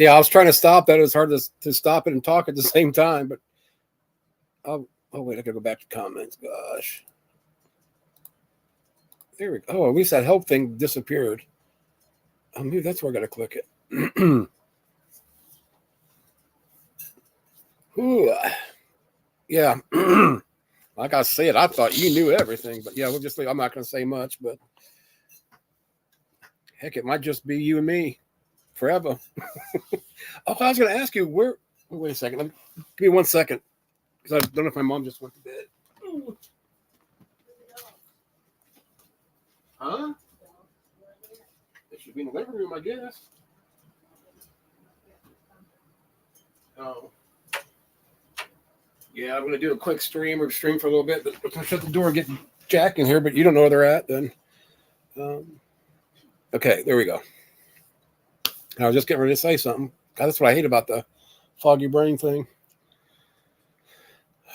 Yeah, I was trying to stop that. It was hard to stop it and talk at the same time. But oh wait, I gotta go back to comments. Gosh, there we go. Oh, at least that help thing disappeared. Oh, maybe that's where I gotta click it. Ooh, yeah. Like I said, I thought you knew everything, but yeah, we'll just. I'm not gonna say much, but heck, it might just be you and me forever. Oh, I was gonna ask you where. Wait a second. Give me 1 second. Because I don't know if my mom just went to bed. Huh? It should be in the living room, I guess. Oh. Yeah, I'm going to do a quick stream for a little bit, but I'm going to shut the door and get Jack in here, but you don't know where they're at then. Okay, there we go. I was just getting ready to say something. God, that's what I hate about the foggy brain thing.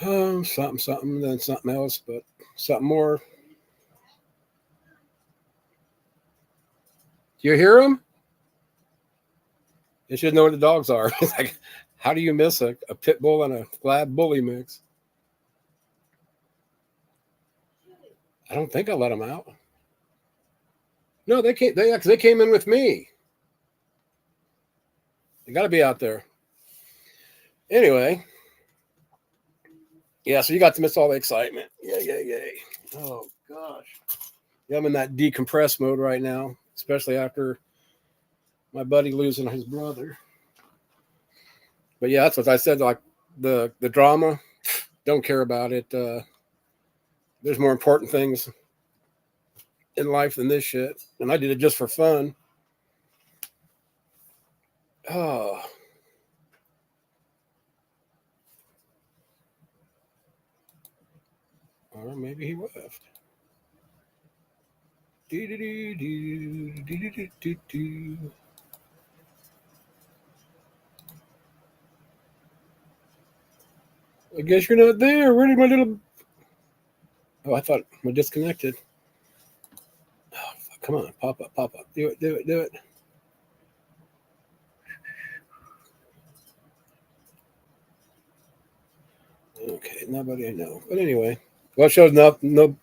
Something, then something else, but something more. Do you hear them? You should know what the dogs are. Like, how do you miss a pit bull and a lab bully mix? I don't think I let them out. No, they came. They came in with me. They got to be out there. Anyway. Yeah, so you got to miss all the excitement. Yay. Oh, gosh. Yeah, I'm in that decompress mode right now, especially after my buddy losing his brother. But yeah, that's what I said. Like the drama, don't care about it. There's more important things in life than this shit. And I did it just for fun. Oh. Or maybe he left. I guess you're not there. Where did my little... Oh, I thought we're disconnected. Oh, come on, pop up. Do it. Okay, nobody I know. But anyway, well, it shows no.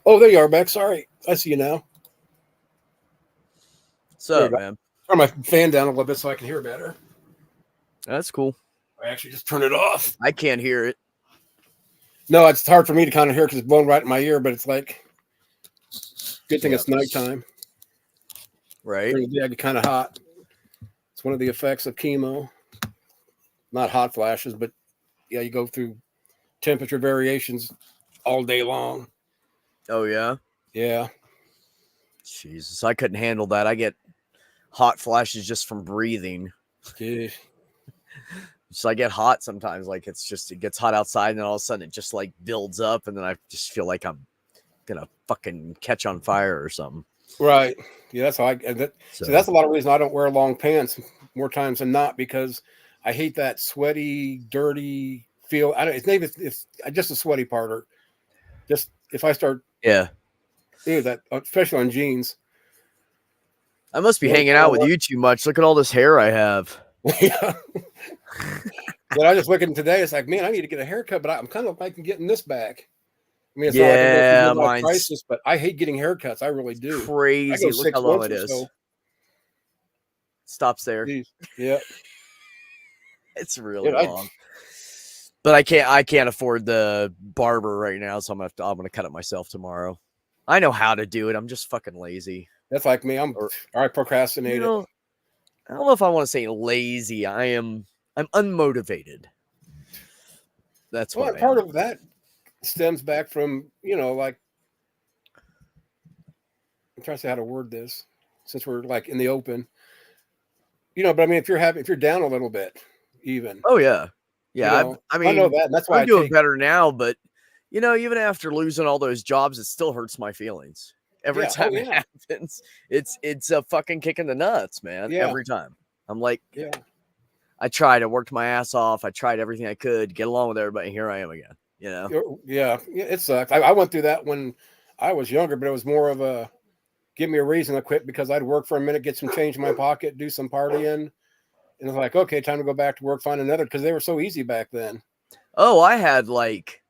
Oh, there you are, Beck. Sorry, I see you now. What's up, man? Turn my fan down a little bit so I can hear better. That's cool. I actually just turned it off. I can't hear it. No, it's hard for me to kind of hear because it's blowing right in my ear. But it's like, good thing it's nighttime. Right. During the day, I get kind of hot. It's one of the effects of chemo. Not hot flashes, but yeah, you go through temperature variations all day long. Oh, yeah? Yeah. Jesus, I couldn't handle that. I get hot flashes just from breathing. Yeah. So I get hot sometimes. Like it gets hot outside and then all of a sudden it just like builds up and then I just feel like I'm going to fucking catch on fire or something. Right. Yeah, that's how so that's a lot of reason I don't wear long pants more times than not because I hate that sweaty, dirty feel. It's just a sweaty part or just if I start that especially on jeans. I must be hanging out with you too much. Look at all this hair I have. Yeah. But I just looking today, it's like, man, I need to get a haircut, but I'm kind of liking getting this back. I mean, it's not like a crisis, but I hate getting haircuts. I really do. Crazy. Look how long it is. So. Stops there. Jeez. Yeah. It's really long. But I can't afford the barber right now, so I'm gonna cut it myself tomorrow. I know how to do it. I'm just fucking lazy. That's like me. I procrastinate. I don't know if I want to say lazy. I'm unmotivated. That's what part of that stems back from, like I'm trying to say how to word this since we're like in the open. But I mean if you're down a little bit even. Oh yeah. Yeah. I mean I know that. And that's why I'm doing better now, but even after losing all those jobs, it still hurts my feelings. Every time it happens, it's a fucking kick in the nuts, man. Yeah. Every time. I'm like, I tried. I worked my ass off. I tried everything I could to get along with everybody. Here I am again. Yeah, it sucks. I went through that when I was younger, but it was more of a give me a reason to quit because I'd work for a minute, get some change in my pocket, do some partying, And it's like, okay, time to go back to work, find another, because they were so easy back then. Oh, I had like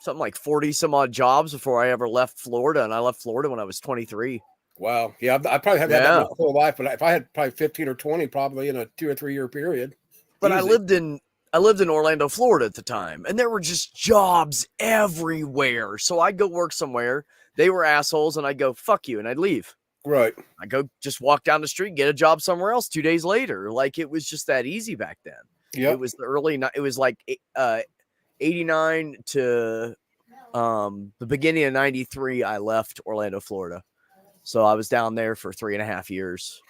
something like 40 some odd jobs before I ever left Florida. And I left Florida when I was 23. Wow. Yeah. I probably haven't had that my whole life, but if I had probably 15 or 20, probably in a 2 or 3 year period. But I lived in Orlando, Florida at the time, and there were just jobs everywhere. So I'd go work somewhere. They were assholes, and I'd go, fuck you, and I'd leave. Right. I go just walk down the street, get a job somewhere else 2 days later. Like, it was just that easy back then. Yeah. It was it was like 89 to the beginning of 93. I left Orlando, Florida. So I was down there for 3.5 years.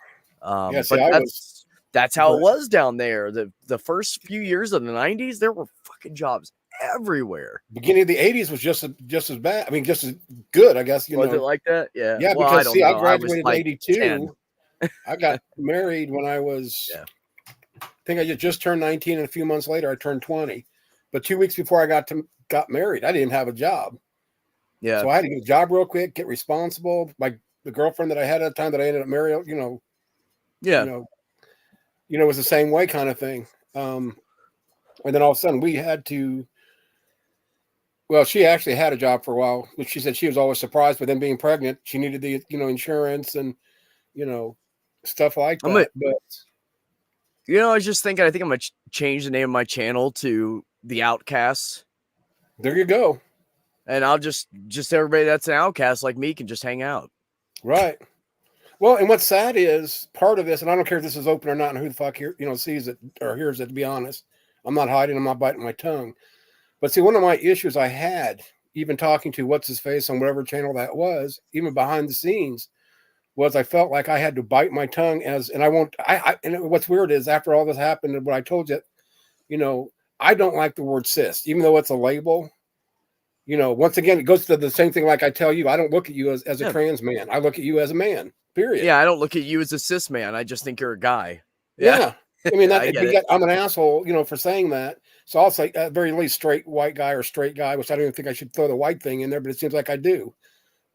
That's how it was down there. The first few years of the 90s, there were fucking jobs everywhere. Beginning of the 80s was just as bad. I mean, just as good, I guess. Was it like that? Yeah. Yeah, well, because I graduated in 82. I got married when I was, I think I just turned 19, and a few months later I turned 20. But 2 weeks before I got married, I didn't have a job. Yeah. So I had to get a job real quick, get responsible. The girlfriend that I had at the time that I ended up marrying, it was the same way kind of thing. And then all of a sudden we had to, well, she actually had a job for a while, which she said she was always surprised, but then being pregnant, she needed the, insurance and, stuff like that. I was just thinking, I think I'm going to change the name of my channel to The Outcasts. There you go. And I'll just everybody that's an outcast like me can just hang out. Right. Well, and what's sad is part of this, and I don't care if this is open or not, and who the fuck here, sees it or hears it, to be honest. I'm not hiding, I'm not biting my tongue. But see, one of my issues I had, even talking to what's his face on whatever channel that was, even behind the scenes, was I felt like I had to bite my tongue and what's weird is after all this happened and what I told you, I don't like the word cis, even though it's a label. Once again, it goes to the same thing. Like I tell you, I don't look at you as a trans man. I look at you as a man, period. Yeah. I don't look at you as a cis man. I just think you're a guy. Yeah. I mean, I'm an asshole, for saying that. So I'll say at very least straight white guy or straight guy, which I don't even think I should throw the white thing in there, but it seems like I do.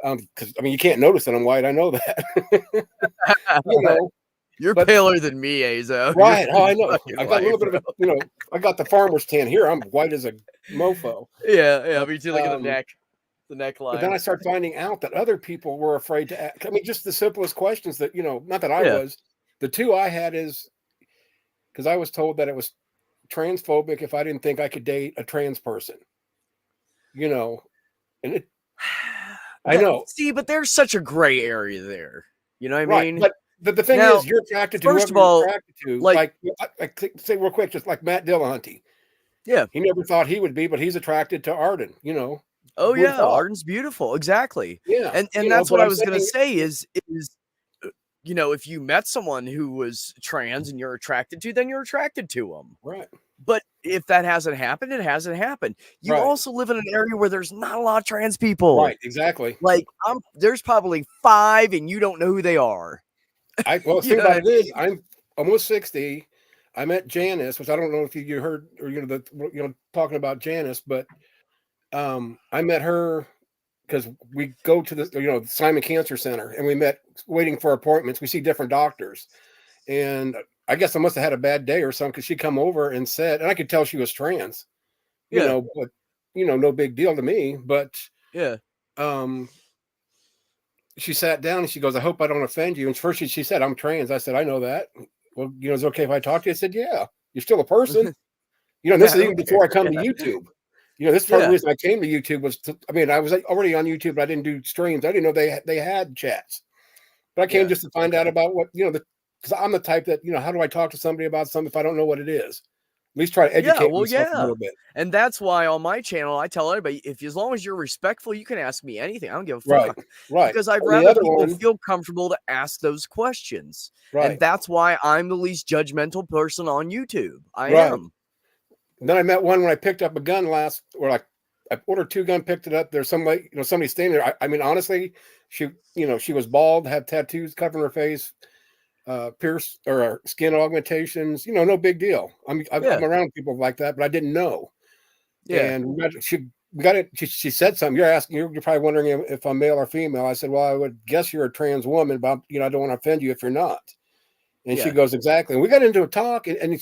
Because you can't notice that I'm white. I know that. You're paler than me, Azo. Right. I know. I got a little bit of I got the farmer's tan here. I'm white as a mofo. Yeah. Me too. Look at the neckline. But then I start finding out that other people were afraid to ask. I mean, just the simplest questions that, not that I was. The two I had is because I was told that it was transphobic if I didn't think I could date a trans person. And it. I know. See, but there's such a gray area there. You know what I mean? But the thing is, you're attracted to whoever you're attracted to. Like say real quick, just like Matt Dillahunty. Yeah. He never thought he would be, but he's attracted to Arden, Oh, yeah. Arden's beautiful. Exactly. Yeah. And that's what I was going to say is, if you met someone who was trans and you're attracted to, then you're attracted to them. Right. But if that hasn't happened, it hasn't happened. You also live in an area where there's not a lot of trans people. Right. Exactly. Like there's probably 5 and you don't know who they are. The thing about it is I'm almost 60. I met Janice, which I don't know if you heard or, talking about Janice, but I met her because we go to the, Simon Cancer Center and we met waiting for appointments. We see different doctors. And I guess I must have had a bad day or something because she come over and said, and I could tell she was trans, but, no big deal to me. But she sat down and she goes, I hope I don't offend you. And first she said, I'm trans. I said, I know that. Well, is it okay if I talk to you? I said, yeah, you're still a person. This is even before I come to YouTube. This is part of the reason I came to YouTube was I was already on YouTube, but I didn't do streams. I didn't know they had chats. But I came just to find out about what, because I'm the type that, how do I talk to somebody about something if I don't know what it is? At least try to educate myself a little bit. And that's why on my channel, I tell everybody, as long as you're respectful, you can ask me anything. I don't give a fuck. Right. Because I'd rather people feel comfortable to ask those questions. Right. And that's why I'm the least judgmental person on YouTube. I am. And then I met one when I picked up a gun I ordered 2 guns, picked it up. There's somebody standing there. I mean, honestly, she was bald, had tattoos covering her face, pierced or skin augmentations, no big deal. I'm around people like that, but I didn't know. Yeah. And she got it. She said something. You're probably wondering if I'm male or female. I said, well, I would guess you're a trans woman, but I don't want to offend you if you're not. And she goes, exactly. And we got into a talk, and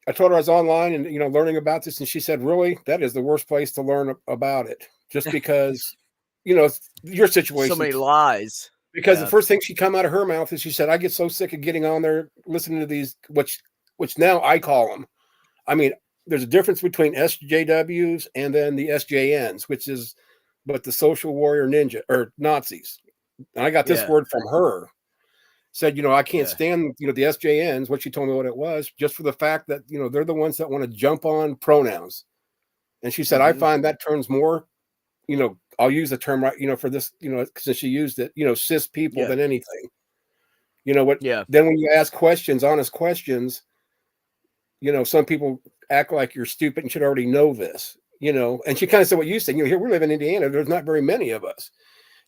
I told her I was online and, learning about this. And she said, really, that is the worst place to learn about it, just because, your situation. So many lies. Because the first thing she come out of her mouth is she said, I get so sick of getting on there, listening to these, which now I call them. I mean, there's a difference between SJWs and then the SJNs, which is but the social warrior ninja or Nazis. And I got this word from her. Said, I can't stand, the SJNs, what she told me what it was, just for the fact that, they're the ones that want to jump on pronouns. And she said, I find that terms more, I'll use the term right, for this, since she used it, cis people than anything. What? Yeah. Then when you ask questions, honest questions, some people act like you're stupid and should already know this, and she kind of said what you said, here we live in Indiana. There's not very many of us.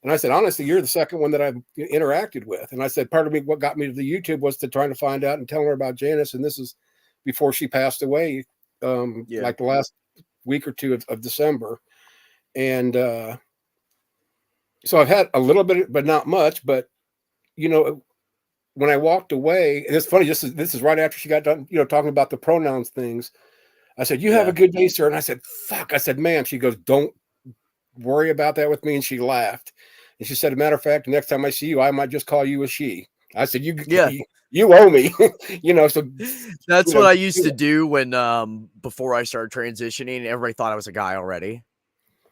And I said, honestly, you're the second one that I've interacted with. And I said, part of me, what got me to the YouTube was to try to find out and tell her about Janice. And this is before she passed away, like the last week or two of December. And so I've had a little bit, but not much. But, when I walked away, and it's funny, this is right after she got done, talking about the pronouns things. I said, you have a good day, sir. And I said, fuck. I said, ma'am. She goes, don't worry about that with me. And she laughed. And she said, a matter of fact, the next time I see you, I might just call you a she. I said, you owe me, so that's what I used to do when, before I started transitioning, everybody thought I was a guy already,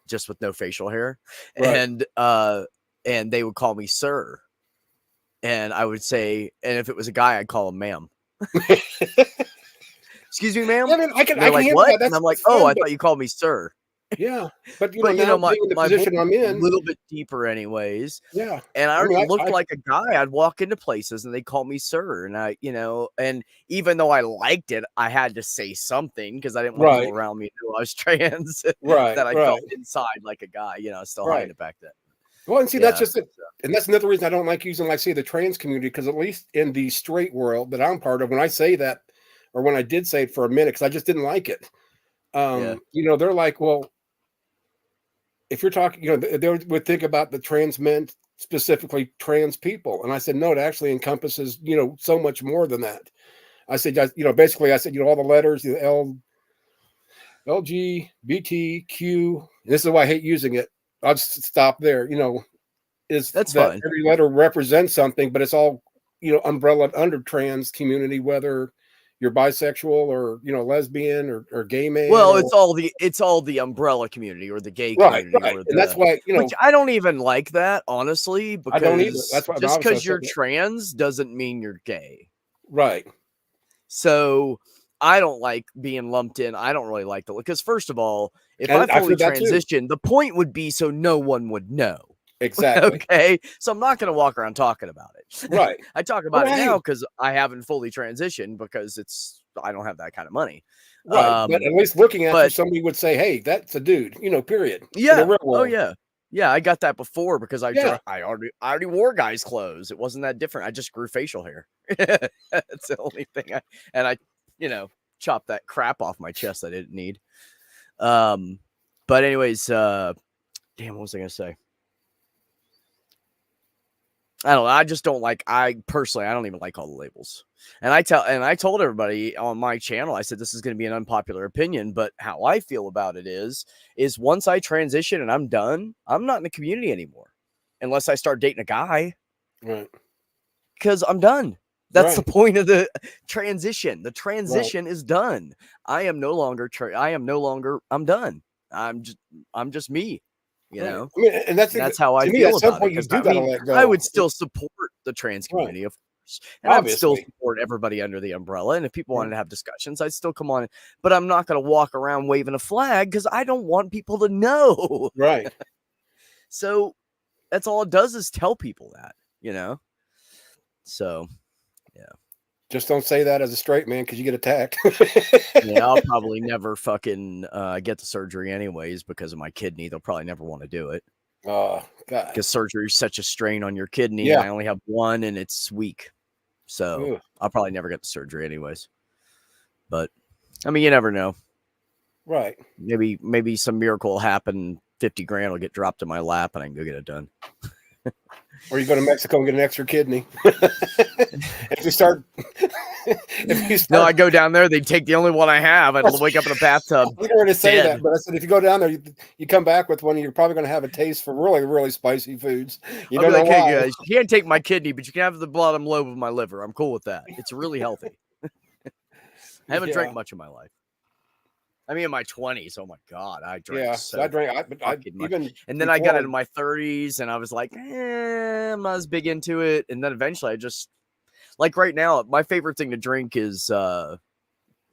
just with no facial hair. Right. And they would call me sir. And I would say, and if it was a guy, I'd call him ma'am. Excuse me, ma'am. I mean, I can like, what? And I'm like, I thought you called me sir. Yeah, but my position I'm in, a little bit deeper, anyways. Yeah, and I already looked like a guy. I'd walk into places and they call me sir, and and even though I liked it, I had to say something because I didn't want people around me to know I was trans. Right, that I felt inside like a guy. Still hiding it back then. Well, and see, that's just it, and that's another reason I don't like using, like, say, the trans community, because at least in the straight world that I'm part of, when I say that, or when I did say it for a minute, because I just didn't like it. They're like, well, if you're talking, they would think about the trans men, specifically trans people. And I said, no, it actually encompasses, so much more than that. I said, basically, I said, all the letters, the L, G, B, T, Q. This is why I hate using it. I'll just stop there. That's fine. Every letter represents something, but it's all, umbrella under trans community, whether you're bisexual or lesbian or gay man. Well, it's all the umbrella community or the gay community. Right. And that's why which I don't even like that, honestly, because I don't either. That's why just because you're trans doesn't mean you're gay. Right. So I don't like being lumped in. I don't really like that, because first of all, if I fully transition, the point would be so no one would know. Exactly. Okay. So I'm not going to walk around talking about it. Right. I talk about it now because I haven't fully transitioned, because I don't have that kind of money. Right. But at least looking at it, somebody would say, hey, that's a dude, period. Yeah. Oh, yeah. Yeah. I got that before because I already wore guys' clothes. It wasn't that different. I just grew facial hair. That's the only thing. I chopped that crap off my chest I didn't need. But anyways, damn, what was I going to say? I don't know. I just don't like, I don't even like all the labels. And I told everybody on my channel, I said, this is going to be an unpopular opinion, but how I feel about it is once I transition and I'm done, I'm not in the community anymore unless I start dating a guy. Right. Because I'm done. That's the point of the transition. The transition is done. I'm done. I'm just me. I mean, and that's how I feel about it. I would still support the trans community, of course, and I would still support everybody under the umbrella. And if people wanted to have discussions, I'd still come on. But I'm not going to walk around waving a flag because I don't want people to know. Right. So that's all it does is tell people that, So, yeah. Just don't say that as a straight man because you get attacked. Yeah, I'll probably never fucking get the surgery anyways because of my kidney. They'll probably never want to do it. Oh, God. Because surgery is such a strain on your kidney. Yeah. I only have one and it's weak. So I'll probably never get the surgery anyways. But, I mean, you never know. Right. Maybe some miracle will happen. 50 grand will get dropped in my lap and I can go get it done. Or you go to Mexico and get an extra kidney. if you start, no, I go down there. They take the only one I have. I'd wake up in a bathtub. I was going to say that, but I said if you go down there, you come back with one, you're probably going to have a taste for really, really spicy foods. You don't know why. Guys, you can't take my kidney, but you can have the bottom lobe of my liver. I'm cool with that. It's really healthy. I haven't drank much in my life. I mean, in my 20s, oh my God, I drank. Yeah, so I drank. And then I got into my 30s, and I was like, I'm not as big into it. And then eventually, I just like right now, my favorite thing to drink is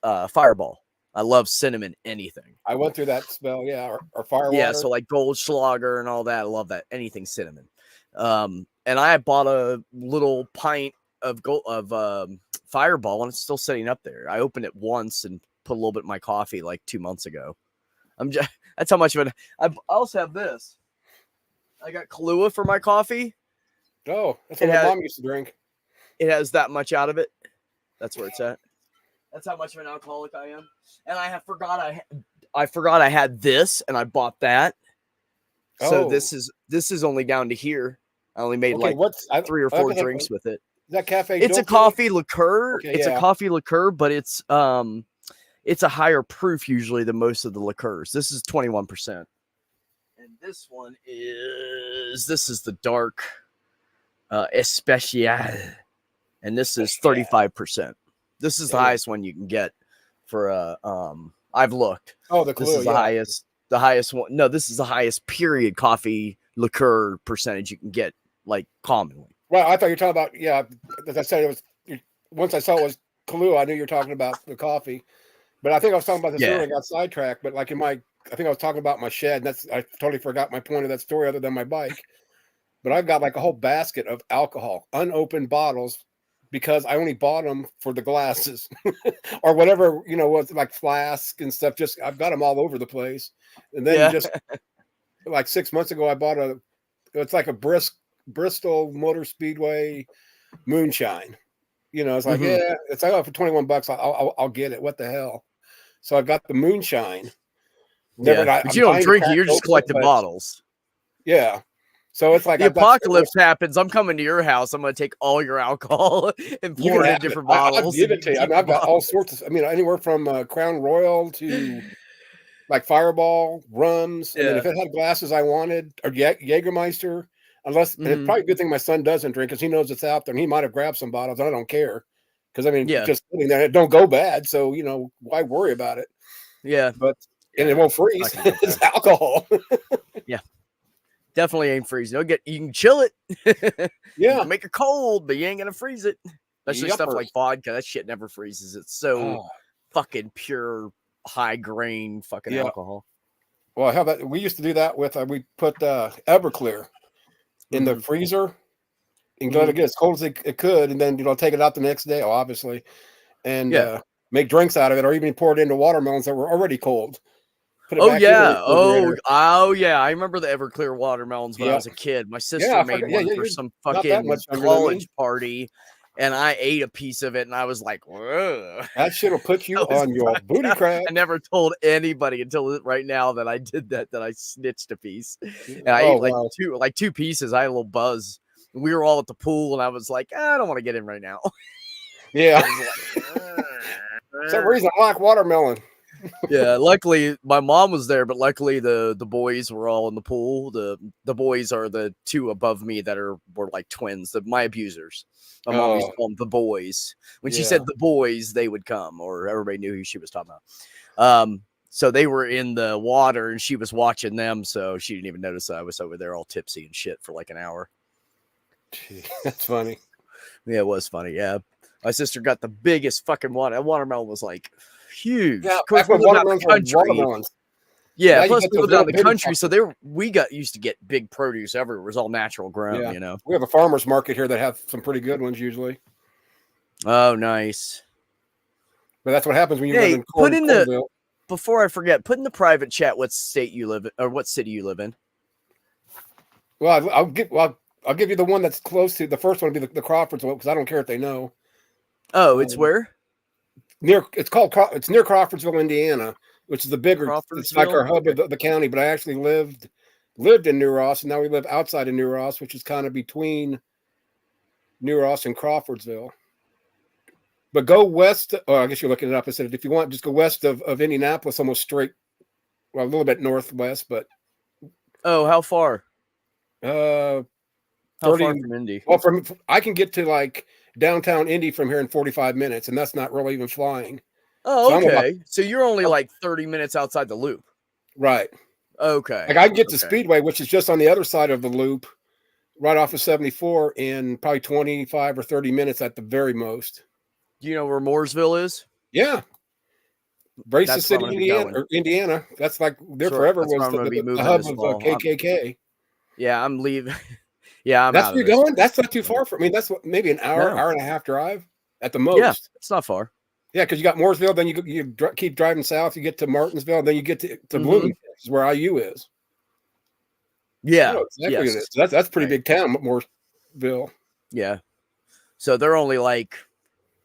Fireball. I love cinnamon anything. I went through that spell, yeah, or Firewater. Yeah, so like Goldschlager and all that. I love that. Anything cinnamon. And I bought a little pint of Fireball, and it's still sitting up there. I opened it once and put a little bit in my coffee like 2 months ago. That's how much of it. I also have this. I got Kahlua for my coffee. Oh, that's what my mom used to drink. It has that much out of it. That's where it's at. That's how much of an alcoholic I am. And I forgot I had this, and I bought that. So this is only down to here. I only made 3 or 4 drinks with it. Is that cafe? It's a coffee liqueur. Okay, it's a coffee liqueur, but it's a higher proof usually than most of the liqueurs. This is 21%. And this one is the dark Especial. And this is 35%. This is the highest one you can get for I've looked. Oh, this is the highest one. No, this is the highest period coffee liqueur percentage you can get, like, commonly. Well, I thought you were talking about, as I said, it was, once I saw it was Kahlua, I knew you were talking about the coffee. But I think I was talking about this earlier, I got sidetracked. But like I think I was talking about my shed. I totally forgot my point of that story other than my bike. But I've got like a whole basket of alcohol, unopened bottles, because I only bought them for the glasses or whatever, was like flask and stuff. Just I've got them all over the place. And then just like 6 months ago, I bought it's like a Bristol Motor Speedway moonshine. It's like, it's like, for $21, I'll get it. What the hell? So I've got the moonshine. But you don't drink it. You're just collecting bottles. Yeah. So it's like the apocalypse happens. I'm coming to your house. I'm going to take all your alcohol and pour it in different bottles. I'll give it to you. I've got all sorts of, anywhere from Crown Royal to like Fireball, rums. And if it had glasses I wanted, or Jägermeister, and it's probably a good thing my son doesn't drink because he knows it's out there and he might have grabbed some bottles. I don't care. Because just sitting there, it don't go bad. So, why worry about it? Yeah. And it won't freeze. It's alcohol. Yeah. Definitely ain't freezing. You can chill it. You can make it cold, but you ain't gonna freeze it. Especially stuff like vodka. That shit never freezes. It's so fucking pure, high grain fucking alcohol. Well, how about we used to do that with we put Everclear in the freezer and let it get as cold as it could, and then take it out the next day, obviously, and make drinks out of it, or even pour it into watermelons that were already cold. Oh yeah. I remember the Everclear watermelons when I was a kid. My sister made one for some fucking college party, and I ate a piece of it, and I was like, whoa. That shit will put you on your booty crack. I never told anybody until right now that I did that I snitched a piece. And I ate two pieces. I had a little buzz. We were all at the pool, and I was like, I don't want to get in right now. Yeah. For some reason, I like watermelon. Yeah, luckily my mom was there, but luckily the boys were all in the pool. The boys are the two above me that were like twins, my abusers. My mom used to call them the boys. When she said the boys, they would come, or everybody knew who she was talking about. So they were in the water, and she was watching them, so she didn't even notice that I was over there all tipsy and shit for like an hour. Gee, that's funny. Yeah, it was funny. Yeah, my sister got the biggest fucking one. That watermelon was like huge. Yeah, plus we lived out in the country, so we got used to get big produce everywhere. It was all natural grown, We have a farmer's market here that have some pretty good ones usually. Oh, nice. But that's what happens when you live in before I forget, put in the private chat what state you live in or what city you live in. Well, I'll give you the one that's close to the first one. Would be the Crawfords one because I don't care if they know. Oh, it's where? It's near Crawfordsville, Indiana, which is the bigger. It's like our hub of the county. But I actually lived lived in New Ross, and now we live outside of New Ross, which is kind of between New Ross and Crawfordsville. But go west. Oh, I guess you're looking it up. I said, if you want, just go west of Indianapolis, almost straight. Well, a little bit northwest, but. Oh, how far? How 30, far from Indy? Well, I can get to like downtown Indy from here in 45 minutes, and that's not really even flying. Oh, okay. So you're only like 30 minutes outside the loop. Right. Okay. Like I can get to Speedway, which is just on the other side of the loop, right off of 74 in probably 25 or 30 minutes at the very most. Do you know where Mooresville is? Yeah. Brazos City, Indiana. That's like there forever was the hub of KKK. Yeah, I'm leaving. Yeah, I'm that's out where you're going. That's not too far from. I mean, that's what, maybe an hour and a half drive at the most. Yeah, it's not far. Yeah, because you got Mooresville, then you keep driving south, you get to Martinsville, then you get to Bloomington, where IU is. Yeah, exactly. Yes. That's pretty big town, Mooresville. Yeah, so they're only like,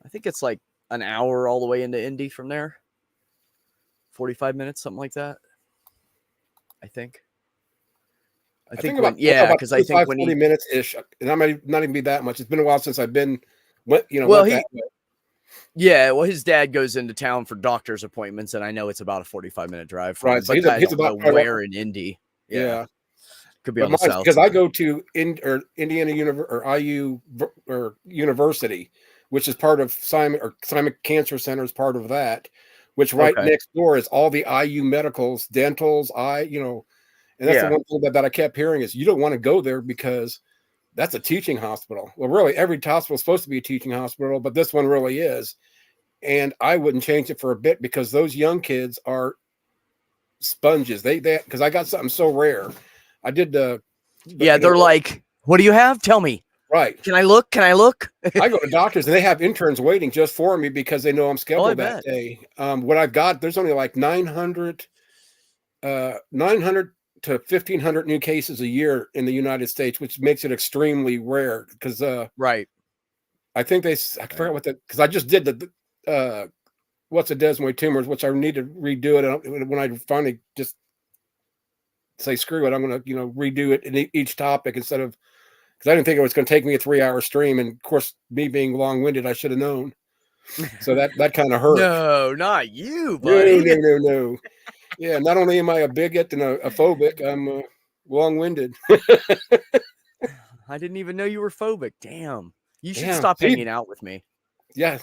I think it's like an hour all the way into Indy from there. 45 minutes, something like that. I think because I think when 40 minutes ish, and I might not even be that much. It's been a while since I've been, yeah. Well, his dad goes into town for doctor's appointments, and I know it's about a 45-minute drive from. Right, so but he's about where in Indy. Yeah. Could be on the south because I go to Indiana IU or University, which is part of Simon Cancer Center is part of that. Which next door is all the IU medicals, dentals, and that's the one thing that I kept hearing is you don't want to go there because that's a teaching hospital. Well, really, every hospital is supposed to be a teaching hospital, but this one really is. And I wouldn't change it for a bit because those young kids are sponges. They because I got something so rare. I did they're like, what do you have? Tell me. Right. Can I look? I go to doctors and they have interns waiting just for me because they know I'm scheduled that day. What I've got, there's only like 900 to 1,500 new cases a year in the United States, which makes it extremely rare because, right. I think I forgot because I just did what's a desmoid tumors, which I need to redo it. When I finally just say, screw it, I'm going to, redo it in each topic instead of, because I didn't think it was going to take me a 3-hour stream. And of course, me being long-winded, I should have known. So that kind of hurt. No, not you, buddy. No. Yeah, not only am I a bigot and a phobic, I'm long-winded. I didn't even know you were phobic. Damn. You should stop hanging out with me. Yeah.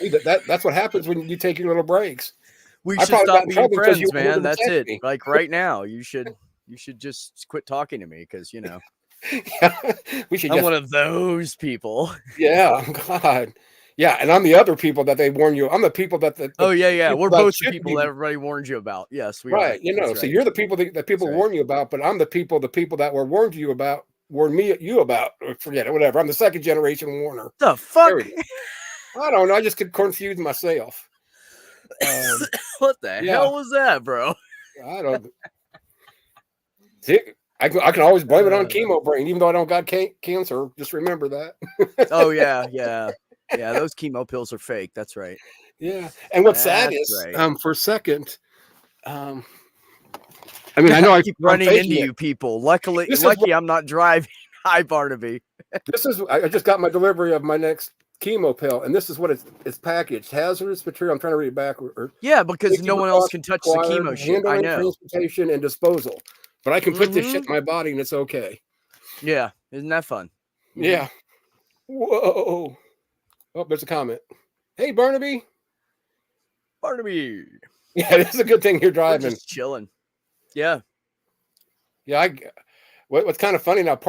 That's what happens when you take your little breaks. We should stop being friends, man. That's it. Like right now, you should just quit talking to me because, I'm one of those people. Yeah, God. Yeah, and I'm the other people that they warn you. I'm the people that we're both the people that everybody warns you about. Yes, we are. Right. So you're the people that people warn you about, but I'm the people that were warned you about, warned you about. Forget it, whatever. I'm the second generation warner. The fuck? I don't know. I just could confuse myself. What the hell was that, bro? I don't. See, I can always blame it on chemo brain, even though I don't got cancer. Just remember that. Oh yeah. Those chemo pills are fake. That's right. Yeah, and what's sad is, for a second, I mean, I know I keep running into you people. Luckily, I'm not driving. Hi, Barnaby. I just got my delivery of my next chemo pill, and this is what it's packaged: hazardous material. I'm trying to read it backward. Yeah, because no one else can touch the chemo shit. I know. Transportation and disposal, but I can put this shit in my body, and it's okay. Yeah, isn't that fun? Yeah. Whoa. Oh, there's a comment. Hey, Barnaby. Yeah, this is a good thing you're driving. We're just chilling. Yeah. Yeah. What's kind of funny now,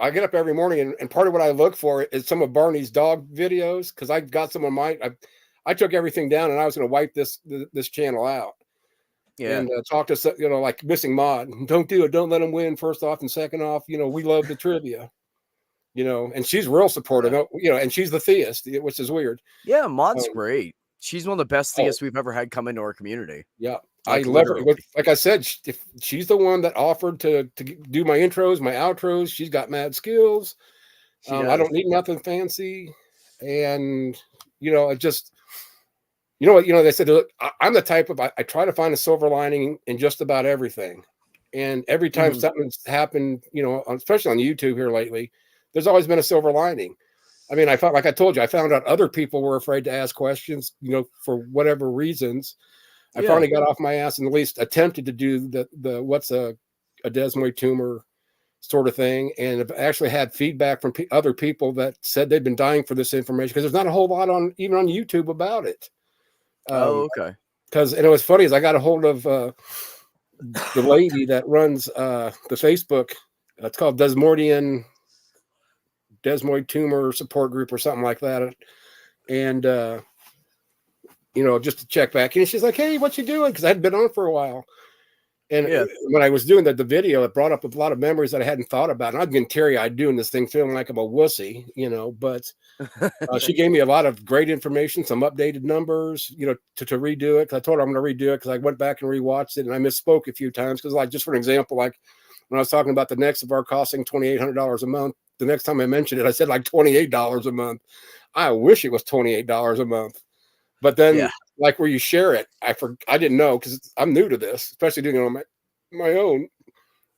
I get up every morning and part of what I look for is some of Barney's dog videos. Cause I got some of mine. I took everything down and I was going to wipe this channel out. Yeah. And talk to, like Missing Mod. Don't do it. Don't let them win first off. And second off, we love the trivia. And she's real supportive, and she's the theist, which is weird. Yeah, Maud's great. She's one of the best theists we've ever had come into our community. Yeah, I love her. Like I said, she's the one that offered to do my intros, my outros. She's got mad skills. I don't need nothing fancy. And, it just, they said, look, I'm the type of, I try to find a silver lining in just about everything. And every time something's happened, you know, especially on YouTube here lately, there's always been a silver lining. I mean, I felt like I told you, I found out other people were afraid to ask questions, you know, for whatever reasons. I finally got off my ass and at least attempted to do the what's a desmoid tumor sort of thing, and I've actually had feedback from other people that said they've been dying for this information because there's not a whole lot on even on YouTube about it. Okay. Because and it was funny is I got a hold of the lady that runs the Facebook. It's called Desmoid Tumor Support Group or something like that, and you know, just to check back. And she's like, "Hey, what you doing?" Because I hadn't been on for a while. And when I was doing the video, it brought up a lot of memories that I hadn't thought about. And I've been teary-eyed doing this thing, feeling like I'm a wussy, you know. But she gave me a lot of great information, some updated numbers, you know, to redo it. Cause I told her I'm going to redo it because I went back and rewatched it, and I misspoke a few times. Because, like, just for an example, like when I was talking about the Nexavar costing $2,800 a month, the next time I mentioned it, I said like $28 a month. I wish it was $28 a month. But then, like where you share it, I didn't know because I'm new to this, especially doing it on my own,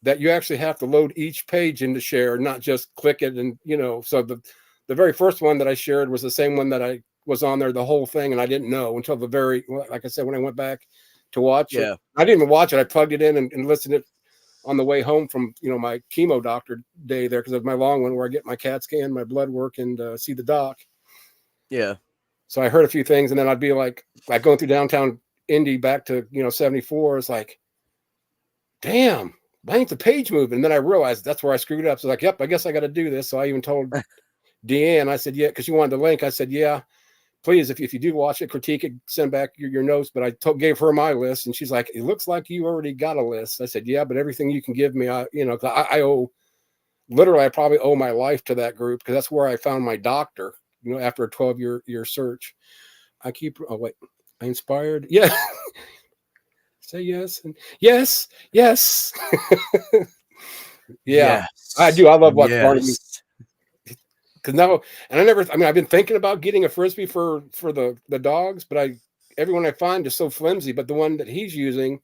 that you actually have to load each page into share, not just click it. And, you know, so the very first one that I shared was the same one that I was on there, the whole thing. And I didn't know until like I said, when I went back to watch it, I didn't even watch it. I plugged it in and listened to it on the way home from, you know, my chemo doctor day there because of my long one where I get my CAT scan, my blood work, and see the doc. Yeah. So I heard a few things, and then I'd be like going through downtown Indy back to, you know, 74. It's like, damn, why ain't the page moving? And then I realized that's where I screwed up. So like, yep, I guess I got to do this. So I even told Deanne, I said, yeah, because she wanted the link. I said, yeah, please, if you do watch it, critique it, send back your notes. But I gave her my list, and she's like, it looks like you already got a list. I said, yeah, but everything you can give me, you know, I owe, literally, I probably owe my life to that group because that's where I found my doctor. You know, after a 12-year search, I inspired. Yeah. Say yes. And yes. Yes. Yeah. Yes. I do. I love watching Barnaby. Cause now, and I've been thinking about getting a Frisbee for the dogs, but everyone I find is so flimsy, but the one that he's using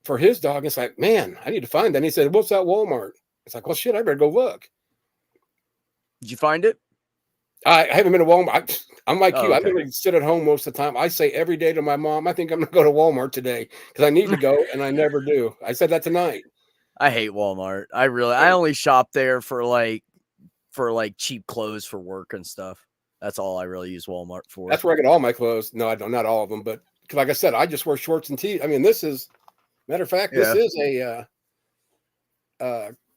for his dog, it's like, man, I need to find that. And he said, what's that Walmart? It's like, well, shit, I better go look. Did you find it? I haven't been to Walmart. I'm like you. I literally sit at home most of the time. I say every day to my mom, I think I'm going to go to Walmart today because I need to go, and I never do. I said that tonight. I hate Walmart. I only shop there for cheap clothes for work and stuff. That's all I really use Walmart for. That's where I get all my clothes. No, I don't. Not all of them, but like I said, I just wear shorts and tees. I mean, this is, matter of fact, this is a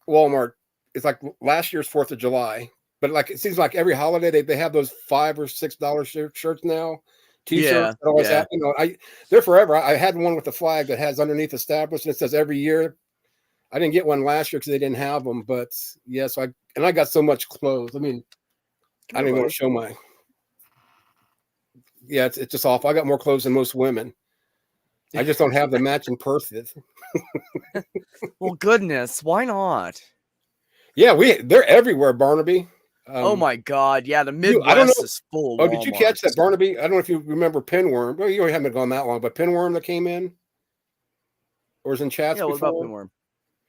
Walmart. It's like last year's 4th of July. But like it seems like every holiday they have those $5 or $6 shirts now, t-shirts. That always happen. You know, they're forever. I had one with the flag that has underneath established, and it says every year. I didn't get one last year because they didn't have them, but so I got so much clothes. I mean, I don't even want to show my. Yeah, it's just awful. I got more clothes than most women. I just don't have the matching purses. Well, goodness, why not? Yeah, they're everywhere, Barnaby. Oh my God! Yeah, the Midwest is full. Did you catch that, Barnaby? I don't know if you remember Pinworm. Well, you haven't gone that long, but Pinworm that came in, or was in chats before. What about Pinworm?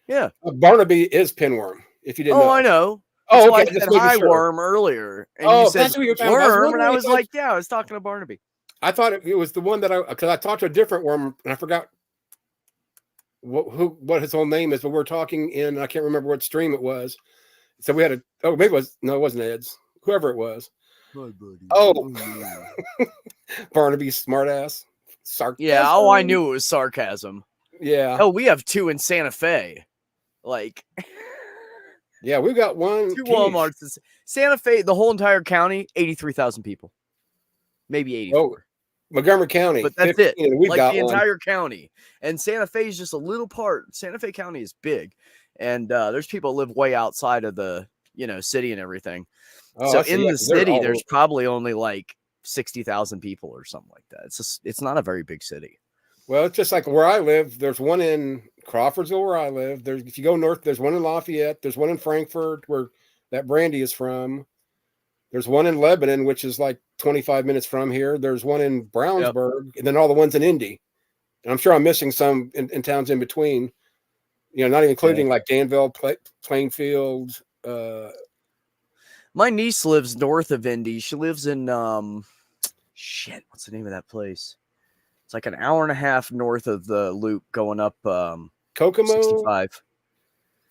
Yeah, Barnaby is Pinworm. If you didn't know, I know. Oh, okay. I said hi, Worm earlier, and you said that's what you're talking Worm, about. and I was like, yeah, I was talking to Barnaby. I thought it was the one that because I talked to a different Worm, and I forgot what his whole name is, but we're talking in I can't remember what stream it was. So we had maybe it wasn't Ed's, whoever it was. Hi, buddy. Oh, Barnaby, smartass. Sarcasm. Yeah, I knew it was sarcasm. Yeah. Oh, we have 2 in Santa Fe. Like, yeah, we got 1. 2 Walmarts. Santa Fe, the whole entire county, 83,000 people. Maybe 84. Oh, Montgomery County. But that's 15, it. We got the entire county. And Santa Fe is just a little part. Santa Fe County is big. And there's people that live way outside of the, city and everything. Oh, so in the city, there's probably only like 60,000 people or something like that. It's not a very big city. Well, it's just like where I live. There's one in Crawfordsville where I live. If you go north, there's one in Lafayette. There's one in Frankfurt where that Brandy is from. There's one in Lebanon, which is like 25 minutes from here. There's one in Brownsburg, and then all the ones in Indy. And I'm sure I'm missing some in towns in between. not even including like Danville, Plainfield. My niece lives north of Indy. She lives in shit. What's the name of that place? It's like an hour and a half north of the loop, going up Kokomo, 65.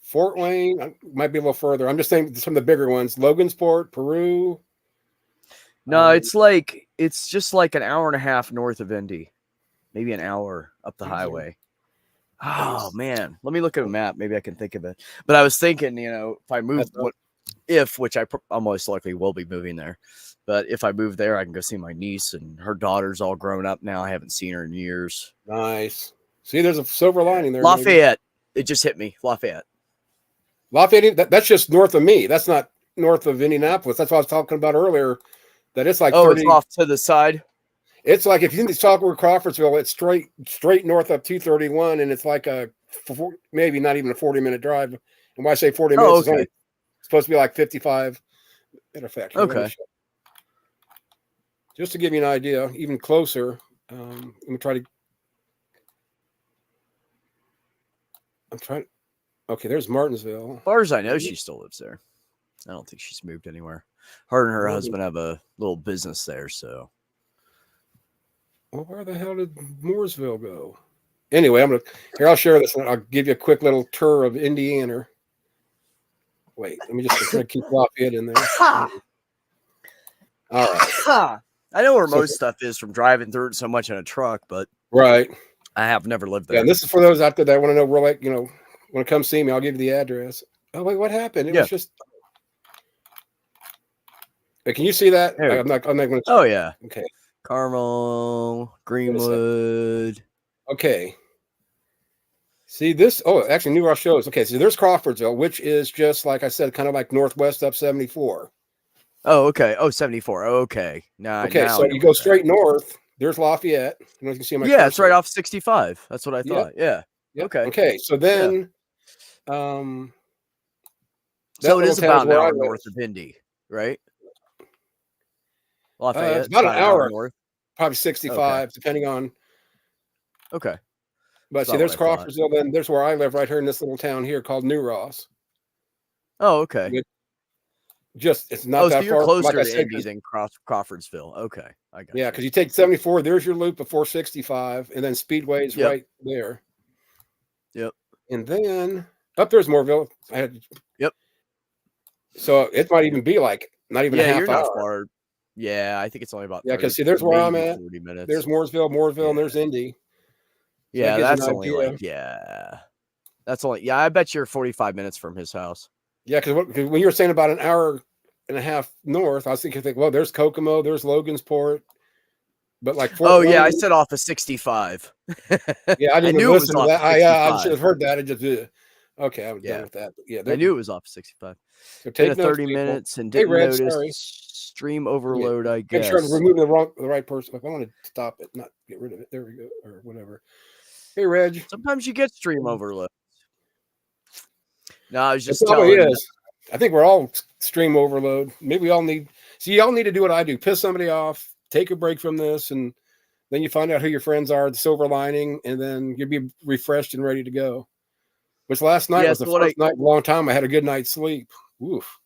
Fort Wayne might be a little further. I'm just saying some of the bigger ones. Logansport, Peru. No, it's just like an hour and a half north of Indy, maybe an hour up the highway. Oh man, let me look at a map. Maybe I can think of it. But I was thinking, if I move, which I most likely will be moving there. But if I move there, I can go see my niece, and her daughter's all grown up now. I haven't seen her in years. Nice. See, there's a silver lining there. Lafayette. Maybe. It just hit me. Lafayette, that's just north of me. That's not north of Indianapolis. That's what I was talking about earlier. That it's like 30, it's off to the side. It's like if you talk about Crawfordsville, it's straight north up 231, and it's like maybe not even a 40-minute drive. And when I say 40 minutes, it's only supposed to be like 55. In effect. Okay. Just to give you an idea, even closer. Let me try to. Okay, there's Martinsville. As far as I know, she still lives there. I don't think she's moved anywhere. Her and her husband have a little business there, so. Well, where the hell did Mooresville go? Anyway, I'll share this. I'll give you a quick little tour of Indiana. Wait, let me just try to keep Lafayette in there. All right. I know where most stuff is from driving through it so much in a truck, but right. I have never lived there. Yeah, and this is for those out there that want to know where, want to come see me. I'll give you the address. Oh wait, what happened? It was just. Hey, can you see that? I'm not going to. Oh yeah. Okay. Carmel, Greenwood. Okay. See this? Oh, actually, New Ross shows. Okay, so there's Crawfordsville, which is just like I said, kind of like northwest up 74. Oh, okay. Oh, 74. Okay. So you go straight north. There's Lafayette. You can see my cursor. It's right off 65. That's what I thought. Yeah. Okay. Okay. So then, so it is about an hour north of Indy, right? Lafayette. It's about an hour north. Probably 65, depending on. Okay. But see, there's Crawfordsville. Then there's where I live, right here in this little town here called New Ross. Oh, okay. It's not that so you're far. Closer to Indy than Crawfordsville. Okay, I got. Yeah, because you take 74. There's your loop before 65, and then Speedway's right there. Yep. And then up there's Mooreville. Yep. So it might even be like not even a half you're hour. Not far. Yeah, I think it's only about. Because see, there's where I'm at. 40 minutes. There's Mooresville, and there's Indy. So that's only that's only. Yeah, I bet you're 45 minutes from his house. Yeah, because when you were saying about an hour and a half north, I was thinking, well, there's Kokomo, there's Logansport, but like Fort Wayne, I said off of 65. Yeah, I didn't listen to that. I should have heard that. It just okay, I was done with that. But yeah, I knew it was off of 65. So take 30 minutes and didn't notice stream overload. I guess. Make sure I'm removing the right person. If I want to stop it, not get rid of it. There we go, or whatever. Hey, Reg. Sometimes you get stream overload. No, I was just telling you. I think we're all stream overload. Maybe we all need. See, y'all need to do what I do: piss somebody off, take a break from this, and then you find out who your friends are. The silver lining, and then you'll be refreshed and ready to go. Which last night was the first night in a long time I had a good night's sleep. Oof.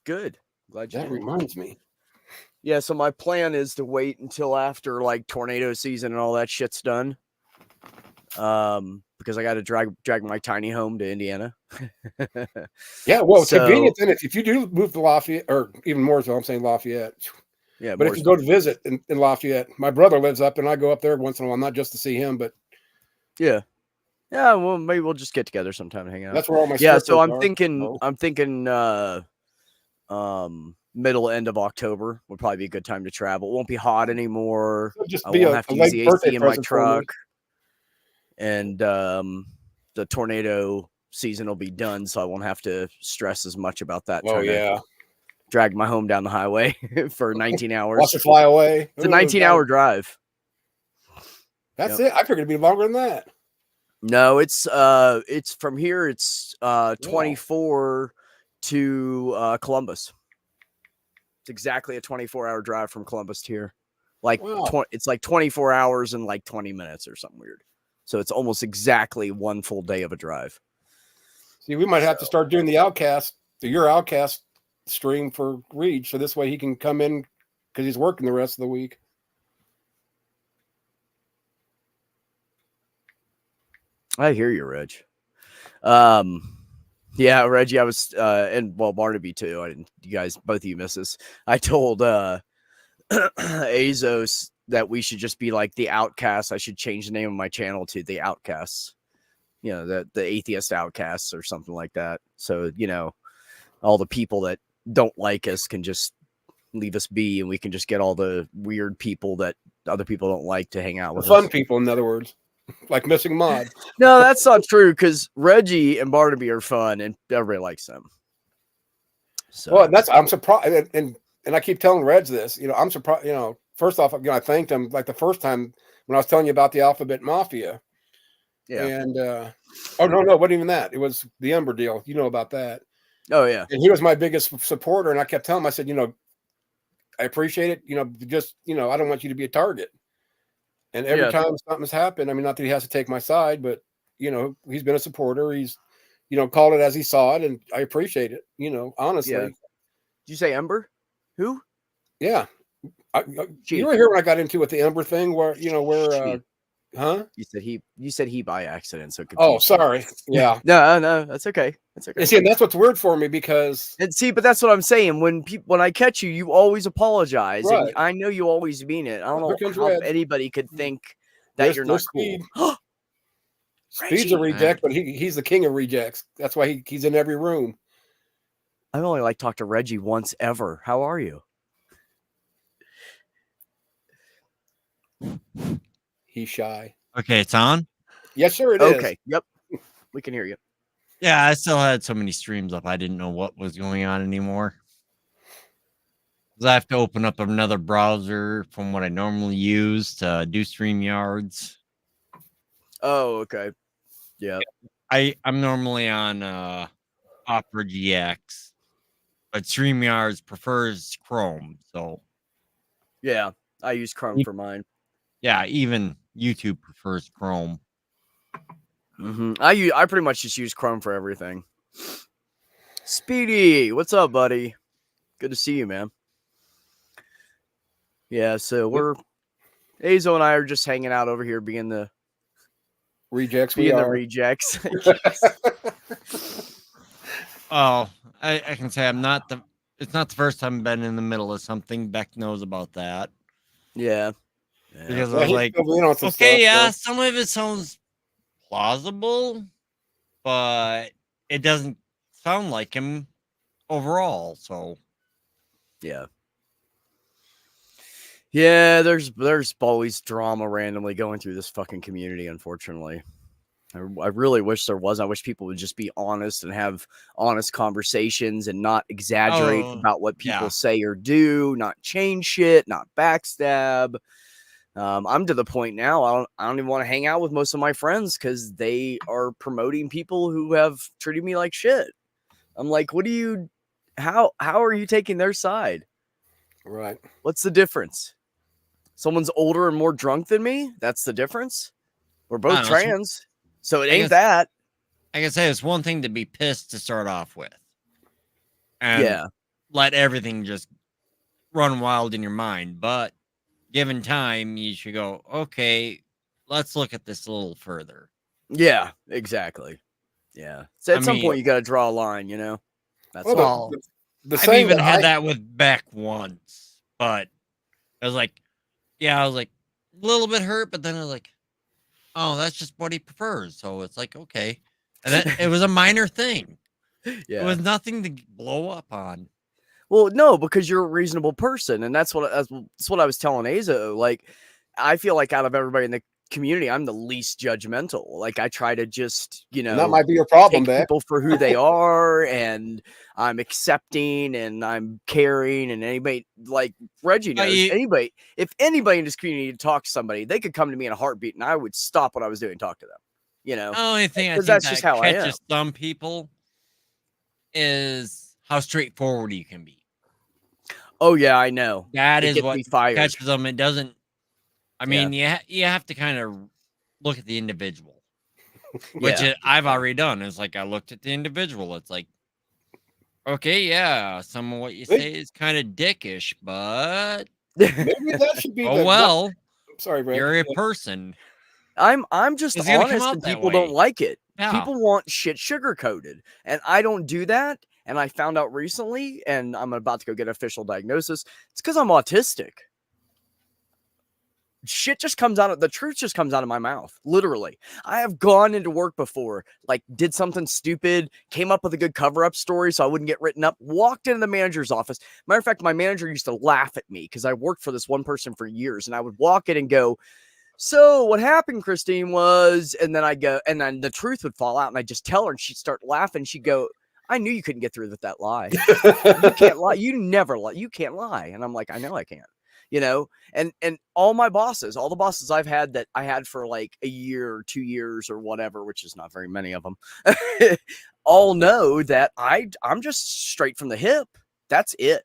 Good. Glad you that reminds me. Yeah, so my plan is to wait until after like tornado season and all that shit's done. Because I got to drag my tiny home to Indiana. Yeah, well, it's convenient then if you do move to Lafayette or even Mooresville, I'm saying Lafayette. Yeah, but if you go to visit in Lafayette, my brother lives up, and I go up there once in a while, not just to see him, but yeah. Well, maybe we'll just get together sometime and hang out. That's where all my so I'm thinking middle end of October would probably be a good time to travel. It won't be hot anymore. I won't have to use the AC in my truck. And the tornado season will be done, so I won't have to stress as much about that. Oh, yeah. Drag my home down the highway for 19 hours. Watch it fly away. It's a 19-hour drive. That's it. I figured it'd be longer than that. No, it's from here. It's 24 to Columbus. It's exactly a 24-hour drive from Columbus to here. Like it's like 24 hours and like 20 minutes or something weird. So it's almost exactly one full day of a drive. See, we might have to start doing your Outcast stream for Reed, so this way he can come in because he's working the rest of the week. I hear you, Reg. Yeah, Reggie, I was and well, Barnaby too. You guys, both of you missed this. I told Azos that we should just be like the Outcasts. I should change the name of my channel to the Outcasts. You know, the atheist outcasts or something like that. So, you know, all the people that don't like us can just leave us be, and we can just get all the weird people that other people don't like to hang out with. Fun people, in other words, like Missing Mod. No, that's not true, because Reggie and Barnaby are fun and everybody likes them. So well, I'm surprised, and I keep telling Reg this. You know, I'm surprised. You know, first off, you know, I thanked him like the first time when I was telling you about the Alphabet Mafia. Yeah. And oh no, it wasn't even that. It was the Ember deal. You know about that. Oh yeah. And he was my biggest supporter, and I kept telling him, I said, you know, I appreciate it. You know, just, you know, I don't want you to be a target. And every time something's happened, I mean, not that he has to take my side, but you know, he's been a supporter. He's, you know, called it as he saw it, and I appreciate it. You know, honestly. Yeah. Did you say Ember? Who? Yeah. You were here when I got into it, the Ember thing, where you know huh? You said he by accident. So sorry. Yeah. No, that's okay. That's okay. And see, and that's what's weird for me because but that's what I'm saying. When I catch you, you always apologize. Right. And I know you always mean it. I don't know how anybody could think that you're not cool. Speed's a reject, but he's the king of rejects. That's why he's in every room. I've only like talked to Reggie once ever. How are you? He's shy. Okay, it's on? Yes, sir, it is. Okay, yep. We can hear you. Yeah, I still had so many streams up. I didn't know what was going on anymore. I have to open up another browser from what I normally use to do StreamYards. Oh, okay. Yeah. I'm normally on Opera GX, but StreamYards prefers Chrome, so yeah, I use Chrome for mine. Yeah, even YouTube prefers Chrome. Mm-hmm. I pretty much just use Chrome for everything. Speedy, what's up, buddy? Good to see you, man. Yeah, so Azo and I are just hanging out over here, being the rejects. The rejects. Oh, I can say it's not the first time I've been in the middle of something. Beck knows about that. Yeah. Because I was like, okay, some of it sounds plausible, but it doesn't sound like him overall. So, yeah. Yeah, there's always drama randomly going through this fucking community, unfortunately. I really wish there was. I wish people would just be honest and have honest conversations and not exaggerate about what people say or do, not change shit, not backstab. I'm to the point now, I don't even want to hang out with most of my friends because they are promoting people who have treated me like shit. I'm like, how are you taking their side? Right. What's the difference? Someone's older and more drunk than me? That's the difference? We're both trans, so it ain't that. I can say it's one thing to be pissed to start off with. And let everything just run wild in your mind. But given time, you should go, okay, let's look at this a little further. Yeah, exactly. Yeah. So at some point, you got to draw a line, you know? That's all. I've even had that with Beck once, but I was like, a little bit hurt, but then I was like, oh, that's just what he prefers. So it's like, okay. And then it was a minor thing. Yeah. It was nothing to blow up on. Well, no, because you're a reasonable person. And that's what I was telling Azo. Like, I feel like out of everybody in the community, I'm the least judgmental. Like, I try to just, you know, that might be your problem, take people for who they are, and I'm accepting and I'm caring. And anybody, like Reggie knows, if anybody in this community talk to somebody, they could come to me in a heartbeat, and I would stop what I was doing and talk to them. You know, the only thing I think that's just how catches some people is how straightforward you can be. Oh yeah, I know. That is what catches them. It doesn't. I mean, you have to kind of look at the individual. which I've already done. It's like I looked at the individual. It's like, okay, yeah, some of what you say is kind of dickish, but maybe that should be. Sorry, Brad. You're a person. I'm just honest, and people don't like it. Yeah. People want shit sugar coated, and I don't do that. And I found out recently, and I'm about to go get an official diagnosis. It's because I'm autistic. Shit just comes out of the truth just comes out of my mouth. Literally. I have gone into work before, like did something stupid, came up with a good cover-up story so I wouldn't get written up, walked into the manager's office. Matter of fact, my manager used to laugh at me because I worked for this one person for years, and I would walk in and go, so what happened, Christine, was, and then I go, and then the truth would fall out, and I just tell her, and she'd start laughing. She'd go, I knew you couldn't get through with that lie. You can't lie. You never lie. You can't lie. And I'm like, I know I can't. You know, and all my bosses, all the bosses I've had that I had for like a year or 2 years or whatever, which is not very many of them, all know that I'm just straight from the hip. That's it.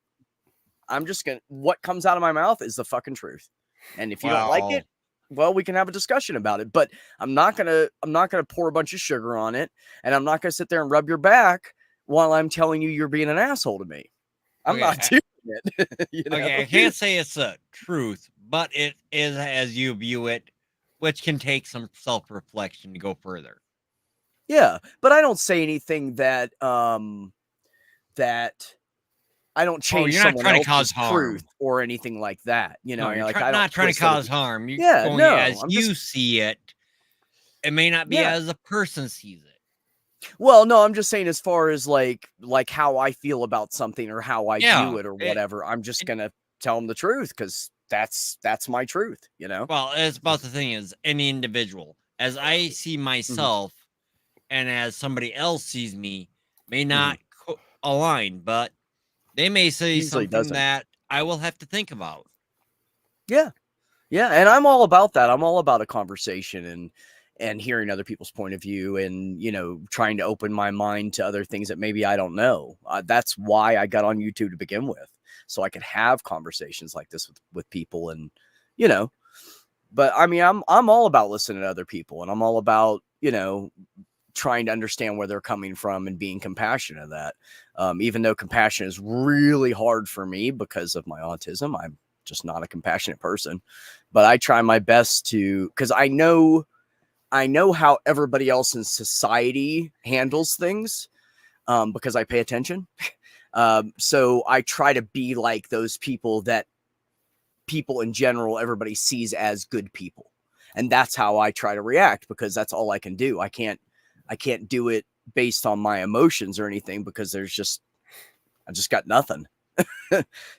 I'm just going to, what comes out of my mouth is the fucking truth. And if you don't like it, well, we can have a discussion about it, but I'm not going to pour a bunch of sugar on it. And I'm not going to sit there and rub your back while I'm telling you you're being an asshole to me. I'm not doing it. You know? Okay, I can't say it's the truth, but it is as you view it, which can take some self-reflection to go further. Yeah, but I don't say anything that that I don't change someone else's truth or anything like that. You know, you're like I'm not trying to cause harm. You as you see it, it may not be as a person sees it. Well, no, I'm just saying as far as like how I feel about something or how I do it or whatever, I'm just going to tell them the truth because that's my truth, you know? Well, it's about the thing is any individual, as I see myself and as somebody else sees me may not align, but they may say something that I will have to think about. Yeah. Yeah. And I'm all about that. I'm all about a conversation and hearing other people's point of view and, you know, trying to open my mind to other things that maybe I don't know. That's why I got on YouTube to begin with. So I could have conversations like this with people and, you know, but I mean, I'm all about listening to other people and I'm all about, you know, trying to understand where they're coming from and being compassionate of that. Even though compassion is really hard for me because of my autism, I'm just not a compassionate person, but I try my best to, because I know how everybody else in society handles things because I pay attention. So I try to be like those people that people in general, everybody sees as good people. And that's how I try to react because that's all I can do. I can't do it based on my emotions or anything because I just got nothing.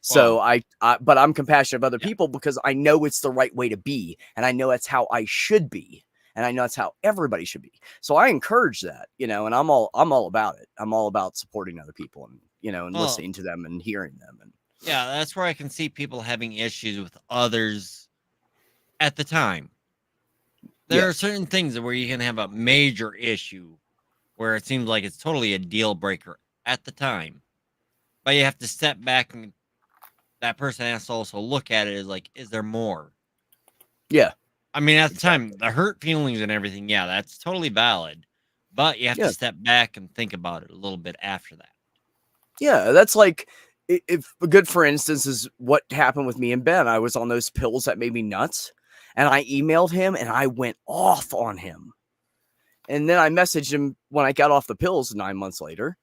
So but I'm compassionate of other people because I know it's the right way to be. And I know that's how I should be. And I know that's how everybody should be. So I encourage that, you know, and I'm all about it. I'm all about supporting other people and, you know, and listening to them and hearing them. And yeah, that's where I can see people having issues with others at the time. There are certain things where you can have a major issue where it seems like it's totally a deal breaker at the time. But you have to step back and that person has to also look at it as like, is there more? Yeah. I mean, at the time, the hurt feelings and everything, yeah, that's totally valid. But you have to step back and think about it a little bit after that. Yeah, that's like, if a good for instance is what happened with me and Ben. I was on those pills that made me nuts. And I emailed him and I went off on him. And then I messaged him when I got off the pills 9 months later.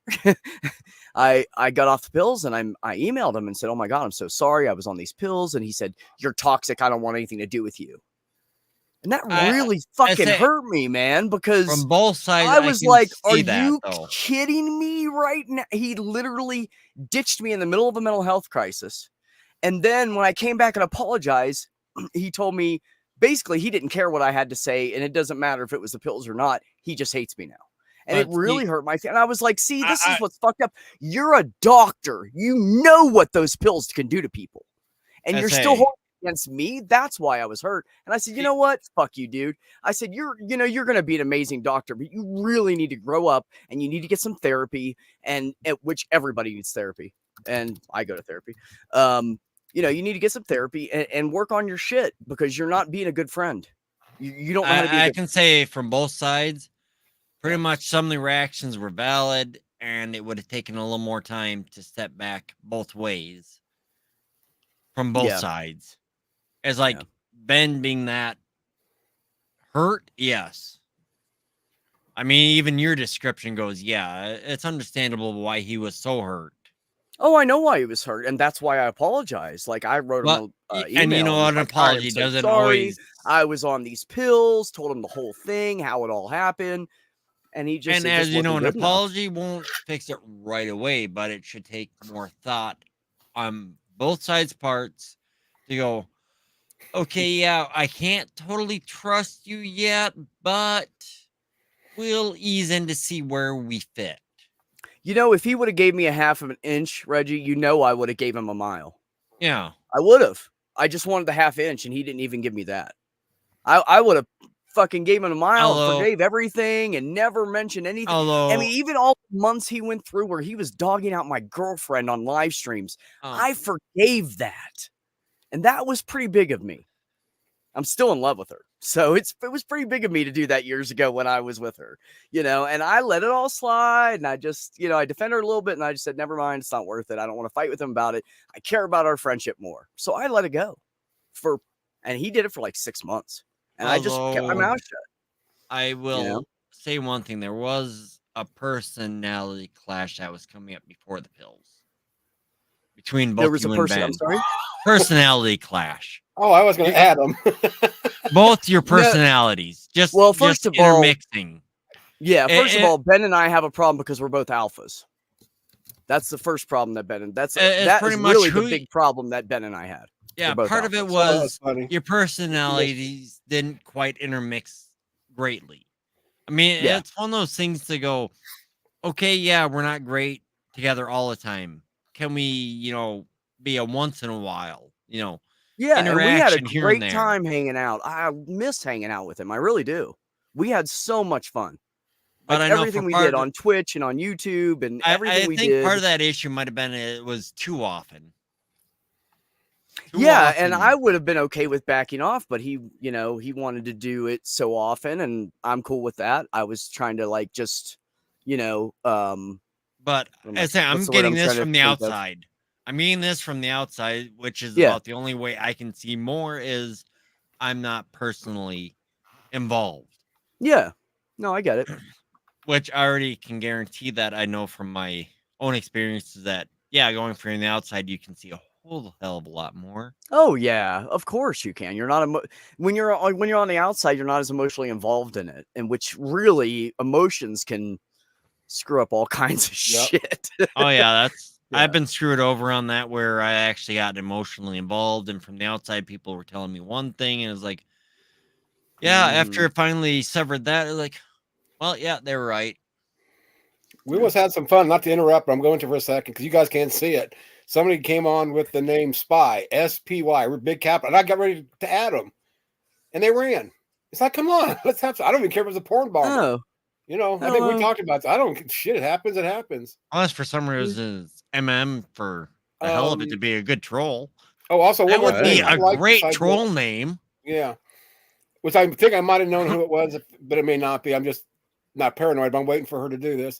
I got off the pills and I emailed him and said, oh my God, I'm so sorry. I was on these pills. And he said, you're toxic. I don't want anything to do with you. And that really fucking hurt me, man, because from both sides, I was like, are you kidding me right now? He literally ditched me in the middle of a mental health crisis. And then when I came back and apologized, he told me basically he didn't care what I had to say. And it doesn't matter if it was the pills or not. He just hates me now. And it really hurt my feelings. And I was like, see, this is what's fucked up. You're a doctor. You know what those pills can do to people. And you're still holding against me. That's why I was hurt. And I said, you know what? Fuck you, dude. I said, you're going to be an amazing doctor, but you really need to grow up and you need to get some therapy, and which everybody needs therapy. And I go to therapy. You know, you need to get some therapy and work on your shit because you're not being a good friend. You don't know how to be I can say from both sides, pretty much some of the reactions were valid, and it would have taken a little more time to step back both ways from both sides. As like Ben being that hurt, yes. I mean, even your description goes, yeah, it's understandable why he was so hurt. Oh, I know why he was hurt, and that's why I apologize. Like I wrote him an email, and you know, an apology doesn't always. I was on these pills. Told him the whole thing, how it all happened, and he just. And as you know, an apology won't fix it right away, but it should take more thought on both sides' parts to go. Okay, yeah, I can't totally trust you yet, but we'll ease in to see where we fit. You know, if he would have gave me a half of an inch, Reggie, you know I would have gave him a mile. Yeah. I would have. I just wanted the half inch, and he didn't even give me that. I would have fucking gave him a mile, forgave everything, and never mentioned anything. I mean, even all the months he went through where he was dogging out my girlfriend on live streams, I forgave that. And that was pretty big of me. I'm still in love with her. So it was pretty big of me to do that years ago when I was with her, you know, and I let it all slide. And I just, you know, I defended her a little bit and I just said, never mind. It's not worth it. I don't want to fight with him about it. I care about our friendship more. So I let it go and he did it for like 6 months and I just kept my mouth shut. I will say one thing. There was a personality clash that was coming up before the pills between both you and Ben. I'm sorry? Personality clash. Oh, I was going to add them. Both your personalities. First of all, intermixing. Yeah, first of all, Ben and I have a problem because we're both alphas. That's the first problem that Ben and that is really the big problem that Ben and I had. Yeah, part of it was your personalities didn't quite intermix greatly. I mean, it's one of those things to go, okay, yeah, we're not great together all the time. Can we, you know, be a once in a while, you know? Yeah, and we had a great time hanging out. I miss hanging out with him. I really do. We had so much fun. But like everything we did on Twitch and on YouTube and everything we did. I think part of that issue might have been it was too often. And I would have been okay with backing off, but he, you know, he wanted to do it so often, and I'm cool with that. I was trying to like just, you know, but as I say, I'm getting this from the outside. I mean this from the outside, which is about the only way I can see more is I'm not personally involved. Yeah. No, I get it. Which I already can guarantee that I know from my own experiences that, going from the outside, you can see a whole hell of a lot more. Oh, yeah. Of course you can. You're not when you're on the outside, you're not as emotionally involved in it, and which really emotions can screw up all kinds of shit. Oh, yeah. I've been screwed over on that where I actually got emotionally involved, and from the outside, people were telling me one thing, and it was like, after it finally severed that, it was like, well, yeah, they were right. We almost had some fun, not to interrupt, but I'm going to for a second because you guys can't see it. Somebody came on with the name Spy, S-P-Y, big capital, and I got ready to add them, and they ran. It's like, come on, let's have some. I don't even care if it's a porn bomb. Oh. You know, I think we talked about that. I don't shit. It happens. It happens. Unless for some reason it's MM for the hell of it to be a good troll. Oh, also that would be a great troll name. Yeah, which I think I might have known who it was, but it may not be. I'm just not paranoid. But I'm waiting for her to do this.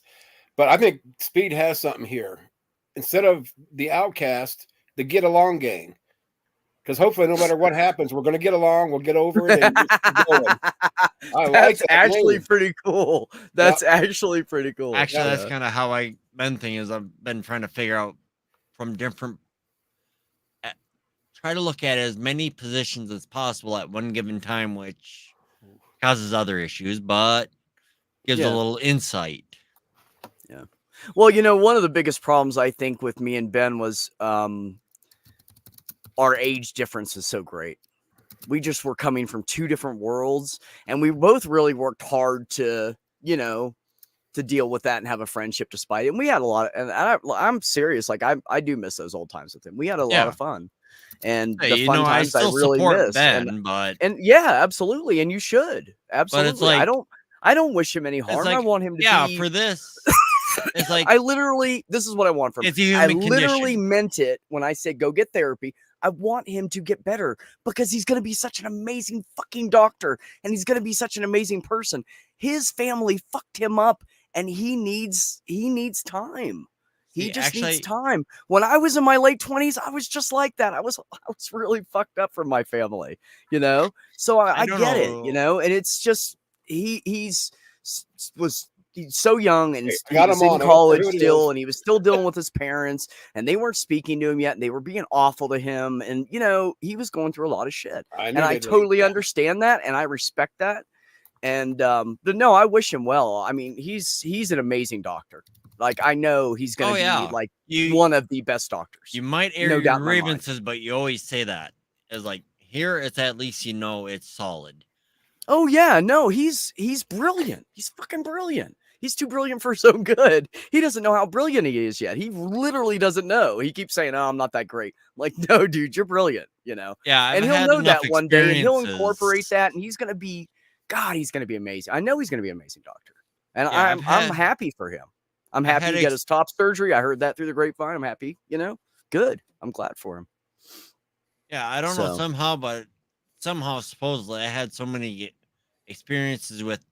But I think Speed has something here. Instead of the outcast, the get along gang. Because hopefully, no matter what happens, we're going to get along. We'll get over it. And That's actually pretty cool. That's actually pretty cool. Actually, that's kind of how I've been thinking. Is I've been trying to figure out from different. Try to look at as many positions as possible at one given time, which causes other issues, but gives a little insight. Yeah. Well, you know, one of the biggest problems I think with me and Ben was our age difference is so great. We just were coming from two different worlds, and we both really worked hard to, you know, to deal with that and have a friendship despite it. And we had a lot of, and I'm serious. Like I do miss those old times with him. We had a lot of fun, and the fun times I really miss. Ben, and yeah, absolutely. And you should absolutely. But it's like, I don't wish him any harm. Like, I want him to be for this. It's like this is what I want from him. I literally meant it when I said go get therapy. I want him to get better because he's going to be such an amazing fucking doctor and he's going to be such an amazing person. His family fucked him up and he needs time. He just needs time. When I was in my late 20s, I was just like that. I was really fucked up from my family, you know? So I get it, you know? And it's just, he's so young and he was in college still, and he was still dealing with his parents and they weren't speaking to him yet. And they were being awful to him. And, you know, he was going through a lot of shit. And I totally understand that. And I respect that. And, but no, I wish him well. I mean, he's an amazing doctor. Like, I know he's going to be like one of the best doctors. You might air your grievances, but you always say that. It's like, here, it's at least, you know, it's solid. Oh, yeah. No, he's brilliant. He's fucking brilliant. He's too brilliant for so good. He doesn't know how brilliant he is yet. He literally doesn't know. He keeps saying, oh, I'm not that great. I'm like, no, dude, you're brilliant, you know? Yeah. And he'll know that one day. And he'll incorporate that. And he's going to be, God, he's going to be amazing. I know he's going to be an amazing doctor. And I'm happy for him. I'm happy to get his top surgery. I heard that through the grapevine. I'm happy, you know, good. I'm glad for him. Yeah. I don't know somehow, but supposedly I had so many experiences with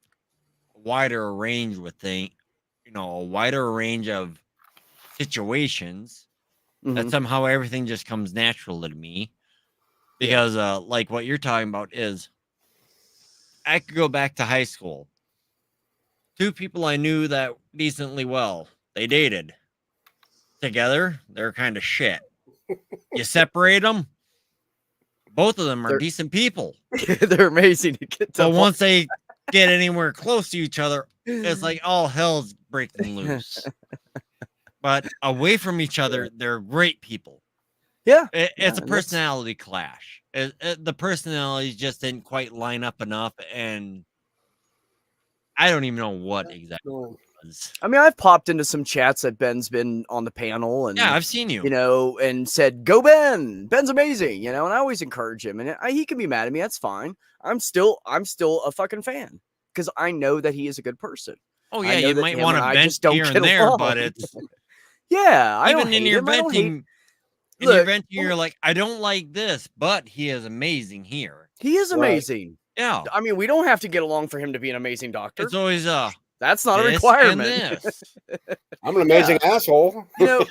a wider range a wider range of situations that somehow everything just comes natural to me because like what you're talking about is I could go back to high school. 2 people I knew that decently well. They dated. Together, they're kind of shit. You separate them, both of them are decent people. They're amazing to get to. But once they get anywhere close to each other, it's like all hell's breaking loose. But away from each other, they're great people. Yeah. It's a personality clash. The personalities just didn't quite line up enough, and I don't even know what exactly it was. I mean, I've popped into some chats that Ben's been on the panel, and yeah, I've seen you know, and said, "Go Ben! Ben's amazing," you know, and I always encourage him, and he can be mad at me. That's fine. I'm still a fucking fan because I know that he is a good person. Oh yeah, you might want to vent here and there, but it's yeah. Even in your venting, you're like, I don't like this, but he is amazing here. He is amazing. Yeah. I mean, we don't have to get along for him to be an amazing doctor. It's always that's not a requirement. I'm an amazing asshole. You know,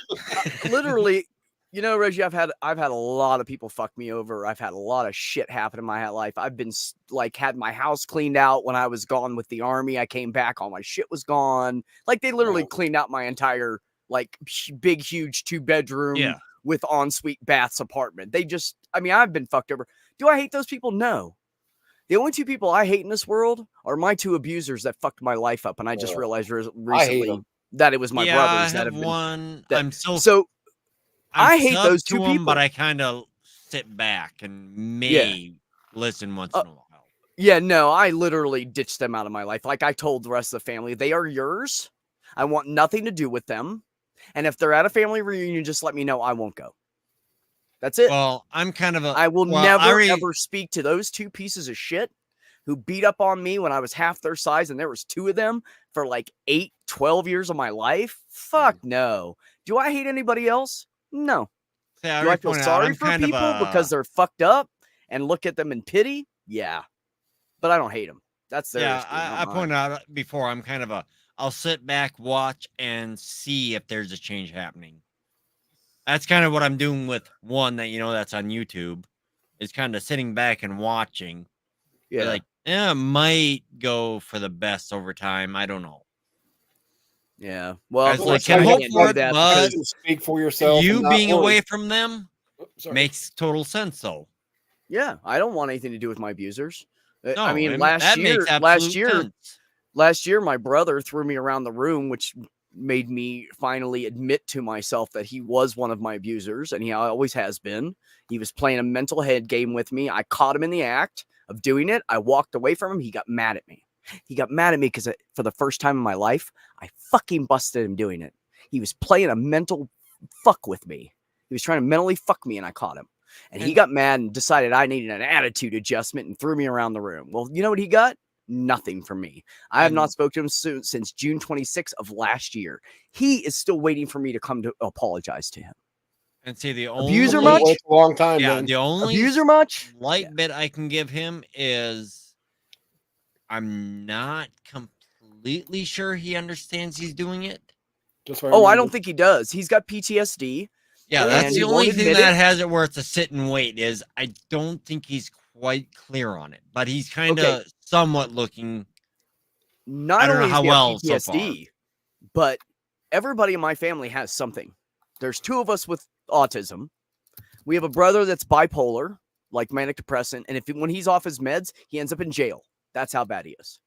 literally, you know, Reggie, I've had a lot of people fuck me over. I've had a lot of shit happen in my life. I've been like had my house cleaned out when I was gone with the army. I came back, all my shit was gone. Like they literally cleaned out my entire like big, huge 2-bedroom with ensuite baths apartment. I mean, I've been fucked over. Do I hate those people? No. The only 2 people I hate in this world are my 2 abusers that fucked my life up. And I just realized recently that it was my brothers that have been. One. I hate those 2 people. But I kind of sit back and listen once in a while. Yeah, no, I literally ditched them out of my life. Like I told the rest of the family, they are yours. I want nothing to do with them. And if they're at a family reunion, just let me know. I won't go. That's it. Well, I'm kind of I will never ever speak to those 2 pieces of shit who beat up on me when I was half their size, and there was 2 of them for like 8, 12 years of my life. Fuck no. Do I hate anybody else? No. Do I feel sorry for people because they're fucked up and look at them in pity? Yeah. But I don't hate them. That's their issue, I pointed out before, I'm kind of I'll sit back, watch, and see if there's a change happening. That's kind of what I'm doing with one that, you know, that's on YouTube. Is kind of sitting back and watching. Yeah. Like, it might go for the best over time. I don't know. Yeah. Well, like, can hope for that, but speak for yourself. You being away from them makes total sense, though. Yeah. I don't want anything to do with my abusers. No, I mean, last year, my brother threw me around the room, which made me finally admit to myself that he was one of my abusers, and he always has been. He was playing a mental head game with me. I caught him in the act of doing it. I walked away from him. He got mad at me. He got mad at me because for the first time in my life, I fucking busted him doing it. He was playing a mental fuck with me. He was trying to mentally fuck me, and I caught him. And he got mad and decided I needed an attitude adjustment and threw me around the room. Well, you know what he got? Nothing from me. I have not spoken to him since June 26th of last year. He is still waiting for me to come to apologize to him. And see, the abuser only much? A long time. Yeah, then. the only abuser much? light bit I can give him is I'm not completely sure he understands he's doing it. Just I don't think he does. He's got PTSD. Yeah, that's the only thing that has it where it's a sit and wait is I don't think he's quite clear on it, but he's kind of somewhat looking. Not I don't know only how is he well PTSD, so far. but everybody in my family has something. There's 2 of us with autism. We have a brother that's bipolar, like manic depressant, and when he's off his meds, he ends up in jail. That's how bad he is.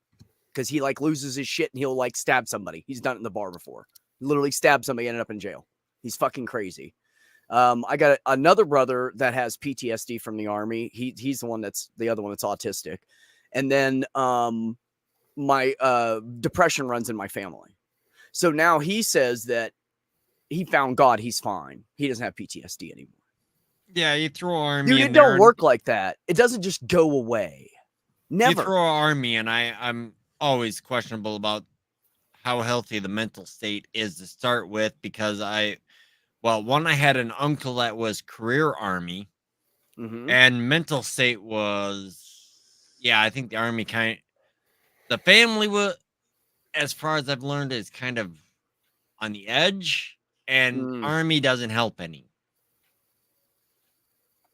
Because he like loses his shit and he'll like stab somebody. He's done it in the bar before. Literally stabbed somebody, ended up in jail. He's fucking crazy. I got another brother that has PTSD from the army. He's the other one that's autistic. And then my depression runs in my family. So now he says that he found God. He's fine. He doesn't have PTSD anymore. Yeah, you throw army. Dude, it don't work like that. It doesn't just go away. Never. You throw army, and I'm always questionable about how healthy the mental state is to start with, because I had an uncle that was career army, and mental state was, I think the army the family was, as far as I've learned, is kind of on the edge, and army doesn't help any.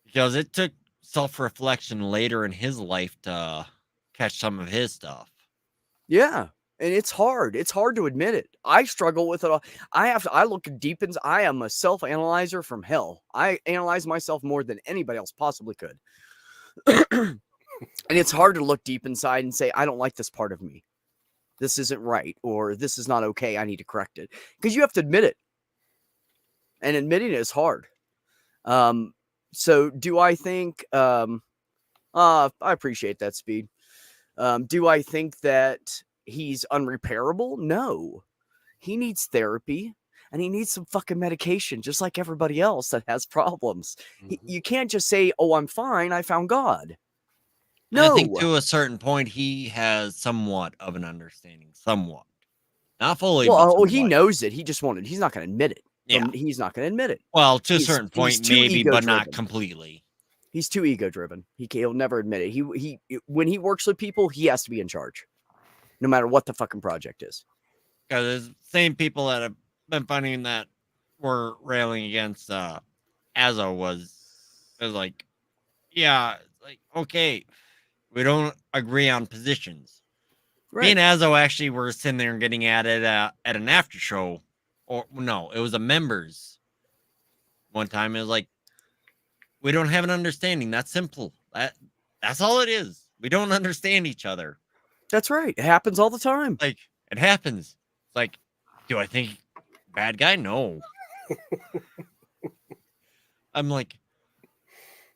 Because it took self-reflection later in his life to catch some of his stuff. Yeah. And it's hard. It's hard to admit it. I struggle with it all. I look deep into, I am a self-analyzer from hell. I analyze myself more than anybody else possibly could. And it's hard to look deep inside and say, I don't like this part of me. This isn't right. Or this is not okay. I need to correct it. Because you have to admit it. And admitting it is hard. So do I think, I appreciate that, Speed. Do I think that he's unrepairable? No. He needs therapy and he needs some fucking medication, just like everybody else that has problems. You can't just say, oh, I'm fine. I found God. No. And I think to a certain point, he has somewhat of an understanding, somewhat. Not fully. Well, he knows it. He just wanted, he's not going to admit it. Yeah. He's not going to admit it. Well, to a certain point, maybe, but not completely. He's too ego driven. He'll never admit it. He when he works with people, he has to be in charge, no matter what the fucking project is. Because there's the same people that have been finding that were railing against Azo was like, okay, we don't agree on positions. Right. Me and Azo actually were sitting there and getting at it at an after show. Or no, it was a members. One time it was like, we don't have an understanding. That's simple. That's all it is. We don't understand each other. That's right. It happens all the time. Like, it happens. It's like, do I think bad guy? No. I'm like,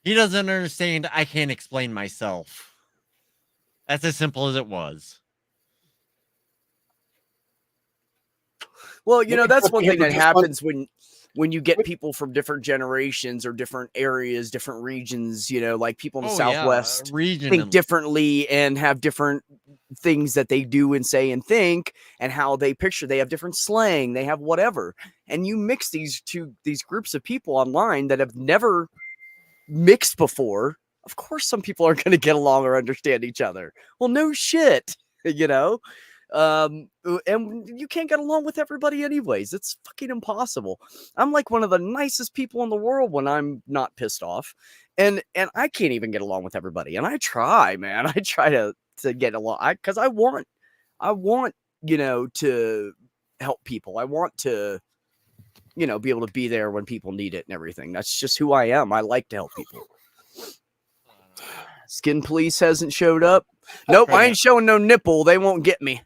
he doesn't understand. I can't explain myself. That's as simple as it was. Well, that's one thing that happens when you get people from different generations or different areas, different regions, like people in the Southwest think differently and have different things that they do and say and think and how they picture. They have different slang, they have whatever. And you mix these groups of people online that have never mixed before. Of course, some people aren't going to get along or understand each other. Well, no shit, and you can't get along with everybody anyways. It's fucking impossible. I'm like one of the nicest people in the world when I'm not pissed off, and I can't even get along with everybody. And I try, man. I try to get along because I want to help people. I want to be able to be there when people need it and everything. That's just who I am. I like to help people. Skin Police hasn't showed up. Nope, I ain't showing no nipple. They won't get me.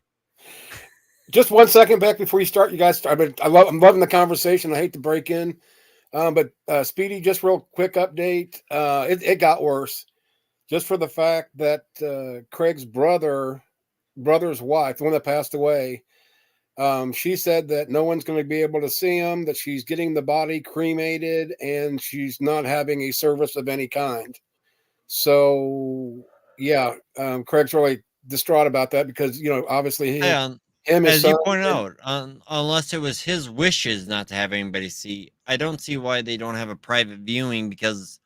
Just 1 second back before you start, you guys. I'm loving the conversation. I hate to break in, but Speedy, just real quick update. It got worse, just for the fact that Craig's brother's wife, the one that passed away, she said that no one's going to be able to see him. That she's getting the body cremated, and she's not having a service of any kind. So, Craig's really distraught about that because obviously him as you pointed out, unless it was his wishes not to have anybody see, I don't see why they don't have a private viewing, because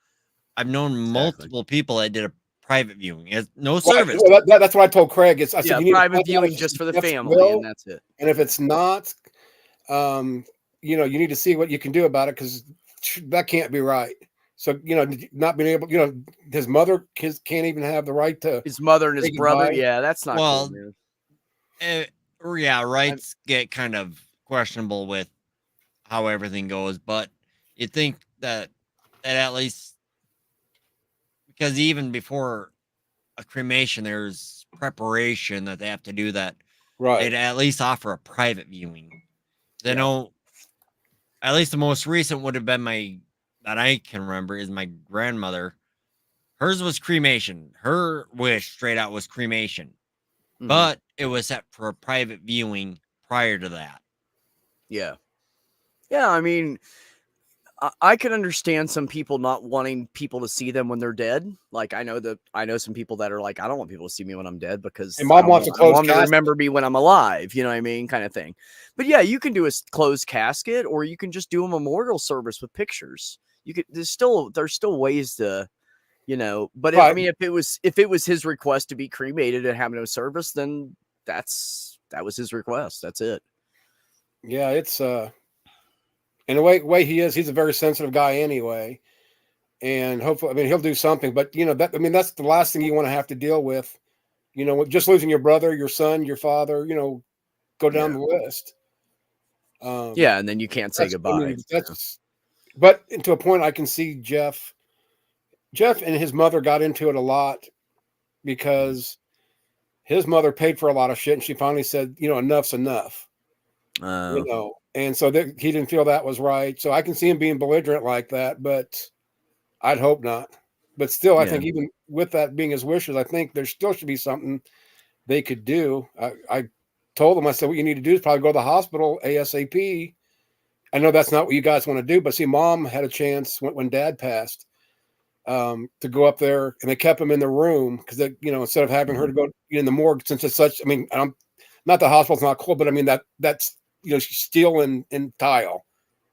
I've known multiple people that did a private viewing. It's no service. Well, that's what I told Craig. I said, you need private viewing just for the family, and that's it. And if it's not, you need to see what you can do about it, because that can't be right. So, not being able, his mother can't even have the right to his mother and his brother. Yeah, that's not cool, man. Rights get kind of questionable with how everything goes, but you think that at least, because even before a cremation, there's preparation that they have to do, that they'd at least offer a private viewing. They know, at least the most recent would have been that I can remember is my grandmother. Hers was cremation. Her wish straight out was cremation. Mm-hmm. But it was set for a private viewing prior to that. Yeah. Yeah, I mean, I can understand some people not wanting people to see them when they're dead. Like, I know some people that are like, I don't want people to see me when I'm dead, because Mom wants a closed casket. Remember me when I'm alive, you know what I mean, kind of thing. But yeah, you can do a closed casket, or you can just do a memorial service with pictures. There's still ways to, but I mean, if it was his request to be cremated and have no service, then that was his request. That's it. Yeah, it's in the way he is, he's a very sensitive guy anyway, and hopefully, I mean, he'll do something. But that's the last thing you want to have to deal with. Just losing your brother, your son, your father. Go down the list. And then you can't say goodbye. I mean, but to a point, I can see Jeff and his mother got into it a lot because his mother paid for a lot of shit, and she finally said, enough's enough. And so he didn't feel that was right. So I can see him being belligerent like that, but I'd hope not. But still, I think even with that being his wishes, I think there still should be something they could do. I told them, I said, what you need to do is probably go to the hospital ASAP. I know that's not what you guys want to do, but see, Mom had a chance when Dad passed to go up there, and they kept him in the room because instead of having her to go in the morgue, since it's such, I mean, not the hospital's not cool, but I mean that's steel and tile,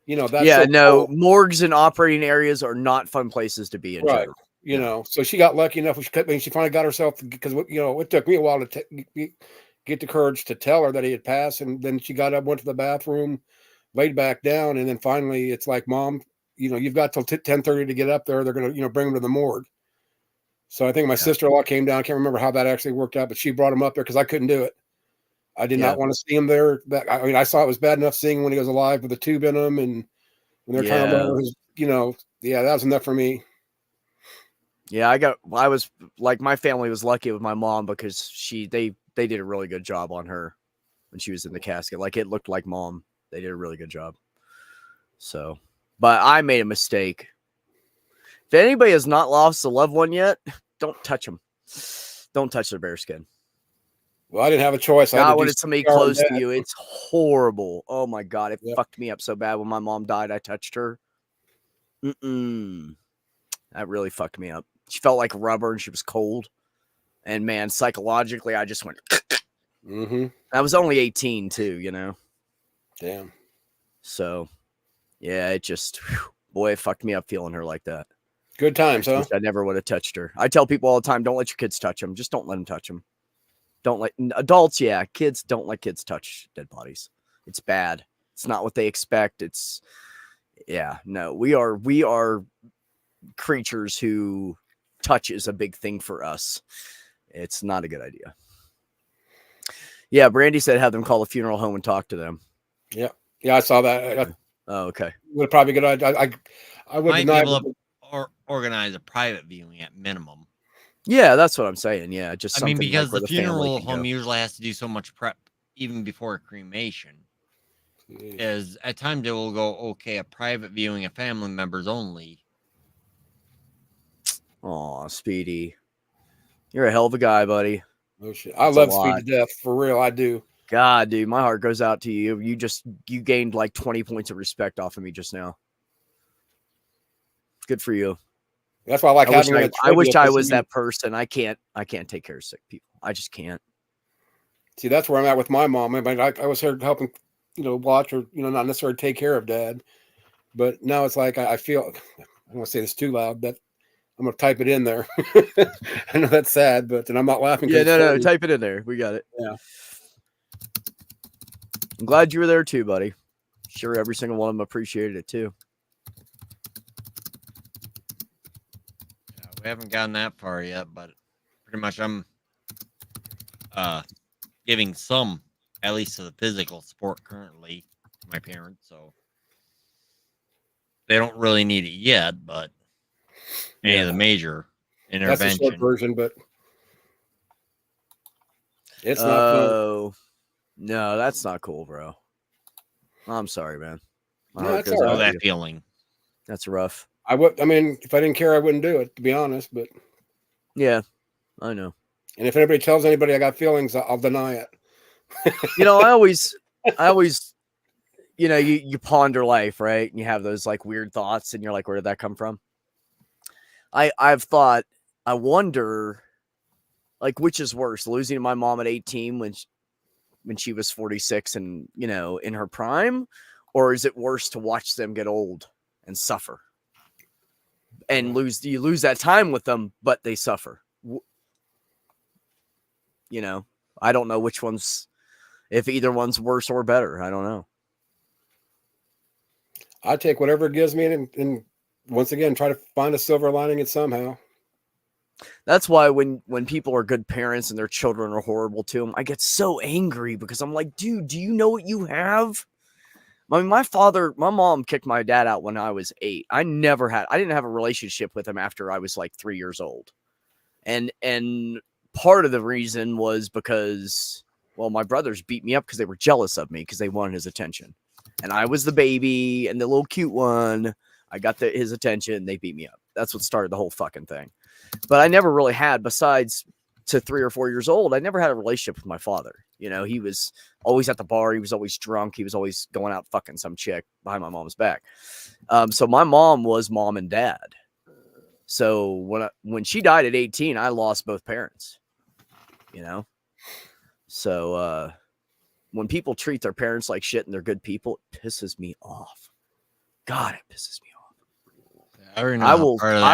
that's morgues and operating areas are not fun places to be in. Right. So she got lucky enough. She finally got herself, because it took me a while to get the courage to tell her that he had passed, and then she got up, went to the bathroom, laid back down, and then finally it's like, Mom, you've got till 10:30 to get up there. They're gonna bring him to the morgue. So I think my sister-in-law came down. I can't remember how that actually worked out, but she brought him up there because I couldn't do it. I did not want to see him there. I saw it was bad enough seeing him when he was alive with a tube in him, and when they're trying to lower his, that was enough for me. Yeah, I was like, my family was lucky with my mom because they did a really good job on her when she was in the casket. Like, it looked like Mom. They did a really good job. So, but I made a mistake. If anybody has not lost a loved one yet, don't touch them. Don't touch their bear skin. Well, I didn't have a choice. Not when it's somebody close to you. It's horrible. Oh my God. It fucked me up so bad when my mom died. I touched her. That really fucked me up. She felt like rubber and she was cold. And man, psychologically, I just went. I was only 18 too, Damn. So, yeah, it just, boy, it fucked me up feeling her like that. Good times, huh? I never would have touched her. I tell people all the time, don't let your kids touch them. Just don't let them touch them. Don't let adults, kids, don't let kids touch dead bodies. It's bad. It's not what they expect. No, we are creatures who touch is a big thing for us. It's not a good idea. Yeah, Brandy said have them call the funeral home and talk to them. Yeah, I saw that. Oh, okay. Would probably be good. I would might be able to organize a private viewing at minimum. Yeah, that's what I'm saying. Yeah, just because the funeral home usually has to do so much prep even before a cremation. Is at times they will go, okay, a private viewing of family members only. Oh, Speedy, you're a hell of a guy, buddy. Oh shit, I love Speed to death, for real. I do. God, dude, my heart goes out to you. You gained like 20 points of respect off of me just now. Good for you. That's why I like I wish I was that person. I can't take care of sick people. I just can't. See, that's where I'm at with my mom. I mean, I was here helping, watch or, not necessarily take care of dad. But now it's like I feel, I don't want to say this too loud, but I'm going to type it in there. I know that's sad, but then I'm not laughing. Yeah, no, type it in there. We got it. Yeah. I'm glad you were there too, buddy. Sure, every single one of them appreciated it too. We haven't gotten that far yet, but pretty much I'm giving some, at least to the physical support currently to my parents, so they don't really need it yet, but any of the major intervention. That's the short version, but it's not cool. No, that's not cool, bro. I'm sorry, man. I know that feeling. That's rough. I mean, if I didn't care, I wouldn't do it, to be honest, but yeah, I know. And if anybody tells anybody I got feelings, I'll deny it. I always, you ponder life, right? And you have those like weird thoughts and you're like, where did that come from? I've thought, I wonder, like, which is worse, losing my mom at 18 when she was 46 and, in her prime, or is it worse to watch them get old and suffer and you lose that time with them, but they suffer? I don't know which one's, if either one's worse or better. I don't know. I take whatever it gives me and once again, try to find a silver lining in somehow. That's why when people are good parents and their children are horrible to them, I get so angry because I'm like, dude, do you know what you have? I mean, my mom kicked my dad out when I was 8. I didn't have a relationship with him after I was like 3 years old. And part of the reason was because, well, my brothers beat me up because they were jealous of me because they wanted his attention. And I was the baby and the little cute one. I got his attention. They beat me up. That's what started the whole fucking thing. But I never really had, besides to 3 or 4 years old, I never had a relationship with my father. He was always at the bar. He was always drunk. He was always going out fucking some chick behind my mom's back. So my mom was mom and dad. So when she died at 18, I lost both parents. So when people treat their parents like shit and they're good people, it pisses me off. God, it pisses me off. I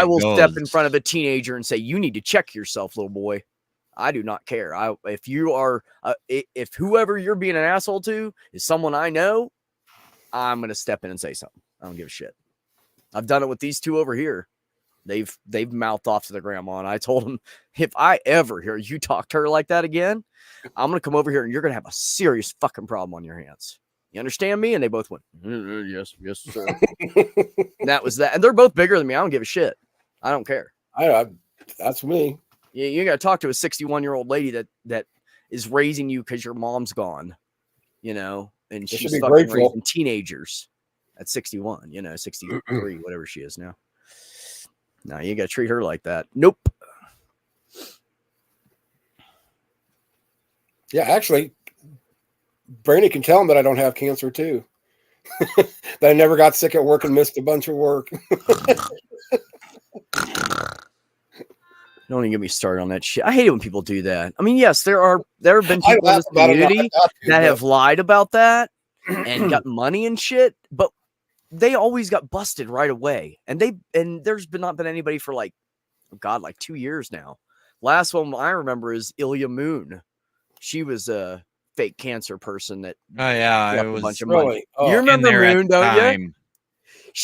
will step in front of a teenager and say, you need to check yourself, little boy. I do not care. If you are, if whoever you're being an asshole to is someone I know, I'm going to step in and say something. I don't give a shit. I've done it with these two over here. They've mouthed off to their grandma, and I told them, if I ever hear you talk to her like that again, I'm going to come over here and you're going to have a serious fucking problem on your hands. You understand me? And they both went, yes, sir. And that was that. And they're both bigger than me. I don't give a shit. I don't care. That's me. You got to talk to a 61-year-old lady that is raising you because your mom's gone, and she's fucking raising teenagers at 61, 63, whatever she is now. No, you got to treat her like that. Nope. Yeah, actually, Brandy can tell him that I don't have cancer too. That I never got sick at work and missed a bunch of work. Don't even get me started on that shit. I hate it when people do that. I mean, yes, there have been people in this community that have lied about that and got money and shit, but they always got busted right away. And there's not been anybody for like 2 years now. Last one I remember is Ilya Moon. She was a fake cancer person that it was a bunch of money. Oh, you remember Moon, don't you?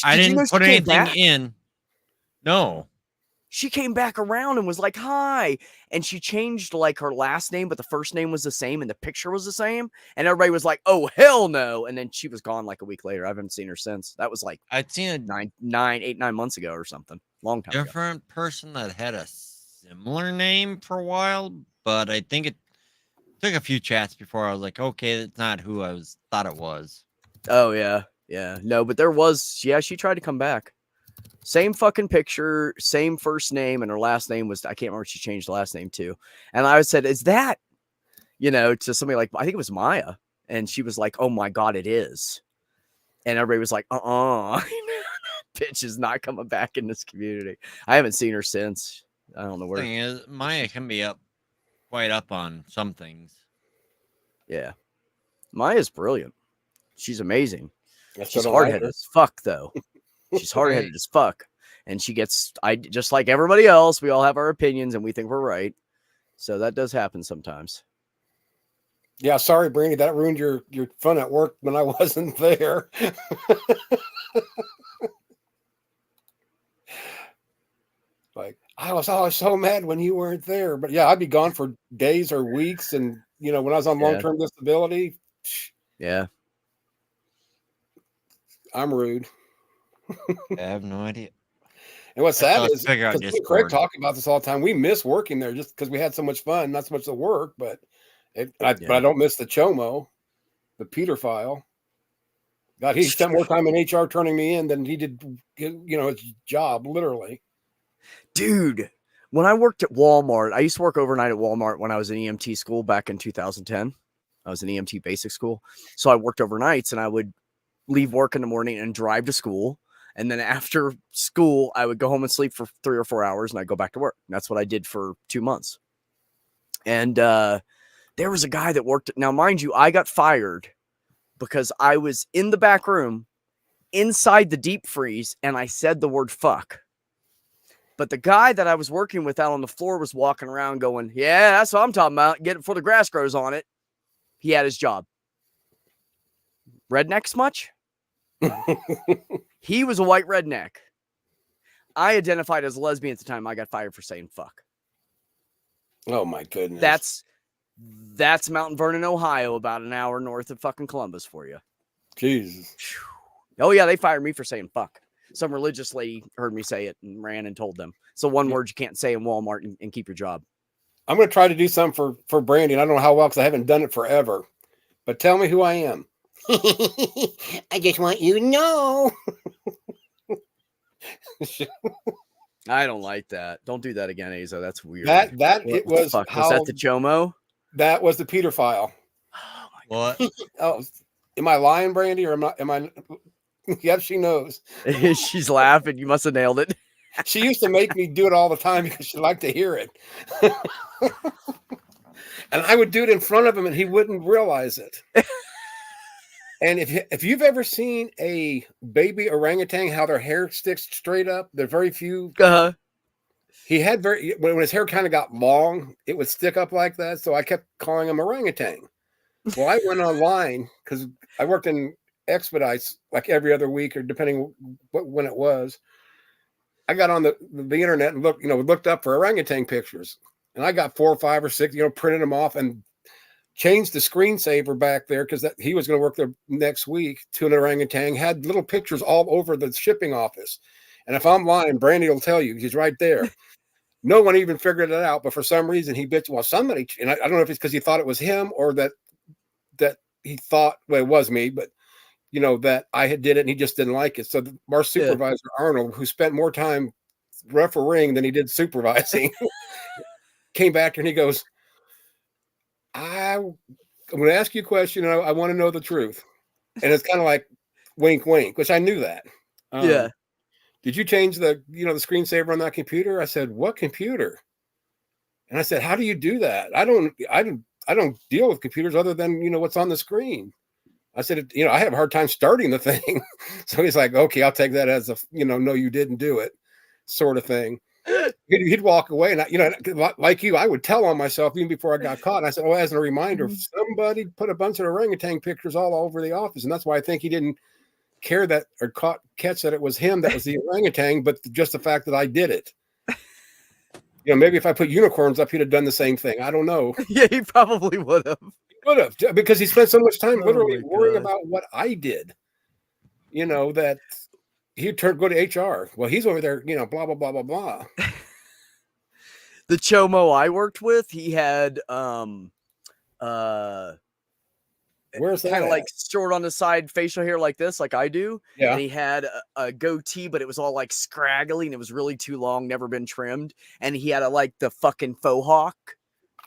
I didn't put anything in. No. She came back around and was like, hi. And she changed like her last name, but the first name was the same and the picture was the same. And everybody was like, oh, hell no. And then she was gone like a week later. I haven't seen her since. That was like I'd seen it 9 months ago or something. Long time ago. Different person that had a similar name for a while, but I think it took a few chats before I was like, okay, that's not who I thought it was. Oh, yeah. Yeah. No, but there was, she tried to come back. Same fucking picture, same first name, and her last name was, I can't remember what she changed the last name to. And I said, is that, to somebody like, I think it was Maya. And she was like, oh my God, it is. And everybody was like, bitch is not coming back in this community. I haven't seen her since. I don't know where. The thing is, Maya can be quite up on some things. Yeah. Maya's brilliant. She's amazing. She's like hard-headed as fuck, though. She's hard-headed as fuck. And she gets, just like everybody else, we all have our opinions and we think we're right. So that does happen sometimes. Yeah, sorry, Brandy, that ruined your fun at work when I wasn't there. Like, I was always so mad when you weren't there. But yeah, I'd be gone for days or weeks. And, when I was on long-term disability. Yeah. I'm rude. I have no idea. And what's sad is, Craig talking about this all the time, we miss working there just because we had so much fun, not so much the work, but but I don't miss the Chomo, the Peter file. God, he spent more time in HR turning me in than he did, his job, literally. Dude, when I worked at Walmart, I used to work overnight at Walmart when I was in EMT school back in 2010. I was in EMT basic school. So I worked overnights and I would leave work in the morning and drive to school. And then after school, I would go home and sleep for 3 or 4 hours and I'd go back to work. And that's what I did for 2 months. And there was a guy that worked. Now, mind you, I got fired because I was in the back room inside the deep freeze and I said the word fuck. But the guy that I was working with out on the floor was walking around going, yeah, that's what I'm talking about. Get it before the grass grows on it. He had his job. Rednecks much? He was a white redneck. I identified as a lesbian at the time. I got fired for saying fuck. Oh my goodness. That's Mount Vernon, Ohio, about an hour north of fucking Columbus for you. Jesus. Oh yeah, they fired me for saying fuck. Some religious lady heard me say it and ran and told them. So one word you can't say in Walmart and keep your job. I'm going to try to do something for Brandy. I don't know how well because I haven't done it forever. But tell me who I am. I just want you to know. I don't like that. Don't do that again, Azo. That's weird. It was was that the Chomo? That was the Peter file. Oh my God. What? Oh, am I lying, Brandy, or am I? Yep, she knows. She's laughing. You must have nailed it. She used to make me do it all the time because she liked to hear it. And I would do it in front of him and he wouldn't realize it. And if you've ever seen a baby orangutan, how their hair sticks straight up, there are very few. Uh-huh. He had when his hair kind of got long, it would stick up like that. So I kept calling him orangutan. Well, I went online because I worked in expedites like every other week or depending when it was. I got on the internet and looked up for orangutan pictures, and I got 4 or 5 or 6, printed them off and changed the screensaver back there because he was going to work there next week to an orangutan. Had little pictures all over the shipping office, and if I'm lying, Brandy will tell you he's right there. No one even figured it out, but for some reason he bitched. Well, somebody, and I don't know if it's because he thought it was him or that he thought, well, it was me, but that I had did it and he just didn't like it. So our supervisor, Arnold, who spent more time refereeing than he did supervising, came back and he goes, I'm going to ask you a question. And I want to know the truth. And it's kind of like wink, wink, which I knew that. Yeah. Did you change the screensaver on that computer? I said, what computer? And I said, how do you do that? I don't deal with computers other than, what's on the screen. I said, I have a hard time starting the thing. So he's like, okay, I'll take that as a, no, you didn't do it sort of thing. He'd walk away. And, like you, I would tell on myself even before I got caught. And I said, oh, as a reminder, somebody put a bunch of orangutan pictures all over the office. And that's why I think he didn't care that or catch that it was him that was the orangutan, but just the fact that I did it. Maybe if I put unicorns up, he'd have done the same thing. I don't know. Yeah, he probably would have. Because he spent so much time literally worrying about what I did, that he'd go to HR. Well, he's over there, blah, blah, blah, blah, blah. The Chomo I worked with, he had, where's that? Kind of like short on the side facial hair like this, like I do. Yeah. And he had a goatee, but it was all like scraggly and it was really too long, never been trimmed. And he had the fucking faux hawk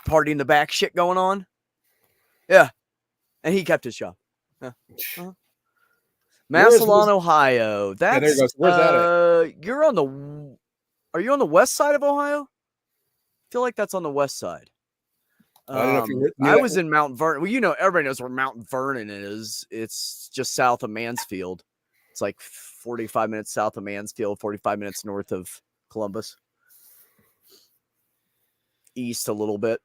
party in the back shit going on. Yeah. And he kept his job. Yeah. Uh-huh. Massillon, Ohio. That's there you go. Where's that are you on the west side of Ohio? I feel like that's on the west side. I don't know if you I was in Mount Vernon. Well, you know, everybody knows where Mount Vernon is. It's just south of Mansfield. It's like 45 minutes south of Mansfield, 45 minutes north of Columbus. East a little bit.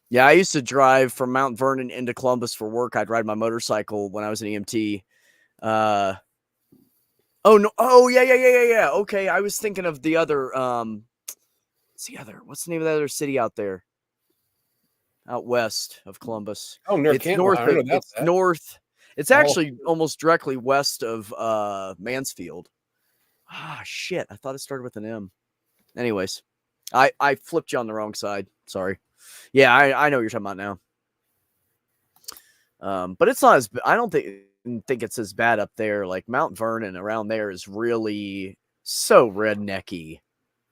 Yeah, I used to drive from Mount Vernon into Columbus for work. I'd ride my motorcycle when I was an EMT. Oh no! Oh yeah. Okay, I was thinking of the other. What's the name of the other city out there? Out west of Columbus. Oh, near it's north. It's north. It's actually almost directly west of Mansfield. Ah, shit! I thought it started with an M. Anyways, I flipped you on the wrong side. Sorry. Yeah, I know what you're talking about now. But it's not as. I don't think it's as bad up there. Like Mount Vernon around there is really so rednecky.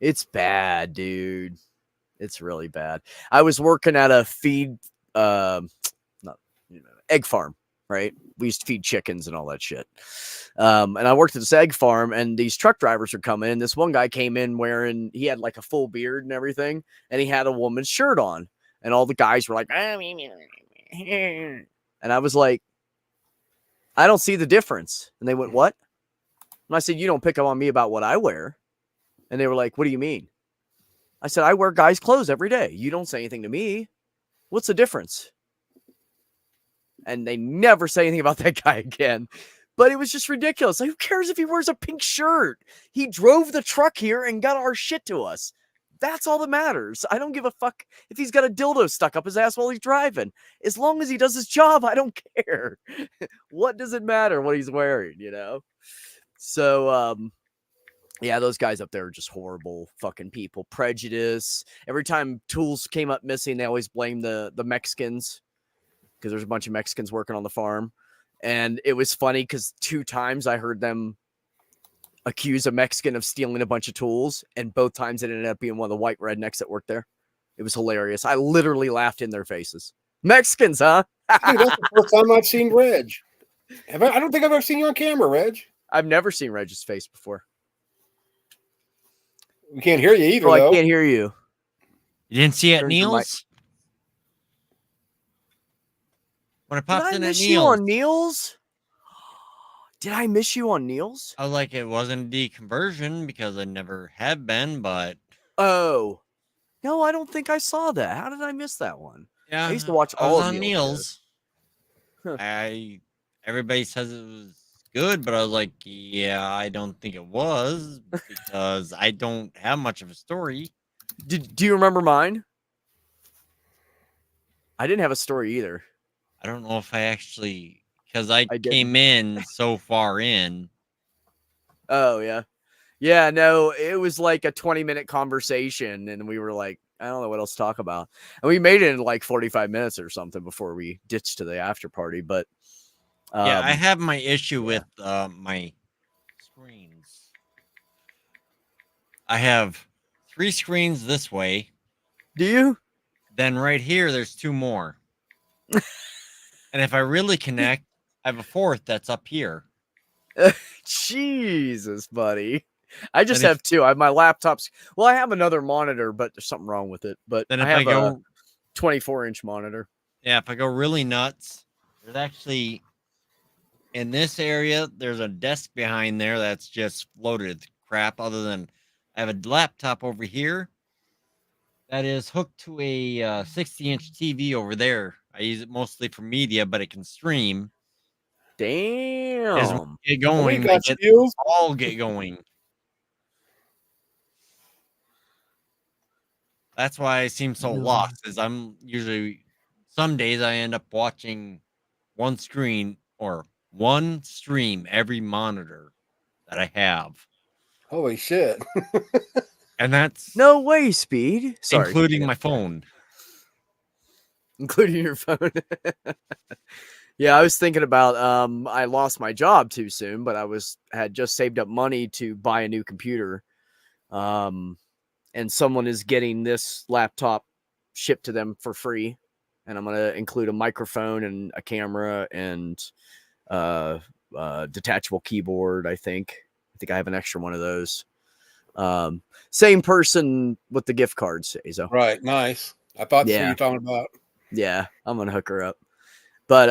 It's bad, dude. It's really bad. I was working at a egg farm, right? We used to feed chickens and all that shit. And I worked at this egg farm, and these truck drivers are coming in. This one guy came in he had like a full beard and everything, and he had a woman's shirt on. And all the guys were like, and I was like, I don't see the difference. And they went, what? And I said, you don't pick up on me about what I wear. And they were like, what do you mean? I said, I wear guys' clothes every day. You don't say anything to me. What's the difference? And they never say anything about that guy again. But it was just ridiculous. Like, who cares if he wears a pink shirt? He drove the truck here and got our shit to us. That's all that matters. I don't give a fuck if he's got a dildo stuck up his ass while he's driving. As long as he does his job, I don't care. What does it matter what he's wearing, you know? So, yeah, those guys up there are just horrible fucking people. Prejudice. Every time tools came up missing, they always blame the Mexicans because there's a bunch of Mexicans working on the farm. And it was funny because 2 times I heard them accuse a Mexican of stealing a bunch of tools, and both times it ended up being one of the white rednecks that worked there. It was hilarious. I literally laughed in their faces. Mexicans, huh? Dude, that's the first time I've seen Reg. I don't think I've ever seen you on camera, Reg. I've never seen Reg's face before. We can't hear you either, though. I can't hear you. You didn't see it at Neil's? When I popped in at Neil's. Did I miss you on Neil's? Did I miss you on Neil's? I was like, it wasn't a deconversion because I never have been, but... Oh. No, I don't think I saw that. How did I miss that one? Yeah, I used to watch all of Neil's. Huh. Everybody says it was good, but I was like, yeah, I don't think it was because I don't have much of a story. Do you remember mine? I didn't have a story either. I don't know if I actually... Because I came in so far in. Oh, yeah. Yeah, no, it was like a 20-minute conversation, and we were like, I don't know what else to talk about. And we made it in like 45 minutes or something before we ditched to the after party. But yeah, I have my issue with my screens. I have 3 screens this way. Do you? Then right here, there's 2 more. And if I really connect, I have a 4th that's up here. Jesus, buddy. I just have 2. I have my laptops. Well, I have another monitor, but there's something wrong with it. But then I have a 24-inch monitor. Yeah, if I go really nuts, there's actually in this area, there's a desk behind there that's just loaded with crap. Other than I have a laptop over here that is hooked to a 60-inch TV over there. I use it mostly for media, but it can stream. Damn. Get going. All get going. That's why I seem so lost, is I'm usually, some days I end up watching one screen or one stream every monitor that I have. Holy shit. And that's... No way, Speed. Sorry. Including my phone. Including your phone. Yeah, I was thinking about I lost my job too soon, but I had just saved up money to buy a new computer. And someone is getting this laptop shipped to them for free, and I'm going to include a microphone and a camera and detachable keyboard. I think I have an extra one of those. Same person with the gift cards, Azo. Right. Nice. I thought that's what you're talking about. Yeah, I'm gonna hook her up. But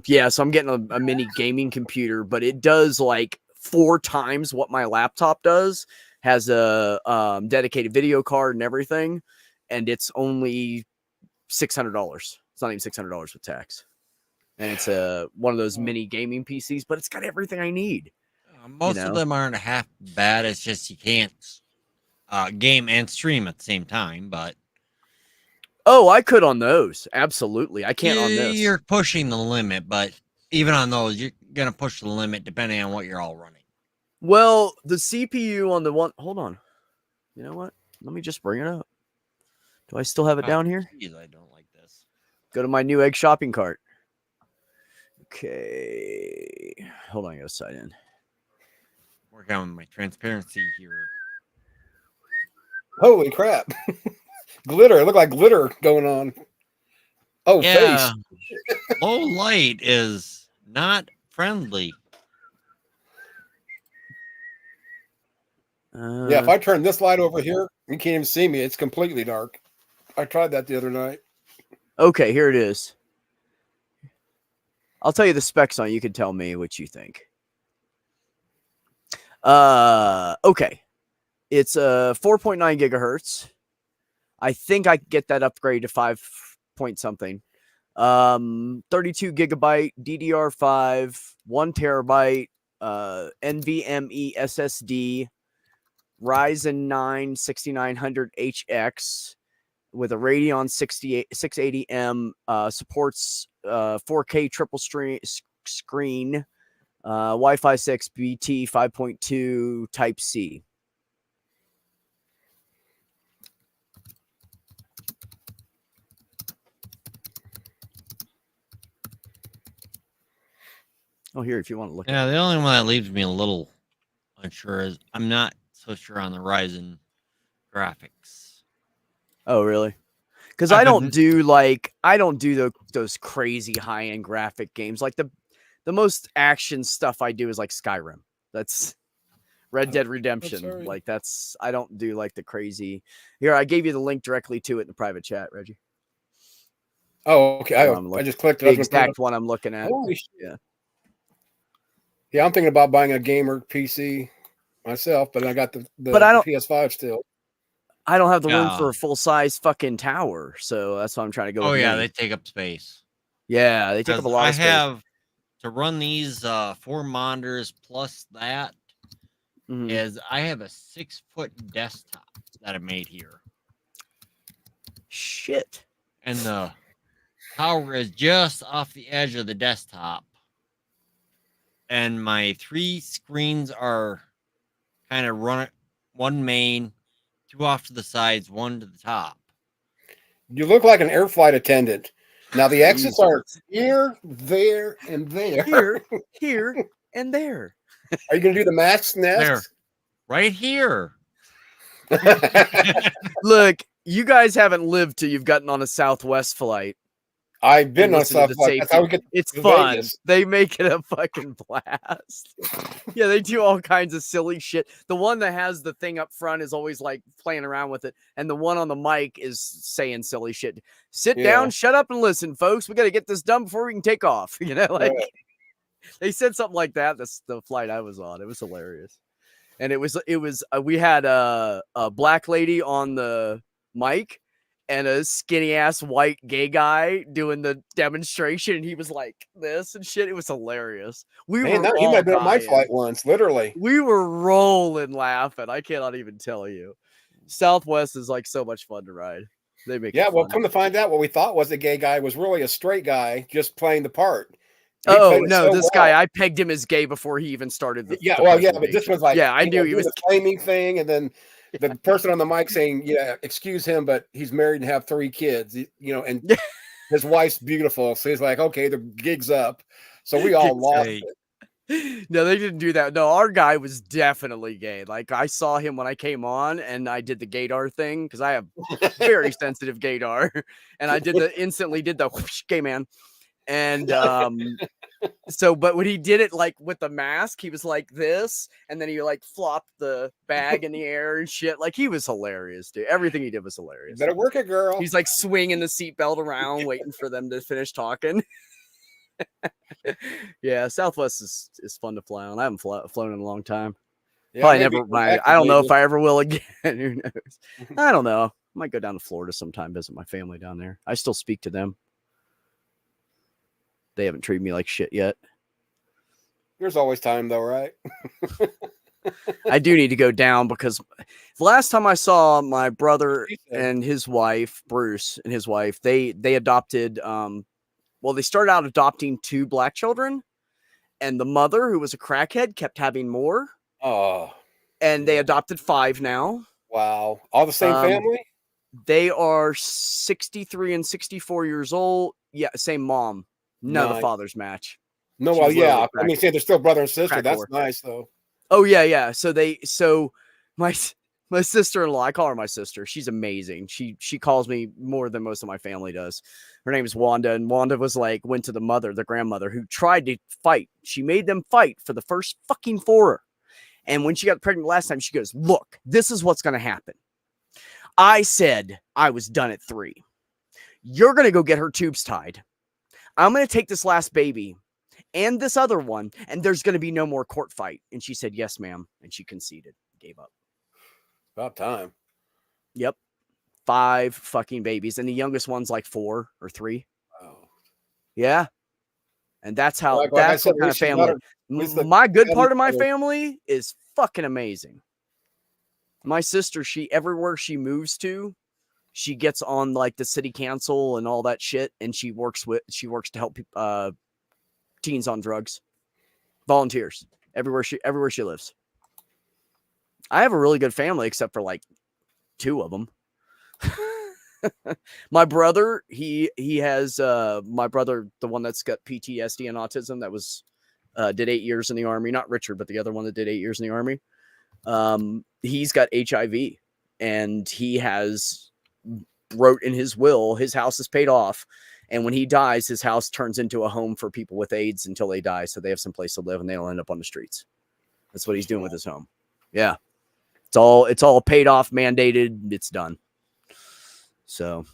yeah, so I'm getting a mini gaming computer, but it does like 4 times what my laptop does. Has a dedicated video card and everything, and it's only $600. It's not even $600 with tax, and it's one of those mini gaming PCs, but it's got everything I need. Most of them aren't half bad. It's just you can't game and stream at the same time, but. Oh, I could on those. Absolutely. I can't on this. You're pushing the limit, but even on those, you're going to push the limit depending on what you're all running. Well, the CPU on the one... Hold on. You know what? Let me just bring it up. Do I still have it down here? Geez, I don't like this. Go to my Newegg shopping cart. Okay. Hold on. I got to sign in. Work on my transparency here. Holy crap. Glitter. It looked like glitter going on. Oh, yeah. Face. Low light is not friendly. Yeah, if I turn this light over here, you can't even see me. It's completely dark. I tried that the other night. Okay, here it is. I'll tell you the specs on it. You can tell me what you think. Okay. It's 4.9 gigahertz. I think I can get that upgrade to 5 point something. 32 gigabyte DDR5, 1 terabyte, NVMe SSD, Ryzen 9 6900HX with a Radeon 680M, supports 4K triple screen, Wi-Fi 6, BT 5.2, Type C. Oh, here, if you want to look. Yeah, the only one that leaves me a little unsure is I'm not so sure on the Ryzen graphics. Oh, really? Because I don't do those crazy high-end graphic games. Like the most action stuff I do is like Skyrim. That's Red Dead Redemption. Like I don't do like the crazy. Here, I gave you the link directly to it in the private chat, Reggie. Oh, okay. I just clicked the exact one I'm looking at. Holy shit. Yeah. Yeah, I'm thinking about buying a gamer PC myself, but I got the PS5 still. I don't have the room for a full-size fucking tower, so that's why I'm trying to go. Oh, yeah, they take up space. Yeah, they take up a lot of space. I have to run these 4 monitors plus that is I have a 6-foot desktop that I made here. Shit. And the tower is just off the edge of the desktop. And my 3 screens are kind of one main, 2 off to the sides, 1 to the top. You look like an air flight attendant. Now the exits are here, there, and there. Here, and there. Are you going to do the masks next? There. Right here. Look, you guys haven't lived till you've gotten on a Southwest flight. I've been on Southwest. That's how we get it's fun. Vegas. They make it a fucking blast. Yeah, they do all kinds of silly shit. The one that has the thing up front is always like playing around with it, and the one on the mic is saying silly shit. Sit down, shut up, and listen, folks. We got to get this done before we can take off. You know, like they said something like that. That's the flight I was on. It was hilarious, and it was we had a black lady on the mic and a skinny ass white gay guy doing the demonstration, and he was like this and shit. It was hilarious. He might have been on my flight once, literally. We were rolling laughing. I cannot even tell you. Southwest is like so much fun to ride. They make it well, come to find out, what we thought was the gay guy was really a straight guy just playing the part. This guy, I pegged him as gay before he even started. But this was like, I knew he was the flaming thing, and then the person on the mic saying, excuse him, but he's married and have 3 kids, and his wife's beautiful. So he's like, okay, the gig's up. So we all lost it. No, they didn't do that. No, our guy was definitely gay. Like I saw him when I came on and I did the gaydar thing because I have very sensitive gaydar, and I instantly did the whoosh, gay man. And So, but when he did it like with the mask, he was like this, and then he like flopped the bag in the air and shit. Like he was hilarious, dude. Everything he did was hilarious. Better work it, girl. He's like swinging the seatbelt around, waiting for them to finish talking. Yeah, Southwest is fun to fly on. I haven't flown in a long time. Yeah, Probably never. I don't know if I ever will again. Who knows? I don't know. I might go down to Florida sometime, visit my family down there. I still speak to them. They haven't treated me like shit yet. There's always time, though, right? I do need to go down because the last time I saw my brother and his wife, Bruce and his wife, they adopted. Well, they started out adopting 2 black children, and the mother, who was a crackhead, kept having more. Oh, and they adopted 5 now. Wow, all the same family. They are 63 and 64 years old. Yeah, same mom. None of the fathers match. No, well, yeah. I mean, say they're still brother and sister. That's nice, though. Oh yeah. So my sister-in-law, I call her my sister. She's amazing. She calls me more than most of my family does. Her name is Wanda, and Wanda was like went to the grandmother who tried to fight. She made them fight for the first fucking 4. And when she got pregnant last time, she goes, "Look, this is what's going to happen." I said I was done at 3. You're going to go get her tubes tied. I'm going to take this last baby and this other one, and there's going to be no more court fight. And she said, "Yes, ma'am." And she conceded, gave up. About time. Yep. 5 fucking babies. And the youngest one's like 4 or 3. Wow. Yeah. And that's how, that's what kind of family. My good part of my family is fucking amazing. My sister, everywhere she moves to, she gets on like the city council and all that shit. And she works to help teens on drugs, volunteers everywhere she lives. I have a really good family, except for like 2 of them. My brother, he has my brother, the one that's got PTSD and autism, that was did 8 years in the Army. Not Richard, but the other one that did 8 years in the Army. He's got HIV, and he has wrote in his will, his house is paid off, and when he dies, his house turns into a home for people with AIDS until they die, so they have some place to live and they don't end up on the streets. That's what he's doing with his home. Yeah. It's all paid off, mandated. It's done. So,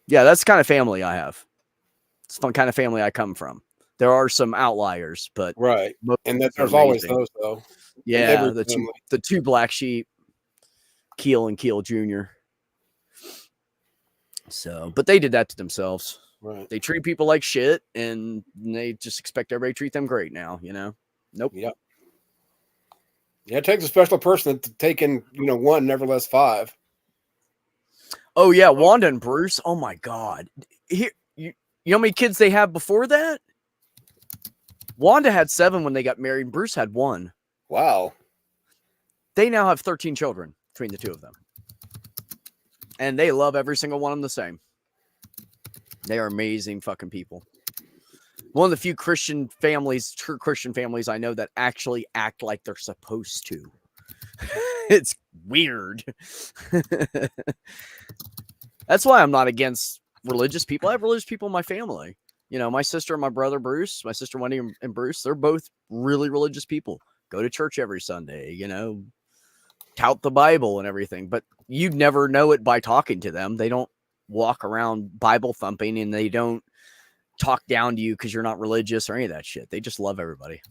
yeah, that's the kind of family I have. It's the fun kind of family I come from. There are some outliers, but right, and there's always those, though. Yeah, the 2 black sheep, Keel and Keel Jr. So, but they did that to themselves. Right. They treat people like shit, and they just expect everybody to treat them great now. Nope. Yep. Yeah, it takes a special person to take in, 1, nevertheless 5. Oh yeah, Wanda and Bruce. Oh my God. Here, you know how many kids they have before that? Wanda had 7 when they got married. Bruce had 1. Wow. They now have 13 children between the 2 of them. And they love every single one of them the same. They are amazing fucking people. One of the few true Christian families I know that actually act like they're supposed to. It's weird. That's why I'm not against religious people. I have religious people in my family. My sister and my brother Bruce, my sister Wendy and Bruce, they're both really religious people. Go to church every Sunday, tout the Bible and everything. But you'd never know it by talking to them. They don't walk around Bible thumping, and they don't talk down to you because you're not religious or any of that shit. They just love everybody.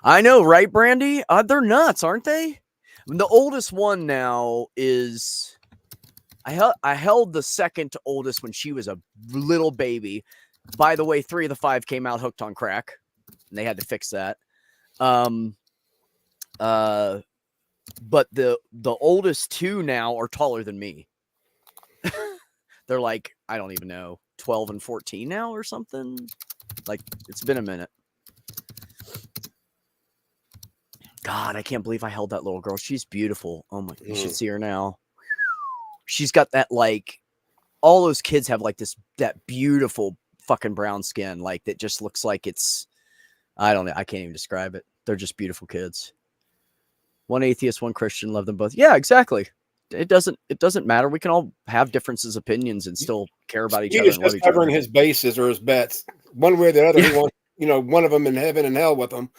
I know, right, Brandy? They're nuts, aren't they? The oldest one now is... I held the second oldest when she was a little baby. By the way, 3 of the 5 came out hooked on crack, and they had to fix that. But the oldest 2 now are taller than me. They're like, I don't even know, 12 and 14 now or something. Like, it's been a minute. God, I can't believe I held that little girl. She's beautiful. Oh my, you should see her now. She's got that, like, all those kids have like that beautiful fucking brown skin. Like, that just looks like it's, I don't know. I can't even describe it. They're just beautiful kids. One atheist, one Christian, love them both. Yeah, exactly. It doesn't matter. We can all have differences, opinions, and still care about each He other is and love just each other. covering his bases or his bets. One way or the other, he wants, one of them in heaven and hell with him.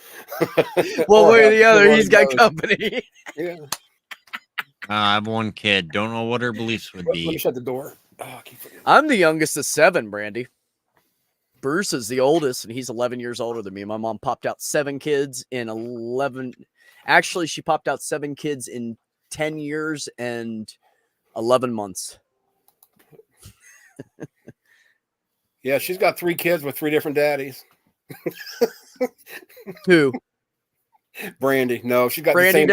One way or the other, he's got company. Yeah. I have one kid. Don't know what her beliefs would be. Let me shut the door. Oh, I'm the youngest of 7, Brandy. Bruce is the oldest, and he's 11 years older than me. My mom popped out 7 kids in 11. Actually, she popped out 7 kids in 10 years and 11 months. Yeah, she's got 3 kids with 3 different daddies. Who? Brandy. No, she's got Brandy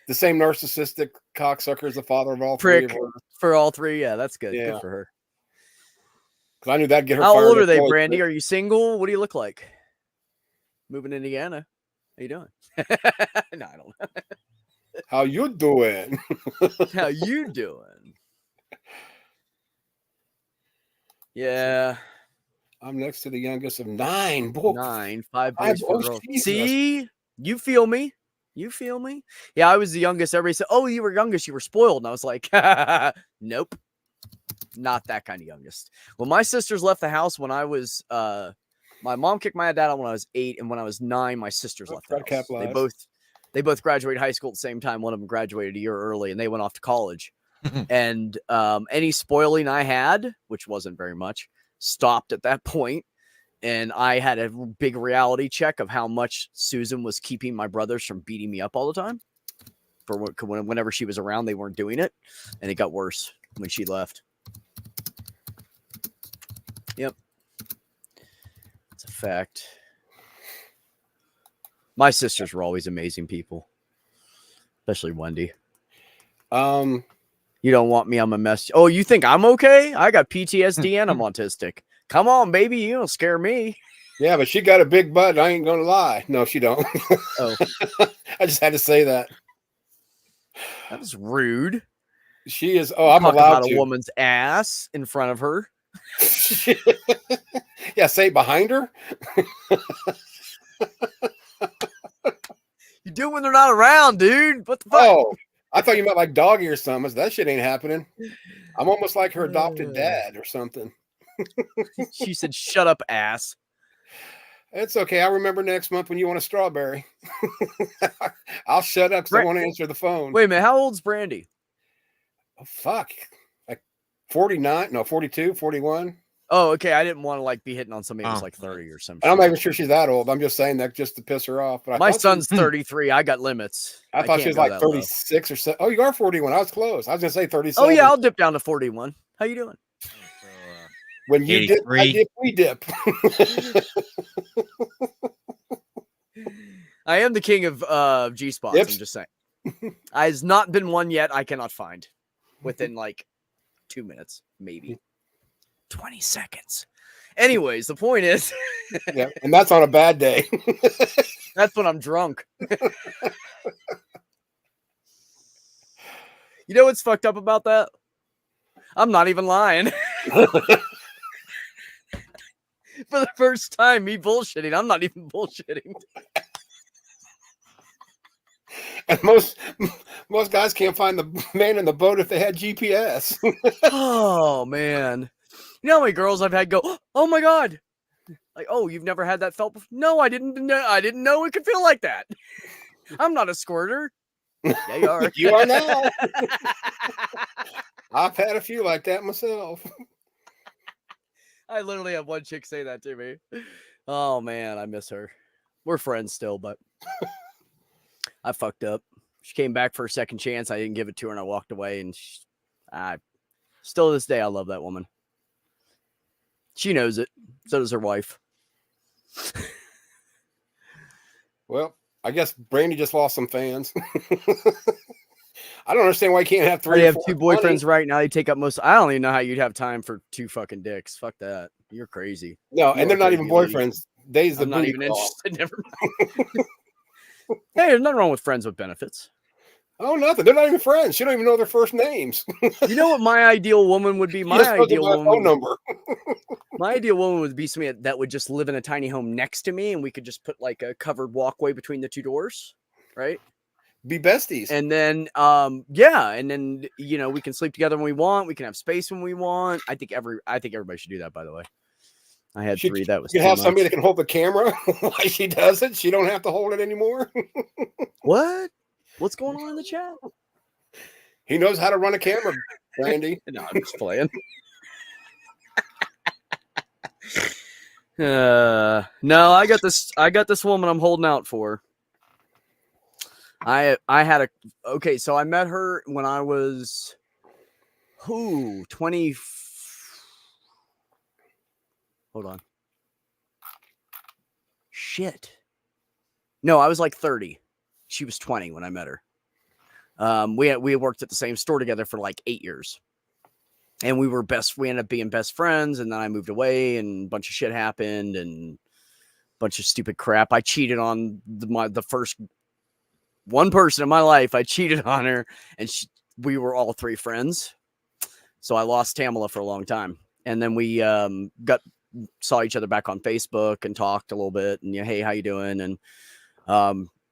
the same narcissistic cocksucker as the father of all Prick 3 of her. For all 3. Yeah, that's good. Yeah. Good for her. Because I knew that'd get her. How old are they, Brandy? Are you single? What do you look like? Moving to Indiana. How you doing? No, I don't know. How you doing? How you doing? Yeah. I'm next to the youngest of 9. Boy, 9, 5 boys, 4 girls. Jesus. See? You feel me? You feel me? Yeah, I was the youngest. Everybody said, oh, you were youngest. You were spoiled. And I was like, nope. Not that kind of youngest. Well, my sisters left the house when I was, my mom kicked my dad out when I was 8. And when I was 9, my sisters left the house. They both graduated high school at the same time. One of them graduated a year early and they went off to college. And any spoiling I had, which wasn't very much, stopped at that point. And I had a big reality check of how much Susan was keeping my brothers from beating me up all the time. For whenever she was around, they weren't doing it. And it got worse when she left. Yep. It's a fact. My sisters were always amazing people. Especially Wendy. You don't want me, I'm a mess. Oh, you think I'm okay? I got PTSD and I'm autistic. Come on, baby. You don't scare me. Yeah, but she got a big butt. I ain't going to lie. No, she don't. Oh. I just had to say that. That was rude. She is. Oh, I'm allowed to. A woman's ass in front of her. Yeah, say behind her. You do it when they're not around, dude. What the fuck? Oh, I thought you meant like doggy or something. That shit ain't happening. I'm almost like her adopted dad or something. She said, shut up, ass. It's okay. I'll remember next month when you want a strawberry. I'll shut up because I want to answer the phone. Wait a minute. How old's Brandy? Oh, fuck. Like 49? No, 42, 41. Oh, okay. I didn't want to like be hitting on somebody who's like 30 or something. I'm not even sure she's that old. I'm just saying that just to piss her off. But my son's 33. I got limits. I thought she was like 36 or so. Oh, you are 41. I was close. I was going to say 37. Oh, yeah. I'll dip down to 41. How you doing? When you dip, I dip, we dip. I am the king of G-spots. I'm just saying. Has not been one yet. I cannot find within like 2 minutes, maybe 20 seconds. Anyways, the point is, yeah, and that's on a bad day. That's when I'm drunk. You know what's fucked up about that? I'm not even lying. For the first time, me bullshitting. I'm not even bullshitting. And most guys can't find the man in the boat if they had GPS. Oh man, you know how many girls I've had go, oh my god, like, oh, you've never had that felt before? No, I didn't know it could feel like that. I'm not a squirter. Yeah, you are. You are now. I've had a few like that myself. I literally have one chick say that to me. Oh man, I miss her. We're friends still, but I fucked up. She came back for a second chance. I didn't give it to her, and I walked away. And still to this day, I love that woman. She knows it. So does her wife. Well, I guess Brandy just lost some fans. I don't understand why you can't have 3. I have 2 boyfriends right now. They take up most. I don't even know how you'd have time for 2 fucking dicks. Fuck that. You're crazy. No, and they're not even boyfriends. Days the I'm not even interested. Never mind. Hey, there's nothing wrong with friends with benefits. Oh, nothing. They're not even friends. She don't even know their first names. You know what my ideal woman would be? My ideal woman. Phone number. My ideal woman would be somebody that would just live in a tiny home next to me, and we could just put like a covered walkway between the 2 doors, right? Be besties. And then, yeah, and then you know we can sleep together when we want. We can have space when we want. I think everybody should do that. By the way, I had 3. That was you have somebody that can hold the camera while she does it. She don't have to hold it anymore. What? What's going on in the chat? He knows how to run a camera, Brandy. No, I'm just playing. No, I got this woman I'm holding out for. Okay, so I met her when I was 20. Hold on. Shit. No, I was like 30. She was 20 when I met her. We worked at the same store together for like 8 years. And we ended up being best friends, and then I moved away and a bunch of shit happened and a bunch of stupid crap. I cheated on the first one person in my life. I cheated on her, and we were all 3 friends. So I lost Tamala for a long time. And then we saw each other back on Facebook and talked a little bit, and hey, how you doing? And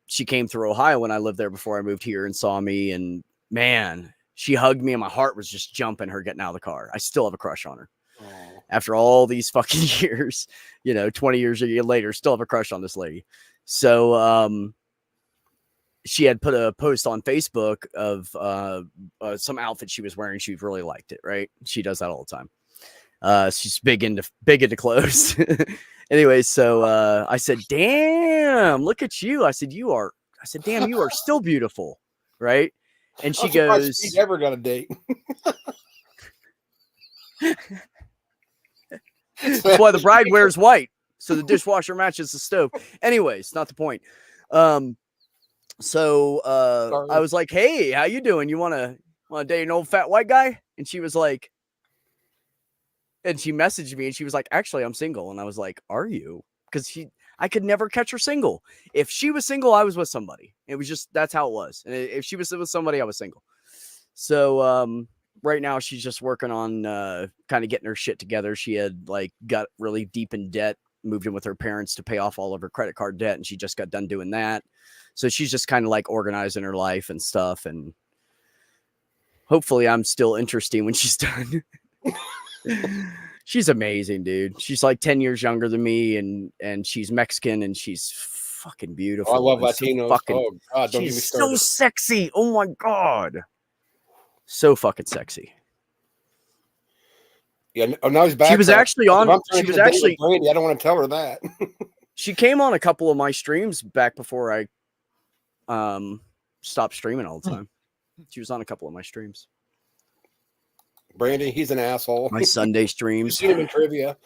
she came through Ohio when I lived there before I moved here and saw me, and man, she hugged me and my heart was just jumping her getting out of the car. I still have a crush on her. Oh. After all these fucking years, 20 years later, still have a crush on this lady. So she had put a post on Facebook of some outfit she was wearing. She really liked it, right? She does that all the time. She's big into clothes. Anyway, so I said, damn, look at you. I said, damn, you are still beautiful, right? And she goes, "She never got a date." That's why the bride wears white, so the dishwasher matches the stove. Anyways, not the point. So I was like, "Hey, how you doing? You want to date an old fat white guy?" And she was like, and she messaged me, and she was like, "Actually, I'm single." And I was like, "Are you?" Because I could never catch her single. If she was single, I was with somebody. It was just, that's how it was. And if she was with somebody, I was single. So right now she's just working on kind of getting her shit together. She had got really deep in debt, moved in with her parents to pay off all of her credit card debt, and she just got done doing that. So she's just kind of organizing her life and stuff. And hopefully I'm still interesting when she's done. She's amazing, dude. She's like 10 years younger than me, and she's Mexican, and she's fucking beautiful. I love Latinos. So oh God, don't get me she's started. so sexy. Oh my God. So fucking sexy. Yeah, now he's back. She was actually on. She was actually. Brandy, I don't want to tell her that. She came on a couple of my streams back before I stopped streaming all the time. She was on a couple of my streams. Brandy, he's an asshole. My Sunday streams. You've seen him in trivia.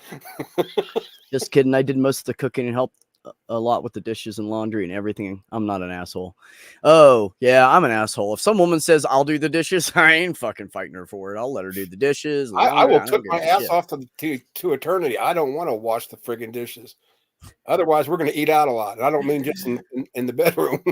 Just kidding. I did most of the cooking and helped a lot with the dishes and laundry and everything. I'm not an asshole. Oh, yeah, I'm an asshole. If some woman says I'll do the dishes, I ain't fucking fighting her for it. I'll let her do the dishes. I will cook my ass off to eternity. I don't want to wash the friggin' dishes. Otherwise, we're going to eat out a lot. And I don't mean just in the bedroom.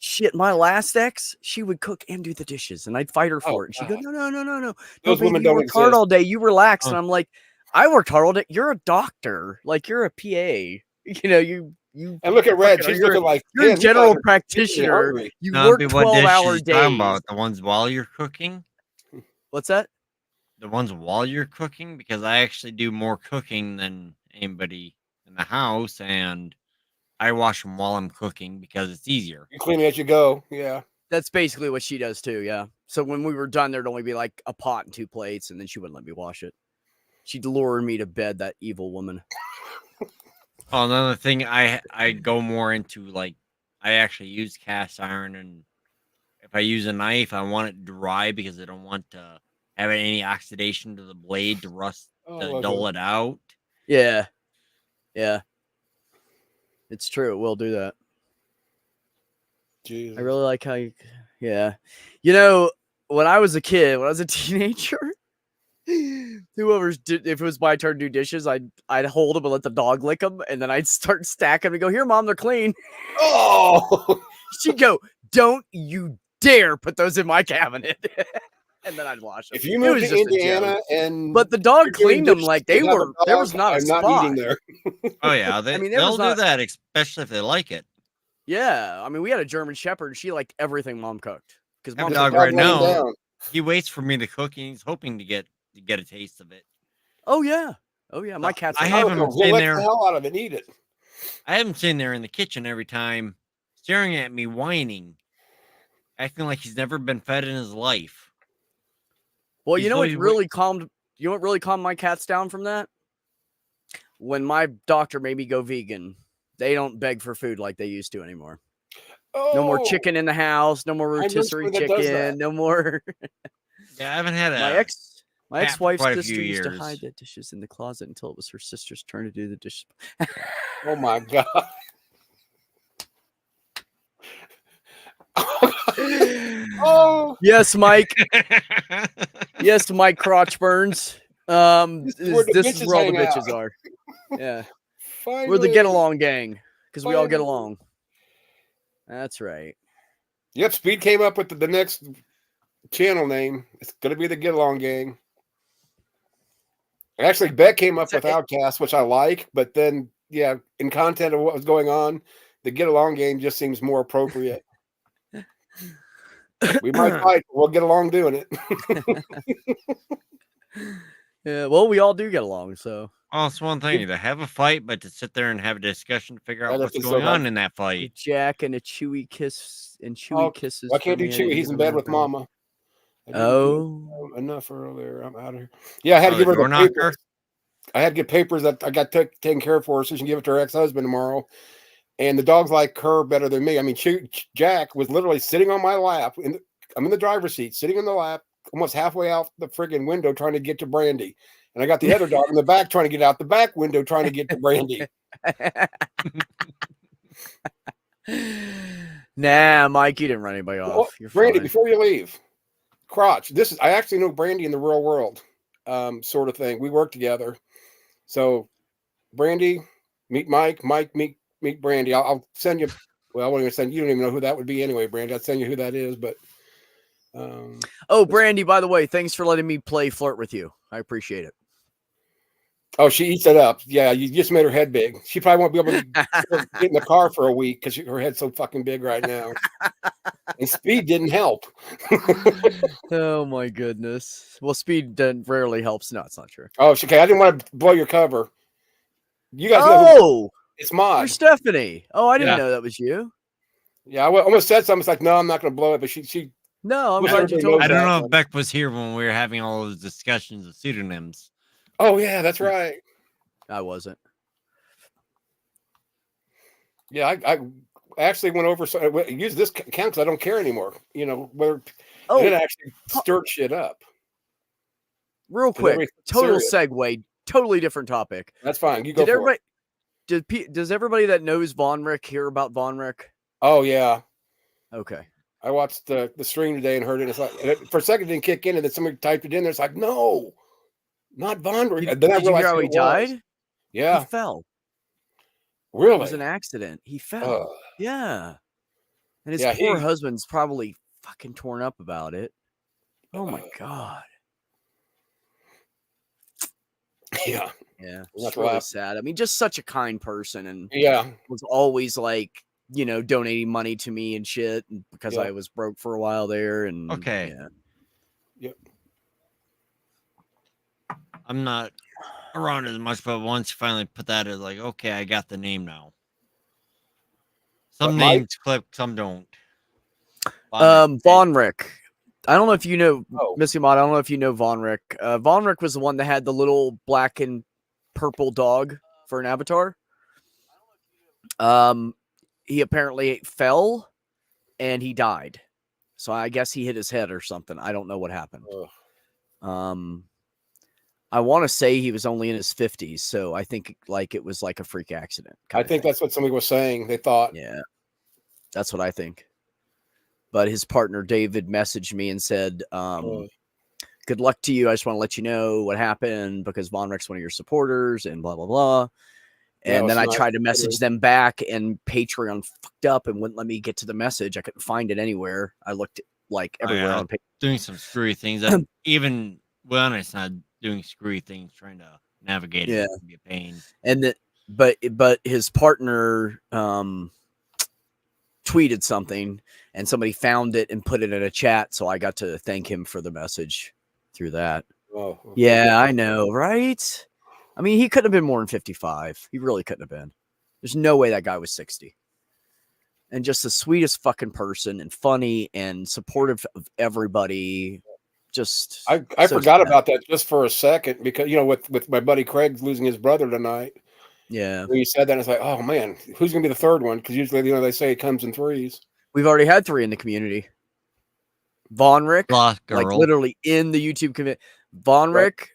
Shit, my last ex, she would cook and do the dishes, and I'd fight her for it. And she'd go, no. Those women you don't worked hard all day. You relax. And I'm like, I worked hard all day. You're a doctor. You're a PA. You and look at Red. She's looking like you're a general practitioner. You work 12-hour days. About the ones while you're cooking. What's that? The ones while you're cooking, because I actually do more cooking than anybody in the house, and I wash them while I'm cooking because it's easier. You clean as you go. Yeah. That's basically what she does too. Yeah. So when we were done, there'd only be like a pot and 2 plates, and then she wouldn't let me wash it. She'd lure me to bed, that evil woman. Oh, another thing, I go more into I actually use cast iron, and if I use a knife, I want it dry because I don't want to have any oxidation to the blade to rust, to dull it out. Yeah. Yeah. It's true. It will do that. Jesus. I really like how you, yeah. When I was a kid, when I was a teenager, if it was my turn to do dishes, I'd hold them and let the dog lick them, and then I'd start stacking them and go, "Here, Mom, they're clean." Oh. She'd go, "Don't you dare put those in my cabinet." And then I'd wash them. If you moved to Indiana but the dog cleaned them like they were. There was not a spot. Not eating there. Oh yeah, they'll do that, especially if they like it. Yeah, I mean, we had a German Shepherd. She liked everything Mom cooked because My Mom dog right now, he waits for me to cook, and he's hoping to get a taste of it. Oh yeah, My cat's. I have him in there. The hell out of it, eat it. I have him sitting there in the kitchen every time, staring at me, whining, acting like he's never been fed in his life. Well, you know what really calmed my cats down from that? When my doctor made me go vegan, they don't beg for food like they used to anymore. Oh, no more chicken in the house. No more rotisserie chicken. No more. Yeah, I haven't had my ex-wife's sister used to hide the dishes in the closet until it was her sister's turn to do the dishes. Oh my God. Oh yes, Mike. Yes, Mike Crotch Burns. This is where all the bitches are. Yeah. Finally. We're the get along gang because we all get along. That's right. Yep, Speed came up with the next channel name. It's going to be the Get Along Gang. Actually, Beck came up with Outcast, which I like, but then, yeah, in content of what was going on, the Get Along Gang just seems more appropriate. We might fight. We'll get along doing it. Yeah, well, we all do get along, so. Oh, it's one thing to have a fight, but to sit there and have a discussion to figure out what's going on in that fight. Jack and a Chewy kiss and Chewy kisses. I can't do Chewy. He's in bed with Mama. Oh, enough earlier. I'm out of here. Yeah, I had to give her the papers. I had to get papers that I got taken care of for her so she can give it to her ex-husband tomorrow. And the dogs like her better than me. I mean, Jack was literally sitting on my lap. I'm in the driver's seat, sitting in the lap, almost halfway out the friggin' window trying to get to Brandy. And I got the other dog in the back trying to get out the back window trying to get to Brandy. Nah, Mike, you didn't run anybody off. You're Brandy, fine. Before you leave, Crotch, I actually know Brandy in the real world, sort of thing. We work together. So Brandy, meet Mike. Mike, meet Brandy. I'll send you. Well, I won't even send you. Don't even know who that would be anyway, Brandy. I'll send you who that is. But Brandy, by the way, thanks for letting me play Flirt with You. I appreciate it. Oh, she eats it up. Yeah, you just made her head big. She probably won't be able to get in the car for a week because her head's so fucking big right now. And Speed didn't help. Oh my goodness. Well, Speed rarely helps. No, it's not true. Oh, okay. I didn't want to blow your cover. You guys know it's Mod. You're Stephanie. Oh, I didn't know that was you. Yeah, I almost said something. It's like, no, I'm not going to blow it. But she. No, I'm glad you told me. I don't know if Beck was here when we were having all those discussions of pseudonyms. Oh yeah, that's right. I wasn't. Yeah, I actually went over. So I use this account because I don't care anymore. You know, where it actually stirred shit up. Real quick, total segue, totally different topic. That's fine. You go. Does everybody that knows Von Rick hear about Von Rick? Oh yeah. Okay. I watched the stream today and heard it. It's like for a second it didn't kick in, and then somebody typed it in there. It's like, no, not Von Rick. Did you hear how he died? Yeah, he fell. Really? It was an accident. He fell. Yeah, and his poor husband's probably fucking torn up about it. Oh my god. Yeah. Yeah. It's really sad. I mean, just such a kind person, and was always like, you know, donating money to me and shit because I was broke for a while there. And Yep. I'm not around as much, but once you finally put that as like, okay, I got the name now. Some names clip, some don't. Von Rick. I don't know if you know Missy Mod. I don't know if you know Von Rick. Von Rick was the one that had the little black and purple dog for an avatar. He apparently fell and he died. So I guess he hit his head or something. I don't know what happened. I want to say he was only in his 50s. So I think like it was like a freak accident. I think that's what somebody was saying. They thought. Yeah, that's what I think. But his partner, David, messaged me and said, good luck to you. I just want to let you know what happened because Von Rick's one of your supporters and blah, blah, blah. And then I tried to message them back and Patreon fucked up and wouldn't let me get to the message. I couldn't find it anywhere. I looked like everywhere on Patreon. Doing some screwy things. Even when it's not doing screwy things, trying to navigate it can be a pain. And but his partner, tweeted something and somebody found it and put it in a chat. So I got to thank him for the message through that. Oh, yeah, I know, right? I mean, he couldn't have been more than 55. He really couldn't have been. There's no way that guy was 60. And just the sweetest fucking person and funny and supportive of everybody. Just I forgot about that just for a second because, with my buddy Craig losing his brother tonight. Yeah. When you said that, it's like, oh man, who's going to be the third one? Because usually, they say it comes in threes. We've already had 3 in the community. Von Rick, like literally in the YouTube community. Von Rick,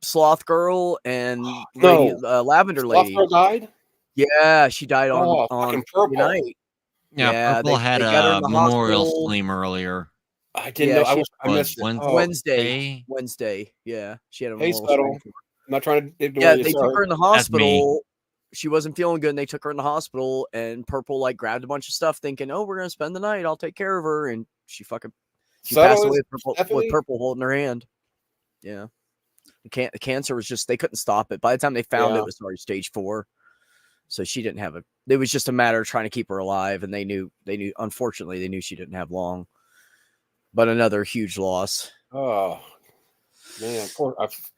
Sloth Girl, and Lavender Lady. Sloth Girl died? Yeah, she died on Purple night. Yeah, Purple had a memorial stream earlier. I didn't know. I missed it. Wednesday. Yeah, she had a memorial stream. I'm not trying to. They took her in the hospital. She wasn't feeling good, and they took her in the hospital. And Purple grabbed a bunch of stuff, thinking, "Oh, we're gonna spend the night. I'll take care of her." And she passed away with Purple holding her hand. Yeah, the cancer was just, they couldn't stop it. By the time they found it was already stage 4. So she didn't have it was just a matter of trying to keep her alive. And they knew, unfortunately, they knew she didn't have long. But another huge loss. Oh, man.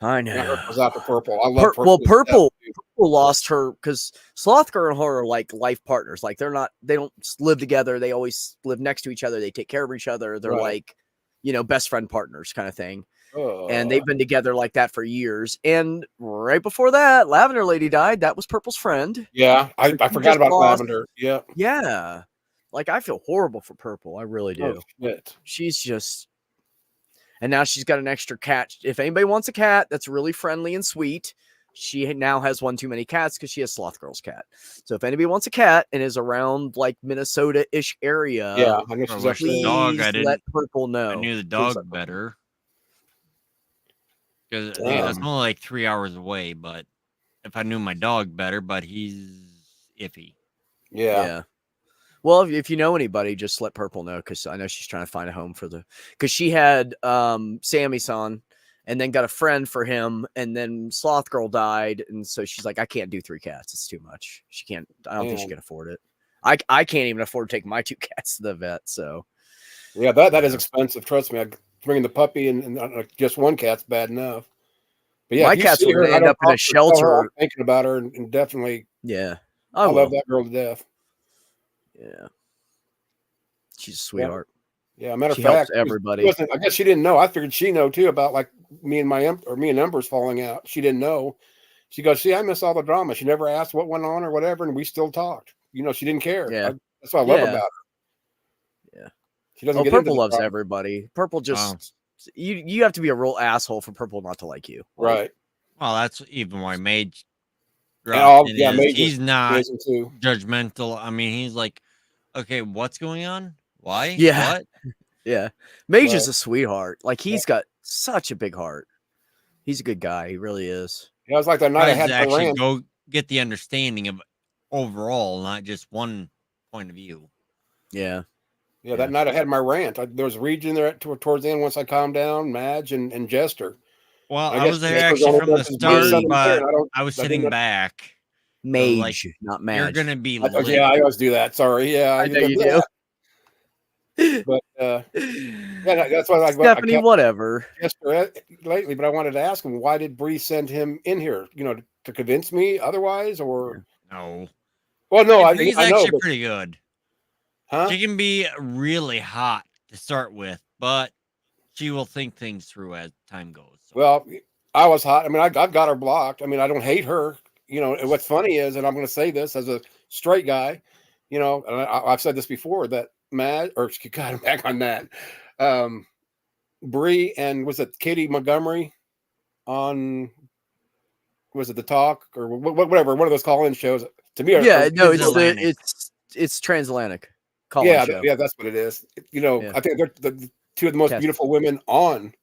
I know. Was out to Purple. I love Purple. Well, Purple lost her because Sloth Girl and her are like life partners. Like they don't live together. They always live next to each other. They take care of each other. They're like, best friend partners kind of thing. And they've been together like that for years. And right before that, Lavender Lady died. That was Purple's friend. Yeah, I forgot about Lavender. Yeah. Yeah. Like, I feel horrible for Purple. I really do. Oh, shit. She's just... And now she's got an extra cat. If anybody wants a cat that's really friendly and sweet, she now has one too many cats because she has Sloth Girl's cat. So if anybody wants a cat and is around like Minnesota-ish area, I guess she's actually let Purple know. I knew the dog better. Because that's only like 3 hours away, but if I knew my dog better, but he's iffy. Yeah. Well, if you know anybody, just let Purple know, because I know she's trying to find a home because she had Sammy-san and then got a friend for him, and then Sloth Girl died, and so she's like, I can't do 3 cats. It's too much. I don't think she can afford it. I can't even afford to take my 2 cats to the vet, so. Yeah, that is expensive. Trust me. Bringing the puppy and just one cat's bad enough. But yeah, my cats would end up in a shelter. I'm thinking about her and definitely. Yeah, I love that girl to death. Yeah, she's a sweetheart. Yeah, matter of fact, helps everybody. I guess she didn't know. I figured she know too about like me and Ember's falling out. She didn't know. She goes, "See, I miss all the drama." She never asked what went on or whatever, and we still talked. She didn't care. Yeah, that's what I love about her. Yeah. She doesn't get Purple loves everybody. Purple just you have to be a real asshole for Purple not to like you. Right. Well, that's even why Mage. He's not judgmental. I mean, he's like, okay, what's going on? Why? Yeah. What? Yeah. Mage is a sweetheart. Like, he's got such a big heart. He's a good guy. He really is. Yeah, it was like that night I had to actually go get the understanding of overall, not just one point of view. Yeah. Yeah, that night I had my rant. There was Region there towards the end once I calmed down, Madge and Jester. Well, I was there actually from the start, but I was sitting back. Mage, not Madge. You're gonna be. Yeah, I always do that. Sorry. Yeah, I know you do. But yeah, that's why Stephanie, whatever. Jester lately, but I wanted to ask him, why did Bree send him in here? To convince me otherwise, or no? Well, no, Bree's actually pretty good. Huh? She can be really hot to start with, but she will think things through as time goes. So. Well, I was hot. I mean, I've got her blocked. I mean, I don't hate her. And what's funny is, and I'm going to say this as a straight guy, and I've said this before, that God, I'm back on that. Bree and was it Katie Montgomery on, was it The Talk or whatever, one of those call-in shows? To me, it's Transatlantic. Yeah, that's what it is. I think they're the 2 of the most beautiful women on,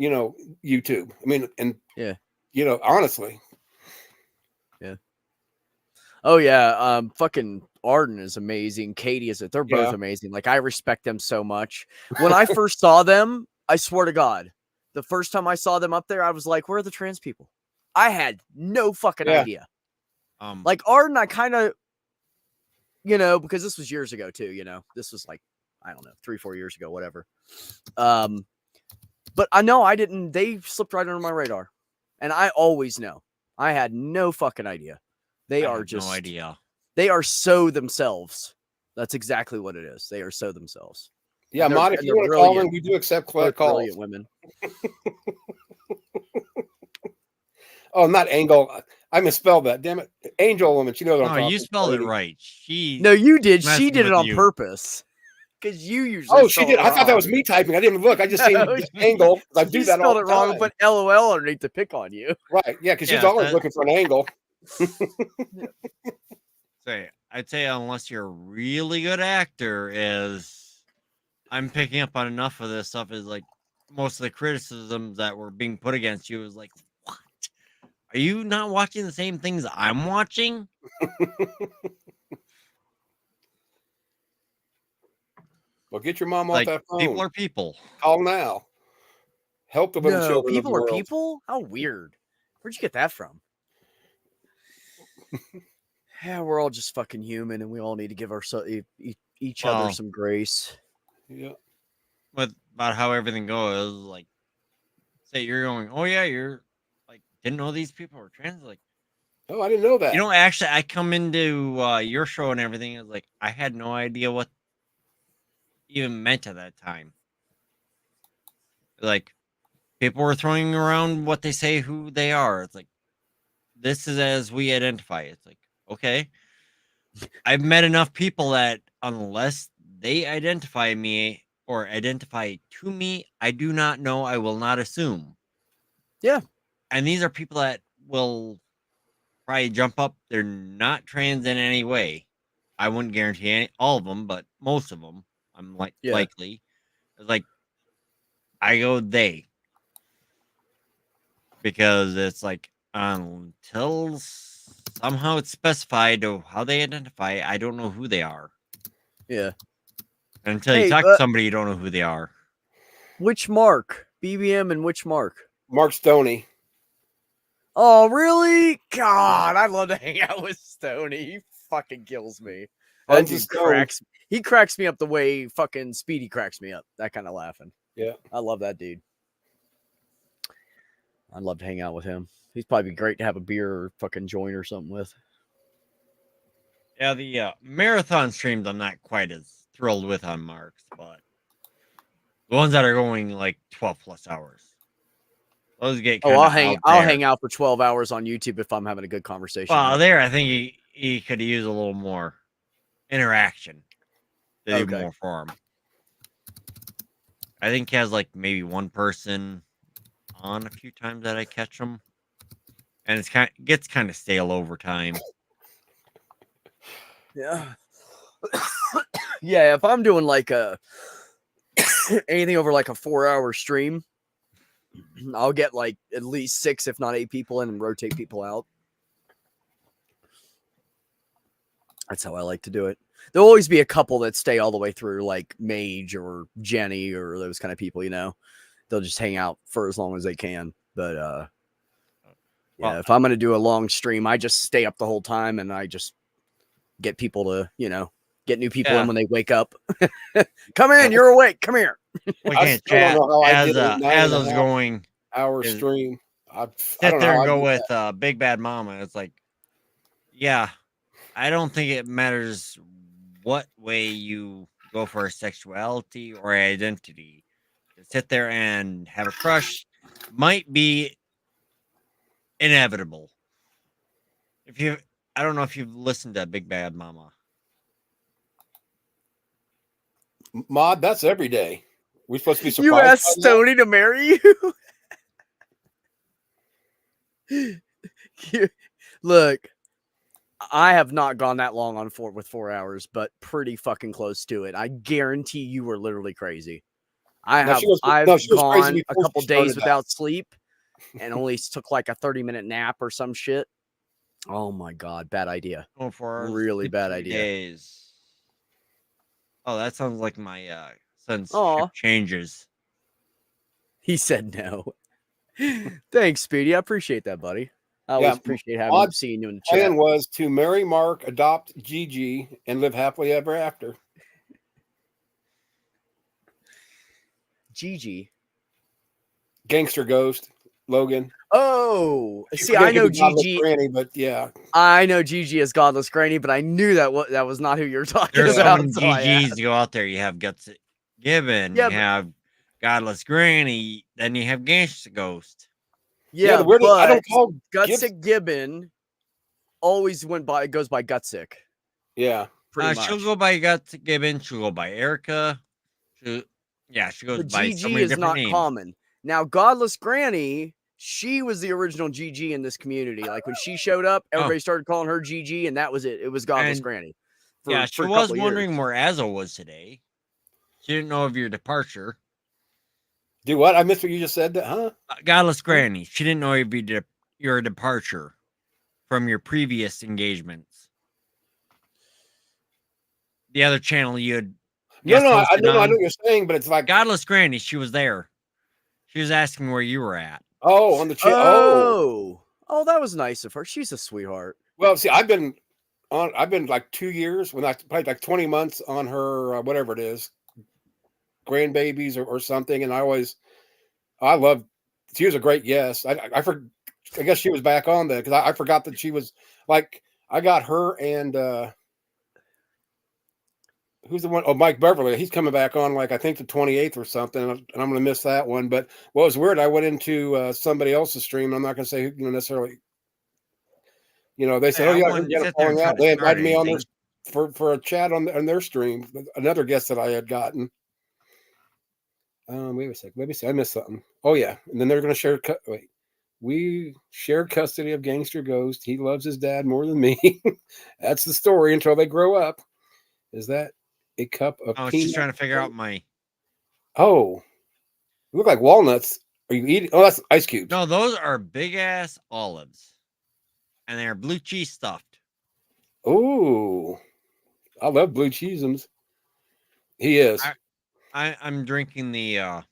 YouTube. I mean, and honestly. Yeah. Oh yeah. Fucking Arden is amazing. Katie is it. They're both amazing. Like, I respect them so much. When I first saw them, I swear to God, the first time I saw them up there, I was like, where are the trans people? I had no fucking idea. Like Arden, I kind of you know, because this was years ago too, you know, this was like, I don't know, 3-4 years ago, whatever. But I know they slipped right under my radar, and I always know. I had no fucking idea. They are just no idea. They are so themselves. That's exactly what it is. They are so themselves. Yeah, Mod, if you want to call in, we do accept calls. Brilliant women. Oh, not Angel. I misspelled that. Damn it. Angel woman. She knows what I'm talking. You spelled it right. No, you did. She did it on purpose. Because you usually. Oh, she did. I thought that was me typing. I didn't look. I just seen angle. I do that all the time. Spelled it wrong, but LOL underneath to pick on you. Right. Yeah, because she's always looking for an angle. I'd say unless you're a really good actor, I'm picking up on enough of this stuff is like most of the criticisms that were being put against you is like, what? Are you not watching the same things I'm watching? Well, get your mom off that phone. People are people. Call now. Help the little children. People are people? How weird. Where'd you get that from? Yeah, we're all just fucking human, and we all need to give each other some grace. Yeah. About how everything goes, like, say you're going, oh yeah, you're like, didn't know these people were trans. Like, oh, I didn't know that. You know, actually, I come into your show and everything. It's like I had no idea what even meant at that time. Like, people were throwing around what they say, who they are. It's like, this is as we identify. It's like, okay, I've met enough people that unless they identify me or identify to me, I do not know. I will not assume. Yeah. And these are people that will probably jump up. They're not trans in any way. I wouldn't guarantee all of them, but most of them, I'm likely. It's like, I go they. Because it's like, until somehow it's specified of how they identify, I don't know who they are. Yeah. And until you talk to somebody, you don't know who they are. Which Mark? BBM and which Mark? Mark Stoney. Oh, really? God, I'd love to hang out with Stoney. He fucking kills me. That dude he cracks me up the way fucking Speedy cracks me up. That kind of laughing. Yeah. I love that dude. I'd love to hang out with him. He's probably great to have a beer or fucking joint or something with. Yeah, the marathon streams I'm not quite as thrilled with on Mark's, but the ones that are going like 12 plus hours. Those get I'll hang out for 12 hours on YouTube if I'm having a good conversation. Well, there I think he could use a little more interaction to do more for him. I think he has like maybe one person on a few times that I catch him, and gets kind of stale over time. Yeah. Yeah, if I'm doing like anything over like a 4-hour stream, I'll get like at least 6, if not 8 people in and rotate people out. That's how I like to do it. There'll always be a couple that stay all the way through, like Mage or Jenny or those kind of people, you know. They'll just hang out for as long as they can. But yeah, if I'm going to do a long stream, I just stay up the whole time and I just get people to, you know, get new people in when they wake up. Come in, you're awake. Come here. We can't chat as I was going hour stream. Sit there and go with Big Bad Mama. It's like, yeah, I don't think it matters what way you go for sexuality or identity. To sit there and have a crush might be inevitable. I don't know if you've listened to Big Bad Mama. Mod, that's every day. We're supposed to be surprised. You asked Stoney to marry you? Look, I have not gone that long on 4 hours, but pretty fucking close to it. I guarantee you were literally crazy. I've gone a couple days without sleep and only took like a 30-minute nap or some shit. Oh my God, bad idea. Really bad idea. Days. Oh, that sounds like my son's changes. He said no. Thanks, Speedy. I appreciate that, buddy. I always appreciate seeing you in the chat. Plan was to marry Mark, adopt Gigi, and live happily ever after. Gigi. Gangster Ghost, Logan. Oh, see, I know Gigi. Granny, but yeah, I know Gigi as Godless Granny, but I knew that was not who you're talking There's about. There's so many GGs go out there. You have Guts Gibbon, you have Godless Granny, then you have Gangster Ghost. Yeah, but I don't call Gutsick Gibbon. Always goes by Gutsick. Yeah, pretty much. She'll go by Gutsick Gibbon. She'll go by Erica. She goes by GG so many is not names. common. Now, Godless Granny, she was the original GG in this community. Like when she showed up, everybody started calling her GG, and that was it. It was Godless Granny. She was wondering where Azzo was today. She didn't know of your departure. Do what? I missed what you just said. Huh? Godless Granny. She didn't know of your departure from your previous engagements. The other channel you had. No, I know what you're saying, but it's like Godless Granny. She was there. She was asking where you were at. Oh, on the channel. Oh, that was nice of her. She's a sweetheart. Well, see, I've been like 2 years when I played like 20 months on her, whatever it is, grandbabies or something. And I love, she was a great guest. I guess she was back on there because I forgot that she was like, I got her and, who's the one? Oh, Mike Beverly. He's coming back on like I think the 28th or something, and I'm going to miss that one. But what was weird, I went into somebody else's stream. I'm not going to say who necessarily. They said, "Oh yeah, falling out." They invited me on there for a chat on their stream. Another guest that I had gotten. Wait a second. Maybe I missed something. Oh yeah, and then they're going to share. We shared custody of Gangster Ghost. He loves his dad more than me. That's the story until they grow up. Is that a cup of? I was just trying to figure out my. Oh, you look like walnuts. Are you eating? Oh, that's ice cubes. No, those are big ass olives, and they're blue cheese stuffed. Oh, I love blue cheeseums. He is. I'm drinking the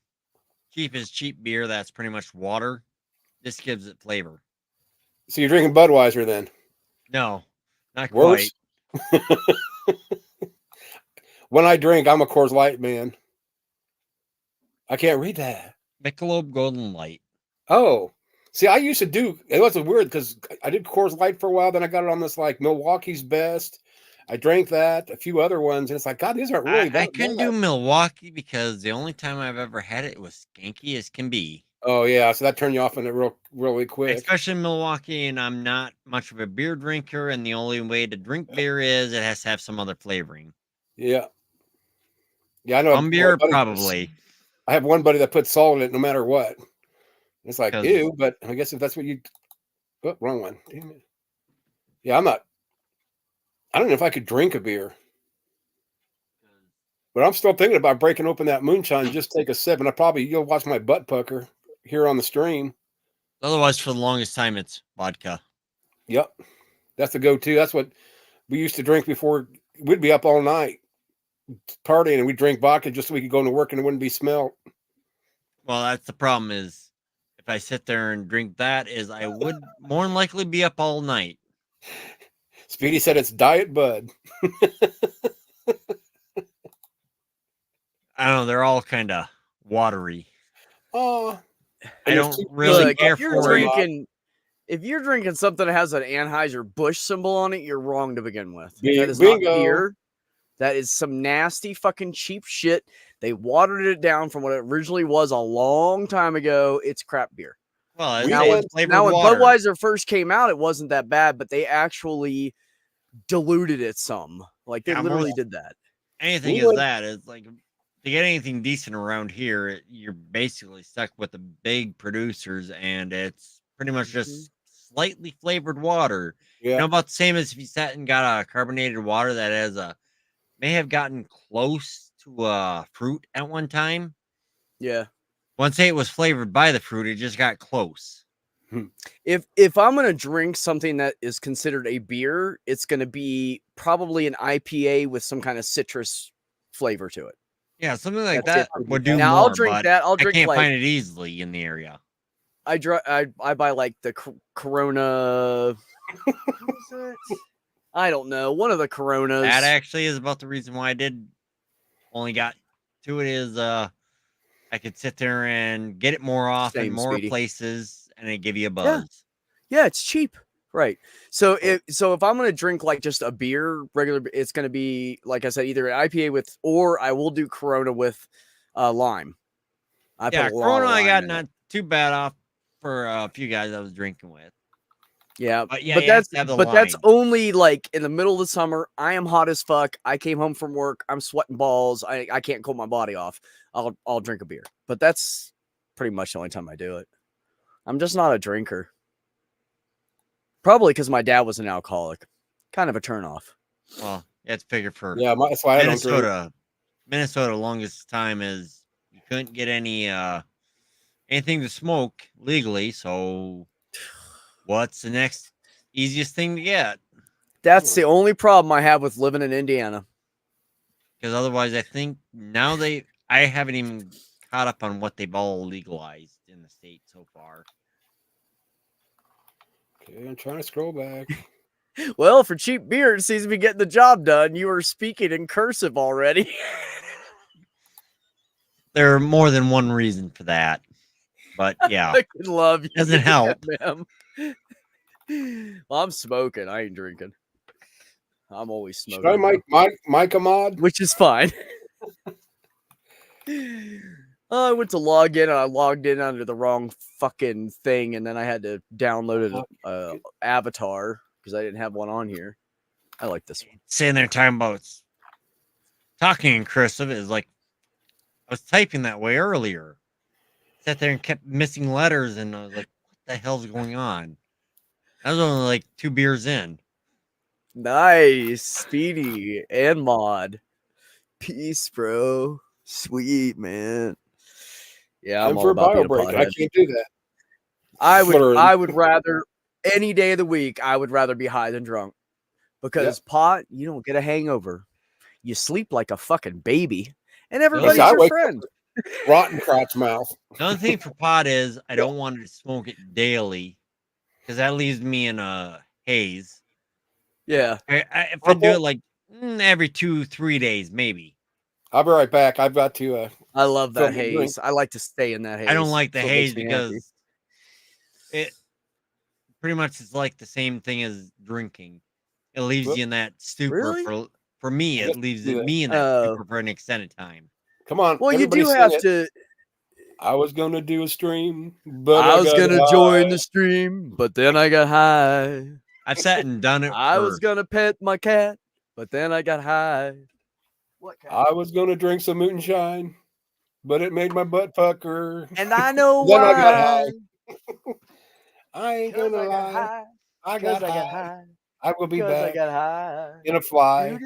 cheap is cheap beer. That's pretty much water. This gives it flavor. So you're drinking Budweiser then? No, not worse. Quite. When I drink, I'm a Coors Light man. I can't read that. Michelob Golden Light. Oh, see, I used to do. It was weird because I did Coors Light for a while. Then I got it on this like Milwaukee's Best. I drank that, a few other ones, and it's like, God, these aren't really. I couldn't do Milwaukee because the only time I've ever had it was skanky as can be. Oh yeah, so that turned you off in it really quick. Especially in Milwaukee, and I'm not much of a beer drinker, and the only way to drink beer is it has to have some other flavoring. Yeah. Yeah, I know. Beer, probably. I have one buddy that puts salt in it no matter what. It's like, ew, but I guess if that's what you... Oh, wrong one. Damn it. Yeah, I don't know if I could drink a beer. But I'm still thinking about breaking open that moonshine and just take a sip. And you'll watch my butt pucker here on the stream. Otherwise, for the longest time, it's vodka. Yep. That's the go-to. That's what we used to drink before. We'd be up all night partying and we'd drink vodka just so we could go into work and it wouldn't be smelled. Well, that's the problem is if I sit there and drink that is I would more than likely be up all night. Speedy said it's Diet Bud. I don't know. They're all kind of watery. Oh, I don't really care for it. If you're drinking something that has an Anheuser-Busch symbol on it, you're wrong to begin with. That is not beer. That is some nasty fucking cheap shit. They watered it down from what it originally was a long time ago. It's crap beer. Well, now when Budweiser first came out, it wasn't that bad, but they actually diluted it some. Like they literally did that. Anything is that. It's like to get anything decent around here, you're basically stuck with the big producers, and it's pretty much just slightly flavored water. Yeah. About the same as if you sat and got a carbonated water that has may have gotten close to fruit at one time. Yeah. Once it was flavored by the fruit, it just got close. If I'm gonna drink something that is considered a beer, it's gonna be probably an IPA with some kind of citrus flavor to it. Yeah, something like that would do. Now more, I'll drink that. I'll drink. I can't find it easily in the area. I buy like the Corona. What was it? I don't know. One of the Coronas. That actually is about the reason why I did only got to it is I could sit there and get it more often, more places, and it give you a buzz. Yeah, it's cheap. Right. So if I'm gonna drink like just a beer, regular, it's gonna be like I said, either an IPA with, or I will do Corona with lime. Corona I got not too bad off for a few guys I was drinking with. Yeah, but that's only like in the middle of the summer. I am hot as fuck. I came home from work. I'm sweating balls. I can't cool my body off. I'll drink a beer, but that's pretty much the only time I do it. I'm just not a drinker. Probably because my dad was an alcoholic. Kind of a turnoff. Well, it's figured for that's why Minnesota. Minnesota longest time is you couldn't get anything to smoke legally, so what's the next easiest thing to get? That's the only problem I have with living in Indiana. Because otherwise, I think now I haven't even caught up on what they've all legalized in the state so far. Okay, I'm trying to scroll back. Well, for cheap beer, it seems to be getting the job done. You were speaking in cursive already. There are more than one reason for that. But yeah, I could love you. Doesn't help. Well, I'm smoking. I ain't drinking. I'm always smoking. Should I Mike a mod? Which is fine. I went to log in and I logged in under the wrong fucking thing, and then I had to download an avatar because I didn't have one on here. I like this one. Sitting there talking about talking in cursive is like I was typing that way earlier. Sat there and kept missing letters, and I was like, "What the hell's going on?" I was only like 2 beers in. Nice, Speedy and Mod. Peace, bro. Sweet, man. Yeah, I'm all about being a pothead. I can't do that. I would rather any day of the week. I would rather be high than drunk because pot, you don't get a hangover. You sleep like a fucking baby, and everybody's your friend. Rotten crotch mouth. The only thing for pot is I don't want to smoke it daily because that leaves me in a haze. Yeah. If I do it like every 2-3 days, maybe. I'll be right back. I've got to. I love that haze. I like to stay in that haze. I don't like the haze because it pretty much is like the same thing as drinking. It leaves you in that stupor. Really? For me, it leaves me in that stupor for an extended time. Come on. Well, you do have to. I was going to do a stream, but I was going to join the stream, but then I got high. I've sat and done it. I was going to pet my cat, but then I got high. What cat? I was going to drink some moonshine, but it made my butt pucker. And I know why. I got high. I ain't going to lie. I got high. I will be back. I got high. In a fly.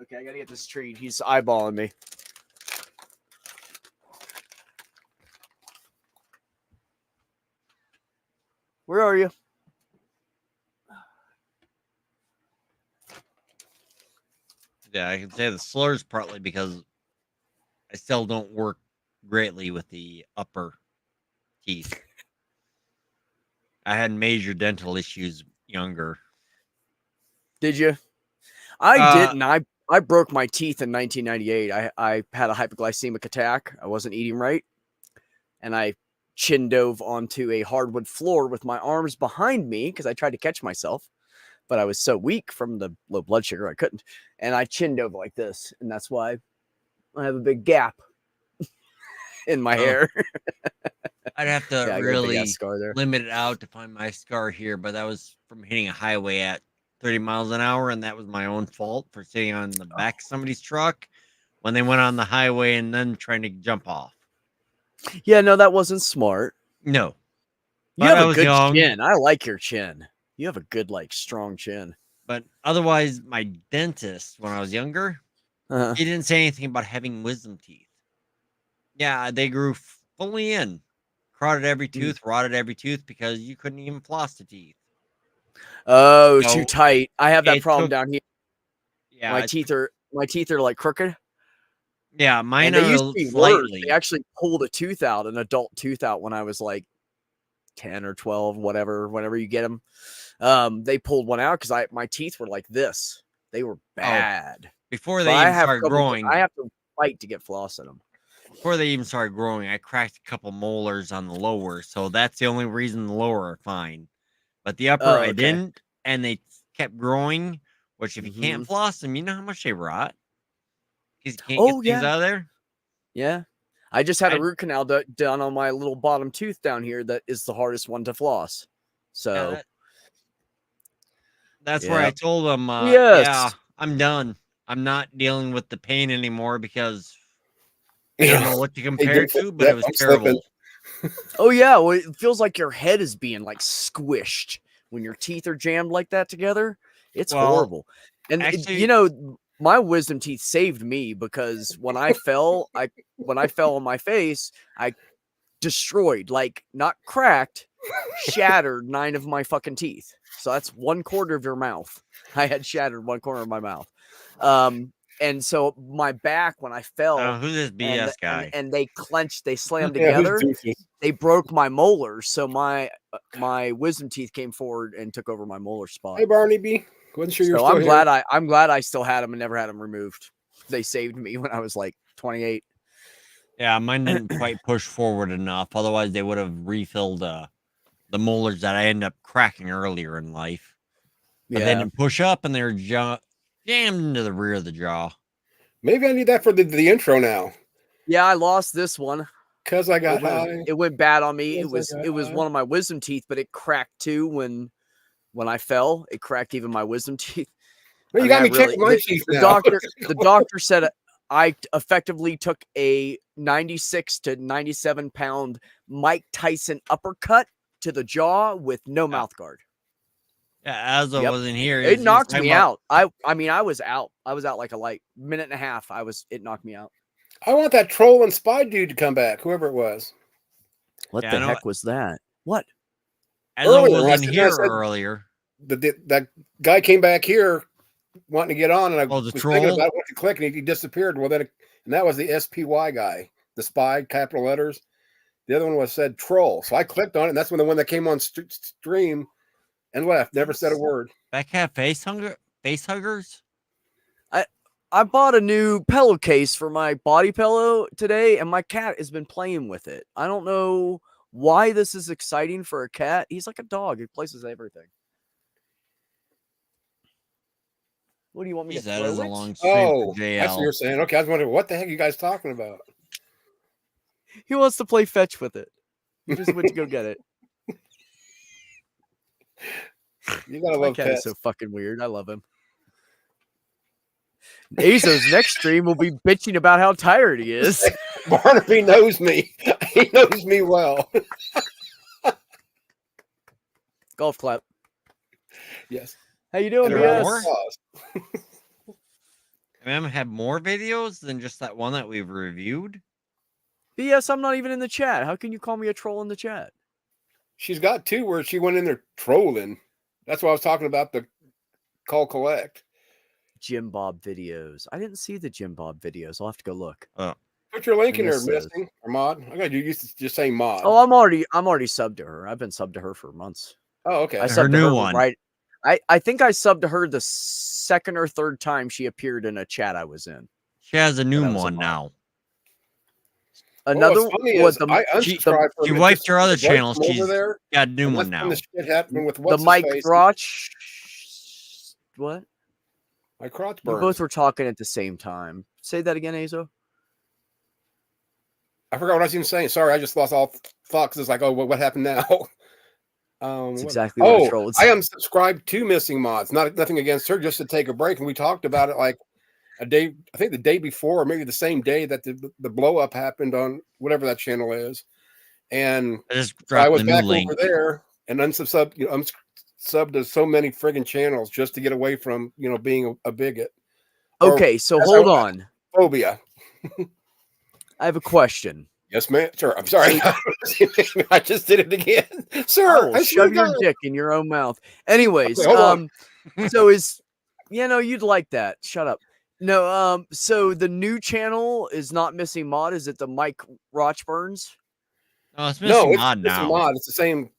Okay, I got to get this tree. He's eyeballing me. Where are you? Yeah, I can say the slurs partly because I still don't work greatly with the upper teeth. I had major dental issues younger. Did you? I didn't. I broke my teeth in 1998. I had a hypoglycemic attack. I wasn't eating right. And I chin dove onto a hardwood floor with my arms behind me because I tried to catch myself. But I was so weak from the low blood sugar, I couldn't. And I chin dove like this. And that's why I have a big gap in my hair. I'd have to really limit it out to find my scar here. But that was from hitting a highway at 30 miles an hour. And that was my own fault for sitting on the back of somebody's truck when they went on the highway and then trying to jump off. Yeah, no, that wasn't smart. No. You have a good chin. I like your chin. You have a good, strong chin. But otherwise, my dentist, when I was younger, he didn't say anything about having wisdom teeth. Yeah, they grew fully in. Crowded every tooth, rotted every tooth because you couldn't even floss the teeth. Oh, so too tight. I have that problem down here. Yeah. My teeth are like crooked. Yeah, mine and are they used to be slightly. worse. They actually pulled a tooth out, an adult tooth out, when I was like 10 or 12, whenever you get them. They pulled one out because my teeth were like this. They were bad. Before they even started growing. I have to fight to get floss in them. Before they even started growing, I cracked a couple molars on the lower, so that's the only reason the lower are fine. But the upper, I didn't, and they kept growing, which if you can't floss them, you know how much they rot? Because you can't get things out of there? Yeah. I just had a root canal done on my little bottom tooth down here that is the hardest one to floss. So that's where I told them, yes. yeah, I'm done. I'm not dealing with the pain anymore because I don't know what to compare to, but it was terrible. Oh, yeah. Well, it feels like your head is being like squished when your teeth are jammed like that together. It's horrible. And actually, my wisdom teeth saved me because when I fell, on my face, I destroyed, like not cracked, shattered 9 of my fucking teeth. So that's 1/4 of your mouth. I had shattered 1/4 of my mouth. And so my back, when I fell, who's this BS guy? And they clenched, they slammed together. They broke my molars. So my wisdom teeth came forward and took over my molar spot. Hey, Barney B. Wasn't sure you're still here. I'm glad I still had them and never had them removed. They saved me when I was like 28. Yeah, mine didn't quite push forward enough. Otherwise, they would have refilled the molars that I ended up cracking earlier in life. But they didn't push up, and they're jammed into the rear of the jaw. Maybe I need that for the intro now. Yeah, I lost this one because I got high. It went bad on me. It was one of my wisdom teeth, but it cracked too when I fell. It cracked even my wisdom teeth. Well, you got me checking my teeth now. The doctor said I effectively took a 96 to 97 pound Mike Tyson uppercut to the jaw with no mouth guard. Yeah, Azo wasn't here. It knocked me out. I mean, I was out. I was out like a minute and a half. It knocked me out. I want that troll and spy dude to come back, whoever it was. What the heck was that? What? Azo wasn't here earlier. That guy came back here wanting to get on, and I was troll? thinking about what to click, and he disappeared. Well, and that was the SPY guy, the spy, capital letters. The other one said troll, so I clicked on it, and that's when the one that came on stream and left. Never said a word. That cat face huggers. I bought a new pillowcase for my body pillow today, and my cat has been playing with it. I don't know why this is exciting for a cat. He's like a dog. He places everything. What do you want me to throw it? Oh, that's what you're saying. Okay, I was wondering, what the heck are you guys talking about? He wants to play fetch with it. He just went to go get it. You gotta love cat is so fucking weird. I love him. Azo's next stream will be bitching about how tired he is. Barnaby knows me. He knows me well. Golf clap. Yes. How you doing, BS? Have more videos than just that one that we've reviewed? BS, I'm not even in the chat. How can you call me a troll in the chat? She's got 2 where she went in there trolling. That's what I was talking about, the call collect. Jim Bob videos. I didn't see the Jim Bob videos. I'll have to go look. Put your link in there, Missing or Mod. I got you used to just saying Mod. Oh, I'm already subbed to her. I've been subbed to her for months. Oh, okay. I subbed her new one. Right. I think I subbed to her the second or third time she appeared in a chat I was in. She has a new one now. Another I unsubscribed. She wiped her other channel. She's got a new one now. The shit happened with the Mike Crotch. What? My crotch burned. We both were talking at the same time. Say that again, Azo. I forgot what I was even saying. Sorry, I just lost all thought because it's like, oh, what happened now? That's exactly what troll I am subscribed to Missing Mods. Nothing against her, just to take a break. And we talked about it like a day, I think the day before, or maybe the same day that the blow up happened on whatever that channel is. And I was back over there and unsubbed to so many friggin' channels just to get away from being a bigot. Okay, so hold on. Phobia. I have a question. Yes, ma'am. Sir, I'm sorry. I just did it again. Sir, I shove your dick in your own mouth. Anyways, okay, so you'd like that. Shut up. No, so the new channel is not missing mod. Is it the Mike Rochburns? Oh, it's missing mod it's now. Mod. It's the same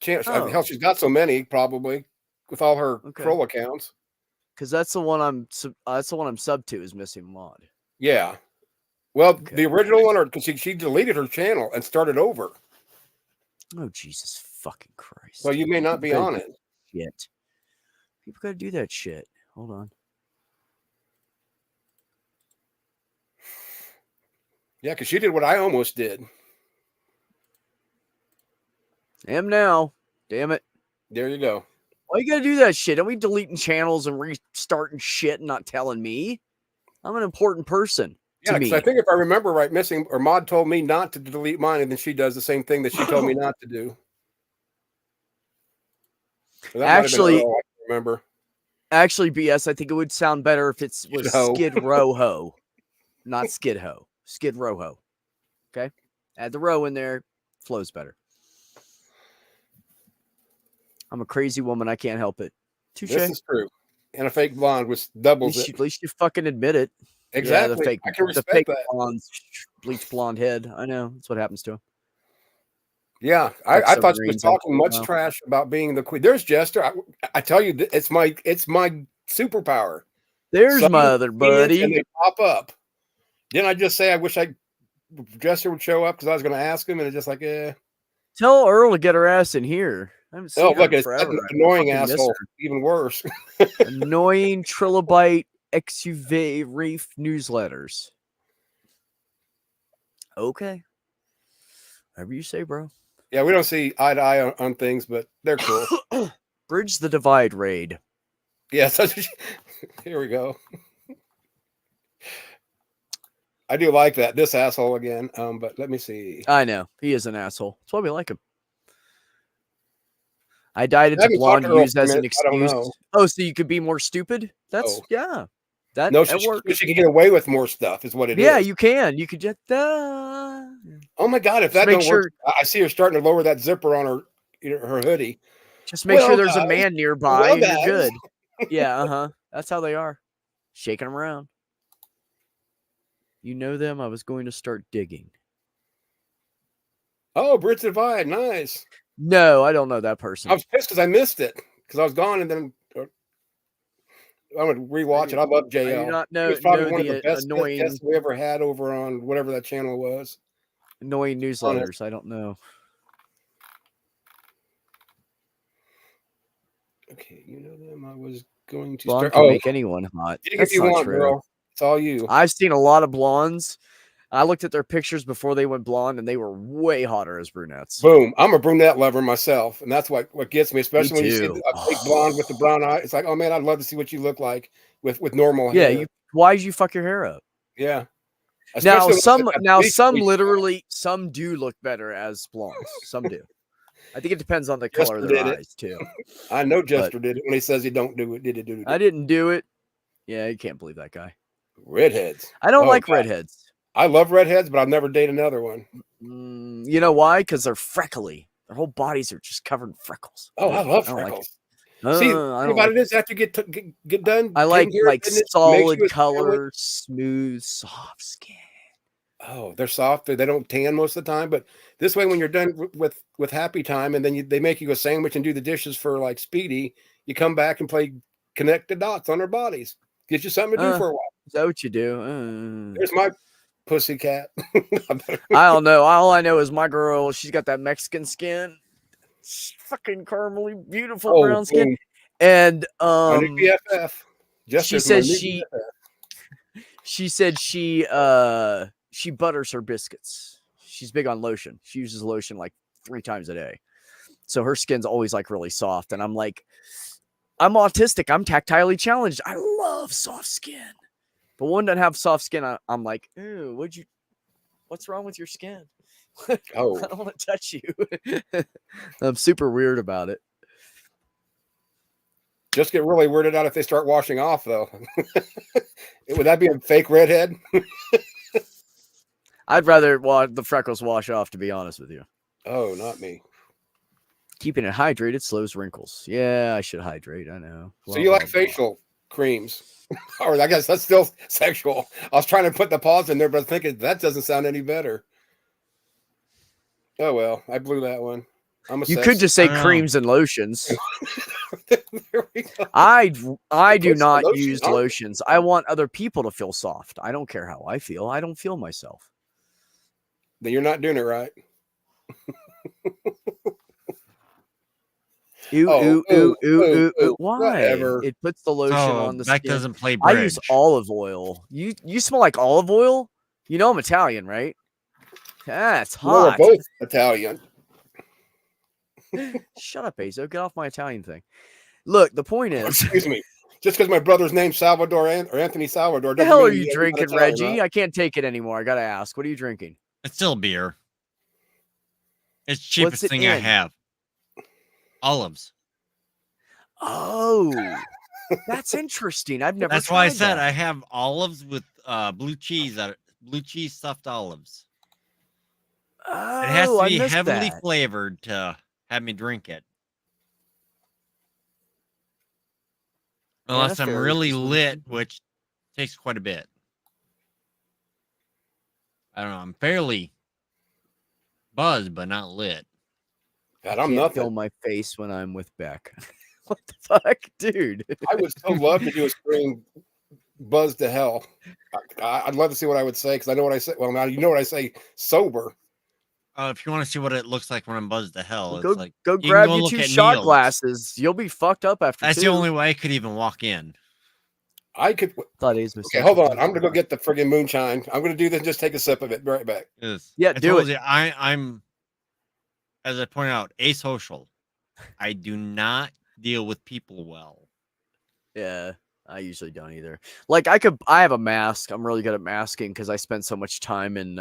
channel. Oh. Hell, she's got so many probably with all her troll accounts. Because that's the one I'm sub to is missing mod. Yeah. Well, the original one, or because she deleted her channel and started over. Oh, Jesus fucking Christ. So you may not be on it. Shit. People got to do that shit. Hold on. Yeah, because she did what I almost did. Am now. Damn it. There you go. Why you got to do that shit? Don't we deleting channels and restarting shit and not telling me? I'm an important person. Yeah, because I think if I remember right, missing or mod told me not to delete mine, and then she does the same thing that she told me not to do. So actually, I remember. Actually, BS, I think it would sound better if it was Skid Roho, not Skid Ho. Skid Roho. Okay, add the row in there, flows better. I'm a crazy woman. I can't help it. Touché. This is true. And a fake blonde, which doubles it. At least you fucking admit it. Exactly. Yeah, I can respect the fake that. Bleach blonde head. I know. That's what happens to him. Yeah. I thought she was talking much trash about being the queen. There's Jester. I tell you, it's my superpower. There's my other buddy. And they pop up. Didn't I just say I wish Jester would show up because I was going to ask him, and it's just like, eh. Tell Earl to get her ass in here. Oh, look, it's an annoying asshole. Even worse. Annoying trilobite XUV Reef newsletters. Okay. Whatever you say, bro. Yeah, we don't see eye to eye on things, but they're cool. Bridge the Divide raid. Yeah, here we go. I do like that. This asshole again. But let me see. I know. He is an asshole. That's why we like him. I dyed it to blonde used as an excuse. Oh, so you could be more stupid? That's yeah. That works. She can get away with more stuff, is what it is. Yeah, you can. You could just oh my god, if that don't work, I see her starting to lower that zipper on her hoodie. Just make sure there's a man nearby and you're good. Yeah, that's how they are. Shaking them around. You know them? I was going to start digging. Oh, Bridge Divide, nice. No, I don't know that person. I was pissed because I missed it because I was gone, and then I'm gonna rewatch it. I love JL. You not know, it was probably one of the the best annoying guests we ever had over on whatever that channel was. Annoying newsletters. I don't know. Okay, you know them. I was going to Blonde can make anyone hot. That's not want, true. Girl. It's all you. I've seen a lot of blondes. I looked at their pictures before they went blonde, and they were way hotter as brunettes. Boom! I'm a brunette lover myself, and that's what gets me. Especially when you see a fake blonde with the brown eye. It's like, oh man, I'd love to see what you look like with normal hair. Yeah, why did you fuck your hair up? Yeah. Some do look better as blondes. Some do. I think it depends on the color of their eyes too. I know Jester did it when he says he don't do it. Did it? I didn't do it. Yeah, you can't believe that guy. Redheads. I don't like redheads. I love redheads, but I'll never date another one. You know why? Because they're freckly. Their whole bodies are just covered in freckles. Oh, I love freckles. See, the thing about it is after you get done, I like solid color, smooth, soft skin. Oh, they're soft. They don't tan most of the time, but this way, when you're done with Happy Time, and then they make you a sandwich and do the dishes for like Speedy, you come back and play connect the dots on their bodies. Get you something to do for a while. Is that what you do? There's my pussycat. I don't know. All I know is my girl, she's got that Mexican skin. It's fucking caramely, beautiful brown skin. And BFF. She said she butters her biscuits. She's big on lotion. She uses lotion like 3 times a day. So her skin's always like really soft. And I'm like, I'm autistic. I'm tactilely challenged. I love soft skin. But one doesn't have soft skin. I'm like, ew, what's wrong with your skin? Oh, I don't want to touch you. I'm super weird about it. Just get really weirded out if they start washing off, though. Would that be a fake redhead? I'd rather the freckles wash off, to be honest with you. Oh, not me. Keeping it hydrated slows wrinkles. Yeah, I should hydrate. I know. So you like facial creams. Or I guess that's still sexual. I was trying to put the pause in there, but I was thinking that doesn't sound any better. Oh well, I blew that one. You could just say creams and lotions. There we go. I do not use lotions. I want other people to feel soft. I don't care how I feel. I don't feel myself. Then you're not doing it right. Ooh. Why? Whatever. It puts the lotion on the Beck skin. doesn't play bridge. I use olive oil. You smell like olive oil? You know I'm Italian, right? That's hot. We're both Italian. Shut up, Azo. Get off my Italian thing. Look, the point is... Excuse me. Just because my brother's name's Salvador or Anthony Salvador. What the hell are you drinking, Reggie? Right? I can't take it anymore. I got to ask. What are you drinking? It's still beer. It's the cheapest thing I have. Olives. Oh, that's interesting. I've never. That's why I said I have olives with blue cheese stuffed olives. Oh, it has to be heavily flavored to have me drink it. Unless I'm really lit, which takes quite a bit. I don't know. I'm fairly buzzed, but not lit. God, I'm nothing. Feel my face when I'm with Beck. What the fuck, dude? I would so love to do a screen buzz to hell. I'd love to see what I would say because I know what I say. Well, now you know what I say. Sober. If you want to see what it looks like when I'm buzzed to hell, well, it's go grab you 2 shot glasses. You'll be fucked up after. That's the only way I could even walk in. I could. Okay, hold on. I'm gonna go get the friggin' moonshine. I'm gonna do this. And just take a sip of it. Be right back. Yeah, do it. I'm, as I pointed out, asocial. I do not deal with people well. Yeah, I usually don't either. Like I have a mask. I'm really good at masking because I spend so much time in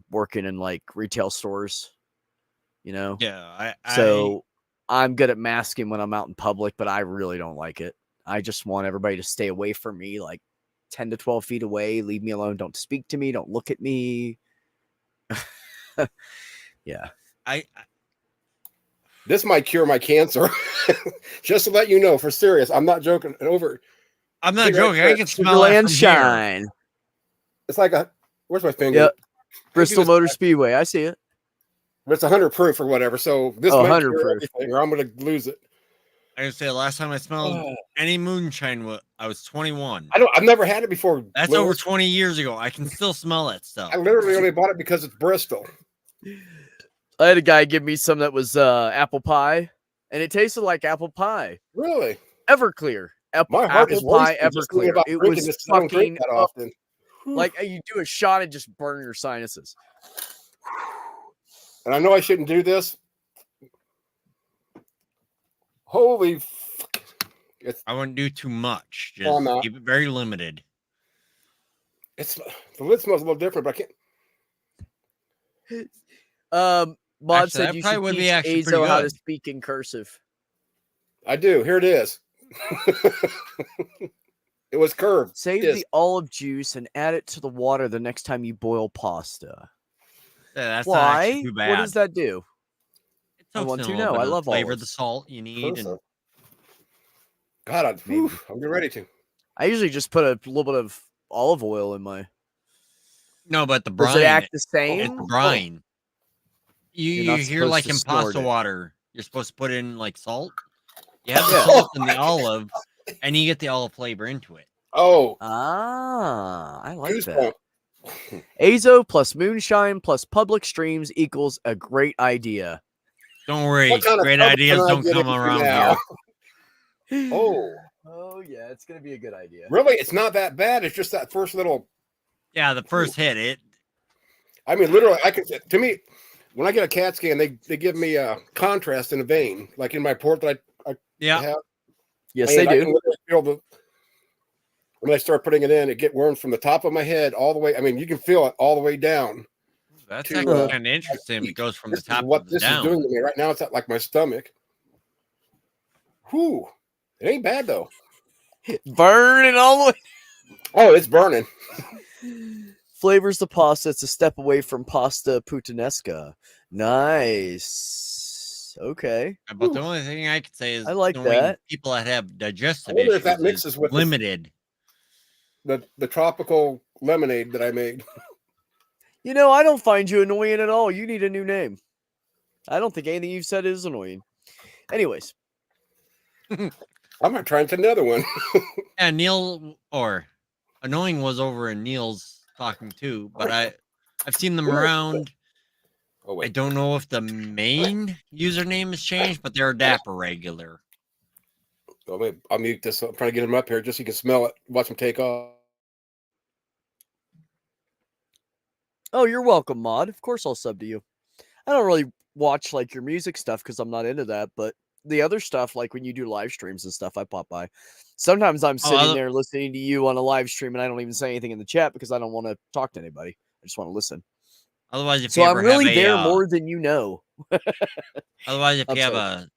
working in like retail stores, you know? Yeah. So I'm good at masking when I'm out in public, but I really don't like it. I just want everybody to stay away from me, like 10 to 12 feet away. Leave me alone. Don't speak to me. Don't look at me. Yeah. This might cure my cancer. Just to let you know, for serious. I'm not joking. I'm not joking. I can smell it from shine. Here. It's like where's my finger? Yep. Bristol Motor Speedway. I see it. But it's 100 proof or whatever. So this 100 proof. Or I'm going to lose it. I can say the last time I smelled any moonshine, I was 21. I've never had it before. That's over 20 years ago. I can still smell that stuff. I literally only bought it because it's Bristol. I had a guy give me some that was apple pie, and it tasted like apple pie. Really? Everclear. My heart apple pie Everclear. It was fucking that often. Like you do a shot and just burn your sinuses. And I know I shouldn't do this. Holy fuck. I wouldn't do too much. Just keep it very limited. The lid smells a little different, but I can't. Bod said that you probably should would teach be actually pretty Azo how good. to speak in cursive. I do. Here it is. It was curved. Save the olive juice and add it to the water the next time you boil pasta. Yeah, that's Why? not actually too bad. What does that do? I want to know. I love flavor, olives. the salt you need. And... God, I'm getting ready to. I usually just put a little bit of olive oil in my. No, but the brine. Does it act the same? It's the brine. You hear like in pasta water, you're supposed to put in like salt. You have the salt in the olive, and you get the olive flavor into it. Oh. I like that. Azo plus moonshine plus public streams equals a great idea. Don't worry, great ideas don't come around here. Oh yeah, it's gonna be a good idea. Really, it's not that bad. It's just that first little. Yeah, the first hit. It. I mean, literally, to me, when I get a CAT scan, they give me a contrast in a vein, like in my port that I have. Yes, they do. When I start putting it in, it gets worms from the top of my head all the way. I mean, you can feel it all the way down. That's actually kind of interesting. It goes from the top to the down. What this is doing to me right now, it's at like my stomach. Whew. It ain't bad, though. Burning all the way. Oh, it's burning. Flavors the pasta. It's a step away from pasta puttanesca. Nice. Nice. Okay. But the only thing I could say is I like that. people that have digestive if issues that mixes with limited. The tropical lemonade that I made. You know, I don't find you annoying at all. You need a new name. I don't think anything you've said is annoying. Anyways. I'm not trying to another one. And Neil or annoying was over in Neil's talking too, but I've seen them around. Oh, wait. I don't know if the main username has changed, but they're a Dapper regular. Oh, wait, I'll mute this. I'm trying to get him up here just so you can smell it. Watch him take off. Oh, you're welcome, Mod. Of course I'll sub to you. I don't really watch like your music stuff because I'm not into that, but the other stuff, like when you do live streams and stuff, I pop by. Sometimes I'm sitting there listening to you on a live stream and I don't even say anything in the chat because I don't want to talk to anybody. I just want to listen. Otherwise, if so you I'm really there more than you know. Otherwise, if you have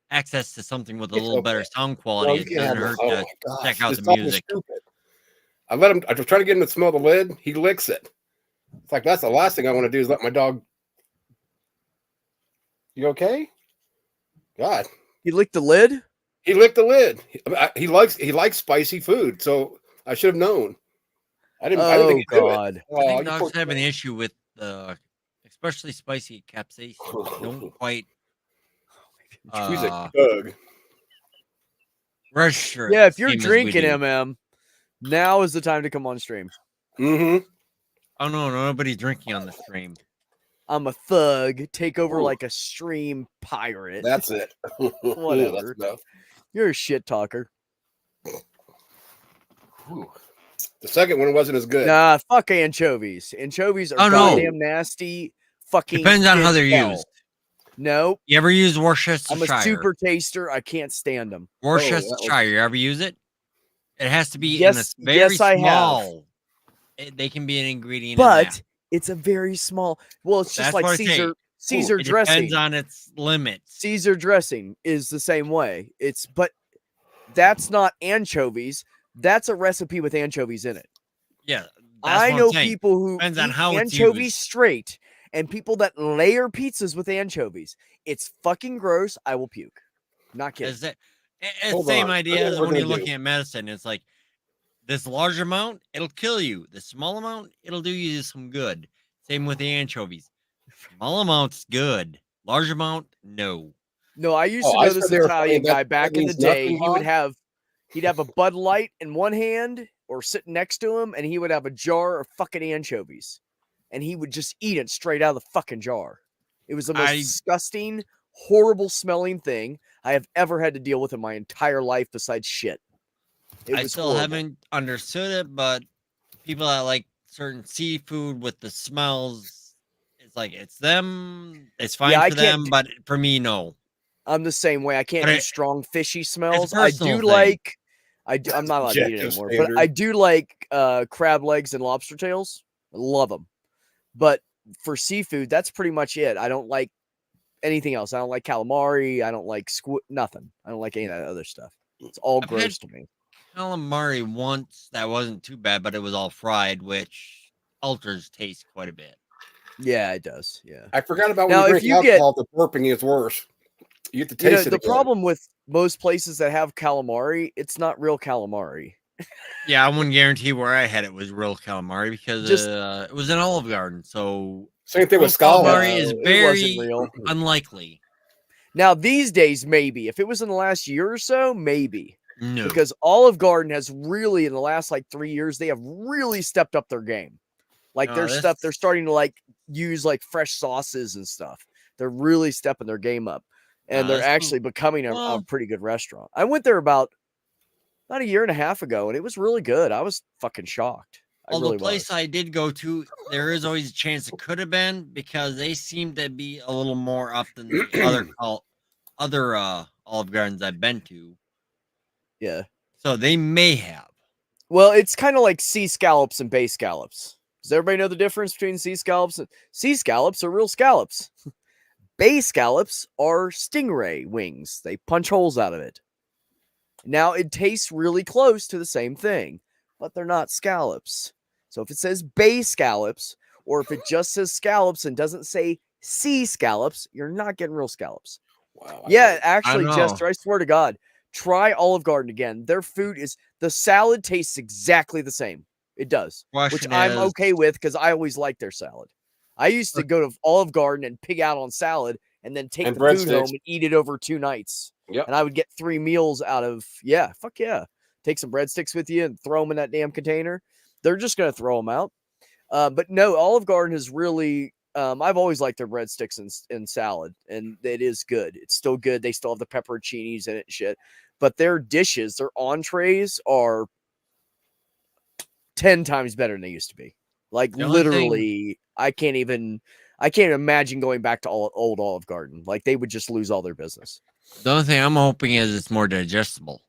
access to something with a little better sound quality, it doesn't hurt to check out the music. I let him. I was trying to get him to smell the lid. He licks it. It's like that's the last thing I want to do is let my dog. You okay? God. He licked the lid? He licked the lid. He likes spicy food, so I should have known. I didn't think God. I think dogs have an issue with especially spicy capsaicin. Don't quite he's a bug. Register. Yeah, if you're drinking now is the time to come on stream. Mm-hmm. Oh no, nobody's drinking on the stream. I'm a thug. Take over like a stream pirate. That's it. Whatever. You're a shit talker. The second one wasn't as good. Nah, fuck anchovies. Anchovies are goddamn nasty. Fucking depends on how they're used. Nope. You ever use Worcestershire? I'm a super taster. I can't stand them. Worcestershire. You ever use it? It has to be in a very small. They can be an ingredient, but it's a very small. Well, it's just like Caesar dressing. Depends on its limits. Caesar dressing is the same way. But that's not anchovies. That's a recipe with anchovies in it. Yeah, I know people who depends on how anchovies straight, and people that layer pizzas with anchovies. It's fucking gross. I will puke. Not kidding. It's the same idea as when you're looking at medicine. It's like this large amount, it'll kill you. The small amount, it'll do you some good. Same with the anchovies. Small amount's good. Large amount, no. No, I used to know this Italian guy back in the day. He'd have a Bud Light in one hand or sitting next to him, and he would have a jar of fucking anchovies. And he would just eat it straight out of the fucking jar. It was the most disgusting, horrible smelling thing I have ever had to deal with in my entire life besides shit. I still haven't understood it, but people that like certain seafood with the smells, it's like it's them. It's fine for them, but for me, no. I'm the same way. I can't do strong fishy smells. I do like. I'm not allowed to eat it anymore, but I do like crab legs and lobster tails. I love them. But for seafood, that's pretty much it. I don't like anything else. I don't like calamari. I don't like nothing. I don't like any of that other stuff. It's all gross to me. Calamari once that wasn't too bad, but it was all fried, which alters taste quite a bit. Yeah, it does. Yeah, I forgot about when you drink alcohol. The burping is worse. You have to taste it. The problem with most places that have calamari, it's not real calamari. Yeah, I wouldn't guarantee where I had it was real calamari because it was an Olive Garden. So same thing with calamari is very unlikely. Now these days, maybe if it was in the last year or so, maybe. No, because Olive Garden has really in the last like 3 years, they have really stepped up their game. Like their stuff, they're starting to like use like fresh sauces and stuff. They're really stepping their game up. And they're actually becoming a pretty good restaurant. I went there about a year and a half ago, and it was really good. I was fucking shocked. The place I did go to, there is always a chance it could have been because they seem to be a little more up than the other Olive Gardens I've been to. Yeah. So they may have. Well, it's kind of like sea scallops and bay scallops. Does everybody know the difference between sea scallops? Sea scallops are real scallops. Bay scallops are stingray wings. They punch holes out of it. Now, it tastes really close to the same thing, but they're not scallops. So if it says bay scallops, or if it just says scallops and doesn't say sea scallops, you're not getting real scallops. Wow. Yeah, actually, Chester, I swear to God, try Olive Garden again. Their food the salad tastes exactly the same. It does, which I'm okay with because I always like their salad. I used to go to Olive Garden and pig out on salad and then take the food home and eat it over 2 nights. Yep. And I would get 3 meals out of, fuck yeah. Take some breadsticks with you and throw them in that damn container. They're just going to throw them out. But no, Olive Garden is really, I've always liked their breadsticks and salad, and it is good. It's still good. They still have the pepperoncinis in it and shit. But their dishes, their entrees are 10 times better than they used to be. Like literally, I can't imagine going back to old Olive Garden. Like they would just lose all their business. The only thing I'm hoping is it's more digestible.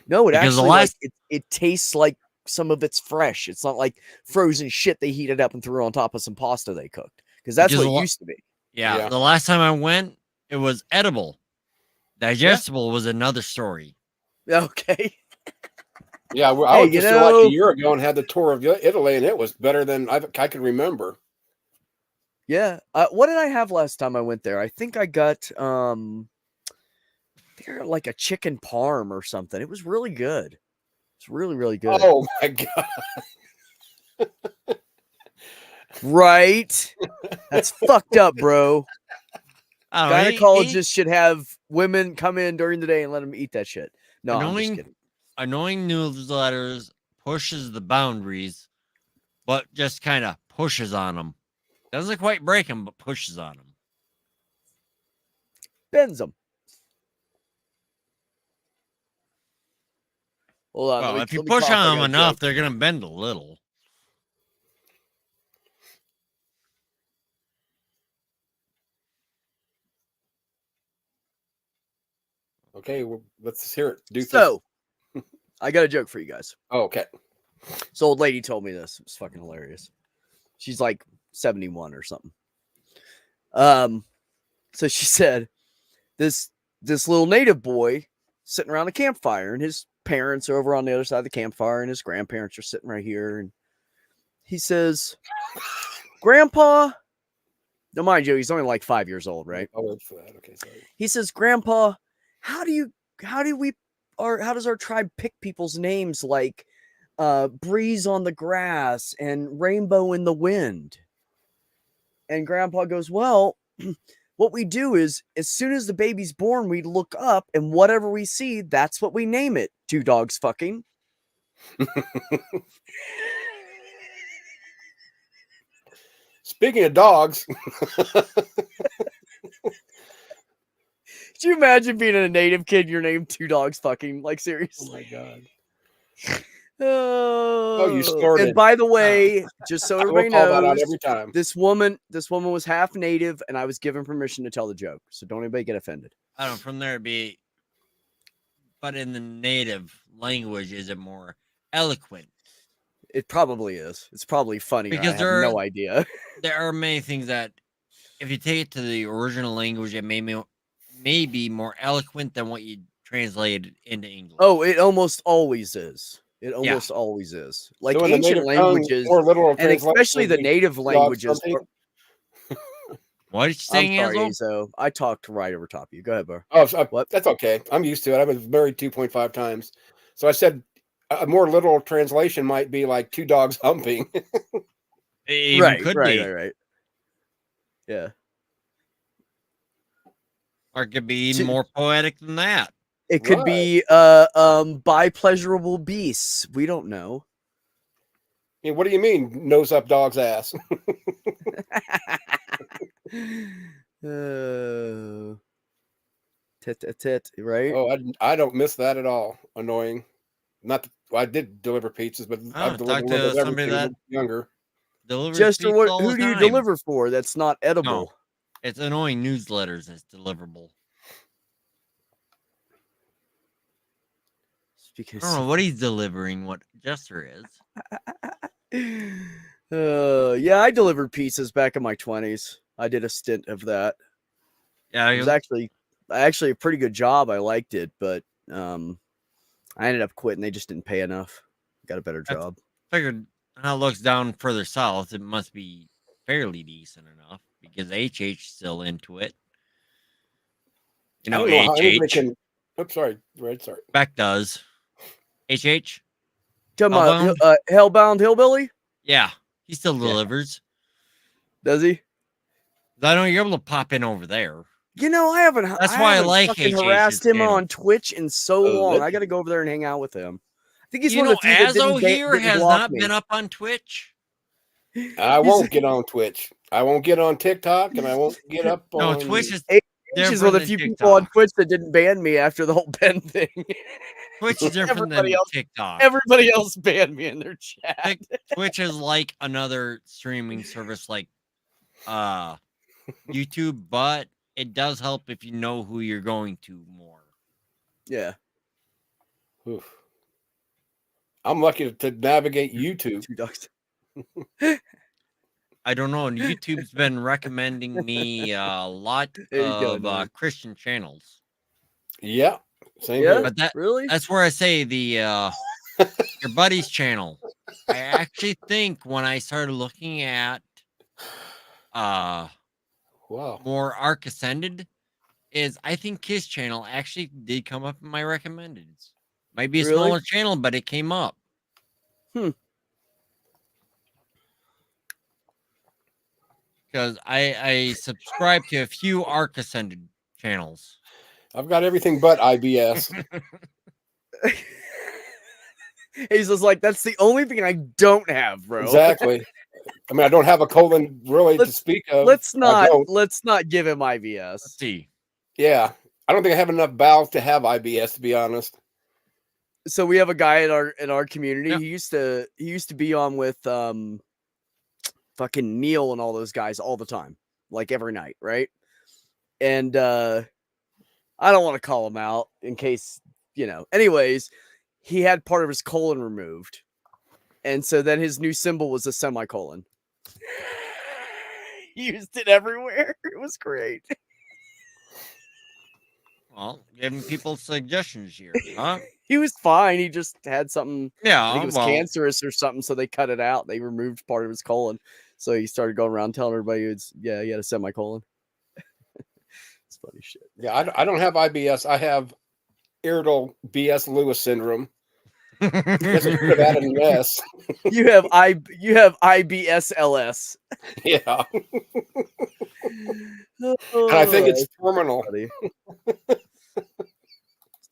No, it actually it tastes like some of it's fresh. It's not like frozen shit they heated up and threw on top of some pasta they cooked. Because that's what it used to be. Yeah, the last time I went, it was edible. Digestible was another story. Okay. Yeah, I was just like a year ago and had the tour of Italy, and it was better than I could remember. Yeah. What did I have last time I went there? I think I got like a chicken parm or something. It was really good. It's really, really good. Oh my God. Right? That's fucked up, bro. Gynecologists should have women come in during the day and let them eat that shit. No, I'm just kidding. Annoying newsletters pushes the boundaries, but just kind of pushes on them. Doesn't quite break them, but pushes on them. Bends them. Hold on. Well, if you push on them enough, they're going to bend a little. Okay, well, let's hear it. I got a joke for you guys. Oh, okay. This old lady told me this. It was fucking hilarious. She's like 71 or something. So she said, this little native boy sitting around a campfire, and his parents are over on the other side of the campfire, and his grandparents are sitting right here. And he says, Grandpa, no, mind you, he's only like 5 years old, right? I'll wait for that. Okay, sorry. He says, Grandpa, how does our tribe pick people's names like Breeze on the Grass and Rainbow in the Wind? And Grandpa goes, well, what we do is as soon as the baby's born, we look up and whatever we see, that's what we name it. 2 dogs fucking. Speaking of dogs. Could you imagine being a native kid, your name 2 dogs fucking? Like, seriously? Oh my God. Oh, you started. And by the way, just so everybody knows, that out every time. This woman was half native, and I was given permission to tell the joke. So don't anybody get offended. I don't know, from there it'd be, but in the native language, is it more eloquent? It probably is. It's probably funny because I have no idea. There are many things that, if you take it to the original language, it may be more eloquent than what you translated into English. Oh, it almost always is. It almost always is. Like so ancient languages, and especially the native languages. What are you saying, I'm sorry, Enzo. I talked right over top of you. Go ahead, bro. Oh, what? That's okay. I'm used to it. I was married 2.5 times. So I said a more literal translation might be like 2 dogs humping. Right. Yeah. Or it could be even more poetic than that. It could be by pleasurable beasts. We don't know. Yeah, what do you mean, nose up dog's ass? Tit, right? Oh, I don't miss that at all. Annoying. Not that, well, I did deliver pizzas, but I've delivered to somebody that younger. Jester, who do you deliver for? That's not edible. No, it's annoying newsletters that's deliverable. Because I don't know what he's delivering. What Jester is. Yeah, I delivered pizzas back in my 20s. I did a stint of that. Yeah, it was actually a pretty good job. I liked it, but I ended up quitting. They just didn't pay enough. Got a better job. Figured how it looks down further south, it must be fairly decent enough because HH still into it. You know, I don't know how anybody HH. can. Oops, sorry. Right, sorry. Beck does. HH? Talking about Hellbound Hillbilly? Yeah, he still delivers. Does he? I know you're able to pop in over there. You know, I haven't. That's why I like fucking HH's harassed him channel. on Twitch in so long. I got to go over there and hang out with him. I think he's one of the few that didn't has block not me. been up on Twitch. I won't get on Twitch. I won't get on TikTok, and I won't get up on. No, Twitch is. He's one of the few people on Twitch that didn't ban me after the whole Ben thing. Twitch is different than TikTok. Everybody else banned me in their chat. Twitch is like another streaming service like YouTube, but it does help if you know who you're going to more. Yeah. Oof. I'm lucky to navigate YouTube. 2 ducks. I don't know. And YouTube's been recommending me a lot of Christian channels. Yeah. Same here. But really? That's where I say the your buddy's channel. I actually think when I started looking at more Arc Ascended, I think his channel actually did come up in my recommended. Might be a smaller channel, but it came up. Because I subscribe to a few Arc Ascended channels. I've got everything but IBS. He's just like, that's the only thing I don't have, bro. Exactly. I mean, I don't have a colon really to speak of. Let's not give him IBS. Let's see. Yeah. I don't think I have enough bowels to have IBS, to be honest. So we have a guy in our community. Yep. He used to be on with fucking Neil and all those guys all the time, like every night, right? And I don't want to call him out in case, anyways, he had part of his colon removed. And so then his new symbol was a semicolon. He used it everywhere. It was great. Well, giving people suggestions here, huh? He was fine. He just had something. Yeah, I think it was cancerous or something. So they cut it out. They removed part of his colon. So he started going around telling everybody he had a semicolon. It's funny shit. Yeah, I don't have IBS. I have irritable B.S. Lewis syndrome. You have IBSLS. Yeah. And I think it's terminal.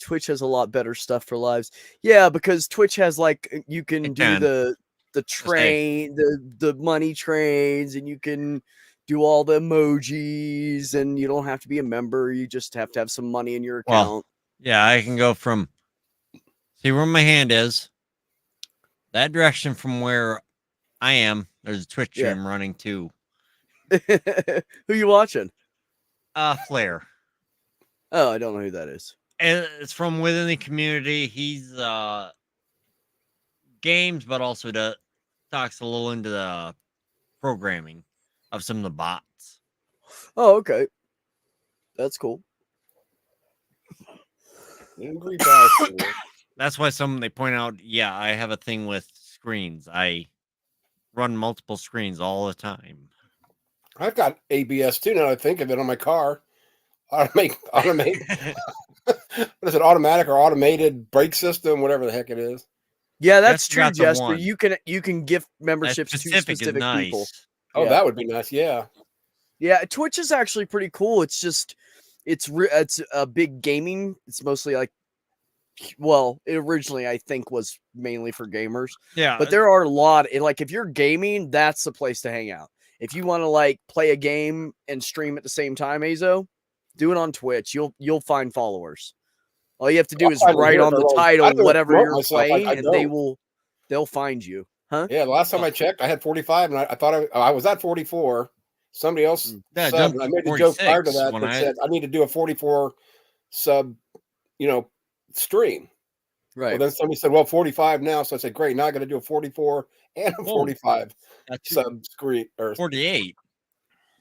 Twitch has a lot better stuff for lives. Yeah, because Twitch has you can do the train, the money trains, and you can do all the emojis, and you don't have to be a member. You just have to have some money in your account. Well, yeah, I can go from see where my hand is. That direction from where I am, there's a Twitch stream running too. Who you watching? Flair. Oh, I don't know who that is. And it's from within the community. He's games, but also talks a little into the programming of some of the bots. Oh, okay. That's cool. That's why they point out, yeah, I have a thing with screens. I run multiple screens all the time. I've got ABS too, now that I think of it, on my car. Automate. What is it, automatic or automated brake system, whatever the heck it is. Yeah, that's true, Jasper. You can gift memberships to specific people. Oh, that would be nice. Yeah. Yeah, Twitch is actually pretty cool. It's just it's a big gaming. It's mostly it originally I think was mainly for gamers. Yeah. But there are a lot if you're gaming, that's the place to hang out. If you want to play a game and stream at the same time, Azo, do it on Twitch. You'll find followers. All you have to do is write on the title whatever you're playing, and they'll find you. Huh? Yeah, the last time I checked, I had 45, and I thought I was at 44. Somebody else subbed, and I made a joke prior to that said I need to do a 44 sub, stream. Right. Well, then somebody said, well, 45 now. So I said, great. Now I got to do a 44 and a 45 sub screen or 48.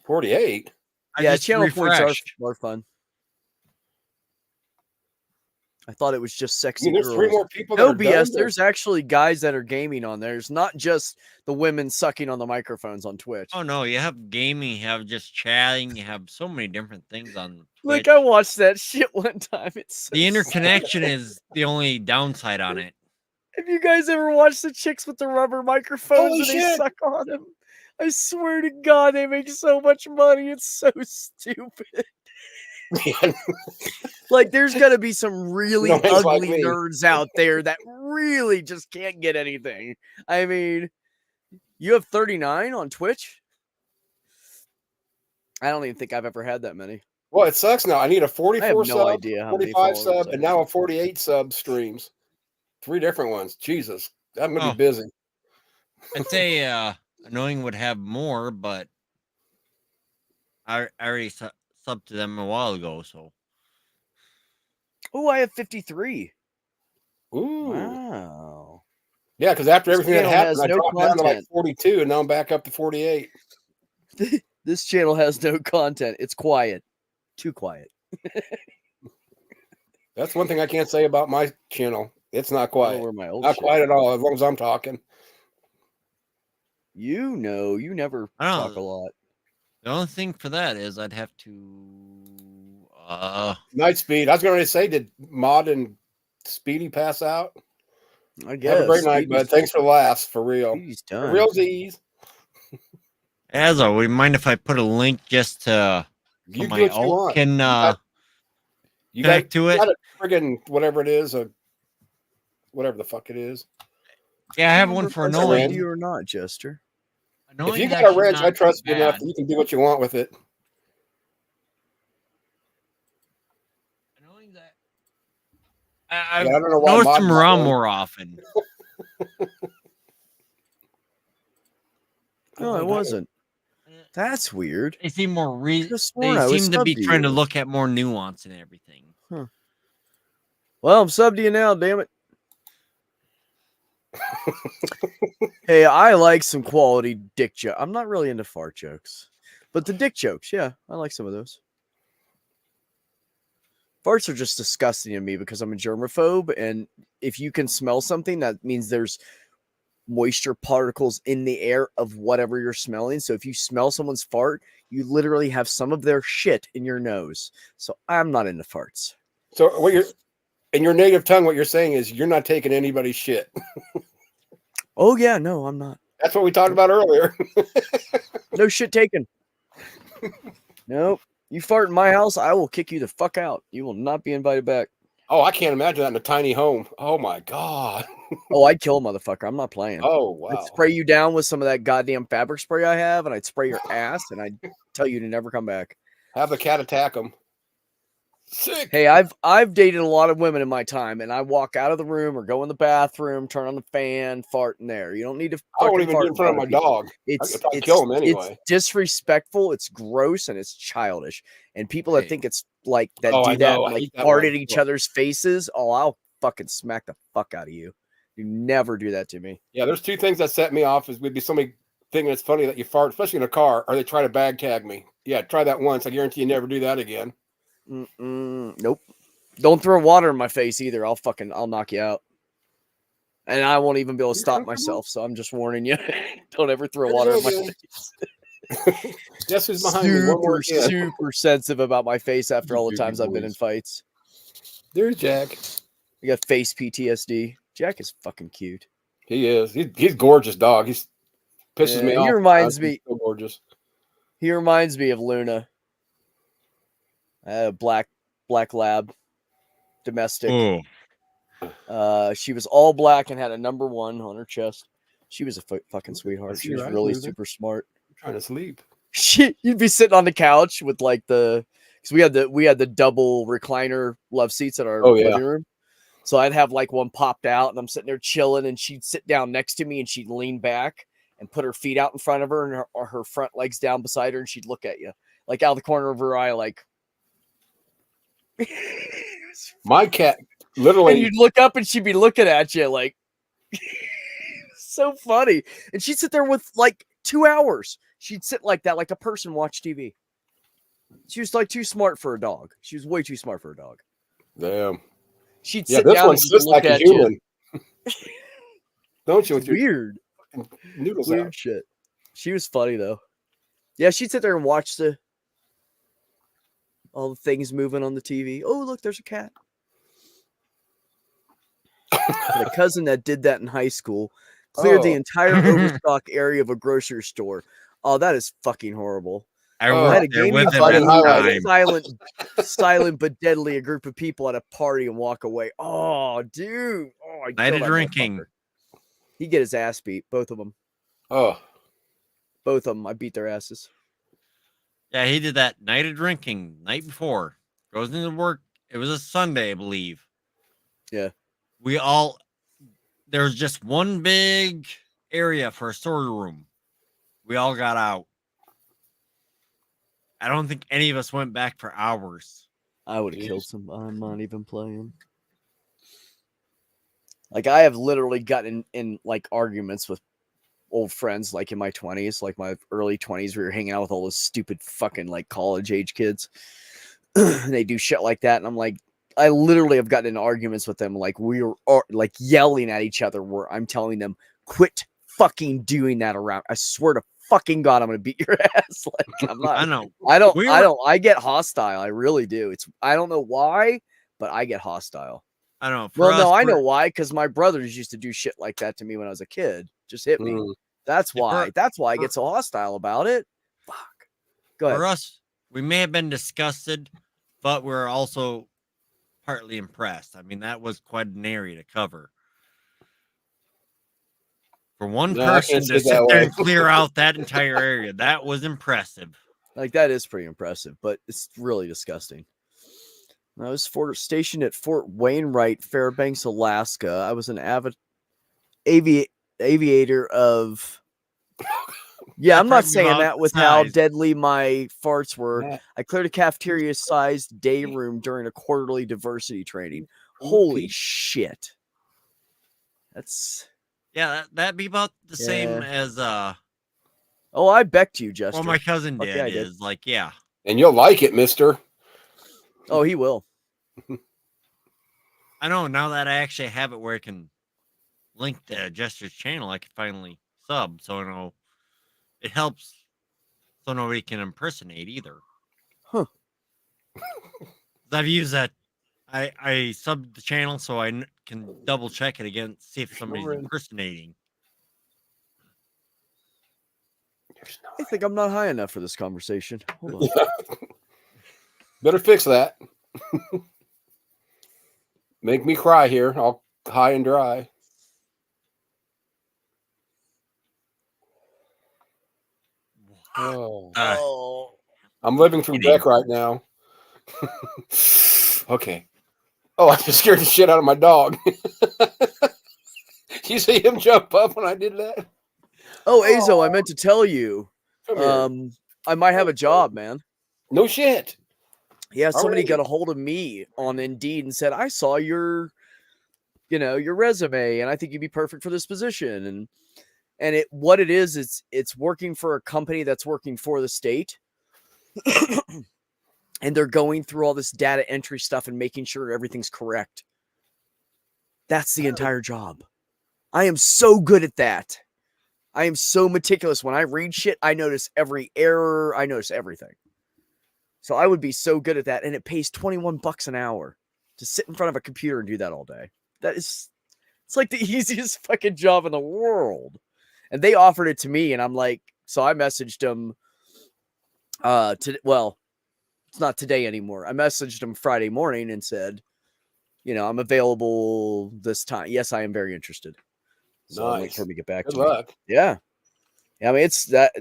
48. Yeah, channel points are fun. I thought it was just sexy there's girls. 3 more people. No BS. There's actually guys that are gaming on there. It's not just the women sucking on the microphones on Twitch. Oh no, you have gaming, you have just chatting, you have so many different things on Twitch. Like I watched that shit one time. It's the interconnection is the only downside on it. Have you guys ever watched the chicks with the rubber microphones and they suck on them? I swear to God, they make so much money. It's so stupid. Like, there's got to be some really ugly nerds out there that really just can't get anything. I mean, you have 39 on Twitch? I don't even think I've ever had that many. Well, it sucks now. I need a 44 sub, idea 45 sub, and now a 48 sub streams. 3 different ones. Jesus, I'm going to be busy. I'd say Annoying would have more, but I already subbed to them a while ago, so. Oh, I have 53. Ooh. Wow. Yeah, because after everything that happened, I dropped down to like 42, and now I'm back up to 48. This channel has no content. It's quiet. Too quiet. That's one thing I can't say about my channel. It's not quiet. Not shit. quiet at all, as long as I'm talking. You know, you never talk a lot. The only thing for that is I'd have to Night Speed. I was going to say, did Mod and Speedy pass out? I guess. Have a great night, bud. Thanks for the laughs, for real. He's done. For realsies. Azzo, would you mind if I put a link just to my alt can you connect to it? Got a friggin' whatever it is, whatever the fuck it is. Yeah, I have one for Annoying. You or not, Jester? If you got a wrench, I trust you enough that you can do what you want with it. Annoying that I don't know why noticed him around more often. No, it wasn't. That's weird. They seem more they seem to be trying to look at more nuance and everything. Huh. Well, I'm subbed to you now, damn it. Hey, I like some quality dick joke. I'm not really into fart jokes, but the dick jokes, yeah, I like some of those. Farts are just disgusting to me because I'm a germaphobe, and if you can smell something, that means there's moisture particles in the air of whatever you're smelling. So if you smell someone's fart, you literally have some of their shit in your nose. So I'm not into farts. So what you're in your native tongue, what you're saying is you're not taking anybody's shit. Oh yeah, no, I'm not. That's what we talked about earlier. No shit taken. Nope. You fart in my house, I will kick you the fuck out. You will not be invited back. Oh, I can't imagine that in a tiny home. Oh my God. Oh, I'd kill a motherfucker. I'm not playing. Oh, wow. I'd spray you down with some of that goddamn fabric spray I have, and I'd spray your ass, and I'd tell you to never come back. Have the cat attack them. Sick. Hey, I've dated a lot of women in my time, and I walk out of the room or go in the bathroom, turn on the fan, fart in there. You don't need to. I won't even do it in front of my dog. It's kill him anyway. It's disrespectful. It's gross, and it's childish. And people that think it's like that do that, like fart at each other's faces. Oh, I'll fucking smack the fuck out of you. You never do that to me. Yeah, there's 2 things that set me off. Is would be somebody thinking it's funny that you fart, especially in a car, or they try to bag tag me. Yeah, try that once. I guarantee you never do that again. Nope. Don't throw water in my face either. I'll knock you out. And I won't even be able to stop myself. So I'm just warning you. Don't ever throw water in my face. Guess who's behind me? Super sensitive about my face after all the times I've been in fights. There's Jack. You got face PTSD. Jack is fucking cute. He is. He's gorgeous, dog. He pisses me off. He reminds me. So gorgeous. He reminds me of Luna. Black lab, domestic. She was all black and had a number 1 on her chest. She was a fucking sweetheart. She was really super smart. I'm trying to sleep. You'd be sitting on the couch with like because we had the double recliner love seats at our living room. So I'd have like one popped out, and I'm sitting there chilling, and she'd sit down next to me, and she'd lean back and put her feet out in front of her, and her front legs down beside her, and she'd look at you like out of the corner of her eye, like. My cat literally, and you'd look up and she'd be looking at you like so funny. And she'd sit there with like 2 hours. She'd sit like that, like a person watch TV. She was like too smart for a dog. She was way too smart for a dog. Damn. She'd sit down and just look at you. Don't you? With weird noodles weird out. Shit. She was funny though. Yeah, she'd sit there and watch all the things moving on the TV. Oh, look, there's a cat. The cousin that did that in high school cleared the entire overstock area of a grocery store. Oh, that is fucking horrible. I had a gaming silent but deadly, a group of people at a party and walk away. Oh, dude. Oh, night of drinking. He'd get his ass beat, both of them. Oh. Both of them. I beat their asses. Yeah, he did that night of drinking, night before. Goes into work. It was a Sunday, I believe. Yeah. There was just one big area for a storeroom. We all got out. I don't think any of us went back for hours. I would have killed some. I'm not even playing. Like, I have literally gotten in like arguments with old friends, like in my 20s, like my early 20s. We were hanging out with all those stupid fucking like college age kids. They do shit like that. And I'm like, I literally have gotten in arguments with them. Like, we were like yelling at each other where I'm telling them, quit fucking doing that around. I swear to fucking God, I'm going to beat your ass. Like, I'm not, I get hostile. I really do. I don't know why, but I get hostile. I don't know. I know why. Cause my brothers used to do shit like that to me when I was a kid. Just hit me. That's why. That's why I get so hostile about it. Fuck. Go ahead. For us, we may have been disgusted, but we're also partly impressed. I mean, that was quite an area to cover. For one person to sit there and clear out that entire area, that was impressive. Like, that is pretty impressive, but it's really disgusting. I was stationed at Fort Wainwright, Fairbanks, Alaska. I was an avid aviator of... Yeah, I'm not saying that with how deadly my farts were. Yeah. I cleared a cafeteria-sized day room during a quarterly diversity training. Holy shit. That's... Yeah, that'd be about the same as... Oh, I becked you, Jester. Well, my cousin did. Yeah, is like, yeah. And you'll like it, mister. Oh, he will. I know, now that I actually have it where I can link to Jester's channel, I can finally sub, so I know it helps so nobody can impersonate either. Huh. I've used that. I subbed the channel so I can double check it again, see if somebody's impersonating. I think I'm not high enough for this conversation. Hold on. Better fix that. Make me cry here. I'll high and dry. Oh. I'm living through Beck right now. Okay. Oh, I just scared the shit out of my dog. You see him jump up when I did that? Oh, Azo, I meant to tell you. I might have a job, man. No shit. Yeah, somebody got a hold of me on Indeed and said, I saw your resume, and I think you'd be perfect for this position. And what it is, it's working for a company that's working for the state. And they're going through all this data entry stuff and making sure everything's correct. That's the entire job. I am so good at that. I am so meticulous. When I read shit, I notice every error. I notice everything. So I would be so good at that. And it pays $21 an hour to sit in front of a computer and do that all day. It's like the easiest fucking job in the world. And they offered it to me, and I'm like, so I messaged them it's not today anymore. I messaged them Friday morning and said, I'm available this time. Yes, I am very interested. So I'll wait for them to get back to me. Yeah. I mean,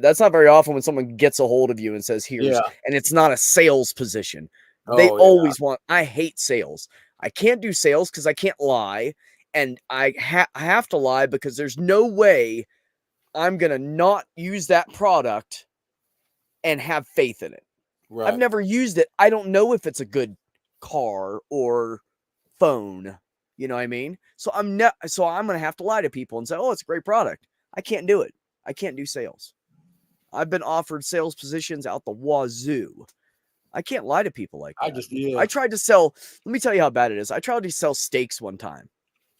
that's not very often when someone gets a hold of you and says, here's, and it's not a sales position. They always want, I hate sales. I can't do sales because I can't lie. And I have to lie because there's no way I'm going to not use that product and have faith in it. Right. I've never used it. I don't know if it's a good car or phone. You know what I mean? So I'm going to have to lie to people and say, oh, it's a great product. I can't do it. I can't do sales. I've been offered sales positions out the wazoo. I can't lie to people like that. I tried to sell. Let me tell you how bad it is. I tried to sell steaks one time.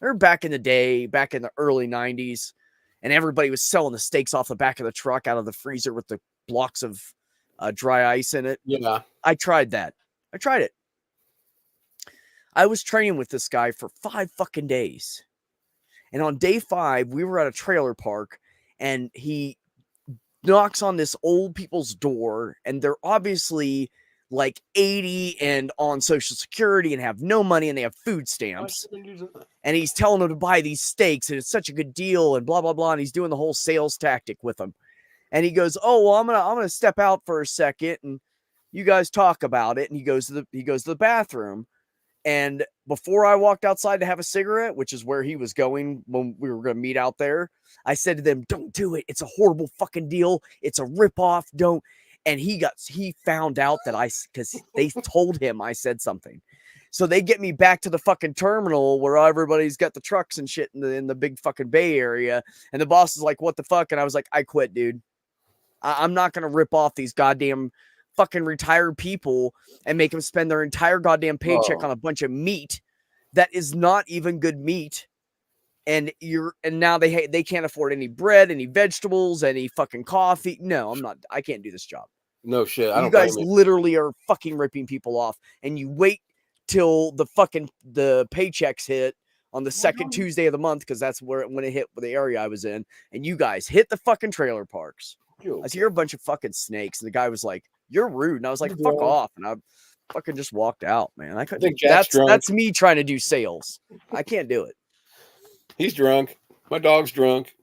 They're back in the day, back in the early 90s, and everybody was selling the steaks off the back of the truck out of the freezer with the blocks of dry ice in it. Yeah. I tried that. I tried it. I was training with this guy for 5 fucking days. And on day 5, we were at a trailer park, and he knocks on this old people's door, and they're obviously like 80 and on Social Security and have no money, and they have food stamps. And he's telling them to buy these steaks, and it's such a good deal, and blah blah blah. And he's doing the whole sales tactic with them. And he goes, "Oh well, I'm gonna step out for a second, and you guys talk about it." And he goes to the bathroom. And before I walked outside to have a cigarette, which is where he was going when we were going to meet out there, I said to them, "Don't do it. It's a horrible fucking deal. It's a ripoff. Don't." And he found out that because they told him I said something. So they get me back to the fucking terminal where everybody's got the trucks and shit in the big fucking Bay Area. And the boss is like, "What the fuck?" And I was like, "I quit, dude. I'm not going to rip off these goddamn fucking retired people and make them spend their entire goddamn paycheck on a bunch of meat that is not even good meat. And now they can't afford any bread, any vegetables, any fucking coffee. No, I can't do this job." No shit. You guys literally are fucking ripping people off, and you wait till the paychecks hit on the second Tuesday of the month, because that's when it hit the area I was in, and you guys hit the fucking trailer parks. I said, "You're a bunch of fucking snakes." And the guy was like, "You're rude." And I was like, "Fuck off." And I fucking just walked out, man. I couldn't. That's me trying to do sales. I can't do it. He's drunk. My dog's drunk.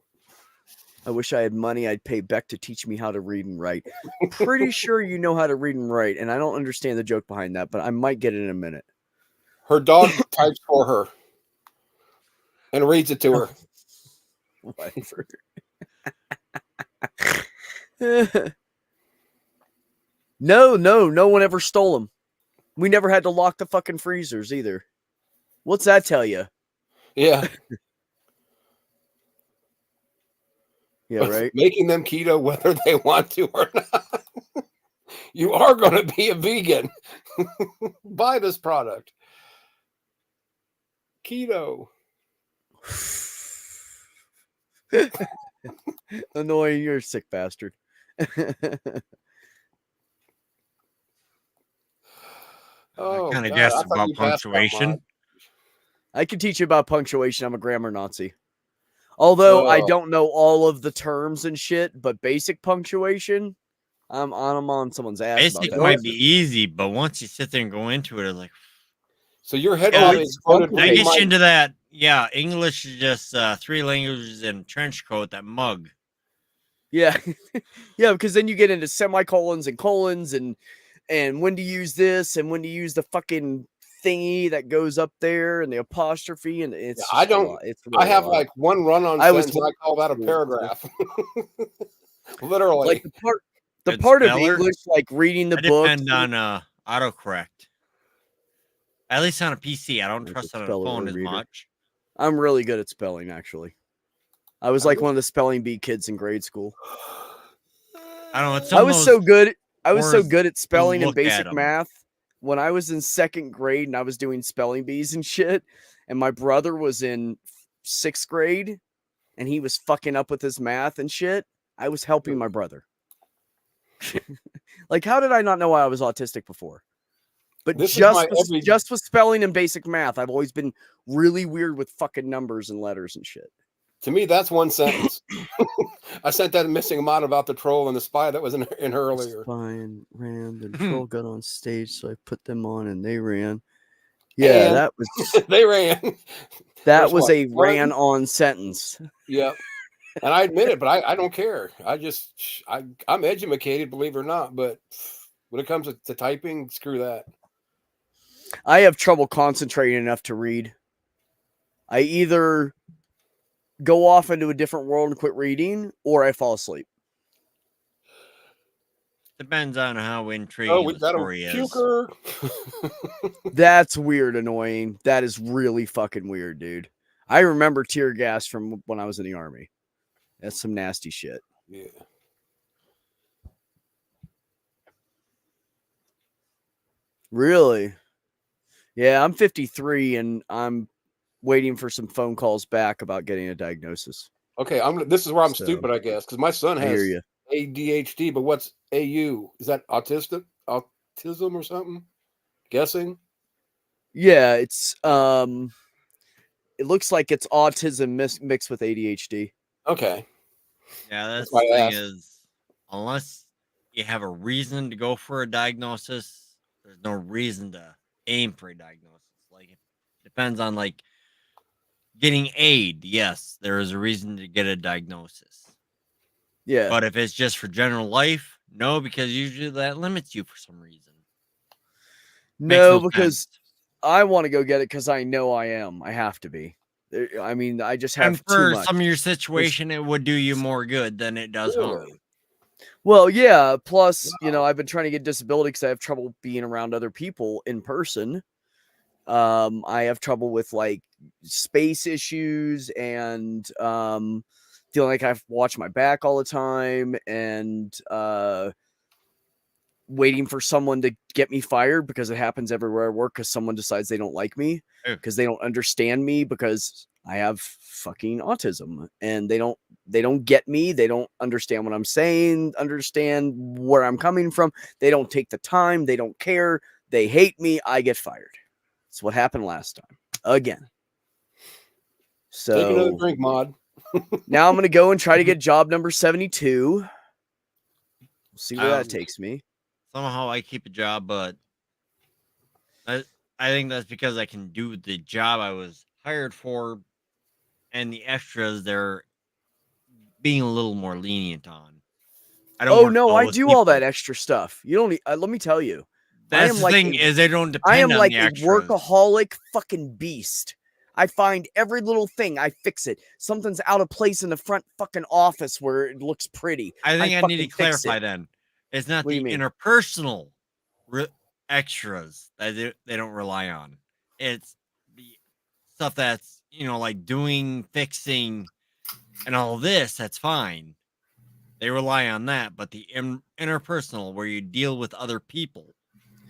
I wish I had money. I'd pay Beck to teach me how to read and write. Pretty sure you know how to read and write, and I don't understand the joke behind that, but I might get it in a minute. Her dog types for her and reads it to her. Whatever. No one ever stole them. We never had to lock the fucking freezers either. What's that tell you? Yeah. Yeah, right. Making them keto whether they want to or not. You are going to be a vegan. Buy this product. Keto. Annoying, you're a sick bastard. I kind of guessed about punctuation. I can teach you about punctuation. I'm a grammar Nazi. Although I don't know all of the terms and shit, but basic punctuation, I'm on someone's ass. Basic might be easy, but once you sit there and go into it, it's like. So your head is quoted. I get you into that. Yeah, English is just 3 languages in trench coat, that mug. Yeah. Yeah, because then you get into semicolons and colons and when to use this and when to use the fucking thingy that goes up there and the apostrophe, and it's I don't I have like one run-on sentence, I call that a paragraph. Literally. Like the part of English, like reading the book. Depend on autocorrect. At least on a PC. I don't trust it on a phone as much. I'm really good at spelling, actually. I was like one of the spelling bee kids in grade school. I don't know. I was so good at spelling and basic math. When I was in 2nd grade and I was doing spelling bees and shit, and my brother was in 6th grade and he was fucking up with his math and shit, I was helping my brother. Like, how did I not know I was autistic before? But just with spelling and basic math, I've always been really weird with fucking numbers and letters and shit. To me, that's one sentence. I sent that missing amount about the troll and the spy that was in her earlier. Spy and ran. The troll got on stage, so I put them on and they ran. Yeah, and that was they ran. That was a ran on sentence. Yep. And I admit it, but I don't care. I'm educated, believe it or not. But when it comes to typing, screw that. I have trouble concentrating enough to read. I either go off into a different world and quit reading, or I fall asleep. Depends on how intriguing the story is. That's weird, annoying. That is really fucking weird, dude. I remember tear gas from when I was in the Army. That's some nasty shit. Yeah. Really? Yeah, I'm 53 and I'm waiting for some phone calls back about getting a diagnosis. Okay, this is where I'm stupid, I guess, because my son has ADHD, but what's AU? Is that autism or something? Guessing? Yeah, it's it looks like it's autism mixed with ADHD. Okay. Yeah, that's the thing is, unless you have a reason to go for a diagnosis, there's no reason to aim for a diagnosis. Like, it depends on like getting aid. Yes, there is a reason to get a diagnosis. Yeah. But if it's just for general life, no, because usually that limits you for some reason. No, because I want to go get it because I know I am. I have to be. I mean, I just have and for some of your situation, it would do you more good than it does harm. Well, yeah. Plus, you know, I've been trying to get disability because I have trouble being around other people in person. I have trouble with like space issues and feeling like I have to watch my back all the time and waiting for someone to get me fired because it happens everywhere I work because someone decides they don't like me because they don't understand me because I have fucking autism and they don't get me. They don't understand what I'm saying, understand where I'm coming from. They don't take the time. They don't care. They hate me. I get fired. That's what happened last time. Again. So take another drink, Mod. Now I'm going to go and try to get job number 72. We'll see where that takes me. Somehow I keep a job, but I think that's because I can do the job I was hired for, and the extras they're being a little more lenient on. I do all that extra stuff. You don't. Let me tell you. That's the thing is they don't depend. I am like a workaholic fucking beast. I find every little thing. I fix it. Something's out of place in the front fucking office where it looks pretty. I think I need to clarify then. It's not the interpersonal extras that they don't rely on. It's the stuff that's, you know, like doing, fixing, and all this, that's fine. They rely on that. But the interpersonal, where you deal with other people,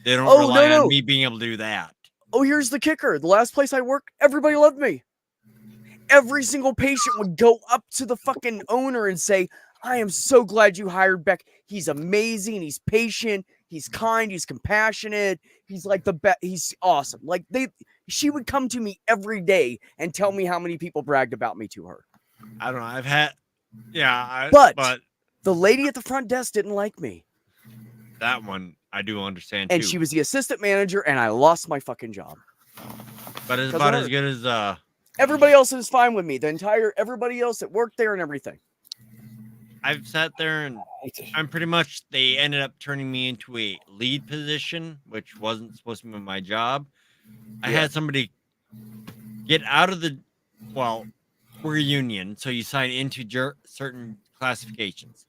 they don't rely on me being able to do that. Oh, here's the kicker. The last place I worked, everybody loved me. Every single patient would go up to the fucking owner and say, I am so glad you hired Beck. He's amazing. He's patient. He's kind. He's compassionate. He's like the best. He's awesome. Like she would come to me every day and tell me how many people bragged about me to her. I don't know. I've had, but the lady at the front desk didn't like me. That one I do understand and too. She was the assistant manager, and I lost my fucking job. But it's about as good as everybody else is fine with me. Everybody else that worked there and everything. I've sat there and I'm pretty much, they ended up turning me into a lead position, which wasn't supposed to be my job. I had somebody get out of we're a union, so you sign into certain classifications.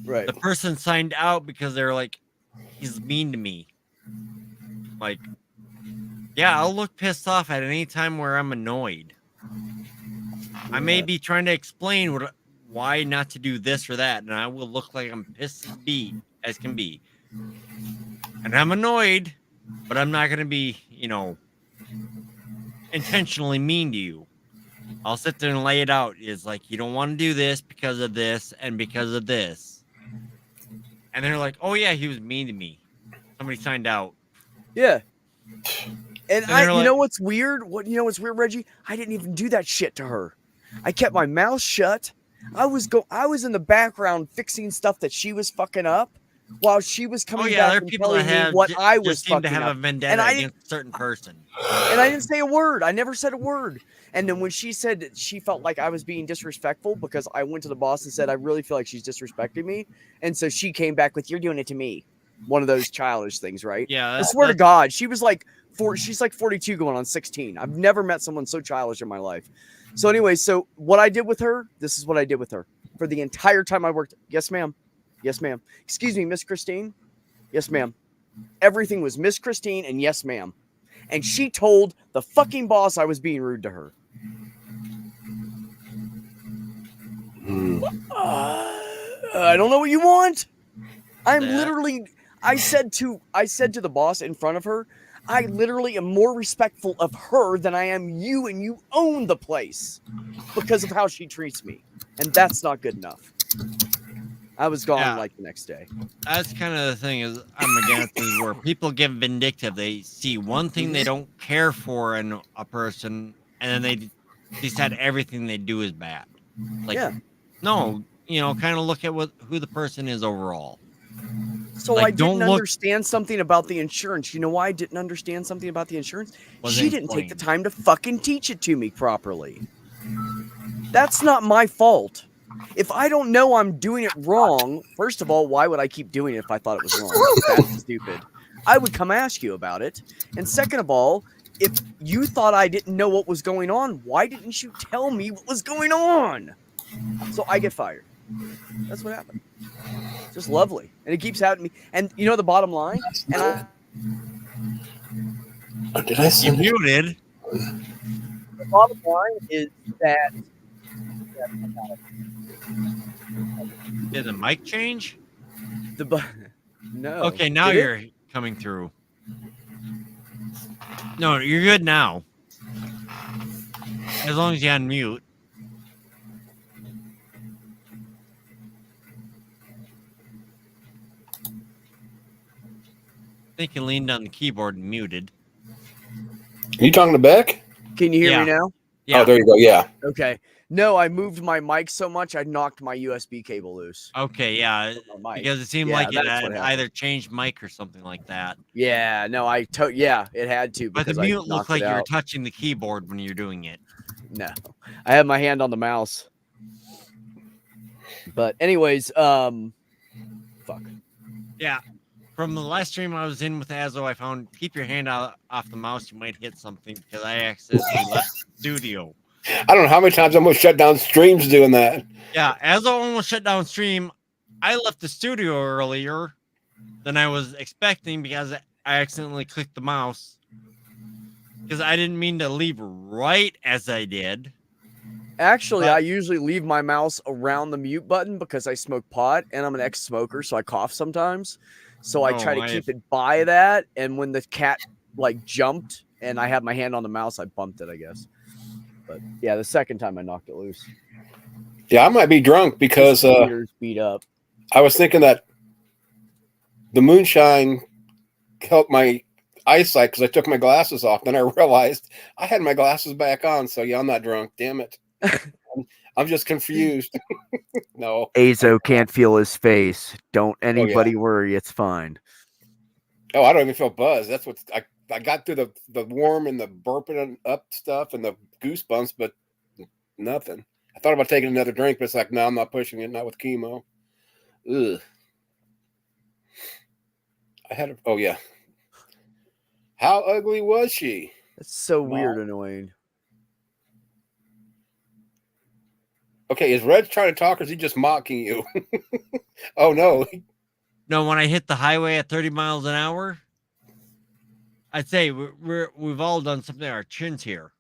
Right. The person signed out because they're like, he's mean to me. Like, yeah, I'll look pissed off at any time where I'm annoyed. I may be trying to explain why not to do this or that, and I will look like I'm pissed as can be. And I'm annoyed, but I'm not going to be, intentionally mean to you. I'll sit there and lay it out. It's like, you don't want to do this because of this and because of this. And they're like, oh, yeah, he was mean to me. Somebody signed out. Yeah. And you know what's weird? You know what's weird, Reggie? I didn't even do that shit to her. I kept my mouth shut. I was in the background fixing stuff that she was fucking up while she was coming back and telling me what I was fucking up. To have a vendetta against a certain person. And I didn't say a word. I never said a word. And then when she said that she felt like I was being disrespectful because I went to the boss and said, I really feel like she's disrespecting me. And so she came back with, you're doing it to me. One of those childish things, right? Yeah. I swear to God, she was like, she's like 42 going on 16. I've never met someone so childish in my life. So anyway, so what I did with her, this is what I did with her. For the entire time I worked, yes, ma'am. Yes, ma'am. Excuse me, Miss Christine. Yes, ma'am. Everything was Miss Christine and yes, ma'am. And she told the fucking boss I was being rude to her. I don't know what you want. I'm literally, I said to the boss in front of her, I literally am more respectful of her than I am you, and you own the place because of how she treats me. And that's not good enough. I was gone like the next day. That's kind of the thing is I'm against is where people get vindictive. They see one thing they don't care for in a person, and then they decide everything they do is bad. Like, no, kind of look at who the person is overall. So I didn't understand something about the insurance. You know why I didn't understand something about the insurance? She didn't take the time to fucking teach it to me properly. That's not my fault. If I don't know I'm doing it wrong, first of all, why would I keep doing it if I thought it was wrong? That's stupid. I would come ask you about it. And second of all, if you thought I didn't know what was going on, why didn't you tell me what was going on? So I get fired. That's what happened. Just lovely. And it keeps happening to me. And you know the bottom line? And did I see you muted? The bottom line is that did the mic change? No. Okay, now you're coming through. No, you're good now. As long as you unmute. I think you leaned on the keyboard and muted. Are you talking to Beck? Can you hear me now? Yeah. Oh, there you go. Yeah. Okay. No, I moved my mic so much I knocked my USB cable loose. Okay, yeah. Because it seemed like it had either changed mic or something like that. Yeah, no, it had to. But the mute looked like you were touching the keyboard when you're doing it. No. I had my hand on the mouse. But anyways, fuck. Yeah. From the last stream I was in with Azo, I found keep your hand off the mouse. You might hit something because I accidentally left the studio. I don't know how many times I almost shut down streams doing that. Yeah, Azo almost shut down stream. I left the studio earlier than I was expecting because I accidentally clicked the mouse. Because I didn't mean to leave right as I did. Actually, I usually leave my mouse around the mute button because I smoke pot and I'm an ex-smoker, so I cough sometimes. So I try to keep it by that. And when the cat jumped and I had my hand on the mouse, I bumped it, I guess. But yeah, the second time I knocked it loose. Yeah, I might be drunk because ears beat up. I was thinking that the moonshine helped my eyesight because I took my glasses off. Then I realized I had my glasses back on. So yeah, I'm not drunk. Damn it. I'm just confused. No. Azo can't feel his face. Don't anybody worry. It's fine. Oh, I don't even feel buzzed. That's what I got through the warm and the burping up stuff and the goosebumps, but nothing. I thought about taking another drink, but it's like, no, I'm not pushing it. Not with chemo. Ugh. Oh, yeah. How ugly was she? That's so weird, annoying. Okay, is Red trying to talk or is he just mocking you? Oh, no. No, when I hit the highway at 30 miles an hour, I'd say we've all done something. Our chins here,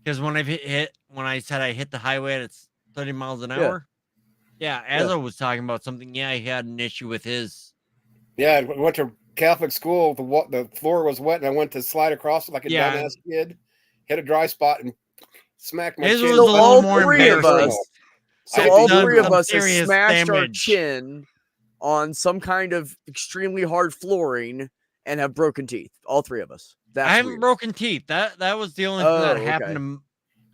because when I said I hit the highway at 30 miles an hour, Azo was talking about something. Yeah, he had an issue with his. Yeah, I went to Catholic school. The floor was wet, and I went to slide across like a dumbass kid. Hit a dry spot and smacked my chin. So all three of us. So all three of us have smashed our chin on some kind of extremely hard flooring and have broken teeth. All three of us. I haven't broken teeth. That was the only thing that happened to.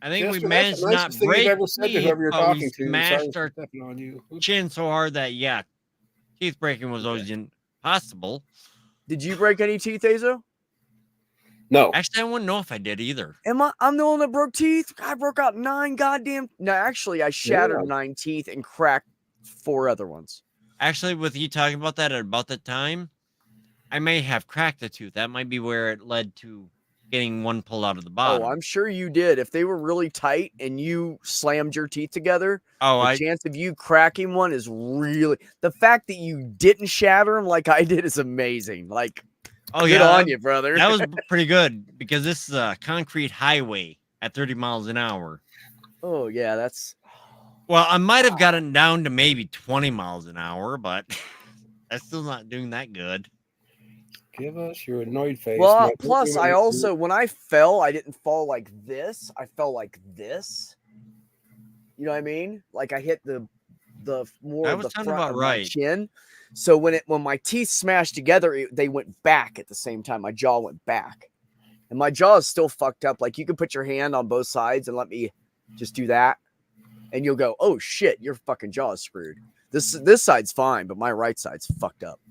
I think we managed to not break teeth, but we smashed our chin so hard that teeth breaking was always impossible. Did you break any teeth, Azo? No. Actually, I wouldn't know if I did either. I'm the one that broke teeth? I broke out 9 goddamn. No, actually, I shattered 9 teeth and cracked 4 other ones. Actually, with you talking about that at about that time, I may have cracked a tooth. That might be where it led to getting one pulled out of the bottom. Oh, I'm sure you did. If they were really tight and you slammed your teeth together, the chance of you cracking one is really... The fact that you didn't shatter them like I did is amazing. Like, good on you, brother. That was pretty good because this is a concrete highway at 30 miles an hour. Oh, yeah, that's... Well, I might have gotten down to maybe 20 miles an hour, but... That's still not doing that good. Give us your annoyed face. Well, plus I also, when I fell, I didn't fall like this. I fell like this. You know what I mean? Like I hit the more of the front of my chin. So when my teeth smashed together, they went back at the same time. My jaw went back, and my jaw is still fucked up. Like you can put your hand on both sides and let me just do that, and you'll go, "Oh shit, your fucking jaw is screwed." This side's fine, but my right side's fucked up,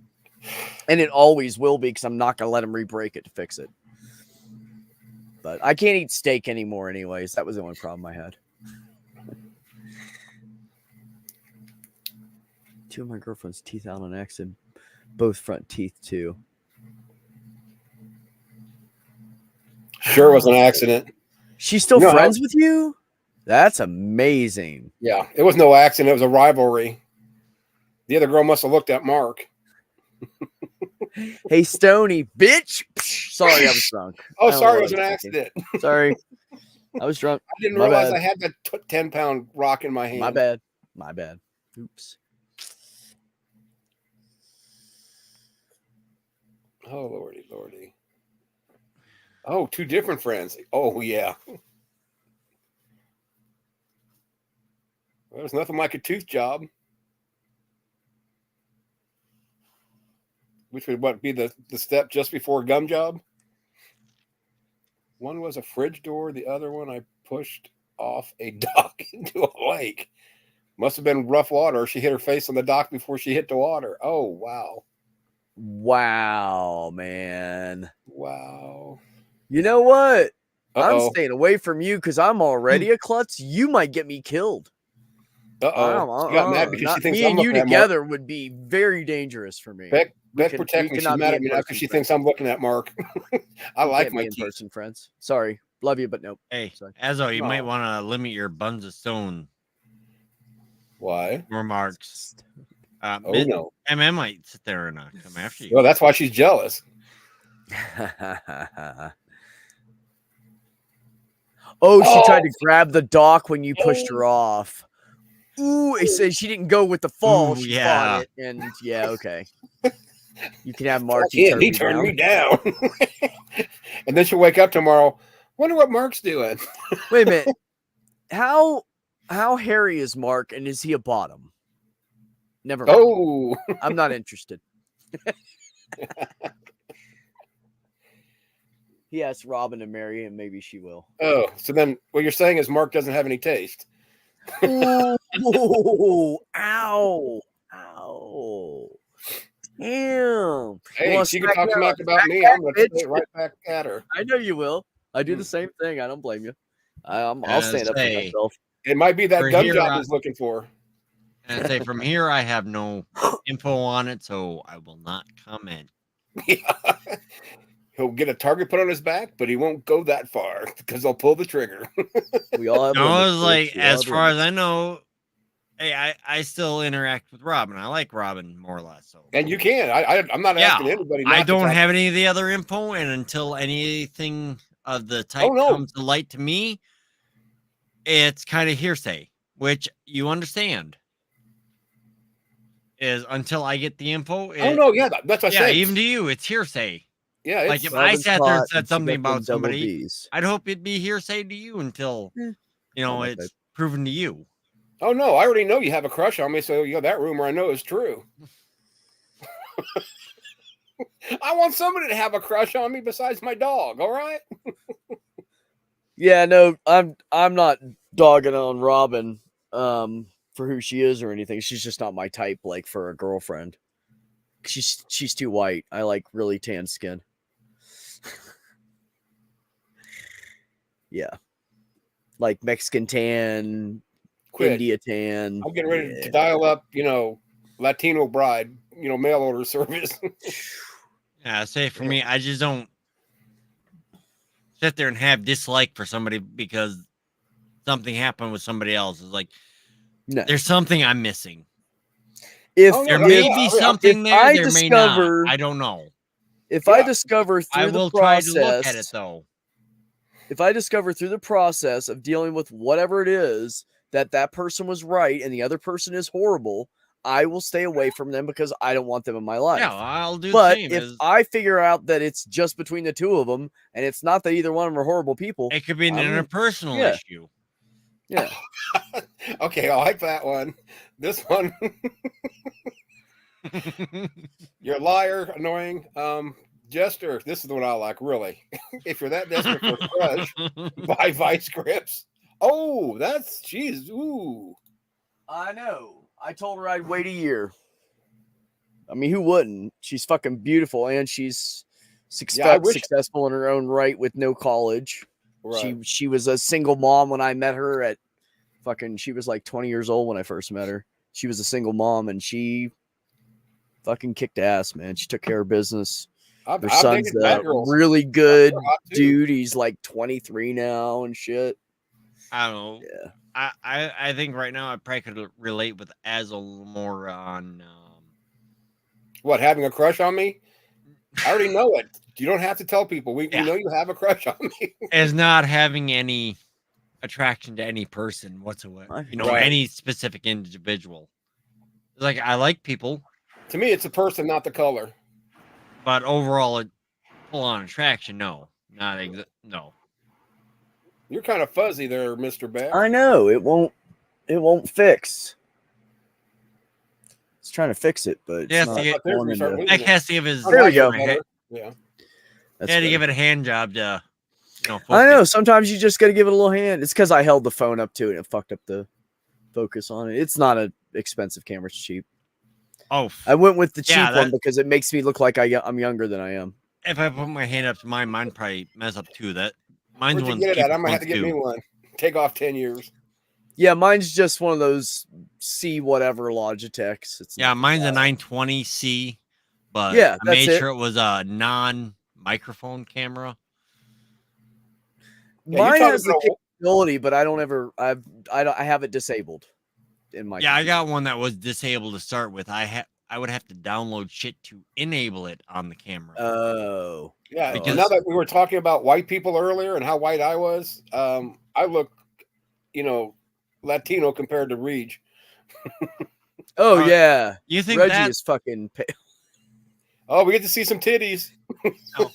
and it always will be because I'm not gonna let him re-break it to fix it. But I can't eat steak anymore, anyways. That was the only problem I had. Two of my girlfriend's teeth out on accident, both front teeth too. Sure was an accident. She's still friends with you? That's amazing. Yeah, it was no accident. It was a rivalry. The other girl must have looked at Mark. Hey, Stony, bitch. Sorry, I was drunk. Oh, sorry, it was an accident. Sorry. I was drunk. I didn't realize I had that 10-pound rock in my hand. My bad. Oops. Oh, lordy. Oh, two different friends. Oh, yeah. Well, there's nothing like a tooth job. Which would be the step just before a gum job? One was a fridge door. The other one I pushed off a dock into a lake. Must have been rough water. She hit her face on the dock before she hit the water. Oh, wow. Wow, man. Wow. You know what? I'm staying away from you because I'm already a klutz. You might get me killed. She got mad because she thinks me and you together would be very dangerous for me. Beck protect me. She's mad at me now because she thinks I'm looking at Mark. I like my in-person friends. Sorry. Love you, but nope. Hey, Azzo, you might want to limit your buns of stone. Why? Remarks. No. MM might sit there and come after you. Well, that's why she's jealous. She tried to grab the dock when you pushed her off. Ooh, it says she didn't go with the fall. She fought it, and okay. You can have Mark. He turned me down. And then she'll wake up tomorrow. Wonder what Mark's doing. Wait a minute. How hairy is Mark, and is he a bottom? Never mind. Oh, I'm not interested. He asked Robin to marry him. Maybe she will. Oh, so then what you're saying is Mark doesn't have any taste. Ooh, ow. Damn. Hey, she can talk smack about me. I'm going to say it right back at her. I know you will. I do the same thing. I don't blame you. I'll stand up for myself. It might be that gum job he's looking for. And I say from here, I have no info on it, so I will not comment. Yeah. He'll get a target put on his back, but he won't go that far because they'll pull the trigger. We all have. I was like, as far as I know, hey, I still interact with Robin. I like Robin more or less. So, and you can. I'm not asking anybody. I don't have any of the other info, and until anything of the type comes to light to me, it's kind of hearsay, which you understand. Is until I get the info. Yeah, that's what I said. Even to you, it's hearsay. Yeah, like if I sat there and said something about somebody, I'd hope it'd be hearsay to you until it's proven to you. Oh no, I already know you have a crush on me, so that rumor I know is true. I want somebody to have a crush on me besides my dog. All right. Yeah, no, I'm not dogging on Robin for who she is or anything. She's just not my type, like for a girlfriend. She's too white. I like really tan skin. Yeah. Like Mexican tan, India tan. I'm getting ready to dial up, Latino bride, mail order service. Yeah, say for me, I just don't sit there and have dislike for somebody because something happened with somebody else. It's like, there's something I'm missing. There may be something there, there may not. I don't know. If I discover through the process, try to look at it though. If I discover through the process of dealing with whatever it is that person was right and the other person is horrible, I will stay away from them because I don't want them in my life. Yeah, I'll do but the same. If I figure out that it's just between the two of them and it's not that either one of them are horrible people, it could be an interpersonal issue. Yeah. Okay, I like that one. This one, you're a liar, annoying. Jester, this is the one I like, really. If you're that desperate for a crush, buy Vice Grips. Oh, that's, jeez, ooh. I know. I told her I'd wait a year. I mean, who wouldn't? She's fucking beautiful, and she's successful in her own right with no college. Right. She was a single mom when I met her at she was like 20 years old when I first met her. She was a single mom, and she fucking kicked ass, man. She took care of business. Her son's a really good dude. He's like 23 now and shit. I don't know. Yeah. I think right now I probably could relate with Az a little more on what, having a crush on me? I already know it. You don't have to tell people. We know you have a crush on me. As not having any attraction to any person whatsoever. You know, any specific individual. It's like I like people. To me, it's the person, not the color. But overall, full on attraction, no. No. You're kind of fuzzy there, Mr. Beck. I know. It won't fix. It's trying to fix it, but yes, Beck has to give his. There we go. Yeah. He had to give it a hand job to, I know. Sometimes you just got to give it a little hand. It's because I held the phone up to it and it fucked up the focus on it. It's not an expensive camera. It's cheap. Oh. I went with the cheap one because it makes me look like I'm younger than I am. If I put my hand up to mine probably mess up too. Mine's one. I'm gonna have to get me one. Take off 10 years. Yeah, mine's just one of those C whatever Logitechs. Mine's a 920C, but I made sure it was a non-microphone camera. Mine has the capability, but I have it disabled in my. Yeah, computer. I got one that was disabled to start with. I would have to download shit to enable it on the camera. Oh, yeah. Because now that we were talking about white people earlier and how white I was, I look, Latino compared to Reg. Oh yeah, you think Reggie is fucking pale? Oh, we get to see some titties. Oh.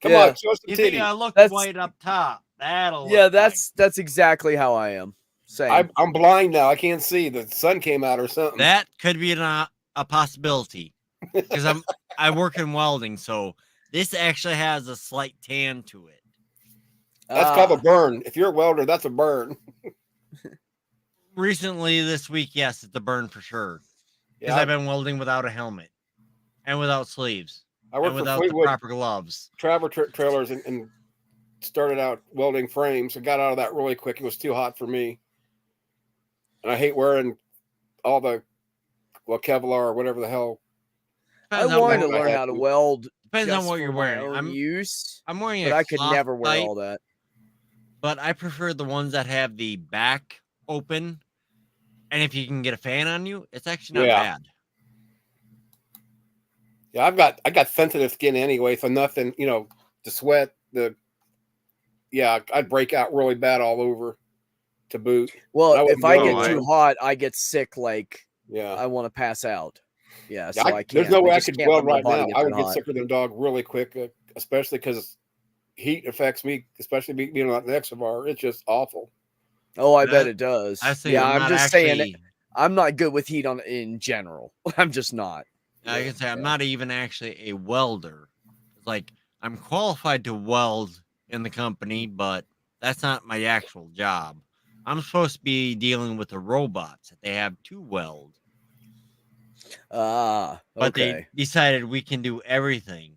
Come on, show us some titties. Think I look white up top. That'll. Yeah, that's exactly how I am. Same. I'm blind now. I can't see. The sun came out or something. That could be a possibility because I work in welding, so this actually has a slight tan to it. That's called a burn. If you're a welder, that's a burn. Recently, this week, yes, it's a burn for sure. Because I've been welding without a helmet and without sleeves. I worked without the proper gloves. Travel trailers and started out welding frames. I got out of that really quick. It was too hot for me. And I hate wearing all the Kevlar or whatever the hell. I wanted to learn how to weld. Depends on what you're wearing. I'm wearing but I could never wear all that. But I prefer the ones that have the back open. And if you can get a fan on you, it's actually not bad. Yeah, I got sensitive skin anyway, so nothing, the sweat, I'd break out really bad all over to boot. Well, if I get too hot, I get sick. I want to pass out. Yeah, so I can't. There's no way I could weld right now. I would get sicker than a dog really quick, especially because heat affects me, especially being on the Nexavar. It's just awful. Oh, I bet it does. I'm just saying, I'm not good with heat in general. I'm just not. I can say I'm not even actually a welder. It's like I'm qualified to weld in the company, but that's not my actual job. I'm supposed to be dealing with the robots that they have to weld. Okay. But they decided we can do everything.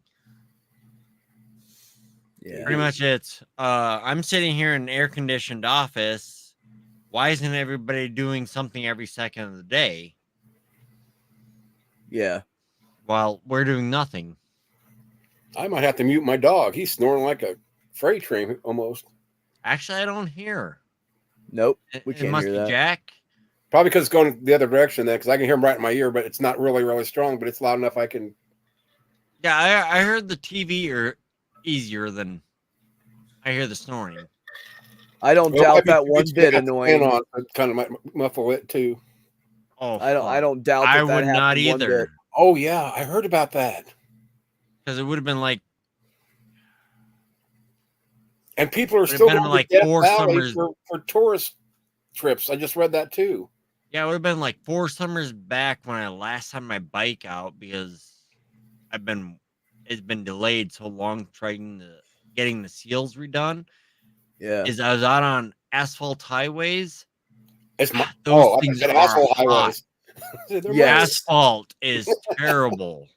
Yeah. Pretty much it's I'm sitting here in an air-conditioned office. Why isn't everybody doing something every second of the day? Yeah. While we're doing nothing. I might have to mute my dog. He's snoring like a freight train almost. Actually, I don't hear. Nope. We can't hear that. Jack. Probably because it's going the other direction then, because I can hear him right in my ear, but it's not really, really strong, but it's loud enough I can. Yeah, I heard the TV are easier than I hear the snoring. I don't doubt that one bit annoying. Kind of might muffle it too. Oh, I don't doubt that. I would not either. Oh yeah, I heard about that. Because it would have been like, and people are still going like to Death 4 Valley summers for tourist trips. I just read that too. Yeah, it would have been like 4 summers back when I last had my bike out, because it's been delayed so long getting the seals redone. Yeah, Is I was out on asphalt highways. It's those things are asphalt highways. Asphalt is terrible.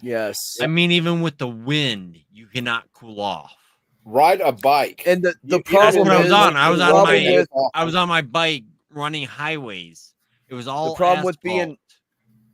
Yes. I mean, even with the wind, you cannot cool off. Ride a bike. And the problem is, I was on my bike running highways. It was all the problem asphalt.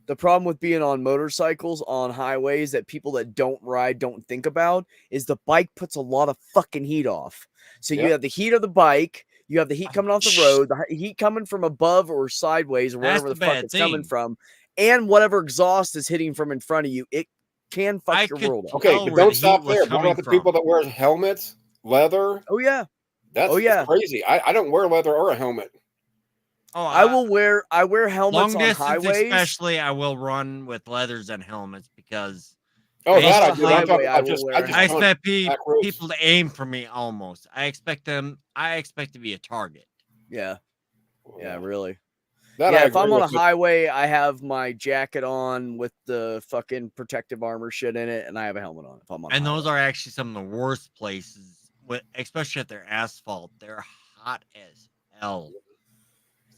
The problem with being on motorcycles on highways that people that don't ride don't think about is the bike puts a lot of fucking heat off. So you have the heat of the bike, you have the heat coming off the road, the heat coming from above or sideways or wherever the fuck it's coming from, and whatever exhaust is hitting from in front of you. It can fuck your world up. Okay, but don't stop there. What about the people that wear helmets, leather? Oh yeah. That's crazy. I don't wear leather or a helmet. Oh, I wear helmets long on distance, highways. Especially, I will run with leathers and helmets because I expect people to aim for me almost. I expect to be a target. Yeah. Yeah, really. If I'm on a highway, I have my jacket on with the fucking protective armor shit in it, and I have a helmet on if I'm on. And those are actually some of the worst places, especially if they're asphalt. They're hot as hell.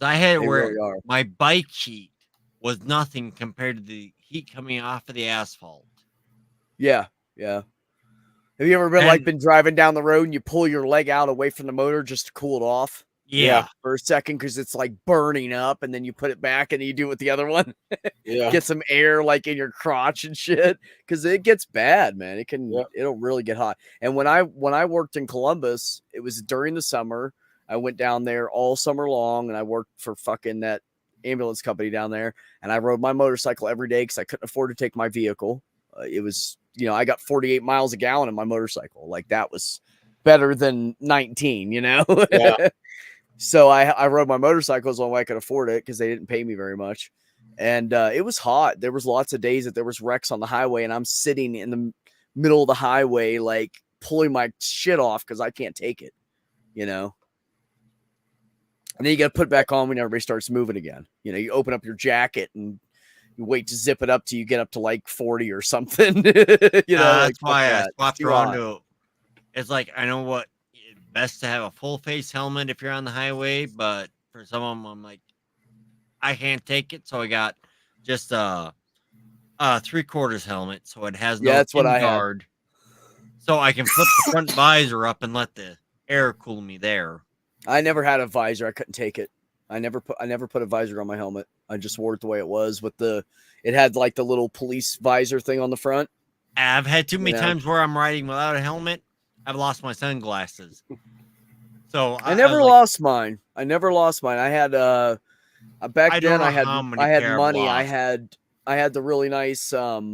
I had it where my bike heat was nothing compared to the heat coming off of the asphalt. Yeah, yeah. Have you ever been driving down the road and you pull your leg out away from the motor just to cool it off? Yeah. For a second, because it's like burning up, and then you put it back and you do it with the other one. Get some air like in your crotch and shit. Because it gets bad, man. It'll really get hot. And when I worked in Columbus, it was during the summer. I went down there all summer long, and I worked for fucking that ambulance company down there. And I rode my motorcycle every day because I couldn't afford to take my vehicle. It was, I got 48 miles a gallon in my motorcycle. Like, that was better than 19, Yeah. So I rode my motorcycle as long as I could afford it because they didn't pay me very much. And it was hot. There was lots of days that there was wrecks on the highway, and I'm sitting in the middle of the highway, like pulling my shit off because I can't take it, And then you got to put it back on when everybody starts moving again. You open up your jacket and you wait to zip it up till you get up to like 40 or something. That's why I swapped around to. It's like, I know what best to have a full face helmet if you're on the highway, but for some of them, I'm like, I can't take it, so I got just a 3/4 helmet, so it has no that's what I guard, so I can flip the front visor up and let the air cool me there. I never had a visor. I couldn't take it. I never put a visor on my helmet. I just wore it the way it was it had like the little police visor thing on the front. I've had too many times where I'm riding without a helmet. I've lost my sunglasses. So I never lost mine. I had back then I had money. I had the really nice what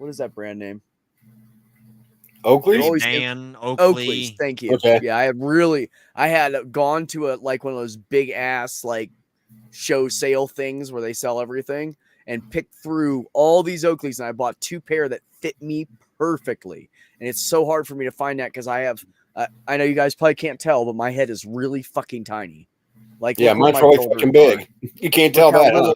is that brand name? Oakley's? Oakley's. Thank you. Okay. Yeah, I had gone to one of those big ass like show sale things where they sell everything and picked through all these Oakleys, and I bought 2 pair that fit me perfectly. And it's so hard for me to find that because I have I know you guys probably can't tell, but my head is really fucking tiny. Like, mine's really fucking big. You can't tell that.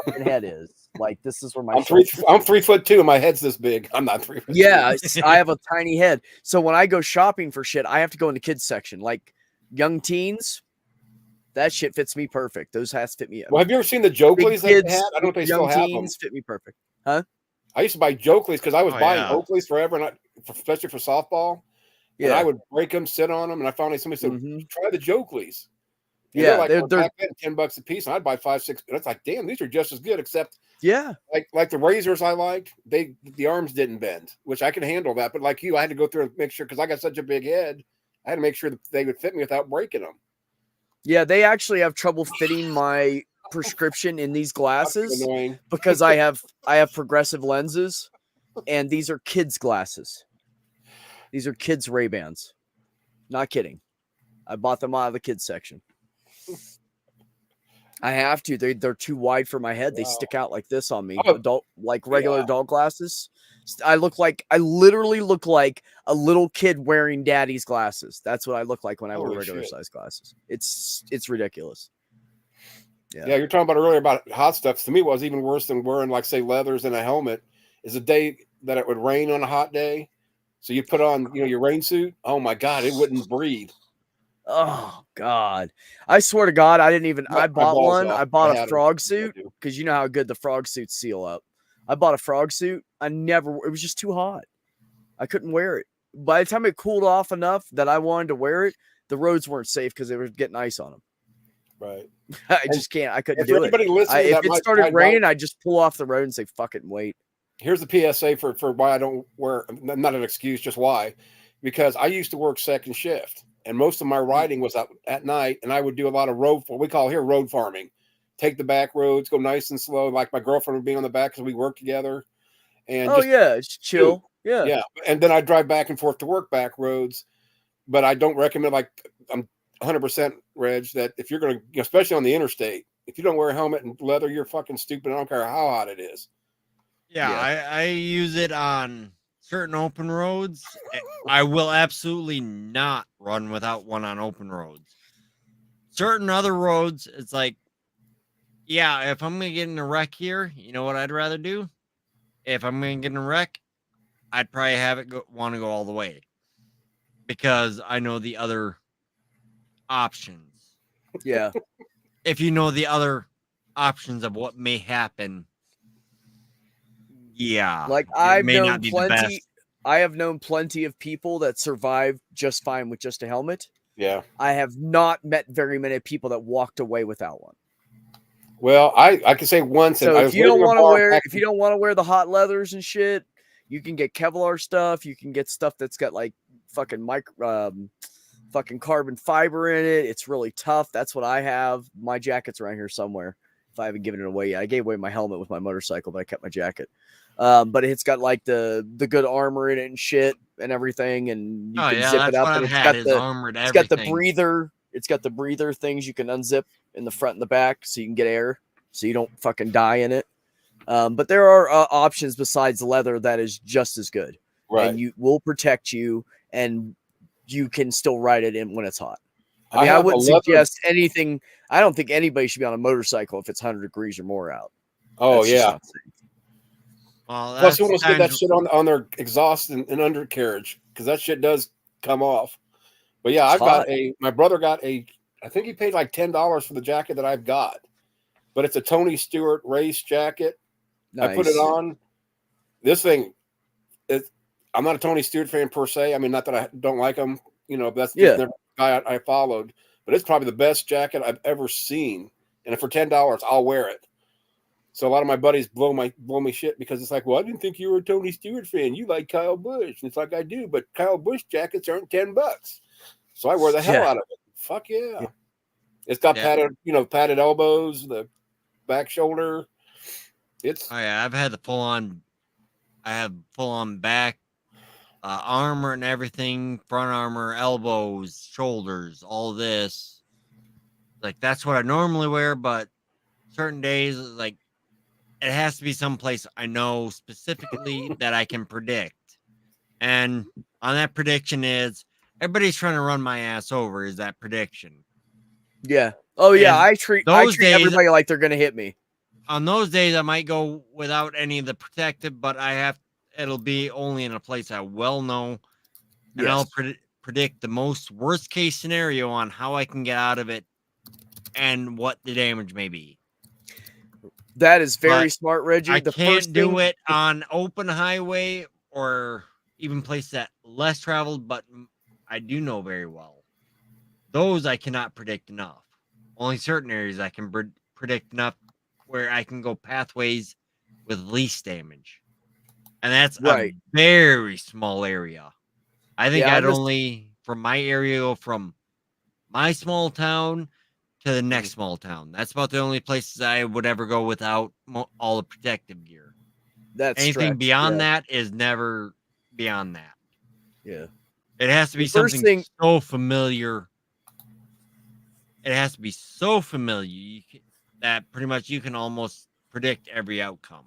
My head is like, this is where my I'm 3'2" and my head's this big. I'm not 3 foot. Yeah, I have a tiny head. So when I go shopping for shit, I have to go in the kids section. Like young teens, that shit fits me perfect. Those hats fit me. Well, have you ever seen the Joekleys that they had? I don't know if they still have them. Fit me perfect. Huh? I used to buy Joekleys because I was buying Oakleys forever, and especially for softball. Yeah, and I would break them, sit on them, and I finally somebody said, "Try the Joekleys." And they're $10 a piece, and I'd buy 5, 6. And it's like, damn, these are just as good, except like the razors I liked, the arms didn't bend, which I could handle that. But like you, I had to go through and make sure because I got such a big head, I had to make sure that they would fit me without breaking them. Yeah, they actually have trouble fitting my prescription in these glasses because I have progressive lenses, and these are kids' glasses. These are kids' Ray-Bans. Not kidding. I bought them out of the kids section. I have to. They're too wide for my head. Wow. They stick out like this on me. Regular adult glasses. I literally look like a little kid wearing daddy's glasses. That's what I look like when I wear regular size glasses. It's ridiculous. Yeah, you're talking about earlier about hot stuff. To me, what was even worse than wearing, like, say, leathers and a helmet is a day that it would rain on a hot day. So you put on, your rain suit. Oh my God, it wouldn't breathe. Oh God! I swear to God, I didn't even. I bought one. I bought a frog suit because you know how good the frog suits seal up. I bought a frog suit. It was just too hot. I couldn't wear it. By the time it cooled off enough that I wanted to wear it, the roads weren't safe because they were getting ice on them. Right. I just can't. I couldn't do it. If it started raining, I'd just pull off the road and say, "Fuck it," and wait. Here's the PSA for why I don't wear. Not an excuse, just why. Because I used to work second shift. And most of my riding was out at night, and I would do a lot of what we call here road farming. Take the back roads, go nice and slow. Like my girlfriend would be on the back because we work together. And it's chill. Yeah. And then I drive back and forth to work back roads. But I don't recommend, like, I'm 100% Reg, that if you're going to, especially on the interstate, if you don't wear a helmet and leather, you're fucking stupid. I don't care how hot it is. Yeah. I use it on certain open roads. I will absolutely not run without one on open roads. Certain other roads, it's like, yeah, if I'm going to get in a wreck here, you know what I'd rather do? If I'm going to get in a wreck, I'd probably have it want to go all the way because I know the other options. Yeah. If you know the other options of what may happen. Yeah. Like I have known plenty of people that survived just fine with just a helmet. Yeah. I have not met very many people that walked away without one. Well, I can say once. So if you don't want to wear the hot leathers and shit, you can get Kevlar stuff. You can get stuff that's got like fucking fucking carbon fiber in it. It's really tough. That's what I have. My jacket's around here somewhere. If I haven't given it away yet, I gave away my helmet with my motorcycle, but I kept my jacket. But it's got like the good armor in it and shit and everything, and you can zip it up. And it's got the breather. It's got the breather things you can unzip in the front and the back, so you can get air, so you don't fucking die in it. But there are options besides leather that is just as good, right? And you will protect you, and you can still ride it in when it's hot. I wouldn't suggest anything. I don't think anybody should be on a motorcycle if it's 100 degrees or more out. Oh, yeah. Well, plus, you almost get that shit on their exhaust and undercarriage because that shit does come off. But yeah, my brother got I think he paid like $10 for the jacket that I've got, but it's a Tony Stewart race jacket. Nice. I put it on. This thing, I'm not a Tony Stewart fan per se. I mean, not that I don't like him, that's just the guy I followed, but it's probably the best jacket I've ever seen. And for $10, I'll wear it. So a lot of my buddies blow me shit because it's like, well, I didn't think you were a Tony Stewart fan. You like Kyle Busch. And it's like, I do, but Kyle Busch jackets aren't $10. So I wear the hell out of it. Fuck yeah. It's got padded elbows, the back shoulder. I've had the full on back armor and everything, front armor, elbows, shoulders, all this. Like that's what I normally wear, but certain days, like it has to be someplace I know specifically that I can predict. And on that prediction is everybody's trying to run my ass over is that prediction. Yeah. Oh yeah. I treat everybody like they're going to hit me. On those days, I might go without any of the protective, but it'll be only in a place I well know. And I'll predict the most worst case scenario on how I can get out of it and what the damage may be. That is very smart, Reggie. I can't do it on open highway or even places that less traveled, but I do know very well. Those I cannot predict enough. Only certain areas I can predict enough where I can go pathways with least damage. And that's a very small area. I think I'd only, from my area, go from my small town to the next small town. That's about the only places I would ever go without all the protective gear. Anything beyond that is never beyond that. Yeah. It has to be something so familiar. It has to be so familiar that pretty much you can almost predict every outcome.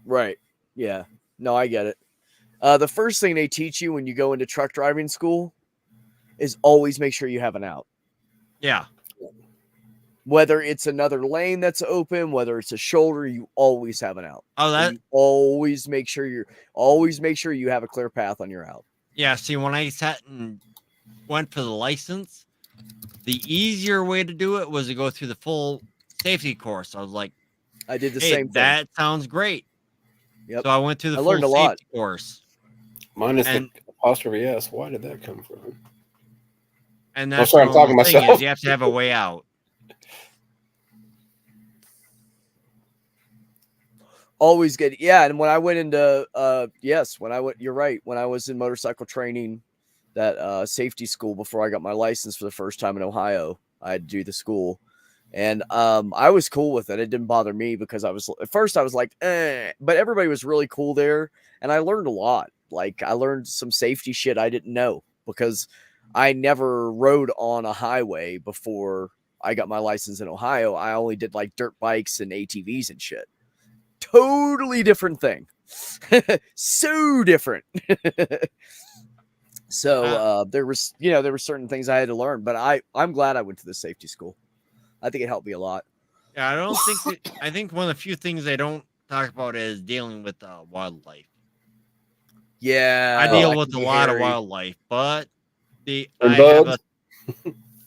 Right. Yeah. No, I get it. The first thing they teach you when you go into truck driving school is always make sure you have an out. Yeah. Whether it's another lane that's open, whether it's a shoulder, you always have an out. Oh, that always make sure you have a clear path on your out. Yeah. See, when I sat and went for the license, the easier way to do it was to go through the full safety course. I was like, I did the same thing. That sounds great. Yep. So I went through the full safety course. Minus the apostrophe S. Why did that come from? And that's what I'm talking myself. You have to have a way out. Always good. Yeah. And when I went into, you're right. When I was in motorcycle training, that safety school before I got my license for the first time in Ohio, I had to do the school. And I was cool with it. It didn't bother me because at first I was like, but everybody was really cool there. And I learned a lot. Like I learned some safety shit I didn't know because I never rode on a highway before I got my license in Ohio. I only did like dirt bikes and ATVs and shit. Totally different thing. So different. So there were certain things I had to learn, but I'm glad I went to the safety school. I think it helped me a lot. Yeah, I think one of the few things they don't talk about is dealing with wildlife. Yeah, I deal with a lot of wildlife, but I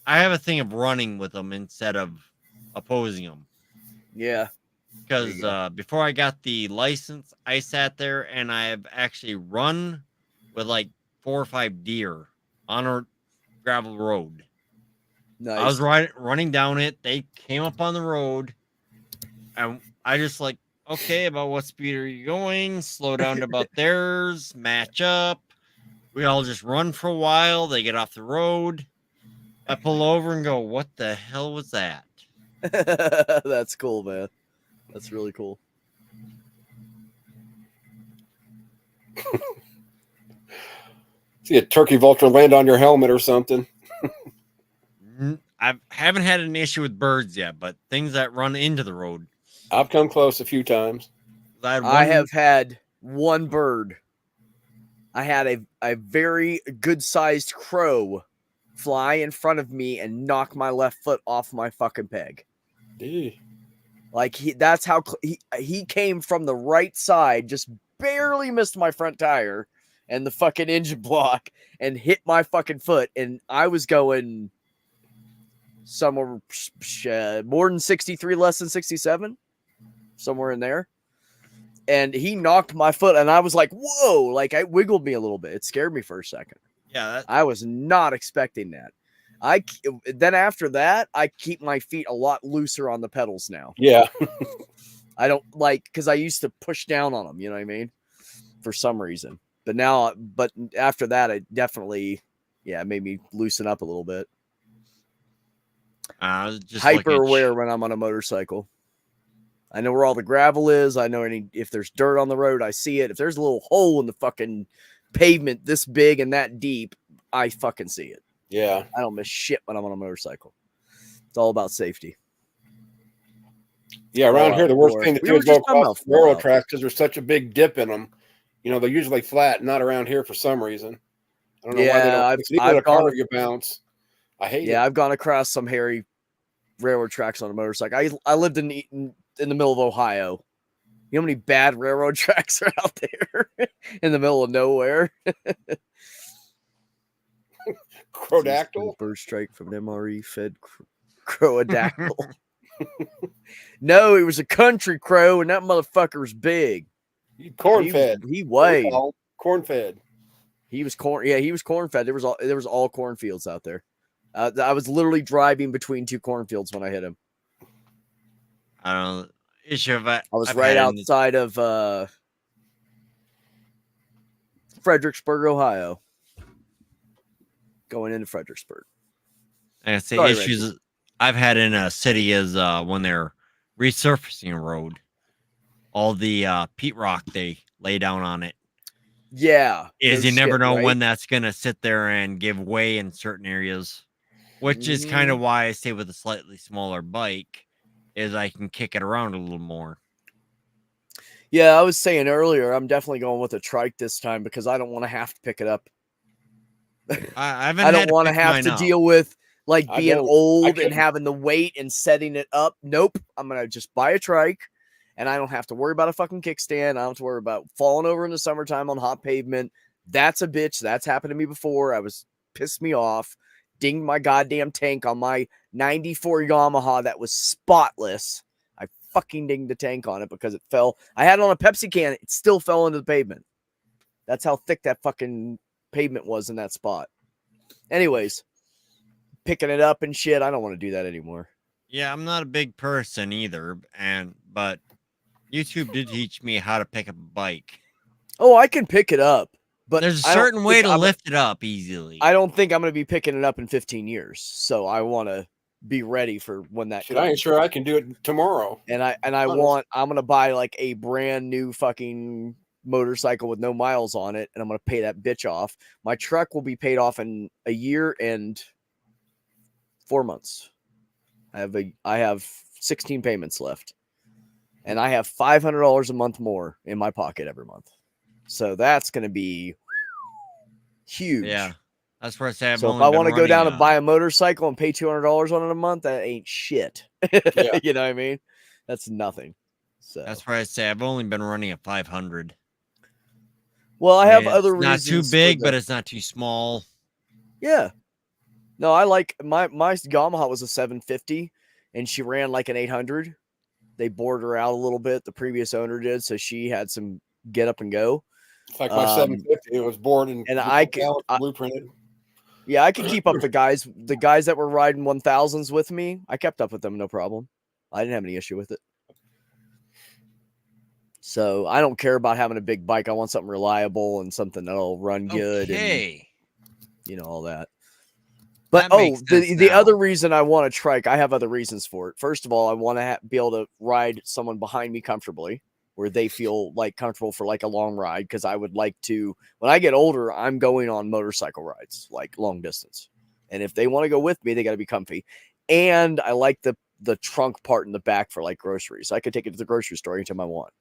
have a thing of running with them instead of opposing them. Yeah, because before I got the license, I sat there and I have actually run with like 4 or 5 deer on a gravel road. Nice. I was running down it. They came up on the road, and I just like, okay, about what speed are you going? Slow down to about theirs, match up. We all just run for a while. They get off the road. I pull over and go, what the hell was that? That's cool, man. That's really cool. See a turkey vulture land on your helmet or something. I haven't had an issue with birds yet, but things that run into the road. I've come close a few times. I have had one bird. I had a very good-sized crow fly in front of me and knock my left foot off my fucking peg. Dude. Like that's how he came from the right side, just barely missed my front tire and the fucking engine block and hit my fucking foot. And I was going somewhere more than 63, less than 67, somewhere in there. And he knocked my foot and I was like, whoa, like it wiggled me a little bit. It scared me for a second. Yeah. I was not expecting that. Then after that, I keep my feet a lot looser on the pedals now. Yeah. I don't because I used to push down on them, you know what I mean? For some reason. But after that, it definitely, made me loosen up a little bit. Just hyper aware when I'm on a motorcycle. I know where all the gravel is. I know if there's dirt on the road, I see it. If there's a little hole in the fucking pavement this big and that deep, I fucking see it. Yeah. I don't miss shit when I'm on a motorcycle. It's all about safety. Yeah, around here, the worst thing to do is go across railroad tracks because there's such a big dip in them. You know, they're usually flat, not around here for some reason. I don't know why they don't. I've gone you bounce. I hate it. Yeah, I've gone across some hairy railroad tracks on a motorcycle. I lived in the middle of Ohio. You know how many bad railroad tracks are out there in the middle of nowhere? Crowdactyl? Bird strike from an MRE fed crowdactyl. No, it was a country crow, and that motherfucker was big. Corn fed. He weighed. Corn fed. He was corn. Yeah, he was corn fed. There was all cornfields out there. I was literally driving between 2 cornfields when I hit him. I don't know. I was right outside of Fredericksburg, Ohio. Going into Fredericksburg. I say issues I've had in a city is when they're resurfacing a road, all the peat rock they lay down on it. Yeah. You never know when that's going to sit there and give way in certain areas, which is kind of why I stay with a slightly smaller bike. is I can kick it around a little more. Yeah, I was saying earlier, I'm definitely going with a trike this time because I don't want to have to pick it up. I don't want to have to deal with like being old and having the weight and setting it up. Nope. I'm going to just buy a trike and I don't have to worry about a fucking kickstand. I don't have to worry about falling over in the summertime on hot pavement. That's a bitch. That's happened to me before. Pissed me off. Dinged my goddamn tank on my 94 Yamaha that was spotless. I fucking dinged the tank on it because it fell. I had it on a Pepsi can. It still fell into the pavement. That's how thick that fucking pavement was in that spot. Anyways, picking it up and shit. I don't want to do that anymore. Yeah, I'm not a big person either, but YouTube did teach me how to pick up a bike. Oh, I can pick it up, but there's a certain way to lift it up easily. I don't think I'm going to be picking it up in 15 years, so I want to be ready for when that comes. I ain't sure I can do it tomorrow. And I'm going to buy like a brand new fucking motorcycle with no miles on it, and I'm going to pay that bitch off. My truck will be paid off in a year and 4 months. I have 16 payments left, and I have $500 a month more in my pocket every month. So that's going to be huge. Yeah. That's where I say so if I want to go down and buy a motorcycle and pay $200 on it a month, that ain't shit. Yeah. You know what I mean? That's nothing. So that's where I say I've only been running a 500. Well, I have other reasons. Not too big, but it's not too small. Yeah. No, I like my Yamaha was a 750 and she ran like an 800. They bored her out a little bit. The previous owner did, so she had some get up and go. It's like my 750. It was bored and I could blueprinted. Yeah, I could keep up the guys that were riding 1000s with me. I kept up with them, no problem. I didn't have any issue with it. So I don't care about having a big bike. I want something reliable and something that'll run good and all that. But the other reason I want a trike, I have other reasons for it. First of all, I want to be able to ride someone behind me comfortably, where they feel like comfortable for like a long ride. Because I would like to, when I get older, I'm going on motorcycle rides, like long distance. And if they want to go with me, they got to be comfy. And I like the trunk part in the back for like groceries. I could take it to the grocery store anytime I want.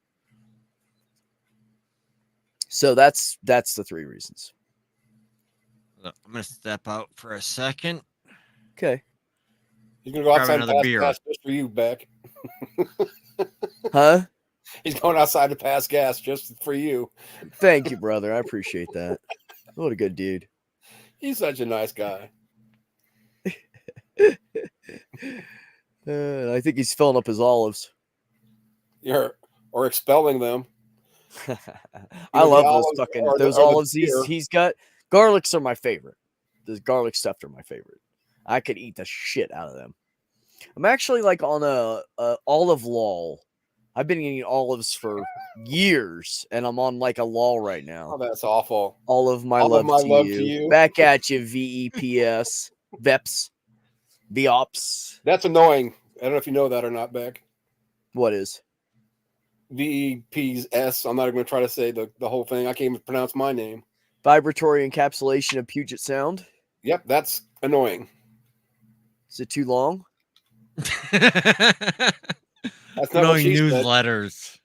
So that's the three reasons. I'm going to step out for a second. Okay. He's going to go outside and pass gas just for you, Beck. Huh? He's going outside to pass gas just for you. Thank you, brother. I appreciate that. What a good dude. He's such a nice guy. I think he's filling up his olives. Or expelling them. I love those olives he's got. Garlics are my favorite. The garlic stuffed are my favorite. I could eat the shit out of them. I'm actually like on a olive lull. I've been eating olives for years, and I'm on like a lull right now. Oh, that's awful. All of my love to you. Back at you, VEPS. VEPS. VOPS. That's annoying. I don't know if you know that or not, Beck. What is? VEPS. I'm not even going to try to say the whole thing. I can't even pronounce my name. Vibratory encapsulation of Puget Sound. Yep, that's annoying. Is it too long? That's not annoying newsletters.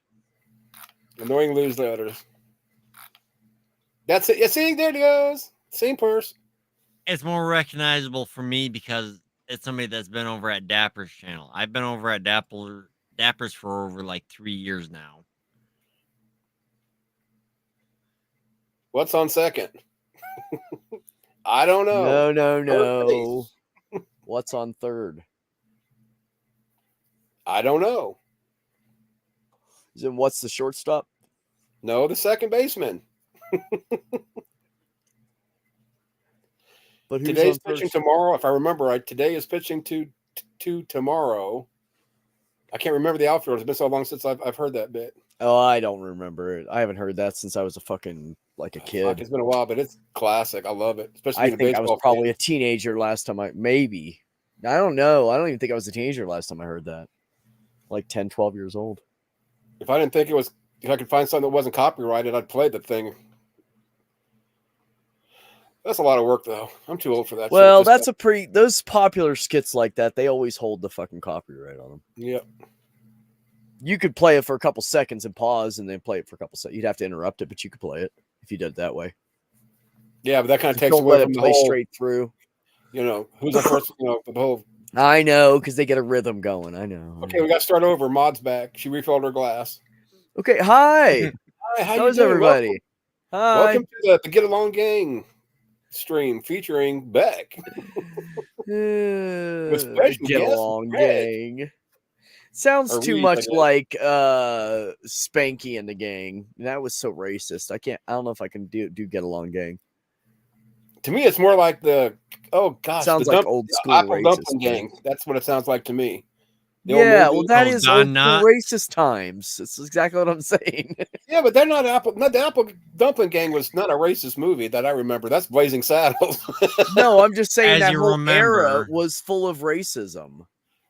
Annoying newsletters. That's it. You see, there it goes. Same purse. It's more recognizable for me because it's somebody that's been over at Dapper's channel. I've been over at Dapper's for over like 3 years now. What's on second? I don't know. No. What's on third? I don't know. Then what's the shortstop? No, the second baseman. But today's pitching tomorrow. If I remember right, today is pitching to tomorrow. I can't remember the outfield. It's been so long since I've heard that bit. Oh, I don't remember it. I haven't heard that since I was a kid. It's been a while, but it's classic. I love it. Especially I think I was probably a teenager last time maybe. I don't know. I don't even think I was a teenager last time I heard that. Like 10, 12 years old. If I didn't think if I could find something that wasn't copyrighted, I'd play the thing. That's a lot of work, though. I'm too old for that. Well, that's those popular skits like that. They always hold the fucking copyright on them. Yep. You could play it for a couple seconds and pause, and then play it for a couple seconds. You'd have to interrupt it, but you could play it if you did it that way. Yeah, but that kind of takes away from the whole straight through. You know, who's the first? You know, the whole. I know, because they get a rhythm going. I know. Okay, we got to start over. Maud's back. She refilled her glass. Okay, hi. Hi, how's everybody? Hi. Welcome to the Get Along Gang stream featuring Beck. Get Along Gang. Sounds too much like Spanky and the Gang. That was so racist. I don't know if I can do Get Along Gang. To me, it's more like sounds like old school Apple Dumpling Gang. That's what it sounds like to me. Yeah, well, that is old racist times. That's exactly what I'm saying. Yeah, but they're not Apple. Not the Apple Dumpling Gang was not a racist movie that I remember. That's Blazing Saddles. No, I'm just saying that whole era was full of racism.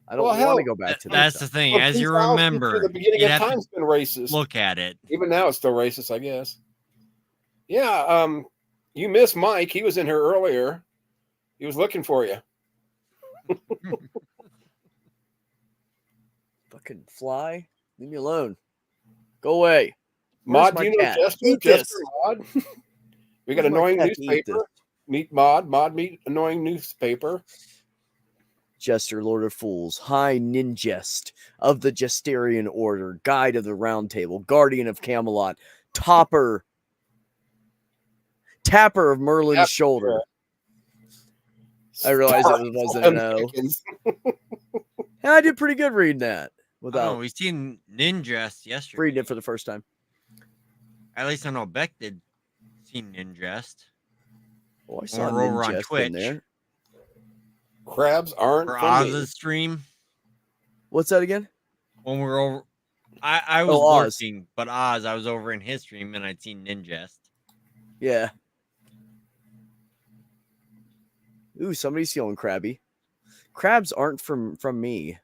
I don't want to go back to that. That's the thing. As you remember, the beginning of time's been racist. Look at it. Even now, it's still racist, I guess. Yeah. You missed Mike. He was in here earlier. He was looking for you. Fucking fly. Leave me alone. Go away. Maud, do you know Jester? Maud? We got annoying newspaper. Meet Maud. Maud, meet annoying newspaper. Jester, Lord of Fools, High Ninjest of the Jesterian Order, Guide of the Round Table, Guardian of Camelot, Tapper of Merlin's Shoulder. I realized it wasn't an O. I did pretty good reading that. We've seen Ninjest yesterday. Reading it for the first time. At least I know Beck did see Ninjest. Oh, I saw over on Twitch. In there. Crabs aren't for Oz's stream. What's that again? When we were over, I was working, but Oz, I was over in his stream and I'd seen Ninjest. Yeah. Ooh, somebody's feeling crabby. Crabs aren't from me.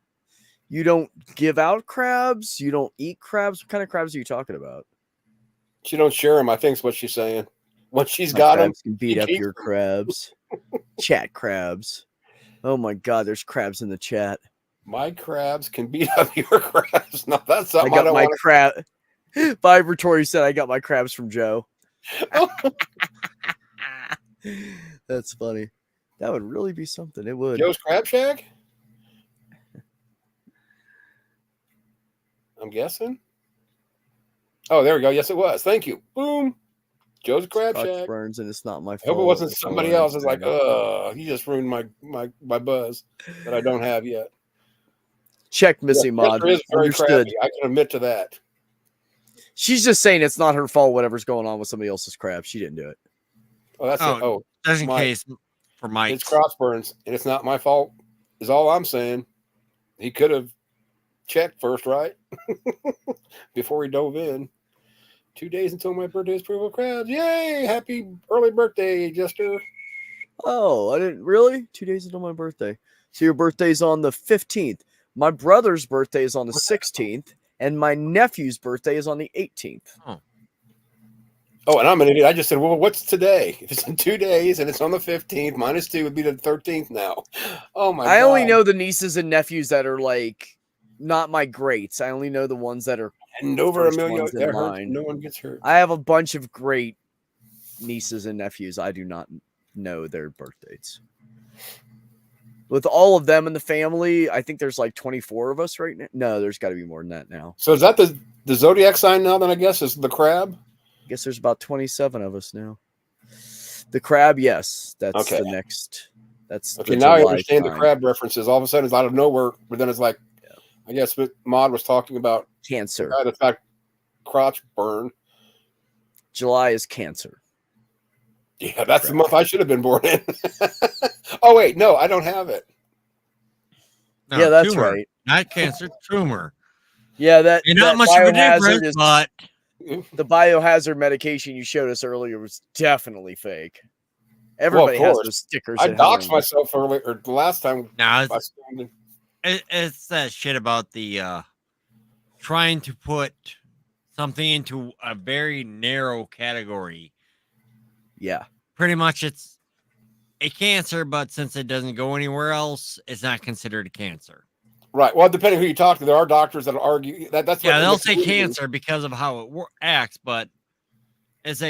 You don't give out crabs. You don't eat crabs. What kind of crabs are you talking about? She don't share them. I think is what she's saying. Once she's got them, can beat up your crabs. Chat crabs. Oh my God, there's crabs in the chat. My crabs can beat up your crabs. No, that's something I got my crab. Vibratory said I got my crabs from Joe. That's funny. That would really be something. It would. Joe's Crab Shack? I'm guessing. Oh, there we go. Yes, it was. Thank you. Boom. Joe's Crab Shack. Burns, and it's not my fault. I hope it wasn't somebody else. It's like, you just ruined my buzz that I don't have yet. Check Missy Mod. Is very crabby. I can admit to that. She's just saying it's not her fault. Whatever's going on with somebody else's crab, she didn't do it. Oh, that's it. Oh, just in case for Mike. It's Crossburns, and it's not my fault. Is all I'm saying. He could have checked first, right? Before he dove in. 2 days until my birthday is Approval Crabs. Yay! Happy early birthday, Jester. Oh, I didn't really? 2 days until my birthday. So your birthday's on the 15th. My brother's birthday is on the 16th, and my nephew's birthday is on the 18th. Oh, and I'm an idiot. I just said, well, what's today? If it's in 2 days and it's on the 15th, minus 2 would be the 13th now. Oh, my God. I only know the nieces and nephews that are like not my greats. I only know the ones that are and over $1 million. No one gets hurt. I have a bunch of great nieces and nephews. I do not know their birth dates. With all of them in the family, I think there's like 24 of us right now. No, there's got to be more than that now. So is that the zodiac sign now? Then I guess is the crab. I guess there's about 27 of us now. The crab, yes, that's okay. The next. That's okay. Now I understand the crab references. All of a sudden, it's out of nowhere, but then it's like, I guess what Maud was talking about cancer. The fact crotch burn. July is Cancer. Yeah, that's the month I should have been born in. Oh wait, no, I don't have it. No, yeah, that's tumor. Right. Not cancer, tumor. Yeah, that. You're not much of a difference, but the biohazard medication you showed us earlier was definitely fake. Everybody has those stickers. I doxed myself earlier, or the last time. No, it's that shit about the trying to put something into a very narrow category. Yeah. Pretty much it's a cancer, but since it doesn't go anywhere else, it's not considered a cancer. Right. Well, depending who you talk to, there are doctors that argue that that's yeah, they'll say cancer because of how it acts, but it's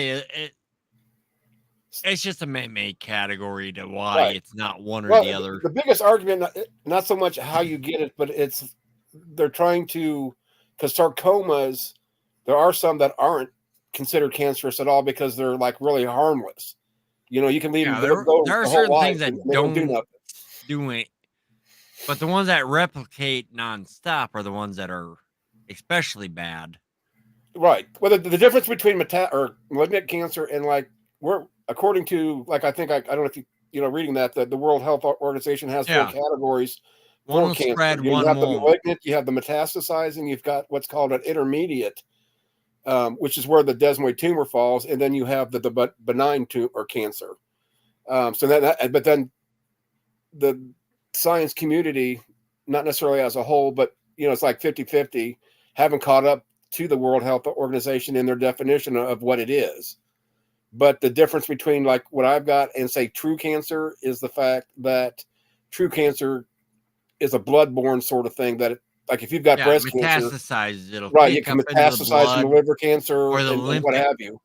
just a man-made category to why it's not one or the other. The biggest argument, not so much how you get it, but they're trying to, because sarcomas, there are some that aren't considered cancerous at all because they're like really harmless. You can leave them there are certain things that don't do it, but the ones that replicate nonstop are the ones that are especially bad. Right. Well, the difference between malignant cancer and according to I don't know if you reading that the World Health Organization has 4 categories. One spread, you have the malignant, you have the metastasizing, you've got what's called an intermediate, which is where the desmoid tumor falls, and then you have the benign tumor or cancer. But then the science community, not necessarily as a whole, but it's like 50-50, haven't caught up to the World Health Organization in their definition of what it is. But the difference between what I've got and say true cancer is the fact that true cancer is a bloodborne sort of thing that if you've got breast cancer, it'll you can metastasize in the liver cancer or the what have you.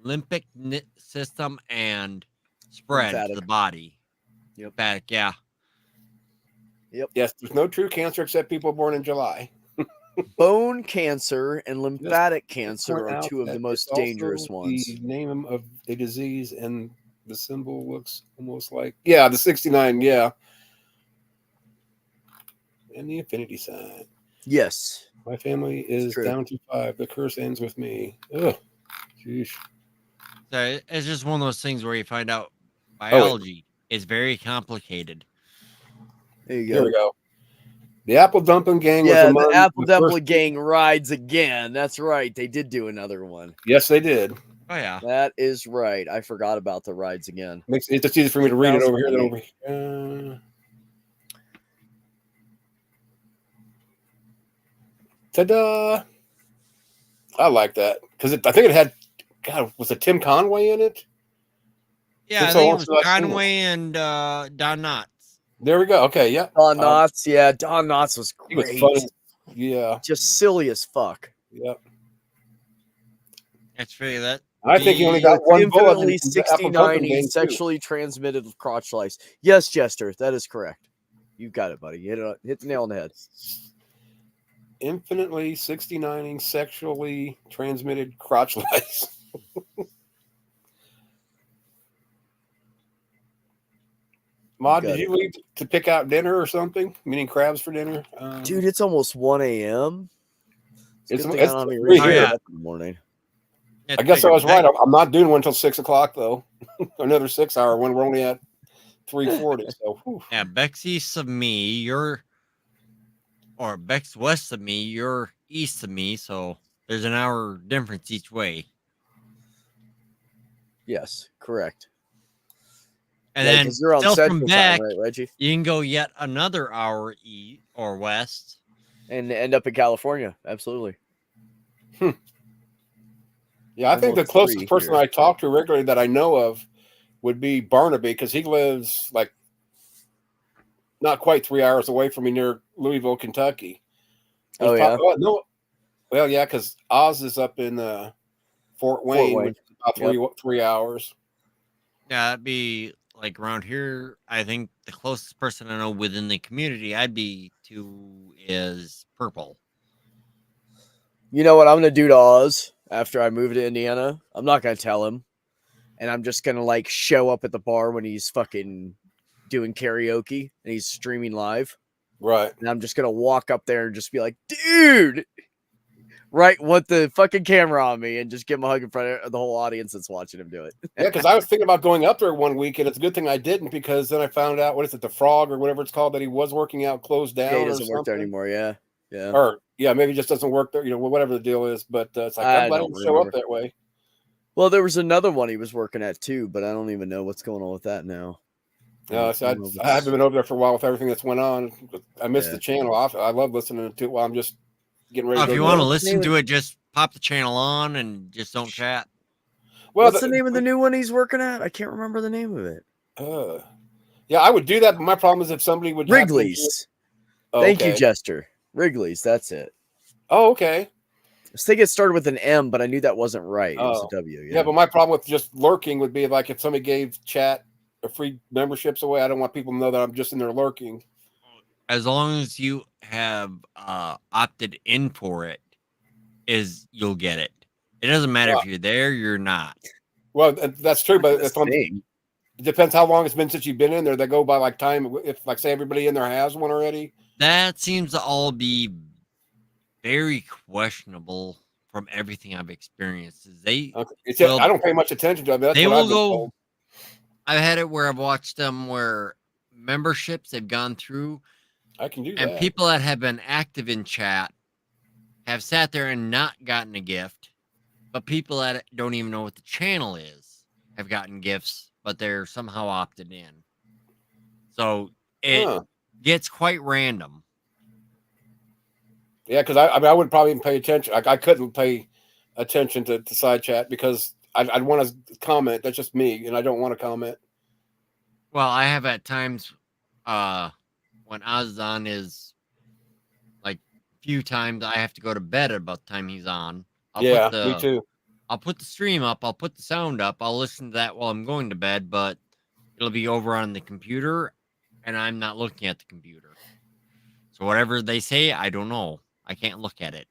Limbic system and spread to the body. Lymphatic, yeah. Yep. Yes, there's no true cancer except people born in July. Bone cancer and lymphatic cancer are 2 of the most dangerous ones. The name of the disease and the symbol looks almost like the 69, and the infinity sign. Yes. My family is down to 5. The curse ends with me. Ugh. Sheesh. So it's just one of those things where you find out biology is very complicated. There you go. Here we go. The Apple Dumpling Gang. Yeah, the Apple Dumpling Gang rides again. That's right. They did do another one. Yes, they did. Oh, yeah. That is right. I forgot about the rides again. It's just easy for me to read it over here than over here. Ta-da! I like that because I think it had. God, was it Tim Conway in it? Yeah, I think it was Conway and Don Knotts. There we go. Okay, yeah. Don Knotts, yeah. Don Knotts was great. He was funny. Yeah. Just silly as fuck. Yep. Let's figure that. I think he only got one bullet. Infinitely 69 sexually transmitted crotch lice. Yes, Jester, that is correct. You got it, buddy. Hit the nail on the head. Infinitely 69 sexually transmitted crotch lice. Mod, did you leave to pick out dinner or something? Meaning crabs for dinner? Dude, it's almost 1 a.m. It's in the morning. I guess I was right. I'm not doing one until 6 o'clock, though. Another 6 hour when we're only at 3:40. So, yeah, Beck's east of me. Beck's west of me. You're east of me. So there's an hour difference each way. Yes, correct. And then you're on still from Beck, right, Reggie? You can go yet another hour east or west. And end up in California. Absolutely. Yeah, I think the closest person I talk to regularly that I know of would be Barnaby because he lives not quite 3 hours away from me near Louisville, Kentucky. Yeah? Well, yeah, because Oz is up in Fort Wayne. Which is about 3 hours. Yeah, that'd be around here. I think the closest person I know within the community I'd be to is Purple. You know what I'm going to do to Oz after I move to Indiana? I'm not going to tell him. And I'm just going to show up at the bar when he's fucking doing karaoke and he's streaming live. Right. And I'm just going to walk up there and just be like, dude, right, with the fucking camera on me and just give him a hug in front of the whole audience that's watching him do it. Yeah, because I was thinking about going up there one week, and it's a good thing I didn't because then I found out, the Frog or whatever it's called, that he was working out closed down. Yeah, he doesn't work there anymore, yeah. Or, maybe he just doesn't work there, whatever the deal is. But it's I'm glad he didn't show up that way. Well, there was another one he was working at too, but I don't even know what's going on with that now. No, I haven't been over there for a while with everything that's went on. I missed the channel. I love listening to it while I'm just getting ready. If you want to listen to it, just pop the channel on and just don't chat. Well, what's the name of the new one he's working at? I can't remember the name of it. Yeah, I would do that, but my problem is if somebody would Wrigley's. Thank you, Jester. Wrigley's, that's it. Oh, okay. I was thinking it started with an M, but I knew that wasn't right. It was a W. Yeah, but my problem with just lurking would be like if somebody gave chat or free memberships away, I don't want people to know that I'm just in there lurking. As long as you have opted in for it, you'll get it. It doesn't matter if you're there, you're not. Well, that's true, but it depends how long it's been since you've been in there. They go by like time. If like say everybody in there has one already. That seems to all be very questionable from everything I've experienced. I don't pay much attention to them. They will go. I've had it where I've watched them where memberships they've gone through. I can do that. And people that have been active in chat have sat there and not gotten a gift, but people that don't even know what the channel is have gotten gifts, but they're somehow opted in. So it gets quite random. Yeah, because I would probably even pay attention. I couldn't pay attention to side chat because I'd want to comment. That's just me, and I don't want to comment. Well, I have at times when Ozon is like few times I have to go to bed at about the time he's on. Me too. I'll put the stream up. I'll put the sound up. I'll listen to that while I'm going to bed, but it'll be over on the computer, and I'm not looking at the computer. So whatever they say, I don't know. I can't look at it.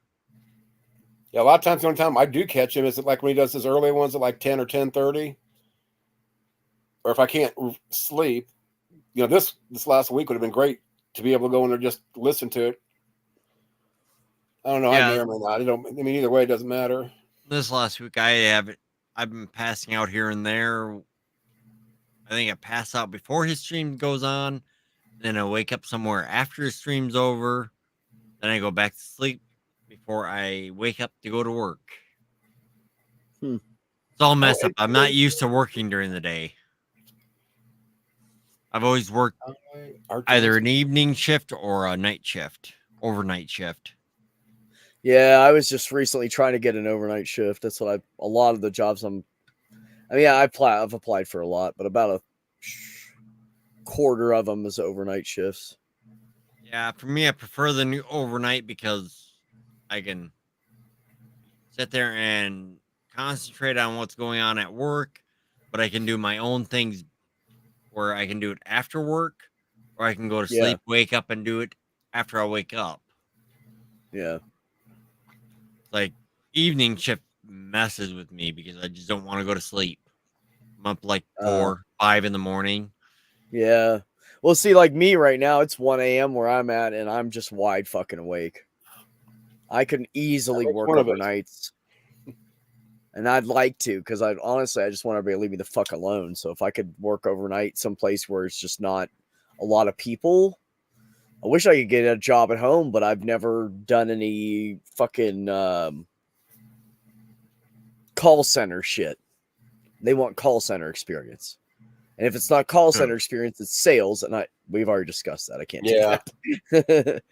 Yeah, a lot of times the only time I do catch him is like when he does his early ones at like 10 or 10:30. Or if I can't sleep, this last week would have been great to be able to go in there and just listen to it. I don't know. I may or may not. Either way, it doesn't matter. This last week, I've been passing out here and there. I think I pass out before his stream goes on. Then I wake up somewhere after his stream's over. Then I go back to sleep before I wake up to go to work. It's all messed up. I'm not used to working during the day. I've always worked either an evening shift or a night shift, overnight shift. Yeah, I was just recently trying to get an overnight shift. That's what a lot of the jobs I've applied for a lot, but about a quarter of them is overnight shifts. Yeah, for me, I prefer the new overnight because I can sit there and concentrate on what's going on at work, but I can do my own things where I can do it after work, or I can go to sleep, wake up, and do it after I wake up. Yeah. Like evening shift messes with me because I just don't want to go to sleep. I'm up like 4, 5 in the morning. Yeah. Well, see, like me right now, it's 1 a.m. where I'm at, and I'm just wide fucking awake. I can easily work overnights. And I'd like to, because I just want everybody to leave me the fuck alone. So if I could work overnight someplace where it's just not a lot of people, I wish I could get a job at home, but I've never done any fucking call center shit. They want call center experience. And if it's not call center experience, it's sales. And we've already discussed that. I can't do that.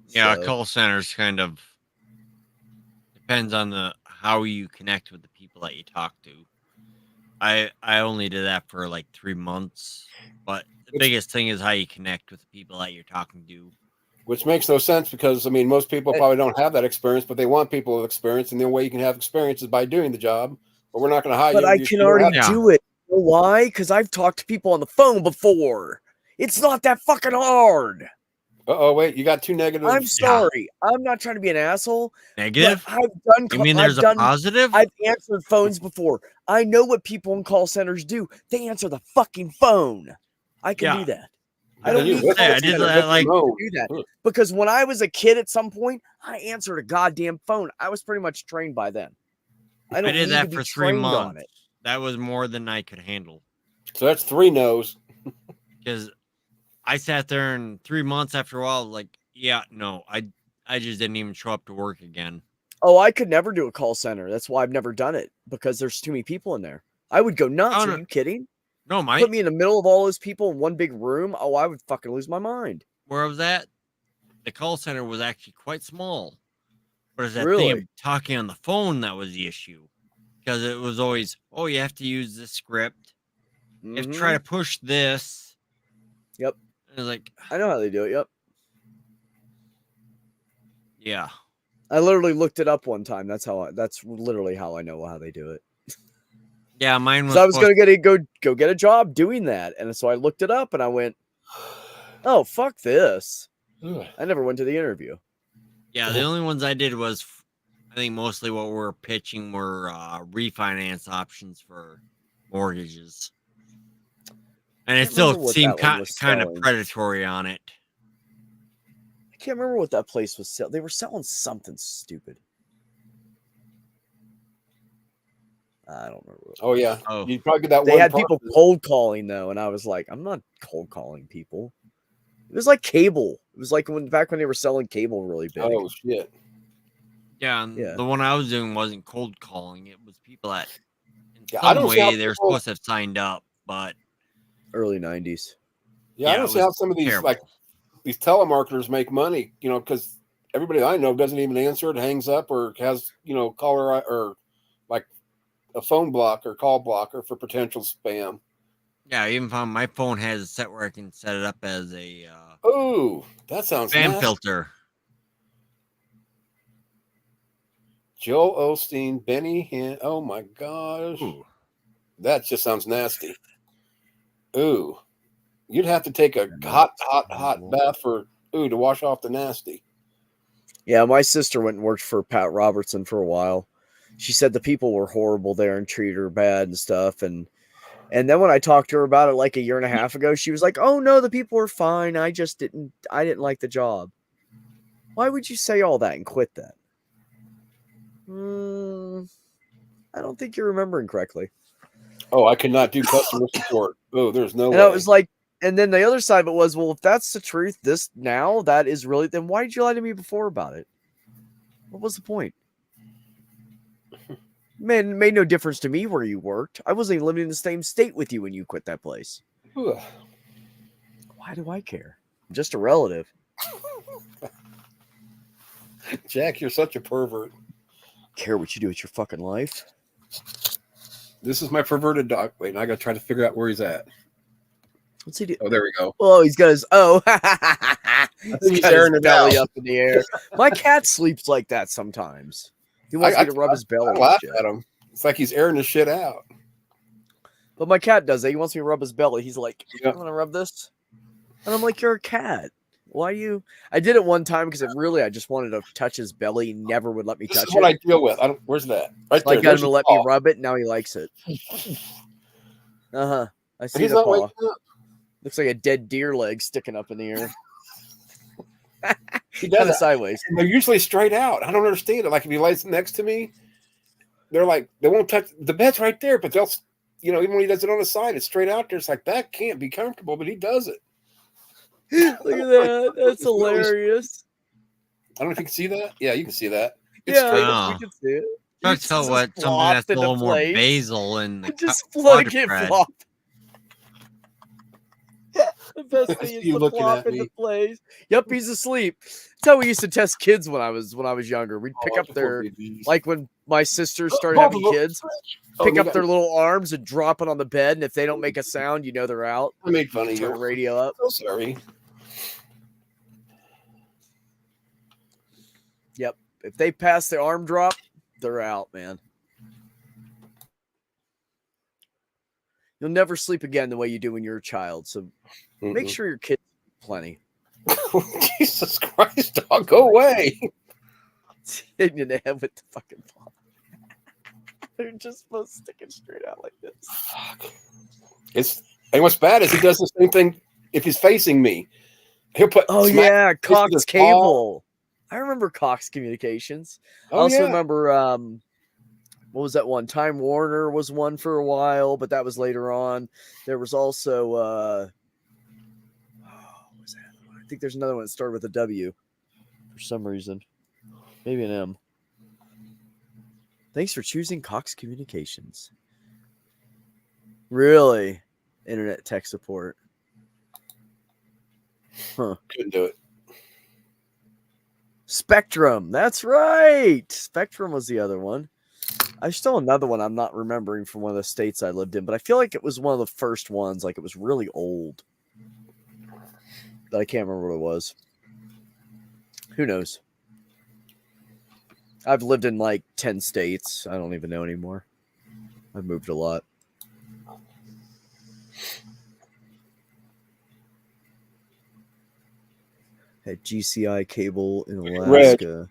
Yeah, call centers kind of depends on how you connect with the people that you talk to. I only did that for like 3 months, but the biggest thing is how you connect with the people that you're talking to. Which makes no sense because, most people probably don't have that experience, but they want people with experience. And the only way you can have experience is by doing the job. But we're not going to hire you. But I can already do it. You know why? Because I've talked to people on the phone before. It's not that fucking hard. Uh-oh, wait, you got 2 negatives. I'm sorry. I'm not trying to be an asshole. Negative? You mean there's a positive? I've answered phones before. I know what people in call centers do. They answer the fucking phone. I can do that. I don't need to do that. Because when I was a kid at some point, I answered a goddamn phone. I was pretty much trained by then. I did that for 3 months. That was more than I could handle. So that's 3 no's. Because I sat there and 3 months after a while, like, I just didn't even show up to work again. Oh, I could never do a call center. That's why I've never done it, because there's too many people in there. I would go nuts. Are you kidding? No, Mike. Put me in the middle of all those people in one big room. Oh, I would fucking lose my mind. Where I was at, the call center was actually quite small. But it's that thing of talking on the phone that was the issue. Because it was always, you have to use this script. if try to push this. Yep. It's like, I know how they do it. Yep. Yeah. I literally looked it up one time. That's literally how I know how they do it. Yeah, mine was. I was gonna go get a job doing that, and so I looked it up and I went, "Oh, fuck this!" I never went to the interview. Yeah, the only ones I did was, I think mostly what we're pitching were refinance options for mortgages, and it still seemed kind of predatory on it. I can't remember what that place was selling. They were selling something stupid. I don't remember. Oh yeah. Oh, you probably get that. They had people cold calling though, and I was like, I'm not cold calling people. It was like cable. It was like back when they were selling cable really big. Oh shit. Yeah, the one I was doing wasn't cold calling. It was people that in some way they were supposed to have signed up, but early 90s. Yeah, I don't see how some of these like these telemarketers make money, you know, because everybody I know doesn't even answer it, hangs up, or has, you know, caller or like a phone block or call blocker for potential spam. Yeah, I even found my phone has a set where I can set it up as a oh, that sounds spam nasty. filter. Joel Osteen, Benny Hinn. Oh my gosh. Ooh. That just sounds nasty. Ooh. You'd have to take a hot bath to wash off the nasty. Yeah, my sister went and worked for Pat Robertson for a while. She said the people were horrible there and treated her bad and stuff. And then when I talked to her about it like a year and a half ago, she was like, "Oh no, the people were fine. I didn't like the job." Why would you say all that and quit that? I don't think you're remembering correctly. Oh, I could not do customer support. Oh, there's no way. And I was like, and then the other side of it was, well, if that's the truth, that is really, then why did you lie to me before about it? What was the point? Man, it made no difference to me where you worked. I wasn't even living in the same state with you when you quit that place. Ugh. Why do I care? I'm just a relative. Jack, you're such a pervert. Care what you do with your fucking life. This is my perverted dog. Wait, I gotta try to figure out where he's at. What's he do? Oh, there we go. Oh, he's got his he's airing his belly up in the air. My cat sleeps like that sometimes. He wants me to rub his belly. I laugh at him. It's like he's airing his shit out. But my cat does that. He wants me to rub his belly. He's like, "You want to rub this?" And I'm like, "You're a cat. Why you?" I did it one time because I just wanted to touch his belly. He never would let me touch it. This is what I deal with. Where's that? Right there. I got him to let me rub it. Now he likes it. I see the paw. Looks like a dead deer leg sticking up in the air. He does kind of sideways. And they're usually straight out. I don't understand it. Like if he lays next to me, they're like, they won't touch the bed's right there, but they'll, you know, even when he does it on the side, it's straight out there. It's like that can't be comfortable, but he does it. Look at that. That's hilarious. I don't know if you can see that. Yeah, you can see that. It's we can see it. Try to tell what something that's a little more basil and just flood it flop. The best thing is the flop into place. Yep, he's asleep. That's how we used to test kids when I was younger. We'd pick up their, like when my sisters started having kids, pick up their little arms and drop it on the bed, and if they don't make a sound, you know they're out. I made fun of you. Turn the radio up. Oh, sorry. Yep. If they pass the arm drop, they're out, man. You'll never sleep again the way you do when you're a child. So make sure your kids plenty. Jesus Christ, dog, go away. Hitting you in the head with the fucking ball. They're just supposed to stick it straight out like this. Fuck. And what's bad is he does the same thing if he's facing me. He'll put Cox Cable. I remember Cox Communications. I also remember what was that one? Time Warner was one for a while, but that was later on. There was also what was that? I think there's another one that started with a W for some reason. Maybe an M. Thanks for choosing Cox Communications. Really? Internet tech support. Huh. Couldn't do it. Spectrum. That's right. Spectrum was the other one. I still another one I'm not remembering from one of the states I lived in, but I feel like it was one of the first ones. Like it was really old. That I can't remember what it was. Who knows? I've lived in like 10 states. I don't even know anymore. I've moved a lot. Had GCI cable in Alaska. Red.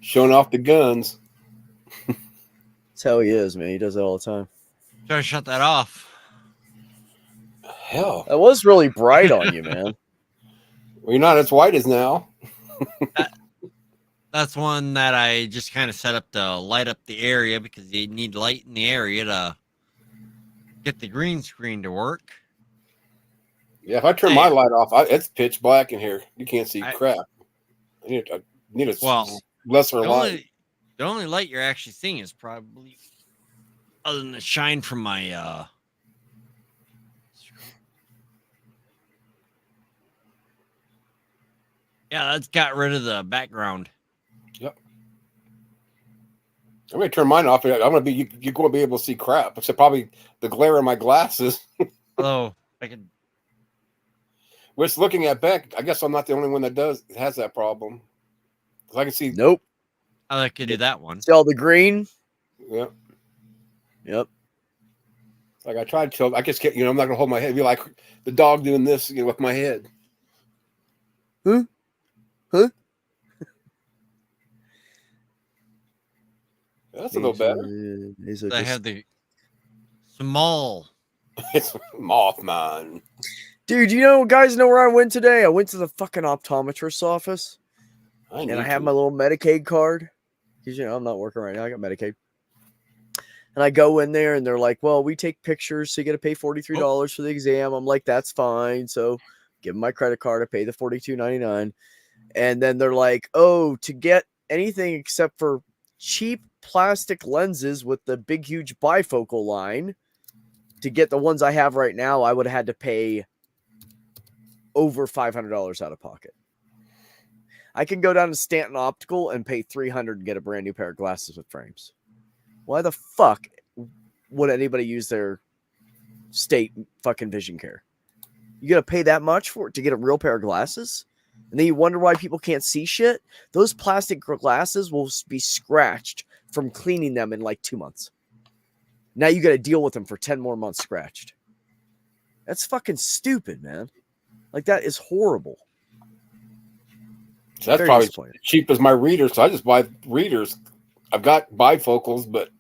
Showing off the guns. That's how he is, man. He does it all the time. Try to shut that off. Hell. That was really bright on you, man. Well, you're not as white as now. That's one that I just kind of set up to light up the area because you need light in the area to get the green screen to work. Yeah, if I turn my light off, it's pitch black in here. You can't see crap. I need a lesser light. The only light you're actually seeing is probably, other than the shine from my yeah, that's got rid of the background. Yep. I'm gonna turn mine off. I'm gonna be you're going to be able to see crap, except probably the glare in my glasses. Although I could. Which, looking at Beck, I guess I'm not the only one that has that problem. Because I can see. Nope. I could do that one. See all the green? Yep. Yep. Like I tried to, I just can't. I'm not gonna hold my head. It'd be like the dog doing this, with my head. Huh? That's a little better. I have the small. It's Mothman. Dude, guys know where I went today? I went to the fucking optometrist's office. I have my little Medicaid card. Because, I'm not working right now. I got Medicaid. And I go in there and they're like, well, we take pictures, so you got to pay $43 for the exam. I'm like, that's fine. So give them my credit card. I pay the $42.99. And then they're like, oh, to get anything except for cheap plastic lenses with the big, huge bifocal line, to get the ones I have right now, I would have had to pay over $500 out of pocket. I can go down to Stanton Optical and pay $300 and get a brand new pair of glasses with frames. Why the fuck would anybody use their state fucking vision care? You got to pay that much for it to get a real pair of glasses? And then you wonder why people can't see shit? Those plastic glasses will be scratched from cleaning them in like 2 months. Now you got to deal with them for 10 more months scratched. That's fucking stupid, man. Like, that is horrible. So that's probably cheap as my readers. So I just buy readers. I've got bifocals, but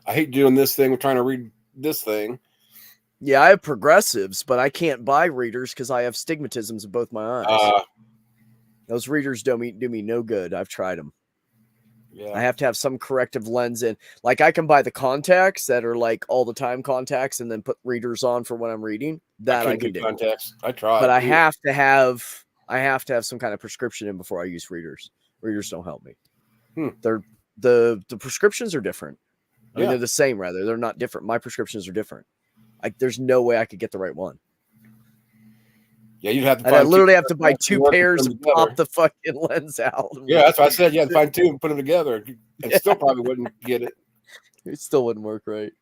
I hate doing this thing. We're trying to read this thing. Yeah, I have progressives, but I can't buy readers because I have stigmatisms in both my eyes. Those readers do me no good. I've tried them. Yeah. I have to have some corrective lens in. Like, I can buy the contacts that are like all the time contacts and then put readers on for when I'm reading. That I can do. Contacts. I tried. But I have to have some kind of prescription in before I use readers. Readers don't help me. They're the prescriptions are different. I mean, they're the same, rather. They're not different. My prescriptions are different. There's no way I could get the right one. Yeah, you'd have to. And I literally have to buy 2 pairs and pop the fucking lens out. Yeah, that's what I said. Yeah, find 2 and put them together, and still probably wouldn't get it. It still wouldn't work right.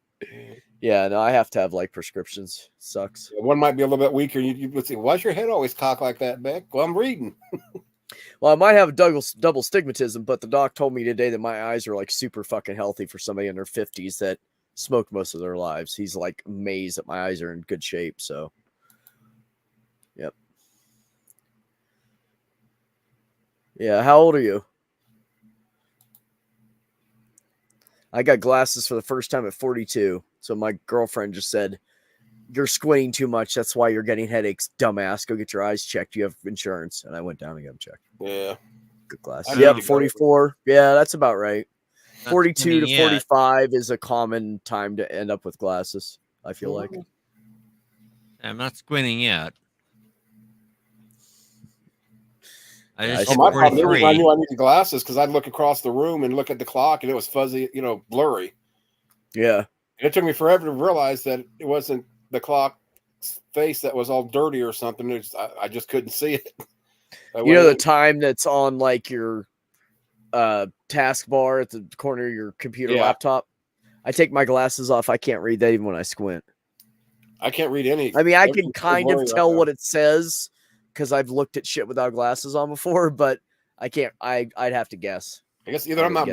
Yeah, no, I have to have like prescriptions. It sucks. Yeah, one might be a little bit weaker. You would say, "Why's your head always cocked like that, Beck?" Well, I'm reading. Well, I might have double stigmatism, but the doc told me today that my eyes are like super fucking healthy for somebody in their 50s that smoked most of their lives. He's like amazed that my eyes are in good shape. So, yep. Yeah, how old are you? I got glasses for the first time at 42. So my girlfriend just said, you're squinting too much. That's why you're getting headaches, dumbass. Go get your eyes checked. You have insurance. And I went down and got them checked. Yeah. Good glasses. Yep, 44. Yeah, that's about right. Not 42 to 45 is a common time to end up with glasses, I feel like. I'm not squinting yet. My problem is I knew I needed glasses because I'd look across the room and look at the clock and it was fuzzy, blurry. Yeah. And it took me forever to realize that it wasn't the clock face that was all dirty or something. I just couldn't see it. The time that's on like your taskbar at the corner of your computer laptop? I take my glasses off. I can't read that even when I squint. I can't read any. I mean, I can kind of tell what it says because I've looked at shit without glasses on before, but I can't. I'd have to guess. I guess either I'm not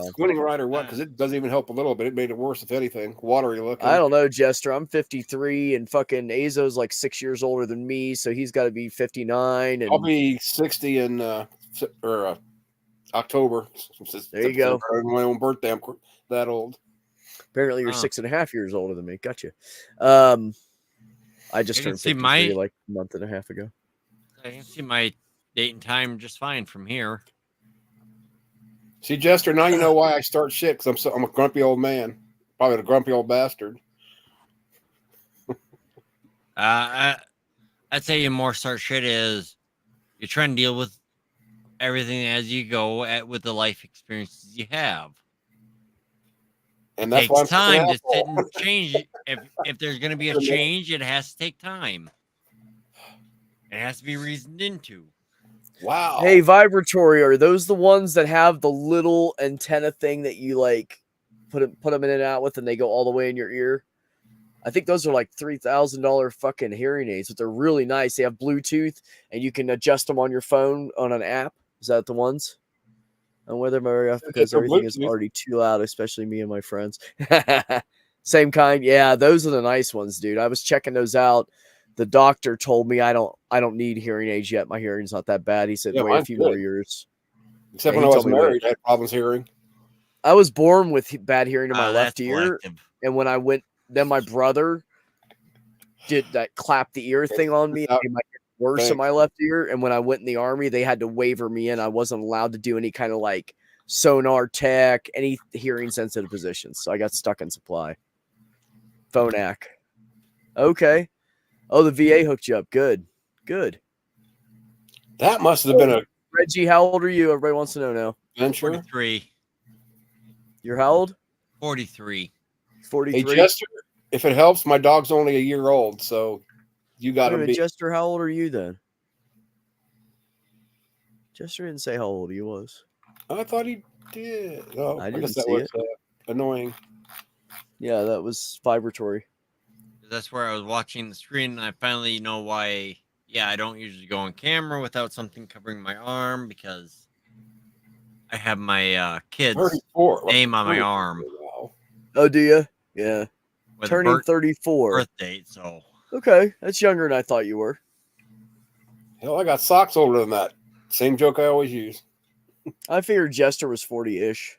squinting right or what, because it doesn't even help a little bit. It made it worse, if anything. Watery looking. I don't know, Jester. I'm 53, and fucking Azo's like 6 years older than me, so he's got to be 59. And I'll be 60 in October. There you go. My own birthday. I'm that old. Apparently, you're 6.5 years older than me. Gotcha. I just turned 53 like a month and a half ago. I can see my date and time just fine from here. See, Jester, now you know why I start shit, because I'm a grumpy old man. Probably a grumpy old bastard. I'd say you more start shit is you're trying to deal with everything as you go with the life experiences you have. And that's it takes time to sit and change. If there's going to be a change, it has to take time. It has to be reasoned into. Wow. Hey, vibratory, are those the ones that have the little antenna thing that you like put them in and out with, and they go all the way in your ear? I think those are like $3,000 fucking hearing aids, but they're really nice. They have Bluetooth, and you can adjust them on your phone on an app. Is that the ones? And whether very often because everything is already too loud, especially me and my friends. Same kind, yeah. Those are the nice ones, dude. I was checking those out. The doctor told me I don't need hearing aids yet. My hearing's not that bad. He said, wait a few more years. Except when I was married, I had problems hearing. I was born with bad hearing in my left ear. And when I went, then my brother did that clap the ear thing on me. It made my ear worse in my left ear. And when I went in the Army, they had to waiver me in. I wasn't allowed to do any kind of like sonar tech, any hearing sensitive positions. So I got stuck in supply. Phonak. Okay. Oh, the VA hooked you up. Good. That must have been a... Reggie, how old are you? Everybody wants to know now. 43. You're how old? 43. 43. Hey, Jester, if it helps, my dog's only a year old, so you got to be... Jester, how old are you then? Jester didn't say how old he was. I thought he did. Oh, I didn't guess that see was it. Annoying. Yeah, that was vibratory. That's where I was watching the screen, and I finally know why. Yeah, I don't usually go on camera without something covering my arm because I have my kid's name on my arm. Wow. Oh, do you? Yeah. Turning 34. Birth date, so. Okay, that's younger than I thought you were. Hell, I got socks older than that. Same joke I always use. I figured Jester was 40-ish.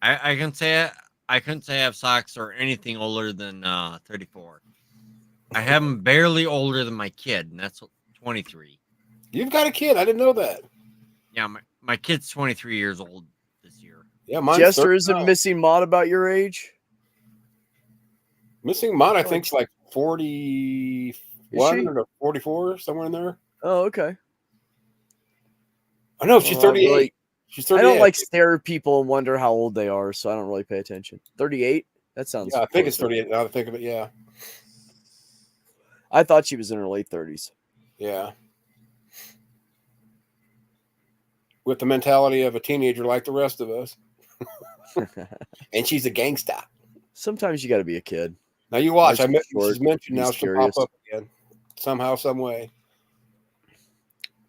I can say it. I couldn't say I have socks or anything older than 34. I have them barely older than my kid, and that's 23. You've got a kid. I didn't know that. Yeah, my kid's 23 years old this year. Yeah, mine's Jester isn't Missing Mod about your age? Missing Mod, I think, is like 41 or 44, somewhere in there. Oh, okay. I know she's 38. She's 38. I don't like stare at people and wonder how old they are, so I don't really pay attention. 38? That sounds... Yeah, I think it's 38 now that I think of it, yeah. I thought she was in her late 30s. Yeah. With the mentality of a teenager like the rest of us. And she's a gangsta. Sometimes you got to be a kid. Now you watch. She's mentioned now. She'll pop up again. Somehow, some way.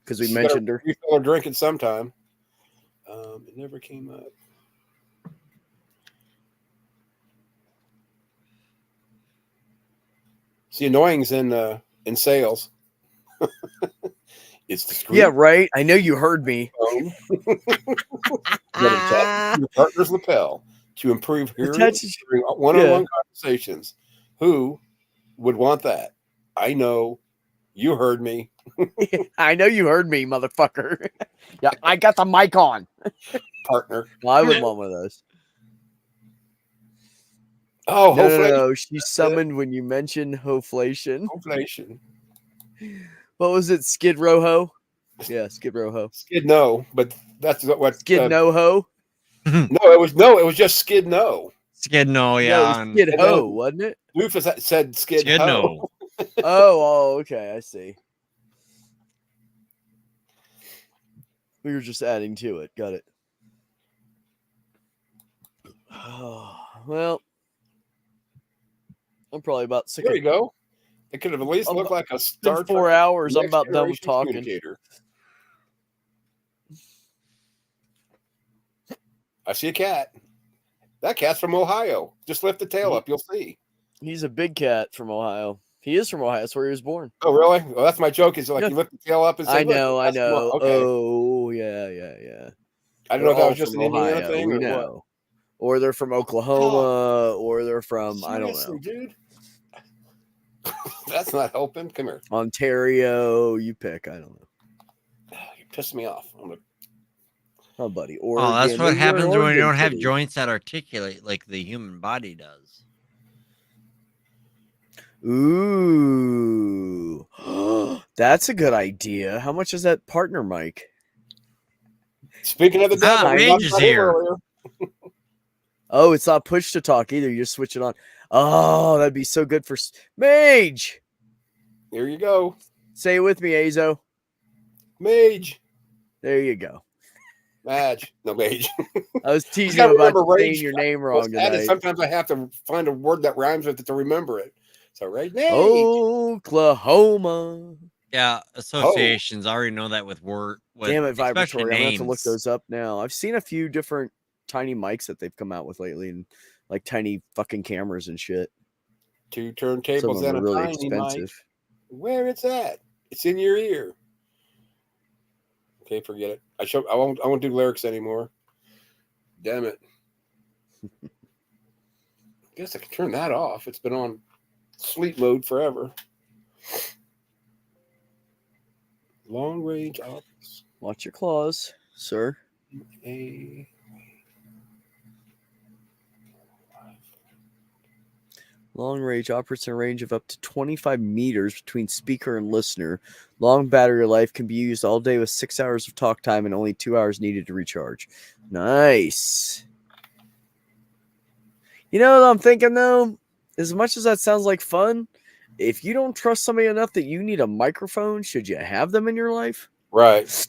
Because we mentioned her. Refill her drinking sometime. It never came up. See, annoying's in sales. It's the screen. Yeah, right. I know you heard me. Your partner's lapel to improve hearing during one-on-one conversations. Who would want that? I know. You heard me. I know you heard me, motherfucker. Yeah, I got the mic on. Partner. Well, I would want one of those. Oh, no. She summoned when you mentioned hoflation. Hoflation. What was it? Skid Row Ho? Yeah, Skid Row Ho. Skid No, but that's what Skid No Ho? No, it was just Skid No. Skid No, yeah. No, Skid Ho, wasn't it? Rufus said Skid Ho. No. Oh, okay, I see. We were just adding to it. Got it. Oh, Well, I'm probably about sick. There you go. It could have at least looked like a Star Trek 4 hours. I'm Next about done Generation talking. communicator. I see a cat. That cat's from Ohio. Just lift the tail up. You'll see. He's a big cat from Ohio. He is from Ohio. That's where he was born. Oh, really? Well, that's my joke. Is like you lift the tail up and say, I know. Okay. Oh, yeah. I don't know if that was just an Indiana thing or what. Or they're from Oklahoma, or they're from, Seriously, I don't know. Dude. That's not helping. Come here. Ontario, you pick. I don't know. You pissed me off. Oh, buddy. Oregon. Oh, that's what happens when you don't have joints that articulate like the human body does. Ooh. That's a good idea. How much is that partner mic? Speaking of the devil, Mage is here. Oh, it's not push to talk either. You just switch it on. Oh, that'd be so good for Mage. Here you go. Say it with me, Azo. Mage. There you go. Mage. No, Mage. I was teasing about saying your name wrong tonight. Sometimes I have to find a word that rhymes with it to remember it. So, right, Mage. Oklahoma. Yeah, associations. I already know that with word. Damn it, Vibratory. I'm going to have to look those up now. I've seen a few different tiny mics that they've come out with lately, and like tiny fucking cameras and shit. 2 turntables and a really tiny expensive. mic. Where it's at? It's in your ear. Okay, forget it. I won't do lyrics anymore. Damn it. I guess I can turn that off. It's been on sleep mode forever. Long range optics. Watch your claws, sir. Long range operates in a range of up to 25 meters between speaker and listener. Long battery life can be used all day with 6 hours of talk time and only 2 hours needed to recharge. Nice. You know what I'm thinking, though? As much as that sounds like fun, if you don't trust somebody enough that you need a microphone, should you have them in your life? Right.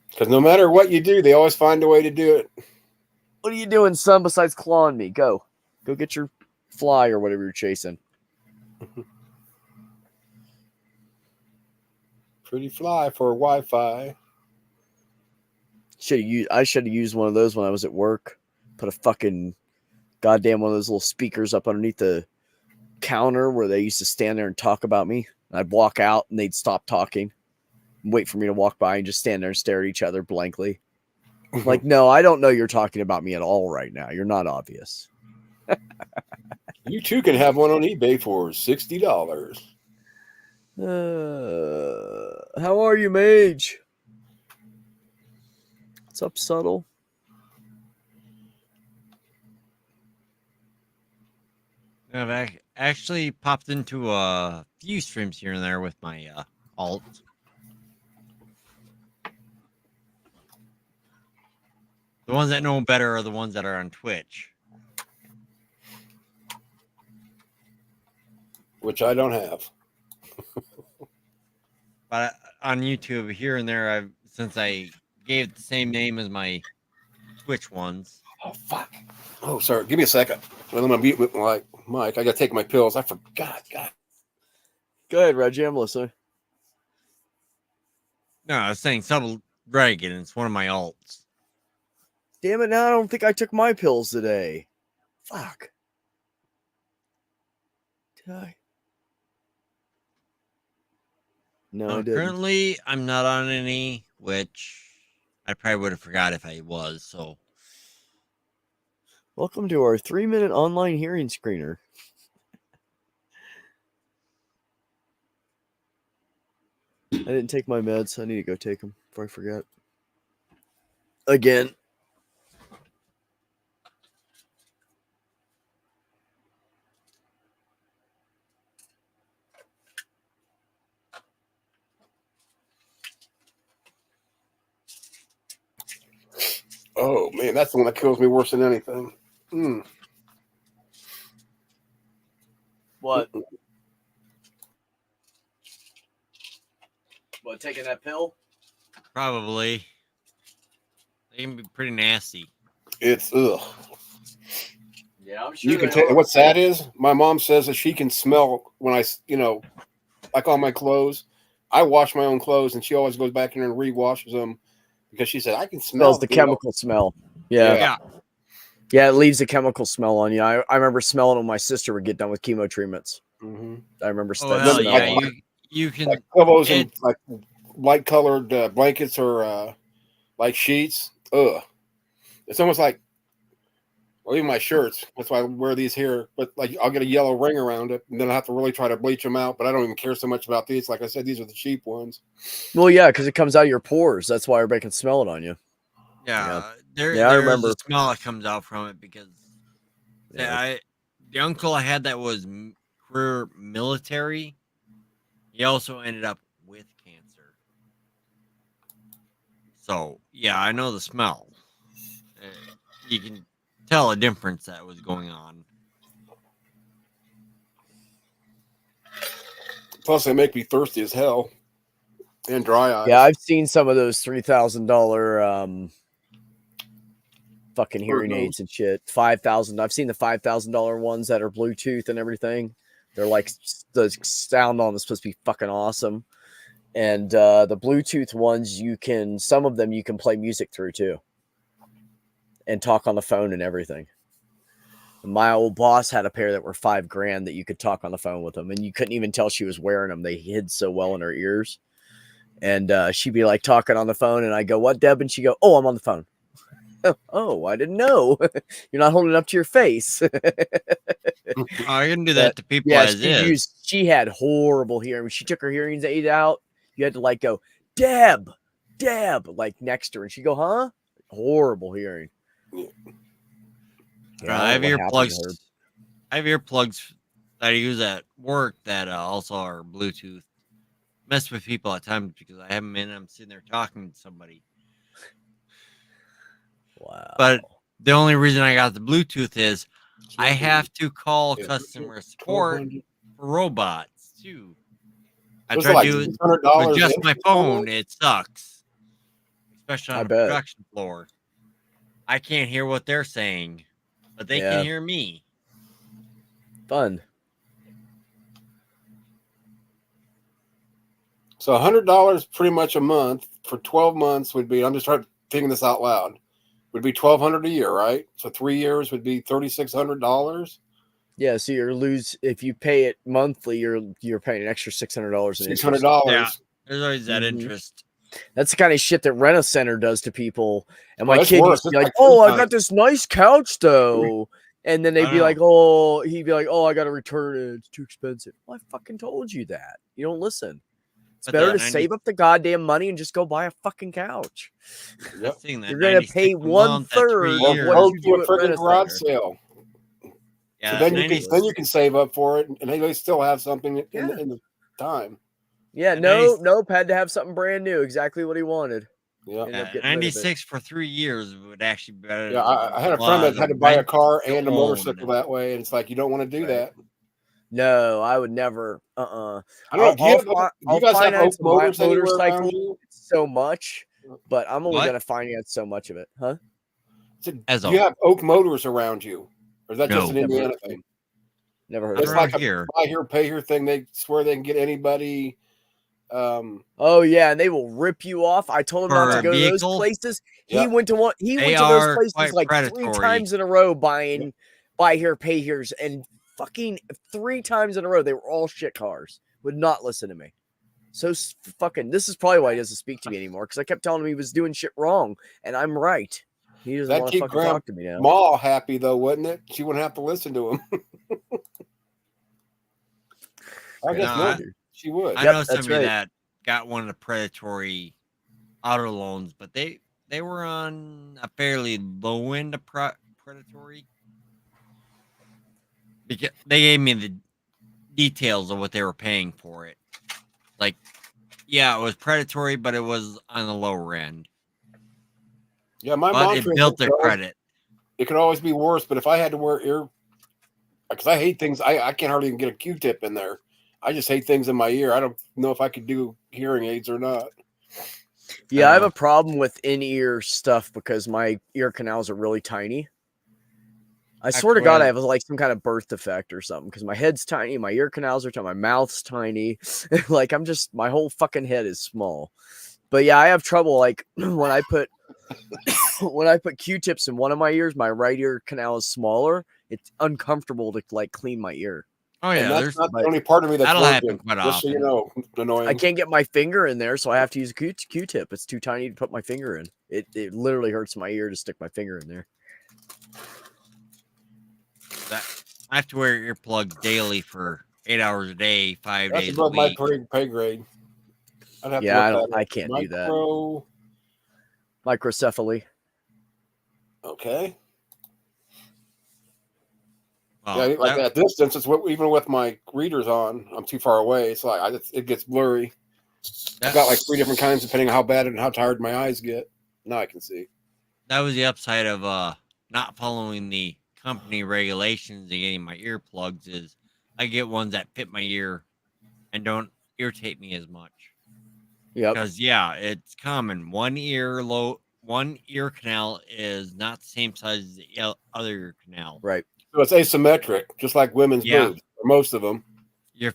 Because no matter what you do, they always find a way to do it. What are you doing, son, besides clawing me? Go get your fly or whatever you're chasing. Pretty fly for Wi-Fi. I should have used one of those when I was at work. Put a fucking goddamn one of those little speakers up underneath the counter where they used to stand there and talk about me. I'd walk out and they'd stop talking, wait for me to walk by and just stand there and stare at each other blankly. Like, no, I don't know you're talking about me at all right now. You're not obvious. You too can have one on eBay for $60. How are you, Mage? What's up, Subtle? I've actually popped into a few streams here and there with my alt. The ones that know better are the ones that are on Twitch. Which I don't have. But on YouTube, here and there, since I gave the same name as my Twitch ones. Oh, fuck. Oh, sorry. Give me a second. I'm going to mute with my mic. I got to take my pills. I forgot. God. Go ahead, Reggie. I'm listening. No, I was saying Subtle Dragon. It's one of my alts. Damn it, now I don't think I took my pills today. Fuck. Did I? No, I didn't. Currently, I'm not on any, which I probably would have forgot if I was, so. Welcome to our 3-minute online hearing screener. I didn't take my meds. I need to go take them before I forget. Again. Oh, man, that's the one that kills me worse than anything. What? What, taking that pill? Probably. They can be pretty nasty. It's, ugh. Yeah, I'm sure. You can tell what's that is. My mom says that she can smell when I, like on my clothes. I wash my own clothes, and she always goes back in and re-washes them because she said I can smell the chemical smell. Yeah. It leaves a chemical smell on you. I remember smelling when my sister would get done with chemo treatments. Mm-hmm. I remember. Oh hell yeah! You can like pillows and like light colored blankets or like sheets. Ugh, it's almost like. Or even my shirts. That's why I wear these here. But like, I'll get a yellow ring around it, and then I have to really try to bleach them out. But I don't even care so much about these. Like I said, these are the cheap ones. Well, yeah, because it comes out of your pores. That's why everybody can smell it on you. Yeah, I remember the smell that comes out from it because the uncle I had that was career military. He also ended up with cancer. So yeah, I know the smell. You can tell a difference that was going on. Plus, they make me thirsty as hell and dry eyes. Yeah, I've seen some of those $3,000 fucking hearing aids and shit. $5,000. I've seen the $5,000 ones that are Bluetooth and everything. They're like the sound on is supposed to be fucking awesome. And the Bluetooth ones, some of them you can play music through too, and talk on the phone and everything. My old boss had a pair that were $5,000 that you could talk on the phone with them, and you couldn't even tell she was wearing them. They hid so well in her ears. And she'd be like talking on the phone, and I go, "What, Deb?" And she go, "Oh, I'm on the phone." Oh, I didn't know. You're not holding it up to your face. I can do that to people as is. She had horrible hearing. When she took her hearing aid out, you had to like go, Deb, like next to her, and she go, "Huh?" Horrible hearing. Yeah, I have earplugs. I have earplugs that I use at work that also are Bluetooth. Mess with people at times because I have them in and I'm sitting there talking to somebody. Wow. But the only reason I got the Bluetooth is I have to call customer support for robots too. I try to adjust my phone. It sucks. Especially on the production floor. I can't hear what they're saying, but they can hear me. Fun. So $100 pretty much a month for 12 months would be, I'm just trying to thinking this out loud, would be $1,200 a year, right? So 3 years would be $3,600. Yeah, so if you pay it monthly, you're paying an extra $600 in interest. $600. Yeah, there's always that interest. That's the kind of shit that Rent-A-Center does to people. And my kid used to be like, "Oh, I got this nice couch though." And then they'd be like, "Oh," he'd be like, "Oh, I got to return it. It's too expensive." Well, I fucking told you that. You don't listen. It's better to save up the goddamn money and just go buy a fucking couch. Yep. You're going to pay 1/3 of what you do at freaking garage sale. Yeah, so then you can save up for it, and they still have something in the time. Yeah, nope. Had to have something brand new. Exactly what he wanted. Yeah, 96 for 3 years would actually be better. Yeah, I had a friend that had to buy a car and a motorcycle that way, and it's like you don't want to do that. No, I would never. I don't know. You guys have Oak Motors motorcycle so much, but I'm only going to finance so much of it, huh? Do you have Oak Motors around you, or is that just an Indiana thing? Never heard. It's like a buy here, pay here thing. They swear they can get anybody. Oh yeah, and they will rip you off. I told him not to go to those places. He went to one. He went to those places like predatory. 3 times in a row, buying buy here, pay here's, and fucking 3 times in a row. They were all shit cars. Would not listen to me. So fucking. This is probably why he doesn't speak to me anymore, because I kept telling him he was doing shit wrong, and I'm right. He doesn't want to fucking talk to me now. Ma happy though, wouldn't it? She wouldn't have to listen to him. I guess she would. I know somebody that got one of the predatory auto loans, but they were on a fairly low end of predatory. Because they gave me the details of what they were paying for it. Like, yeah, it was predatory, but it was on the lower end. Yeah, my mom built their credit. It could always be worse, but if I had to wear because I hate things, I can't hardly even get a Q-tip in there. I just hate things in my ear. I don't know if I could do hearing aids or not. Yeah, I have a problem with in-ear stuff because my ear canals are really tiny. I swear to God, I have like some kind of birth defect or something because my head's tiny, my ear canals are tiny, my mouth's tiny. Like my whole fucking head is small. But yeah, I have trouble like when I put Q-tips in one of my ears, my right ear canal is smaller. It's uncomfortable to like clean my ear. Oh yeah, and that's not the only part of me that's that'll happen quite just often. so you know, annoying. I can't get my finger in there, so I have to use a Q-tip. It's too tiny to put my finger in. It literally hurts my ear to stick my finger in there. I have to wear earplugs daily for 8 hours a day, 5 days a week. That's above my pay grade. I'd have to I can't do that. Microcephaly. Okay. Well, yeah, like at distance, it's even with my readers on, I'm too far away. It's like it gets blurry. I've got like 3 different kinds depending on how bad and how tired my eyes get. Now I can see. That was the upside of not following the company regulations and getting my earplugs is I get ones that fit my ear and don't irritate me as much. Yeah. Because it's common. One ear canal is not the same size as the other ear canal. Right. So it's asymmetric, just like women's boobs, or most of them.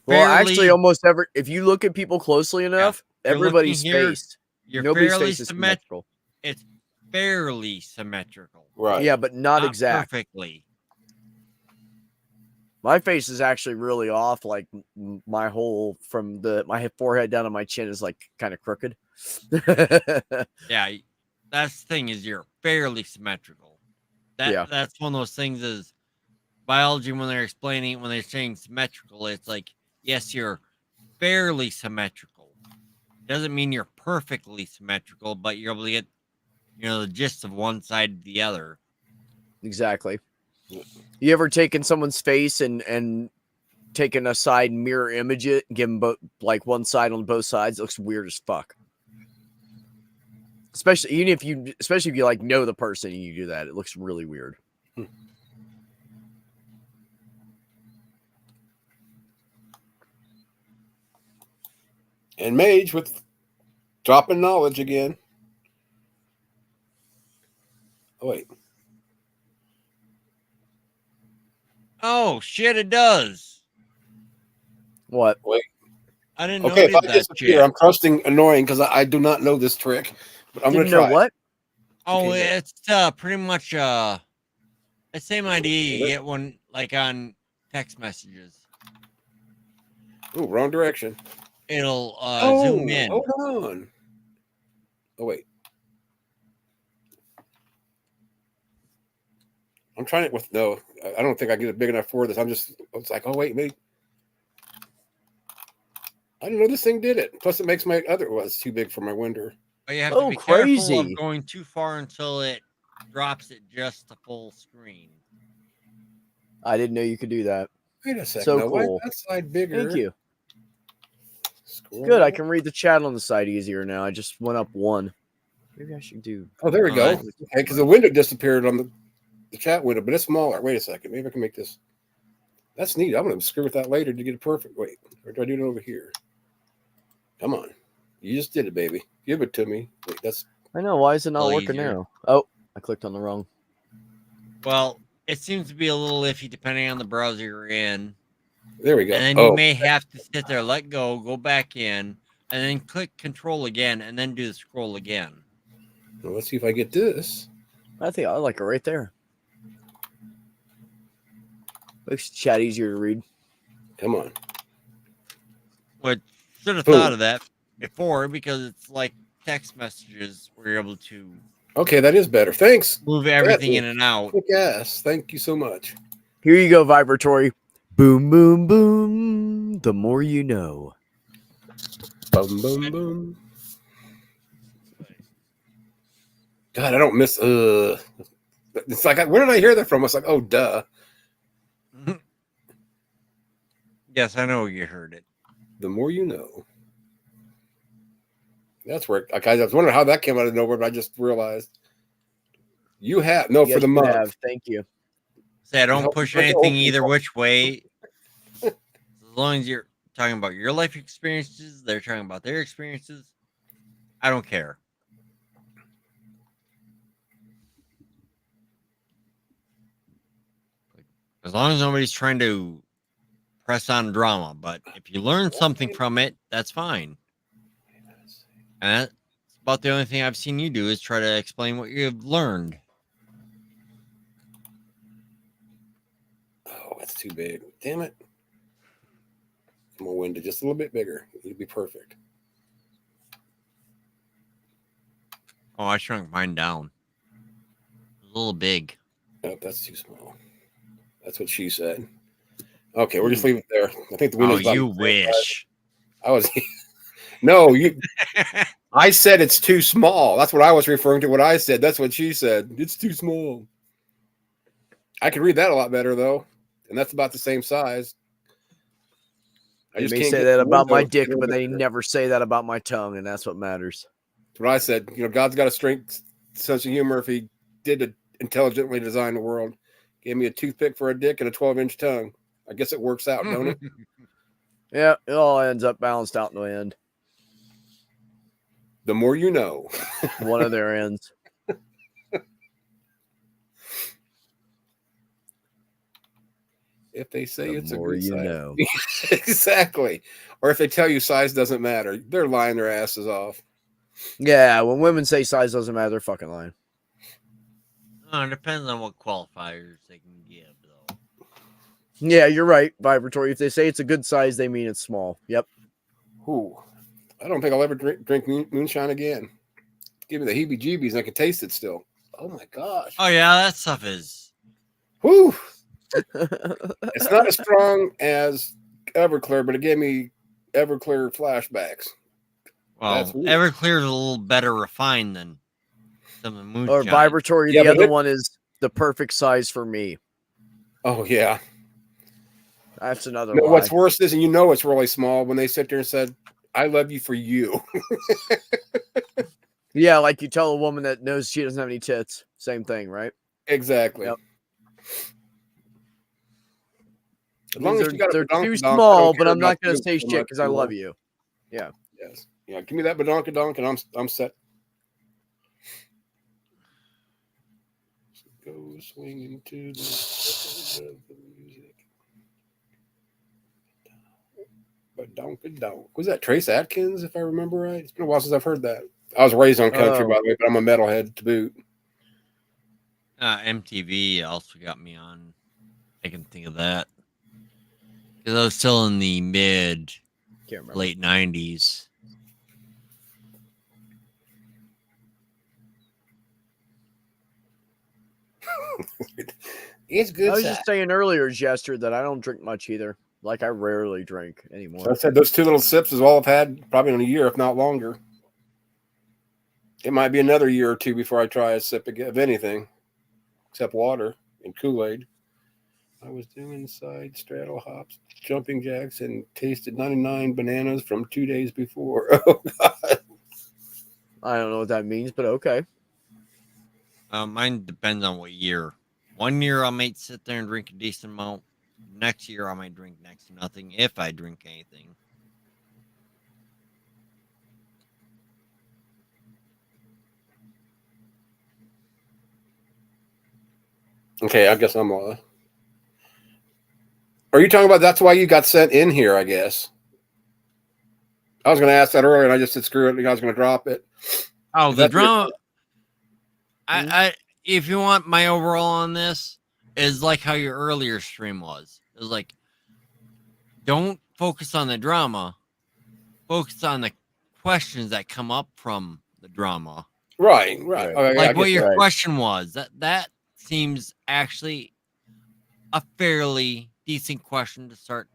Actually, almost if you look at people closely enough, everybody's face. Nobody's face is symmetrical. It's fairly symmetrical. Right. Yeah, but not exact. Perfectly. My face is actually really off. Like my whole from my forehead down to my chin is like kind of crooked. Yeah, that's the thing is you're fairly symmetrical. That's one of those things is biology when they're saying symmetrical, it's like, yes, you're fairly symmetrical. Doesn't mean you're perfectly symmetrical, but you're able to get, the gist of one side to the other. Exactly. You ever taken someone's face and taken a side mirror image it, give them both like one side on both sides? It looks weird as fuck. Especially if you like know the person and you do that, it looks really weird. And Mage with dropping knowledge again. Oh, wait. Oh, shit, it does. What? Wait. I didn't know it did that disappear. I'm trusting annoying because I do not know this trick. But I'm going to try. What? Oh, it's pretty much the same idea you get one like on text messages. Oh, wrong direction. It'll zoom in. Hold on. Oh, wait. I'm trying it with no. I don't think I get it big enough for this. It's like, oh, wait, maybe. I didn't know this thing did it. Plus, it makes my other it's too big for my window. But you have to be careful of going too far until it drops it just to full screen. I didn't know you could do that. Wait a second. So now, cool. Why that side bigger? Thank you. Scroll. Good. I can read the chat on the side easier now. I just went up one. Maybe I should do. Oh, there we go. Okay, because the window disappeared on the chat window, but it's smaller. Wait a second. Maybe I can make this. That's neat. I'm going to screw with that later to get it perfect. Wait, or do I do it over here? Come on. You just did it, baby. Give it to me. Wait, I know. Why is it not working now? Oh, I clicked on the wrong. Well, it seems to be a little iffy depending on the browser you're in. There we go. And then you may have to sit there, let go back in, and then click control again, and then do the scroll again. Well, let's see if I get this. I think I like it right there. Makes chat easier to read. Come on. What should have thought of that before because it's like text messages where you're able to. Okay, that is better. Thanks. Move everything in and out. Quick ass. Thank you so much. Here you go, Vibratory. Boom, boom, boom. The more you know. Boom, boom, boom. God, I don't miss. It's like, where did I hear that from? I was like, oh, duh. Yes, I know you heard it. The more you know. That's where I was wondering how that came out of nowhere, but I just realized you have for the month. Thank you. Say I don't push anything either which way. As long as you're talking about your life experiences, they're talking about their experiences. I don't care. As long as nobody's trying to press on drama. But if you learn something from it, that's fine. And that's about the only thing I've seen you do is try to explain what you've learned. Oh, that's too big. Damn it. I'm going to wind it just a little bit bigger. You'd be perfect. Oh, I shrunk mine down. It was a little big. Nope, that's too small. That's what she said. Okay, we'll just leave it there. I think the window's Oh, you wish. I was... No, you... I said it's too small. That's what I was referring to. What I said. That's what she said. It's too small. I can read that a lot better, though. And that's about the same size. They may say that about my dick, but they never say that about my tongue, and that's what matters. That's what I said. You know, God's got a strange sense of humor if he did intelligently design the world. Gave me a toothpick for a dick and a 12-inch tongue. I guess it works out, don't it? Yeah, it all ends up balanced out in the end. The more you know. One of their ends. If they say the it's a more good you size. know. Exactly. Or if they tell you size doesn't matter, they're lying their asses off. Yeah, when women say size doesn't matter, they're fucking lying. Oh, it depends on what qualifiers they can give, though. Yeah, you're right, Vibratory. If they say it's a good size, they mean it's small. Yep. Ooh, I don't think I'll ever drink moonshine again. Give me the heebie-jeebies and I can taste it still. Oh, my gosh. Oh, yeah, that stuff is... Whew. It's not as strong as Everclear, but it gave me Everclear flashbacks. Well, Everclear is a little better refined than some of the moonshine. Or Vibratory, the other one is the perfect size for me. Oh, yeah. That's another one. lie. What's worse is, and you know it's really small, when they sit there and said, I love you for you. Yeah, like you tell a woman that knows she doesn't have any tits. Same thing, right? Exactly. Yep. As long as they're too small, but I'm not going to say shit because I love you. Yeah. Yes. Yeah. Give me that badonkadonk and I'm set. Go swinging to the music. Badonkadonk. Was that Trace Atkins, if I remember right? It's been a while since I've heard that. I was raised on country, by the way, but I'm a metalhead to boot. MTV also got me on. I can think of that. Because I was still in the late 90s. It's good. I was just saying earlier, Jester, that I don't drink much either. Like, I rarely drink anymore. So I said those 2 little sips is all I've had probably in a year, if not longer. It might be another year or 2 before I try a sip of anything, except water and Kool-Aid. I was doing side straddle hops, jumping jacks, and tasted 99 bananas from 2 days before. Oh, God. I don't know what that means, but okay. Mine depends on what year. 1 year I might sit there and drink a decent amount. Next year I might drink next to nothing, if I drink anything. Okay, I guess I'm Are you talking about that's why you got sent in here, I guess? I was going to ask that earlier, and I just said, screw it, you guys going to drop it. Oh, the drama... if you want my overall on this, is like how your earlier stream was. It was like, don't focus on the drama. Focus on the questions that come up from the drama. Right. Okay, like what your question was. That seems actually a fairly decent question to start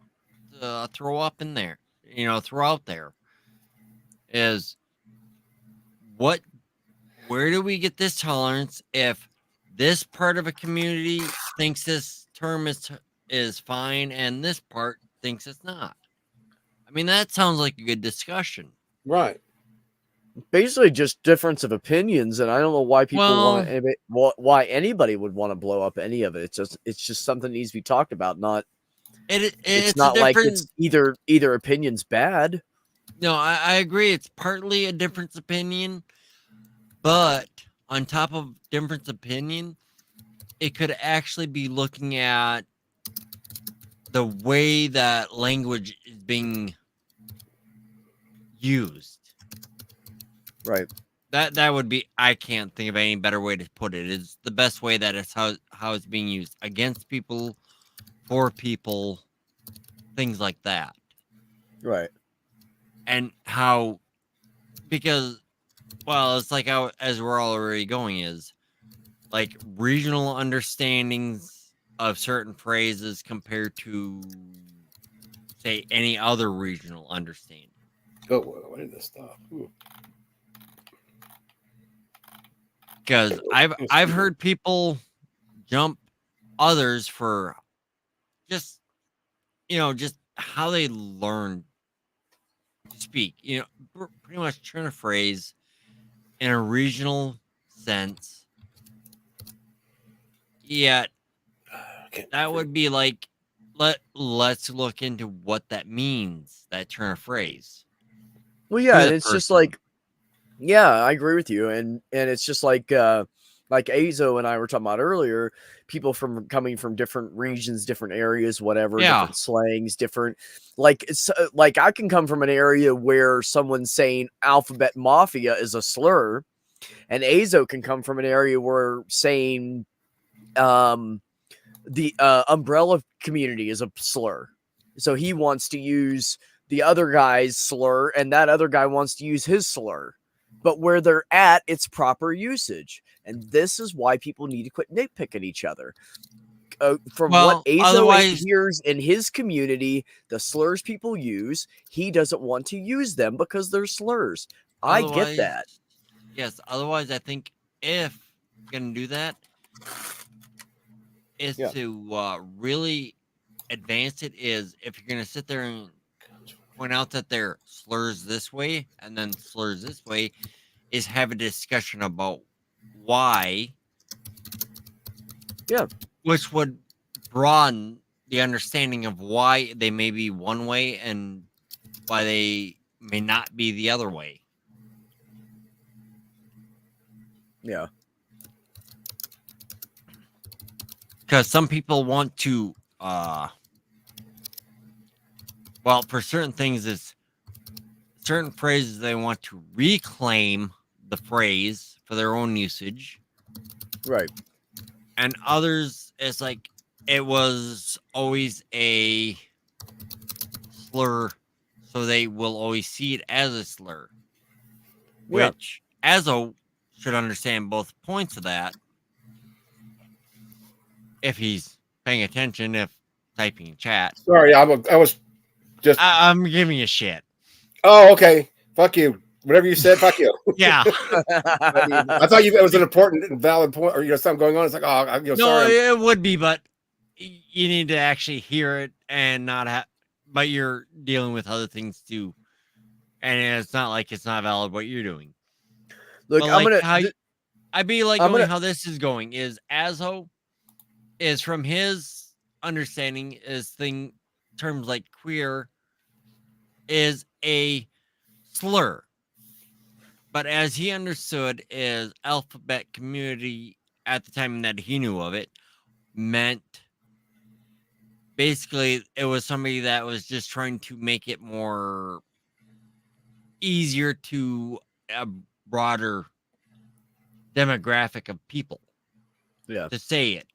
to throw up in there. Throw out there. Is where do we get this tolerance if this part of a community thinks this term is fine and this part thinks it's not? I mean, that sounds like a good discussion. Right. Basically just difference of opinions, and I don't know why people why anybody would want to blow up any of it. It's just something that needs to be talked about, not it's not like it's either opinion's bad. No, I agree. It's partly a difference opinion, but on top of difference opinion, it could actually be looking at the way that language is being used. Right. That would be, I can't think of any better way to put it. It's the best way that it's how it's being used against people, for people, things like that. Right. And how, because, well, it's like how, as we're already going, is like regional understandings of certain phrases compared to, say, any other regional understanding. Oh, what did this stop? Because I've heard people jump others for just, just how they learn to speak. Pretty much turn a phrase in a regional sense. Yet that would be like, let's look into what that means, that turn of phrase. Well, yeah, and it's just like, yeah, I agree with you, and it's just like Azo and I were talking about earlier, people coming from different regions, different areas, whatever, different slangs, different, like, it's like I can come from an area where someone's saying alphabet mafia is a slur, and Azo can come from an area where saying the umbrella community is a slur, so he wants to use the other guy's slur, and that other guy wants to use his slur. But where they're at, it's proper usage. And this is why people need to quit nitpicking each other. From what Azo hears in his community, the slurs people use, he doesn't want to use them because they're slurs. I get that. Yes, otherwise I think if you're going to do that, is to really advance it, is if you're going to sit there and point out that they're slurs this way and then slurs this way, is have a discussion about why. Yeah. Which would broaden the understanding of why they may be one way and why they may not be the other way. Yeah. Because some people want to, well, for certain things, it's certain phrases they want to reclaim the phrase for their own usage. Right. And others, it's like it was always a slur, so they will always see it as a slur. Yeah. Which Azo should understand both points of that if he's paying attention, if typing in chat. Sorry, I was just... I'm giving you shit. Oh, okay. Fuck you. Whatever you said, fuck you. Yeah. I thought it was an important and valid point, or something going on. It's like, oh, no, sorry. It would be, but you need to actually hear it and not have. But you're dealing with other things too, and it's not like it's not valid what you're doing. Look, but I'm like gonna. I'd be like, how this is going is Azo is, from his understanding, is terms like queer is a slur. But as he understood, is alphabet community at the time that he knew of it meant basically it was somebody that was just trying to make it more easier to a broader demographic of people. Yeah. To say it.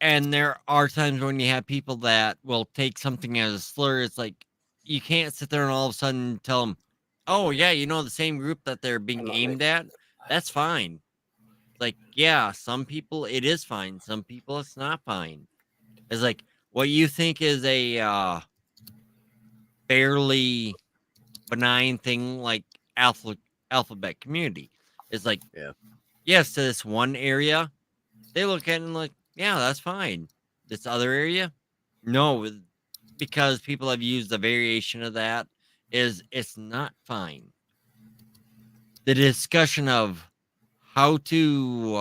And there are times when you have people that will take something as a slur. It's like you can't sit there and all of a sudden tell them, oh, yeah, the same group that they're being aimed at, that's fine. Like, yeah, some people it is fine. Some people it's not fine. It's like what you think is a fairly benign thing like alphabet community. It's like, yes, to this one area, they look at it and like, yeah, that's fine. This other area, no, because people have used a variation of that. It's not fine. The discussion of how to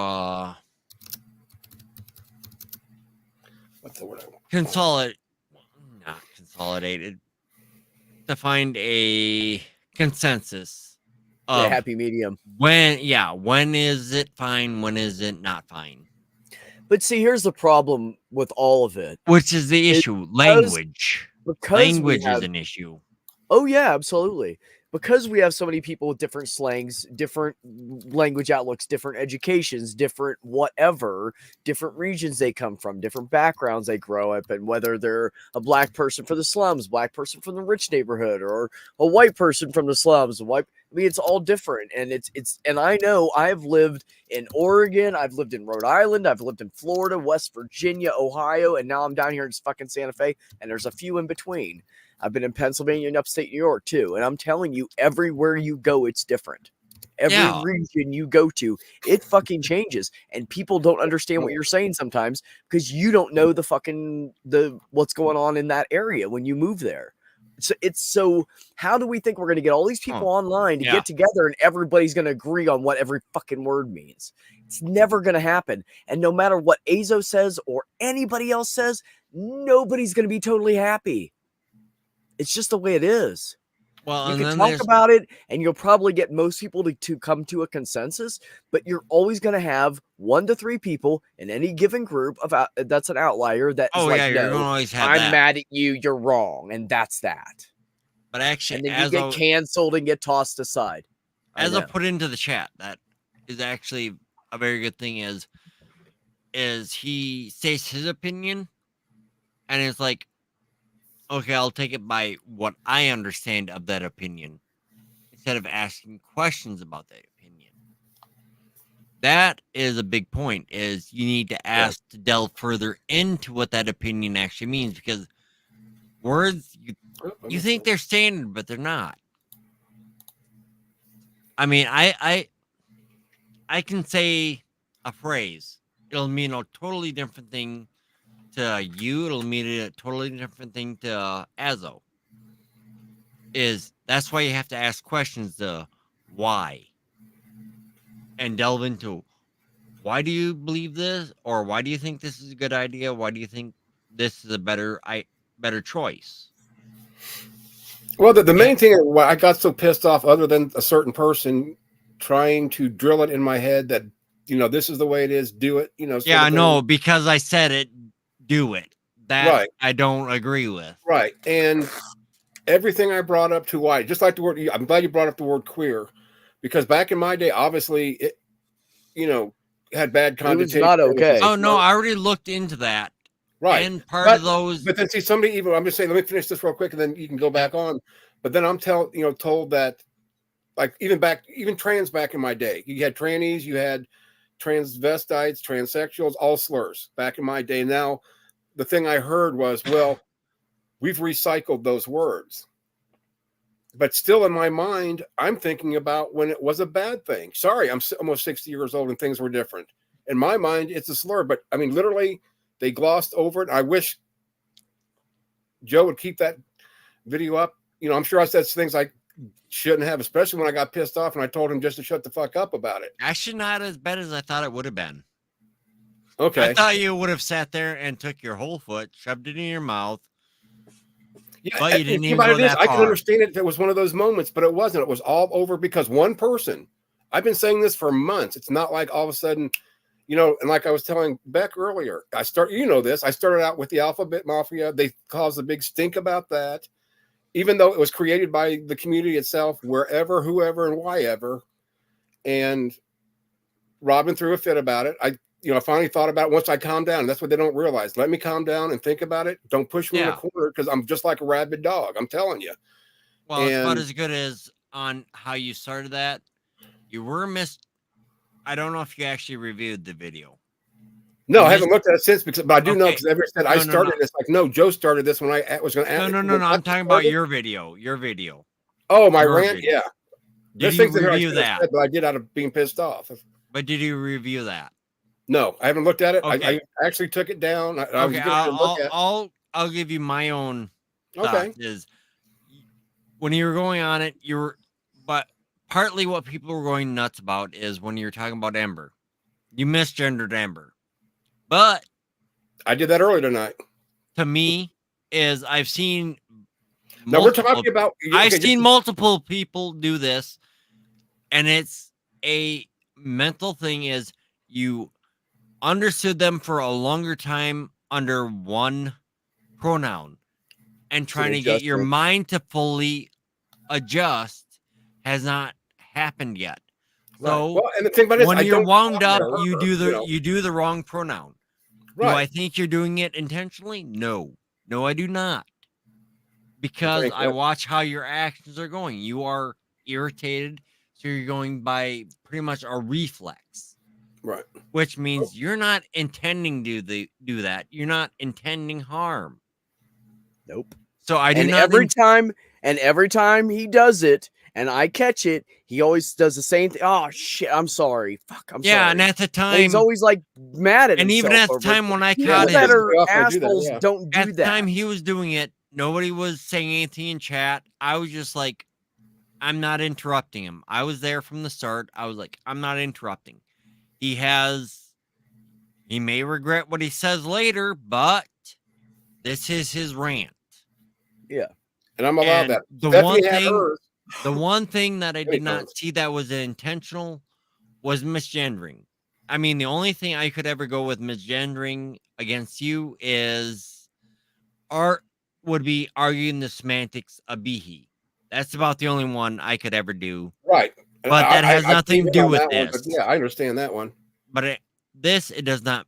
what's the word? Not consolidated, to find a consensus of a happy medium. When is it fine? When is it not fine? But see, here's the problem with all of it. Which is the issue. Language. Language is an issue. Oh, yeah, absolutely. Because we have so many people with different slangs, different language outlooks, different educations, different whatever, different regions they come from, different backgrounds they grow up in, whether they're a black person from the slums, black person from the rich neighborhood, or a white person from the slums, it's all different. And and I know I've lived in Oregon, I've lived in Rhode Island, I've lived in Florida, West Virginia, Ohio, and now I'm down here in fucking Santa Fe, and there's a few in between. I've been in Pennsylvania and upstate New York too. And I'm telling you, everywhere you go, it's different. Every region you go to, it fucking changes. And people don't understand what you're saying sometimes because you don't know what's going on in that area when you move there. So how do we think we're going to get all these people online to get together and everybody's going to agree on what every fucking word means? It's never going to happen. And no matter what Azo says or anybody else says, nobody's going to be totally happy. It's just the way it is. Well, you can talk about it and you'll probably get most people to come to a consensus, but you're always going to have 1 to 3 people in any given group that's an outlier that is you're going to always have I'm mad at you, you're wrong, and that's that. But actually, and then you get canceled and get tossed aside. As I put into the chat, that is actually a very good thing is he states his opinion and it's like, okay, I'll take it by what I understand of that opinion instead of asking questions about that opinion. That is a big point, is you need to ask to delve further into what that opinion actually means, because words, you think they're standard, but they're not. I mean, I can say a phrase. It'll mean a totally different thing to you, it'll mean a totally different thing to Azo. That's why you have to ask questions to why and delve into why do you believe this, or why do you think this is a good idea? Why do you think this is a better choice? Well, the main thing why I got so pissed off, other than a certain person trying to drill it in my head that this is the way it is, do it. Yeah, I know, because I said it. Do it. That I don't agree with. Right. And everything I brought up to why, just like the word, I'm glad you brought up the word queer, because back in my day, obviously it, had bad connotations. It was not okay. Oh no, I already looked into that. Right. And part of those. But then see, somebody even, I'm just saying, let me finish this real quick and then you can go back on. But then I'm told that, like even trans back in my day, you had trannies, you had transvestites, transsexuals, all slurs back in my day. Now, the thing I heard was, well, we've recycled those words. But still in my mind, I'm thinking about when it was a bad thing. Sorry, I'm almost 60 years old and things were different. In my mind, it's a slur. But I mean, literally, they glossed over it. I wish Joe would keep that video up. I'm sure I said things I shouldn't have, especially when I got pissed off and I told him just to shut the fuck up about it. Actually, not as bad as I thought it would have been. Okay. I thought you would have sat there and took your whole foot, shoved it in your mouth. Yeah, but you didn't even go that far. I can understand it if it was one of those moments, but it wasn't. It was all over because one person. I've been saying this for months. It's not like all of a sudden, and like I was telling Beck earlier, I started out with the Alphabet Mafia. They caused a big stink about that, even though it was created by the community itself, wherever, whoever, and why ever. And Robin threw a fit about it. I finally thought about it once I calmed down. That's what they don't realize. Let me calm down and think about it. Don't push me in the corner because I'm just like a rabid dog. I'm telling you. Well, it's about as good as on how you started that. You were I don't know if you actually reviewed the video. No, I haven't looked at it since, but I do know because everyone said I started this. Like, no, Joe started this when I was going to ask. No. I'm talking about your video. Your video. Oh, my rant? Video. Yeah. Did you review that? But I did out of being pissed off. But did you review that? No, I haven't looked at it. Okay. I actually took it down. I'll give you my own thought. Is when you were going on it, but partly what people were going nuts about is when you're talking about Amber. You misgendered Amber. But I did that earlier tonight. To me, is I've seen we're talking about I've seen multiple people do this, and it's a mental thing is you understood them for a longer time under one pronoun and trying to get your mind to fully adjust has not happened yet. So well, and the thing about it is, when you're wound up, you do the wrong pronoun. Right. Do I think you're doing it intentionally? No, I do not. Because I watch how your actions are going. You are irritated, so you're going by pretty much a reflex. Right. Which means you're not intending to do that. You're not intending harm. Nope. So I do and not. Every time he does it, and I catch it, he always does the same thing. Oh shit! I'm sorry. Fuck. I'm sorry. Yeah, and at the time, and he's always like mad at himself. And even at the time when I caught him, assholes don't do that. At the time he was doing it, nobody was saying anything in chat. I was just like, I'm not interrupting him. I was there from the start. I was like, I'm not interrupting. He may regret what he says later, but this is his rant. Yeah. And I'm allowed that. The one thing that I did not see that was intentional was misgendering. I mean, the only thing I could ever go with misgendering against you would be arguing the semantics of Behe. That's about the only one I could ever do. Right. But that has nothing to do with this. Yeah, I understand that one. But it does not.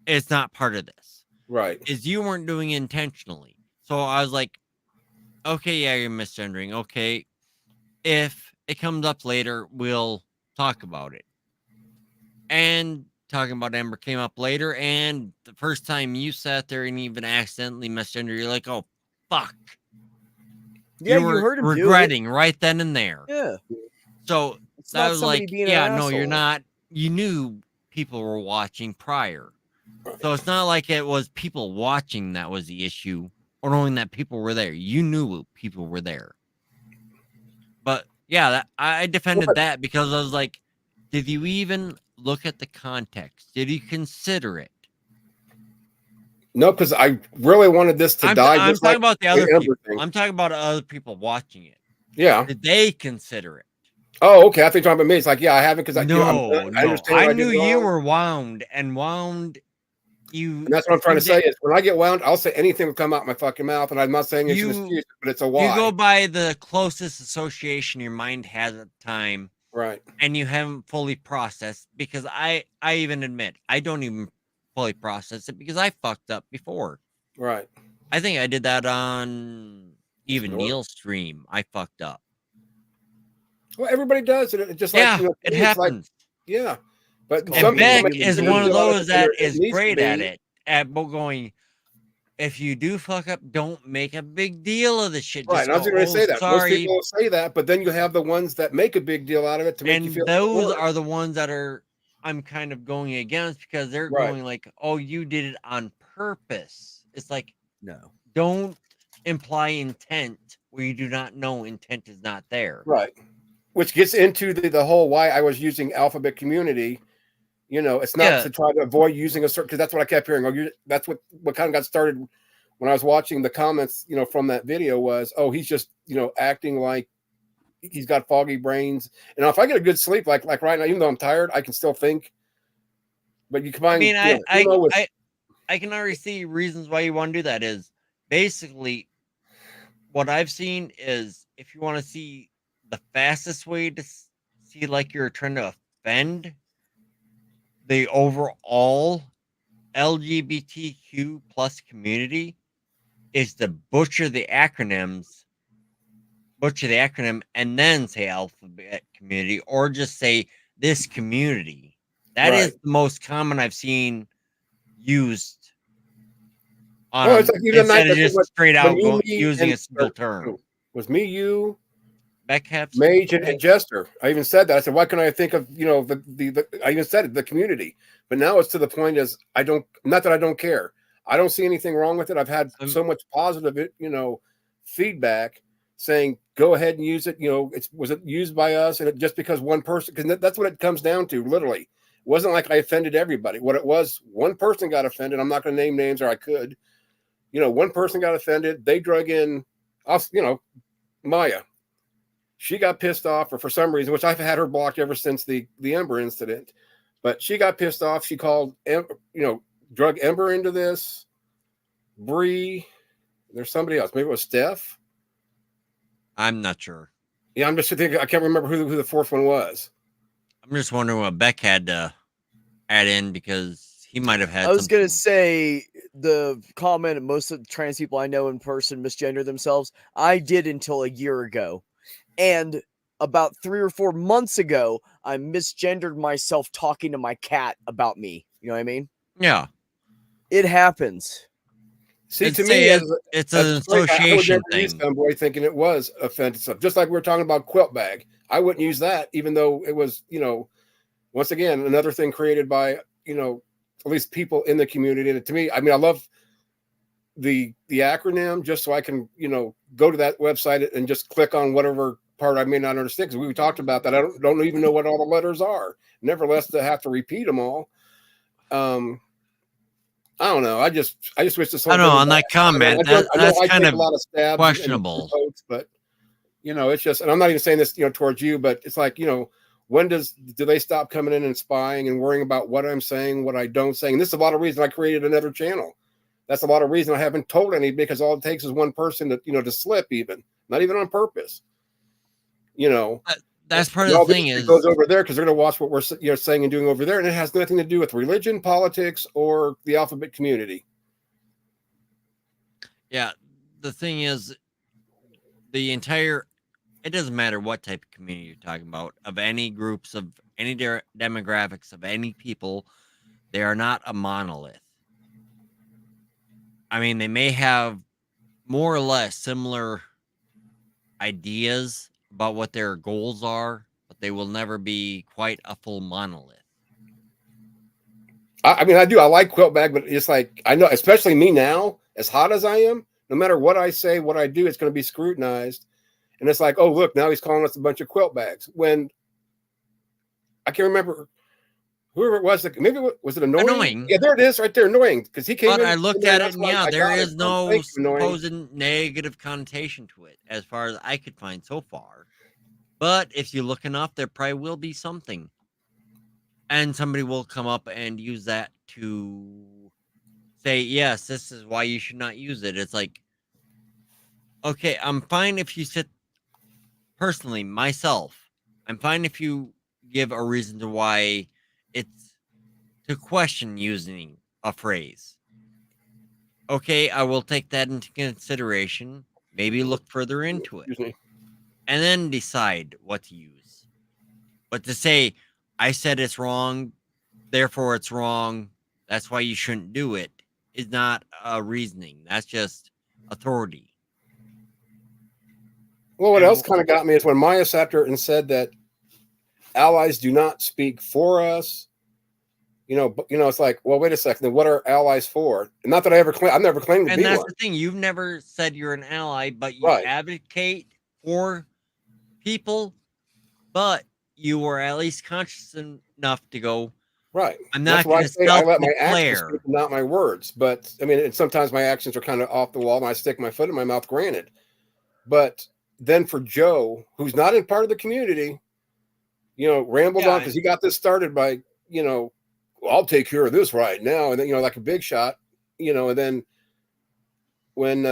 It's not part of this. Right. Is you weren't doing it intentionally. So I was like, okay, yeah, you're misgendering. Okay. If it comes up later, we'll talk about it. And talking about Ember came up later, and the first time you sat there and even accidentally misgender, you're like, oh, fuck. Yeah, you heard him regretting right then and there. Yeah. So that was like, yeah, no, you're not. You knew people were watching prior. So it's not like it was people watching that was the issue, or knowing that people were there. You knew people were there. But yeah, I defended that because I was like, did you even look at the context? Did you consider it? No, because I really wanted this to die. I'm talking about the other people. I'm talking about other people watching it. Yeah. Did they consider it? Oh, okay. I think you're talking about me. It's like, yeah, I haven't because I I knew you were wound. And that's what I'm trying to say is when I get wound, I'll say anything will come out my fucking mouth, and I'm not saying it's an excuse, but it's a why. You go by the closest association your mind has at the time, right? And you haven't fully processed, because I even admit I don't even fully process it because I fucked up before. Right. I think I did that on even Neil's stream. I fucked up. Well, everybody does, and it just it happens. Yeah. But Beck is one of those that is great at it. At going, if you do fuck up, don't make a big deal of the shit. Right, I was going to say that. Sorry. Most people will say that, but then you have the ones that make a big deal out of it to make you feel. And those are the ones that I'm kind of going against, because they're going like, "Oh, you did it on purpose." It's like, no, don't imply intent where you do not know intent is not there. Right, which gets into the whole why I was using Alphabet Community. You know, it's not to try to avoid using a certain, because that's what I kept hearing. Oh, that's what kind of got started when I was watching the comments, from that video was, oh, he's just, acting like he's got foggy brains. And if I get a good sleep, like right now, even though I'm tired, I can still think. But you combine. I mean, I can already see reasons why you want to do that. Is basically what I've seen is, if you want to see the fastest way to see like you're trying to offend the overall LGBTQ plus community, is to butcher the acronym and then say Alphabet Community, or just say this community. That is the most common I've seen used on, it's like instead of just straight out using a single term. Was me, you, Beckhaps, Mage, and Jester. I even said that. I said, why can't I think of, I even said it, the community. But now it's to the point as not that I don't care. I don't see anything wrong with it. I've had so much positive, feedback saying, go ahead and use it. Was it used by us? And just because one person, because that's what it comes down to, literally. It wasn't like I offended everybody. What it was, one person got offended. I'm not going to name names, or I could. One person got offended. They drug in, Maya. She got pissed off, or for some reason, which I've had her blocked ever since the Ember incident. But she got pissed off. She called, drug Ember into this. Bree. There's somebody else. Maybe it was Steph. I'm not sure. Yeah, I'm just thinking. I can't remember who the fourth one was. I'm just wondering what Beck had to add in because he might have had. I was going to say the comment most of the trans people I know in person misgender themselves. I did until a year ago. And about 3 or 4 months ago, I misgendered myself talking to my cat about me. You know what I mean? Yeah. It happens. See, to me, it's an association thing. Femboy thinking it was offensive, just like we were talking about quilt bag. I wouldn't use that, even though it was, once again, another thing created by, at least people in the community. And to me, I mean, I love the acronym just so I can, go to that website and just click on whatever part I may not understand. Because we talked about that. I don't even know what all the letters are. Nevertheless, to have to repeat them all. I don't know. I just wish this. I know on that comment that's kind of a lot of stabs questionable. And but it's just, and I'm not even saying this, towards you, but it's like, when do they stop coming in and spying and worrying about what I'm saying, what I don't say? And this is a lot of reason I created another channel. That's a lot of reason I haven't told any, because all it takes is one person to, to slip, even not even on purpose. That's part of the thing is it goes over there because they're going to watch what we're saying and doing over there, and it has nothing to do with religion, politics, or the alphabet community. Yeah, the thing is, it doesn't matter what type of community you're talking about, of any groups, of any demographics, of any people, they are not a monolith. I mean, they may have more or less similar ideas about what their goals are, but they will never be quite a full monolith. I mean, I do. I like quilt bag, but it's like, I know, especially me now, as hot as I am, no matter what I say, what I do, it's going to be scrutinized. And it's like, oh, look, now he's calling us a bunch of quilt bags. When I can't remember whoever it was, maybe was it annoying? Yeah, there it is, right there, annoying. Because he came in. I looked at it, and yeah, there is no supposed negative connotation to it, as far as I could find so far. But if you look enough, there probably will be something, and somebody will come up and use that to say, yes, this is why you should not use it. It's like, okay, I'm fine if you sit. Personally, myself, I'm fine if you give a reason to why it's to question using a phrase. Okay, I will take that into consideration, maybe look further into it, and then decide what to use. But to say, I said it's wrong, therefore it's wrong, that's why you shouldn't do it, is not a reasoning. That's just authority. Well, what else kind of got me is when Maya sat there and said that allies do not speak for us. It's like, well, wait a second. Then what are allies for? And not that I've never claimed to be one. And that's the thing. You've never said you're an ally, but you advocate for people, but you were at least conscious enough to go, right. I'm not going to self-declare. I let my actions speak, not my words. But, I mean, sometimes my actions are kind of off the wall and I stick my foot in my mouth, granted. But then for Joe, who's not in part of the community, rambled on because he got this started by, I'll take care of this right now. And then, like a big shot, and then when,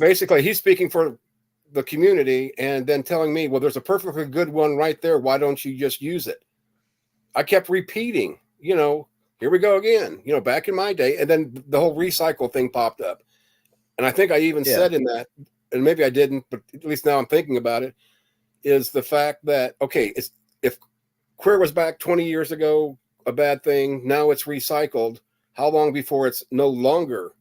basically he's speaking for the community and then telling me, well, there's a perfectly good one right there. Why don't you just use it? I kept repeating, here we go again, back in my day. And then the whole recycle thing popped up. And I think I even said in that, and maybe I didn't, but at least now I'm thinking about it, is the fact that, okay, if queer was back 20 years ago a bad thing, now it's recycled, how long before it's no longer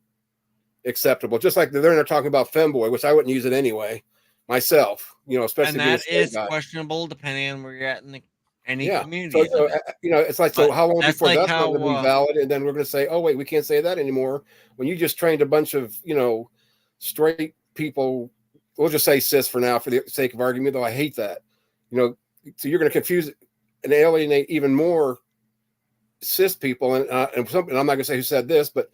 acceptable? Just like they're not talking about femboy, which I wouldn't use it anyway, myself, especially. And that is questionable depending on where you're at in any community. So, it's like, so how long before that's going to be valid? And then we're going to say, oh, wait, we can't say that anymore. When you just trained a bunch of, straight people, we'll just say cis for now, for the sake of argument, though I hate that, so you're going to confuse and alienate even more cis people. And I'm not going to say who said this, but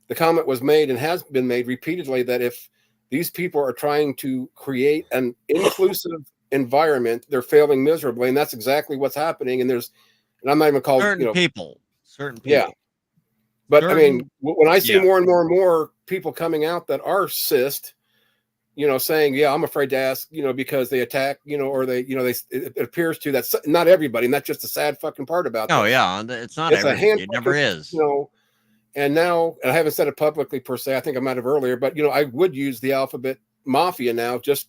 the comment was made and has been made repeatedly that if these people are trying to create an inclusive environment, they're failing miserably, and that's exactly what's happening. And I'm not even called certain people. Yeah. But I mean, when I see more and more people coming out that are cyst, saying, yeah, I'm afraid to ask, because they attack, or they, it appears to that's not everybody. And that's just the sad fucking part about that. Oh, yeah. It's not everybody. It never is. And now, and I haven't said it publicly per se, I think I might have earlier, but, I would use the alphabet mafia now just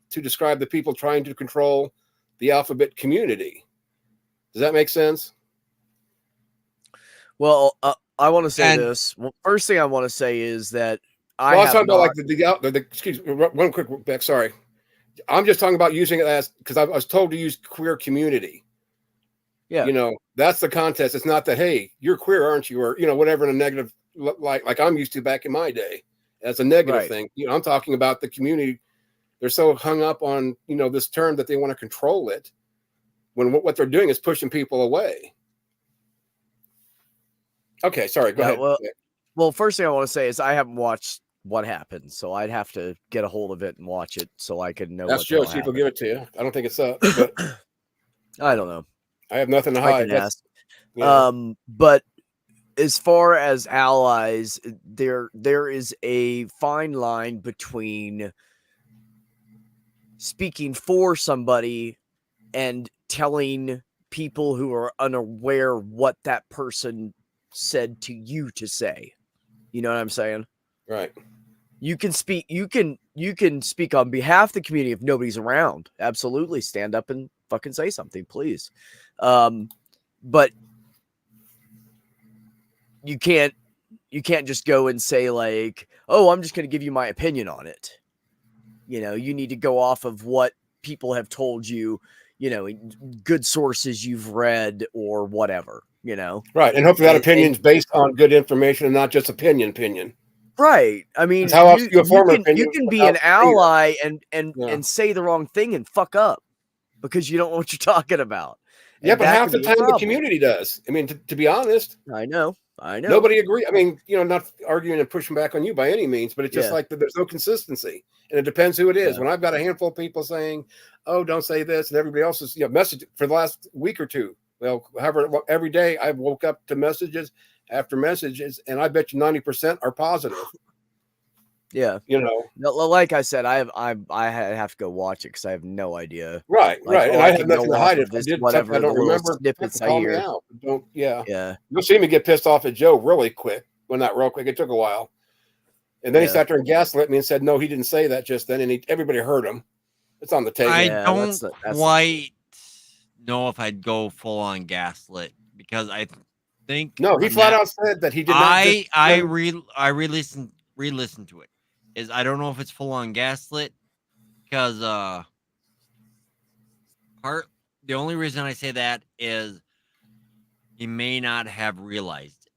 to describe the people trying to control the alphabet community. Does that make sense? Well, I want to say this. Well, first thing I want to say is that I was talking about like excuse me, one quick back. Sorry, I'm just talking about using it as because I was told to use queer community. Yeah, that's the context. It's not that hey, you're queer, aren't you, or whatever in a negative like I'm used to back in my day. As a negative thing, I'm talking about the community. They're so hung up on this term that they want to control it, when what they're doing is pushing people away. Okay, sorry. Go ahead. Well, first thing I want to say is I haven't watched what happened, so I'd have to get a hold of it and watch it so I can know. That's Joe. Chief will give it to you. I don't think it's up, but I don't know. I have nothing to hide. But as far as allies, there is a fine line between speaking for somebody and telling people who are unaware what that person said to you to say. You know what I'm saying? Right. You can speak on behalf of the community if nobody's around. Absolutely. Stand up and fucking say something, please. But you can't just go and say like, oh, I'm just going to give you my opinion on it. You need to go off of what people have told you, good sources you've read or whatever, Right. And hopefully that opinion's based on good information and not just opinion. Right. I mean, you can be an ally and say the wrong thing and fuck up because you don't know what you're talking about. Yeah, but half the time the community does. I mean, to be honest. I know. Nobody agree. I mean, not arguing and pushing back on you by any means, but it's just like there's no consistency. And it depends who it is. Yeah. When I've got a handful of people saying, oh, don't say this, and everybody else is message for the last week or two. Well, however, every day I woke up to messages after messages, and I bet you 90% are positive. Yeah, like I said, I have to go watch it because I have no idea. Right, right, and I have nothing to hide. If I did whatever I don't remember snippets I hear. Don't, yeah. You'll see me get pissed off at Joe really quick. Well, not real quick. It took a while, and then he sat there and gaslit me and said, "No, he didn't say that just then," and everybody heard him. It's on the table. I don't quite know if I'd go full on gaslit because I think he flat out said that he did not. I re-listened to it. I don't know if it's full on gaslit because the only reason I say that is he may not have realized it.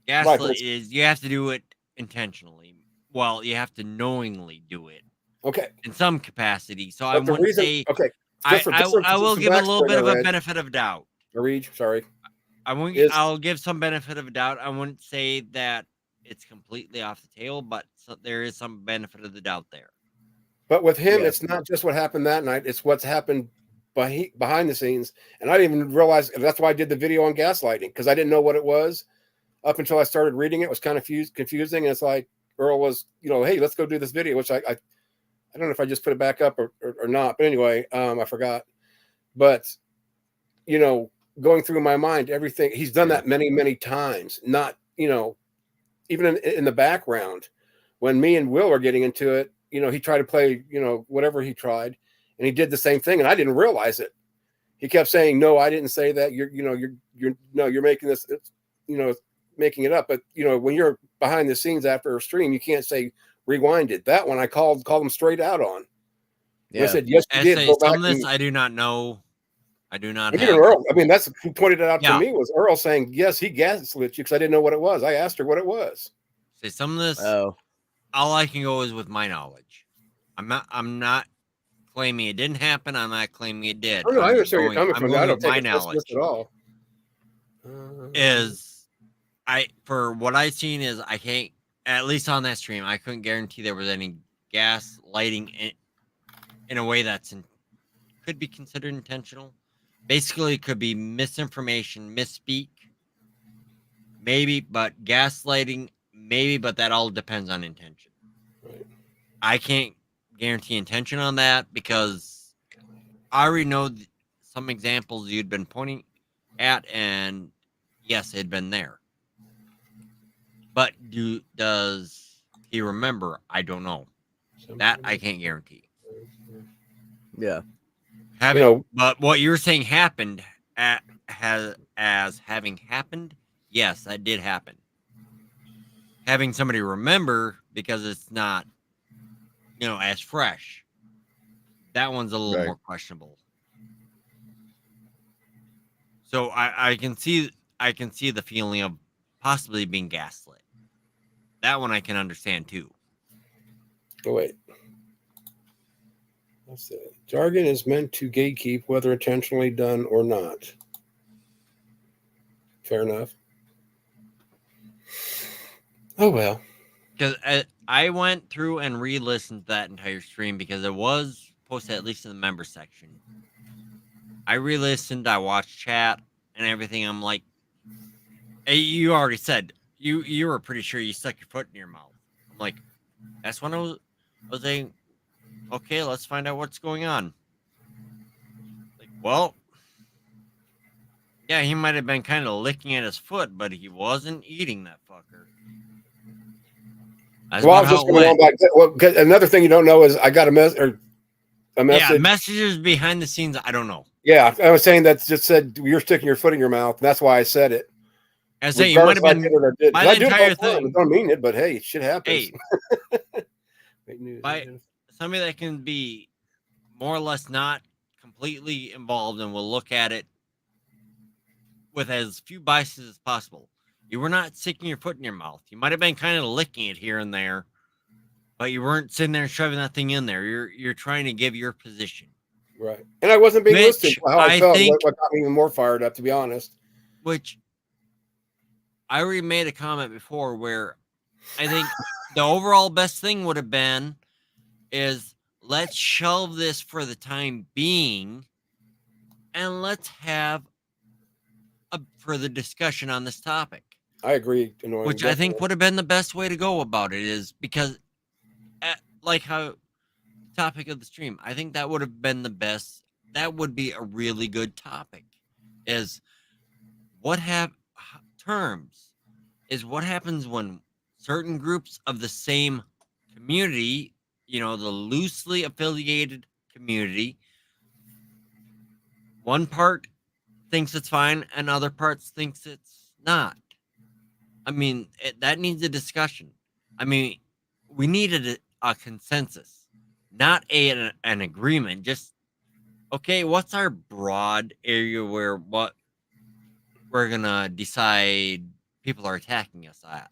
Gaslit is you have to do it intentionally. Well, you have to knowingly do it. Okay. In some capacity. So I wouldn't say I will give a little bit of a benefit of doubt. Sorry. I'll give some benefit of doubt. I wouldn't say that it's completely off the table, but there is some benefit of the doubt there. But with him, it's not just what happened that night; it's what's happened behind the scenes. And I didn't even realize that's why I did the video on gaslighting because I didn't know what it was up until I started reading it. It was kind of confusing, and it's like Earl was, hey, let's go do this video, which I don't know if I just put it back up or not, but anyway, I forgot. But going through my mind, everything he's done that many, many times. Not even in the background, when me and Will were getting into it, he tried to play, whatever he tried, and he did the same thing, and I didn't realize it. He kept saying, "No, I didn't say that. You're making this, making it up." But when you're behind the scenes after a stream, you can't say rewind it. That one I called him straight out on. Yeah. I said, "Yes, you did." Some of this I do not know. I do not have. Earl, I mean, that's who pointed it out to me was Earl saying, yes, he gaslit you because I didn't know what it was. I asked her what it was. Say some of this. Oh, all I can go is with my knowledge. I'm not claiming it didn't happen. I'm not claiming it did. Oh, no, I understand where you're coming from. I don't take my knowledge at all. For what I've seen is I can't, at least on that stream, I couldn't guarantee there was any gas lighting in a way that's could be considered intentional. Basically, it could be misinformation, misspeak, maybe, but gaslighting, maybe, but that all depends on intention. Right. I can't guarantee intention on that because I already know some examples you'd been pointing at, and yes, it had been there. But does he remember? I don't know. That I can't guarantee. Yeah. But what you're saying happened as having happened, yes, that did happen. Having somebody remember because it's not, as fresh. That one's a little more questionable. So I can see the feeling of possibly being gaslit. That one I can understand too. Oh, wait. That's it. Jargon is meant to gatekeep, whether intentionally done or not. Fair enough. Oh, well. Because I went through and re-listened to that entire stream because it was posted at least in the member section. I re-listened, I watched chat and everything. I'm like, hey, you already said you were pretty sure you stuck your foot in your mouth. I'm like, that's when I was saying, okay, let's find out what's going on. Like, well, yeah, he might have been kind of licking at his foot, but he wasn't eating that fucker. That's well, I was just going on back. Well, another thing you don't know is I got a message. Yeah, messages behind the scenes. I don't know. Yeah, I was saying that just said you're sticking your foot in your mouth. And that's why I said it. I say you might have been. I do it all the time. I don't mean it, but hey, shit happens. Hey, by somebody that can be more or less not completely involved and will look at it with as few biases as possible. You were not sticking your foot in your mouth. You might have been kind of licking it here and there, but you weren't sitting there and shoving that thing in there. You're trying to give your position. Right. And I wasn't being listed how I felt. What got me even more fired up, to be honest. Which I already made a comment before where I think the overall best thing would have been is let's shelve this for the time being and let's have a further discussion on this topic. I agree. Which I think would have been the best way to go about it is because like how topic of the stream, I think that would have been the best. That would be a really good topic is what happens when certain groups of the same community, the loosely affiliated community, one part thinks it's fine and other parts thinks it's not. I mean, that needs a discussion. I mean, we needed a consensus, not an agreement. Just, okay, what's our broad area where what we're going to decide people are attacking us at?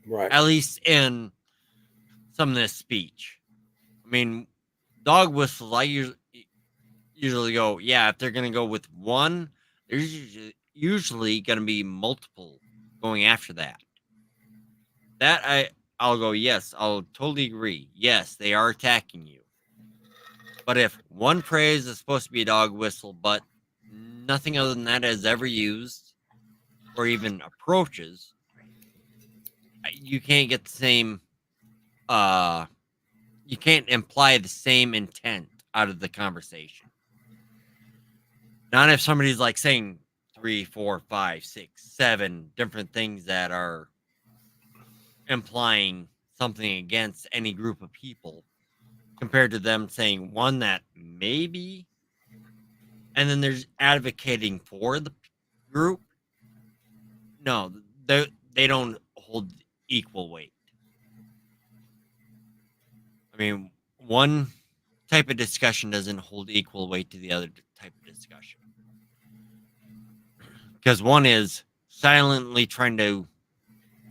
Right. At least in some of this speech. I mean, dog whistles, I usually go, yeah, if they're going to go with one, there's usually going to be multiple going after that. That I'll go, yes, I'll totally agree. Yes, they are attacking you. But if one phrase is supposed to be a dog whistle, but nothing other than that is ever used or even approaches, you can't get the same, you can't imply the same intent out of the conversation. Not if somebody's like saying 3, 4, 5, 6, 7 different things that are implying something against any group of people compared to them saying one that maybe, and then there's advocating for the group. No, they don't hold equal weight. I mean, one type of discussion doesn't hold equal weight to the other type of discussion. Because one is silently trying to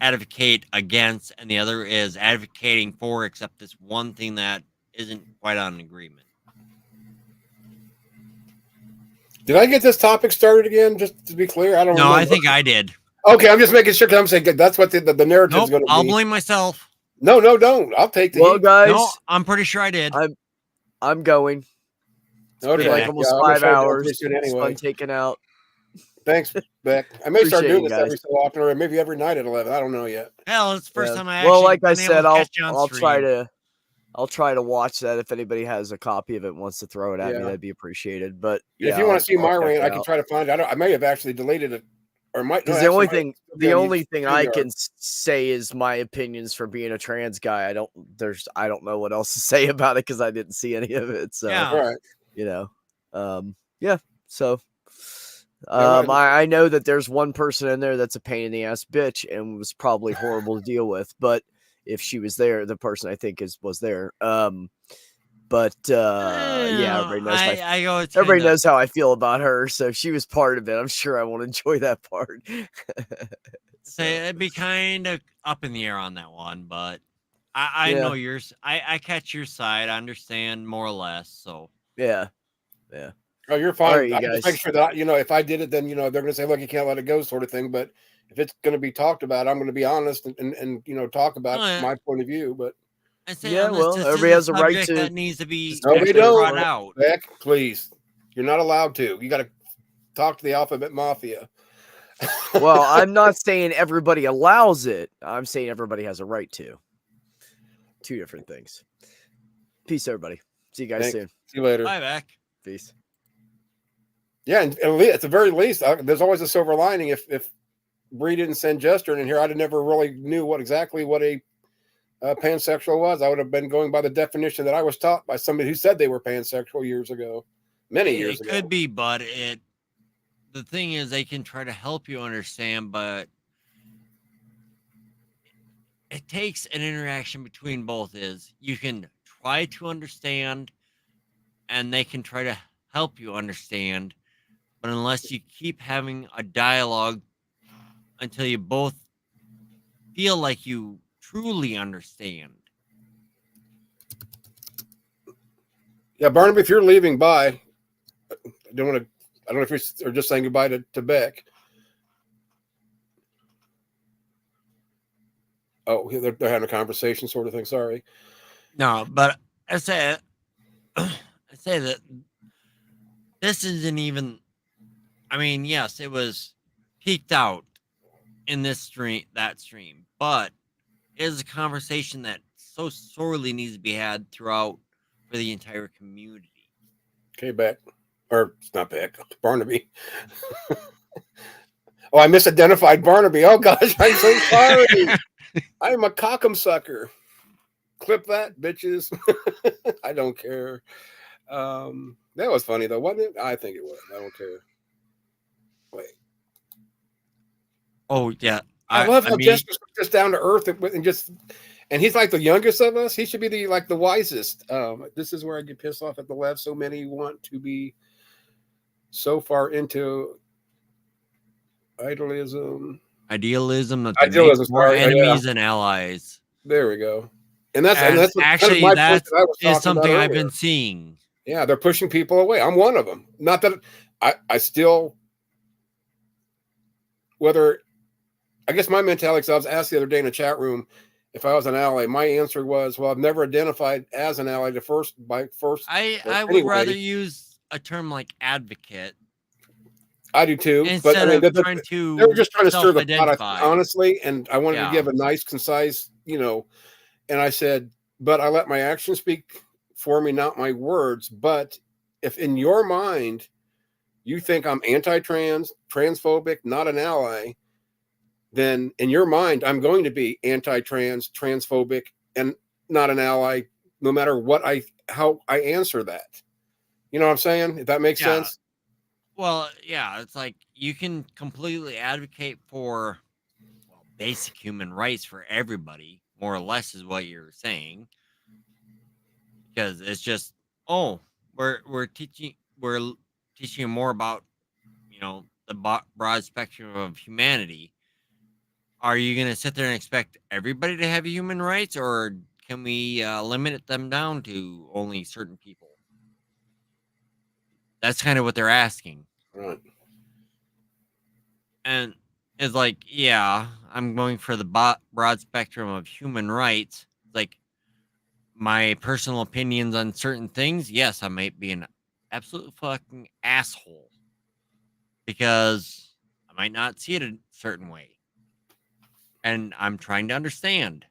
advocate against, and the other is advocating for, except this one thing that isn't quite on agreement. Did I get this topic started again? Just to be clear, I don't know. No, I think I did. Okay, I'm just making sure because I'm saying that's what the narrative is going to be. I'll blame myself. No, don't. I'll take the heat. Guys. No, I'm pretty sure I did. I'm going. It's been like almost 5 hours. It's fun taking out. Thanks, Beck. I may start doing this every so often, or maybe every night at 11. I don't know yet. Hell, it's the first time I well, like I said, I'll try to watch that. If anybody has a copy of it and wants to throw it at me, that'd be appreciated. But if you want to see my rant, I can try to find it. I may have actually deleted it, or might. Because the only thing I can say is my opinions for being a trans guy. I don't know what else to say about it because I didn't see any of it. So So. I know that there's one person in there that's a pain in the ass bitch and was probably horrible to deal with, but if she was there, the person I think was there. Everybody knows how I feel about her, so she was part of it. I'm sure I won't enjoy that part. It'd be kind of up in the air on that one, but I know yours. I catch your side. I understand more or less. So yeah. Oh, you're fine. Right, just make sure that if I did it, then they're going to say, "Look, you can't let it go," sort of thing. But if it's going to be talked about, I'm going to be honest and talk about my point of view. But everybody has a right to. That needs to be brought out. Beck, please, you're not allowed to. You got to talk to the Alphabet Mafia. Well, I'm not saying everybody allows it. I'm saying everybody has a right to. Two different things. Peace, everybody. See you guys soon. See you later. Bye, Beck. Peace. Yeah, and at the very least, there's always a silver lining. If Bree didn't send Jester in here, I'd have never really knew what a pansexual was. I would have been going by the definition that I was taught by somebody who said they were pansexual years ago, many years ago. It could be, but the thing is, they can try to help you understand, but it takes an interaction between both. Is you can try to understand, and they can try to help you understand. But unless you keep having a dialogue until you both feel like you truly understand. Yeah, Barnaby, if you're leaving, bye. I don't know if you're just saying goodbye to Beck. Oh, they're having a conversation sort of thing. Sorry. No, but I say that this isn't even. I mean, yes, it was peaked out in that stream, but it is a conversation that so sorely needs to be had throughout for the entire community. Okay, Beck. Or it's not Beck, Barnaby. Oh, I misidentified Barnaby. Oh gosh, I'm so sorry. I'm a cockum sucker. Clip that, bitches. I don't care. That was funny though, wasn't it? I think it was. I don't care. Wait. Oh yeah, I love how Jester's just down to earth and he's like the youngest of us. He should be the wisest. This is where I get pissed off at the left. So many want to be so far into idealism that they make more enemies and allies. There we go. And that's actually that is something I've been seeing. Yeah, they're pushing people away. I'm one of them. Not that I still, I guess my mentality, I was asked the other day in a chat room if I was an ally. My answer was, well, I've never identified as an ally. I would rather use a term like advocate. I do too. Instead of they were just trying to stir the pot, honestly. And I wanted to give a nice, concise, and I said, but I let my actions speak for me, not my words. But if in your mind you think I'm anti-trans, transphobic, not an ally, then in your mind I'm going to be anti-trans, transphobic, and not an ally, no matter how I answer that. You know what I'm saying? If that makes sense. Well, yeah, it's like you can completely advocate for basic human rights for everybody, more or less, is what you're saying. Because it's just, we're teaching you more about, the broad spectrum of humanity. Are you going to sit there and expect everybody to have human rights, or can we limit them down to only certain people? That's kind of what they're asking. Right. And it's like, yeah, I'm going for the broad spectrum of human rights. Like, my personal opinions on certain things, yes, I might be an absolute fucking asshole because I might not see it a certain way. And I'm trying to understand,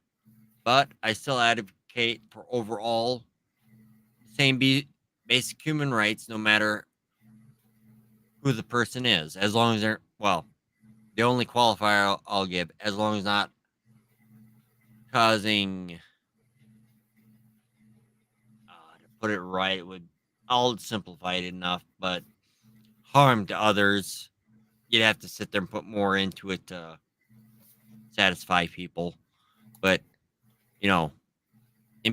but I still advocate for overall same basic human rights, no matter who the person is, as long as they're, well, the only qualifier I'll give, as long as not causing, to put it right, I'll simplify it enough, but harm to others, you'd have to sit there and put more into it to satisfy people. But, in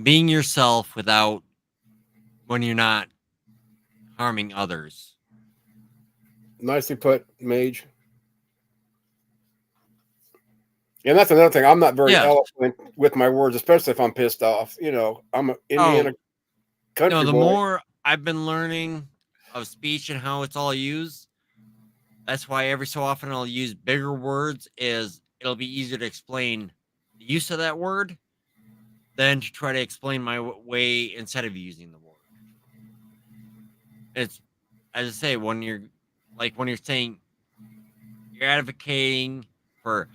being yourself without, when you're not harming others. Nicely put, Mage. And that's another thing. I'm not very eloquent with my words, especially if I'm pissed off. I'm an Indiana country boy. The more I've been learning of speech and how it's all used, that's why every so often I'll use bigger words. It'll be easier to explain the use of that word than to try to explain my way instead of using the word. It's, as I say, when you're saying you're advocating for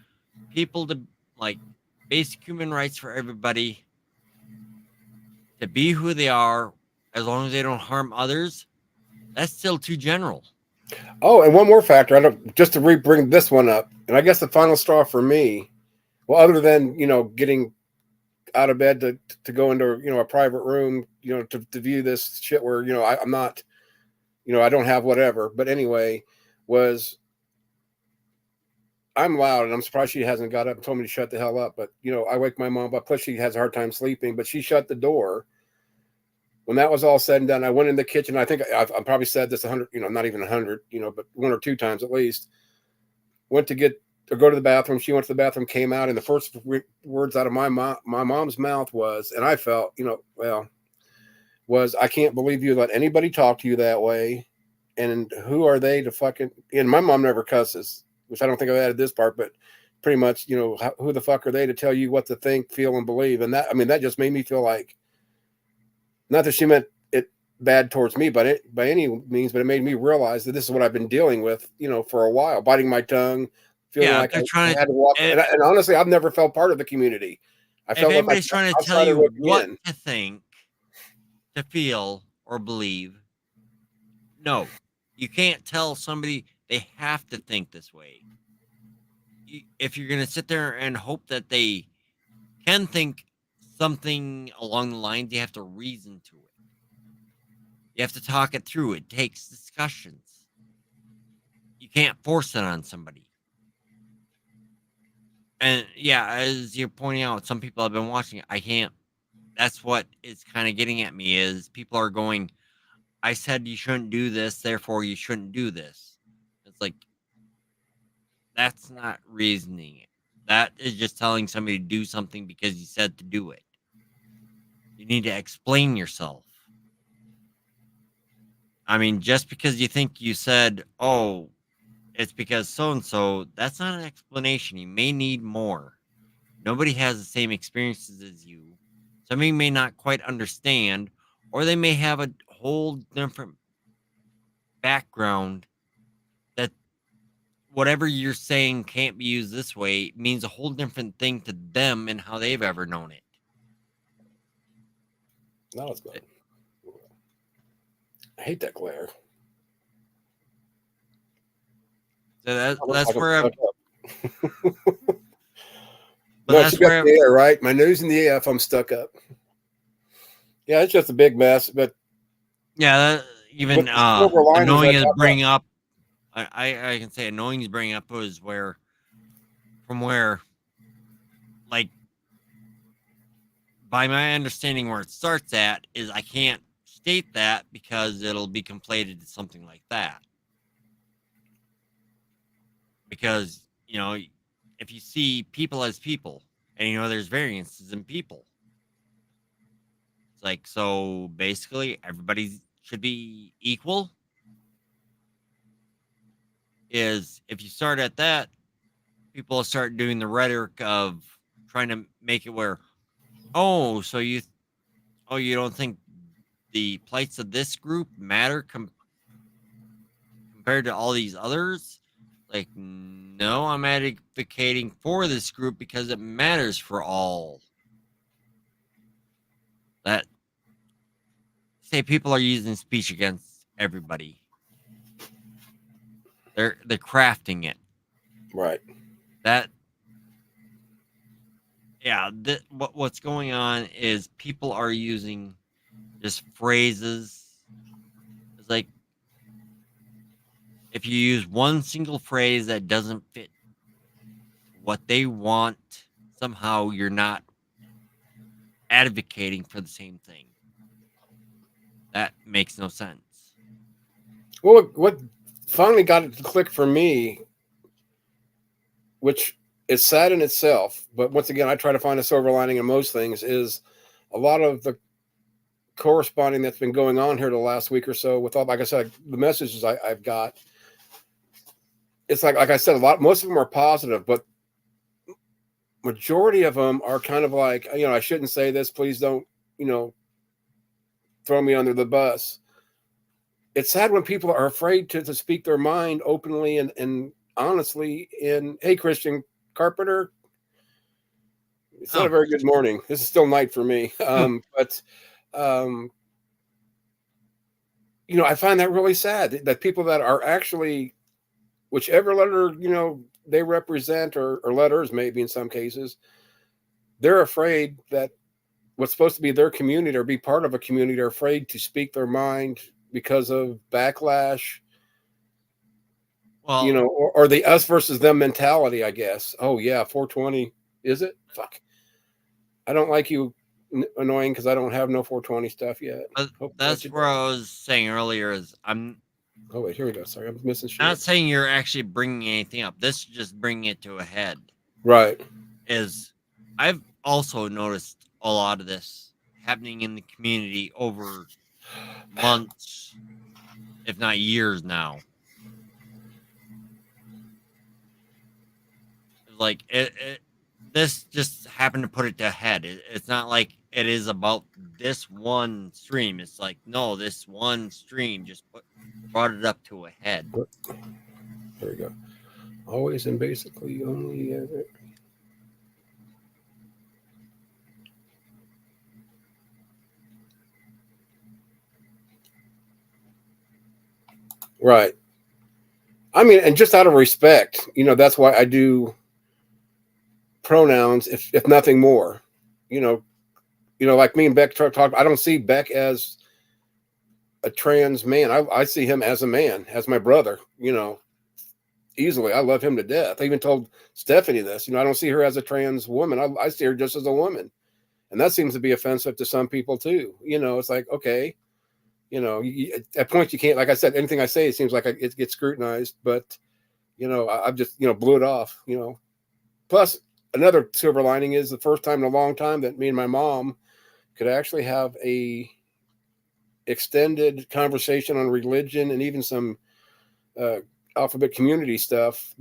people to, like, basic human rights for everybody to be who they are, as long as they don't harm others, that's still too general. Oh, and one more factor, just to bring this one up, and I guess the final straw for me, well, other than, getting out of bed to go into, a private room, to view this shit where, I'm not, I don't have whatever, but anyway, I'm loud, and I'm surprised she hasn't got up and told me to shut the hell up. But, I wake my mom up, plus she has a hard time sleeping, but she shut the door. When that was all said and done, I went in the kitchen. I think I've probably said this 100, not even 100, but 1 or 2 times at least. Went to go to the bathroom. She went to the bathroom, came out, and the first words out of my mom's mouth was, and I felt, was, I can't believe you let anybody talk to you that way. And who are they to fucking, and my mom never cusses, which I don't think I've added this part, but pretty much, who the fuck are they to tell you what to think, feel, and believe? And that just made me feel like, not that she meant it bad towards me, by any means, but it made me realize that this is what I've been dealing with, for a while, biting my tongue, feeling like I had to walk. And honestly, I've never felt part of the community. I felt like anybody's trying to tell you what to think, to feel, or believe, no, you can't tell somebody they have to think this way. If you're going to sit there and hope that they can think something along the lines, you have to reason to it. You have to talk it through. It takes discussions. You can't force it on somebody. And yeah, as you're pointing out, some people have been watching it. I can't. That's what is kind of getting at me, is people are going, I said you shouldn't do this, therefore you shouldn't do this. It's like, that's not reasoning. That is just telling somebody to do something because you said to do it. You need to explain yourself. I mean, just because you think you said, oh, it's because so-and-so, that's not an explanation. You may need more. Nobody has the same experiences as you. Somebody may not quite understand, or they may have a whole different background that whatever you're saying can't be used this way means a whole different thing to them and how they've ever known it. Now it's good. I hate that glare. So that's where I'm. No, that's where the air, right? My nose in the AF. I'm stuck up. Yeah, it's just a big mess. But yeah, even annoying is bringing up. I can say annoying is bringing up was where, like, by my understanding, where it starts at is I can't state that because it'll be conflated to something like that. Because, if you see people as people, and there's variances in people, it's like, so basically everybody should be equal. Is if you start at that, people start doing the rhetoric of trying to make it where, so you don't think the plights of this group matter compared to all these others? Like, no, I'm advocating for this group because it matters for all. That say people are using speech against everybody. They're crafting it. Right. That yeah, what's going on is people are using just phrases. It's like if you use one single phrase that doesn't fit what they want, somehow you're not advocating for the same thing. That makes no sense. Well, what finally got it to click for me, which is sad in itself, but once again, I try to find a silver lining in most things, is a lot of the corresponding that's been going on here the last week or so with all, like I said, the messages I've got. It's like I said, most of them are positive, but majority of them are kind of like, I shouldn't say this. Please don't, throw me under the bus. It's sad when people are afraid to speak their mind openly and honestly. Hey, Christian Carpenter, it's not a very good morning. This is still night for me. But I find that really sad that people that are actually, whichever letter, they represent or letters, maybe in some cases, they're afraid that what's supposed to be their community or be part of a community, they're afraid to speak their mind because of backlash, well, or the us versus them mentality, I guess. Oh yeah, 420, is it? Fuck. I don't like you annoying because I don't have no 420 stuff yet. That's where I was saying earlier is I'm. Oh wait, here we go. Sorry, I'm missing shit. I'm not saying you're actually bringing anything up. This is just bringing it to a head. Right. Is I've also noticed a lot of this happening in the community over months, if not years now. Like this just happened to put it to a head. It's not like it is about this one stream. It's like, no, this one stream just brought it up to a head. There you go. Always and basically only ever. Right. I mean, and just out of respect, that's why I do pronouns, if nothing more. Like me and Beck talk. I don't see Beck as a trans man. I see him as a man, as my brother. Easily. I love him to death. I even told Stephanie this. I don't see her as a trans woman. I see her just as a woman, and that seems to be offensive to some people too. It's like, okay. At points you can't, like I said, anything I say, it seems like it gets scrutinized, but, I've just, blew it off, Plus, another silver lining is the first time in a long time that me and my mom could actually have a extended conversation on religion and even some alphabet community stuff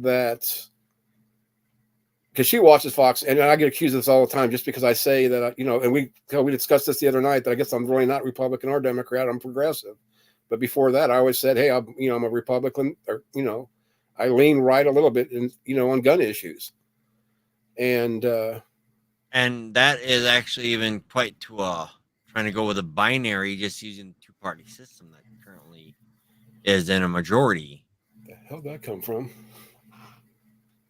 because she watches Fox, and I get accused of this all the time just because I say that, and we discussed this the other night, that I guess I'm really not Republican or Democrat. I'm progressive. But before that, I always said, hey, I'm a Republican, or, I lean right a little bit in, on gun issues. And that is actually even quite to trying to go with a binary, just using the two-party system that currently is in a majority. Where the hell did that come from?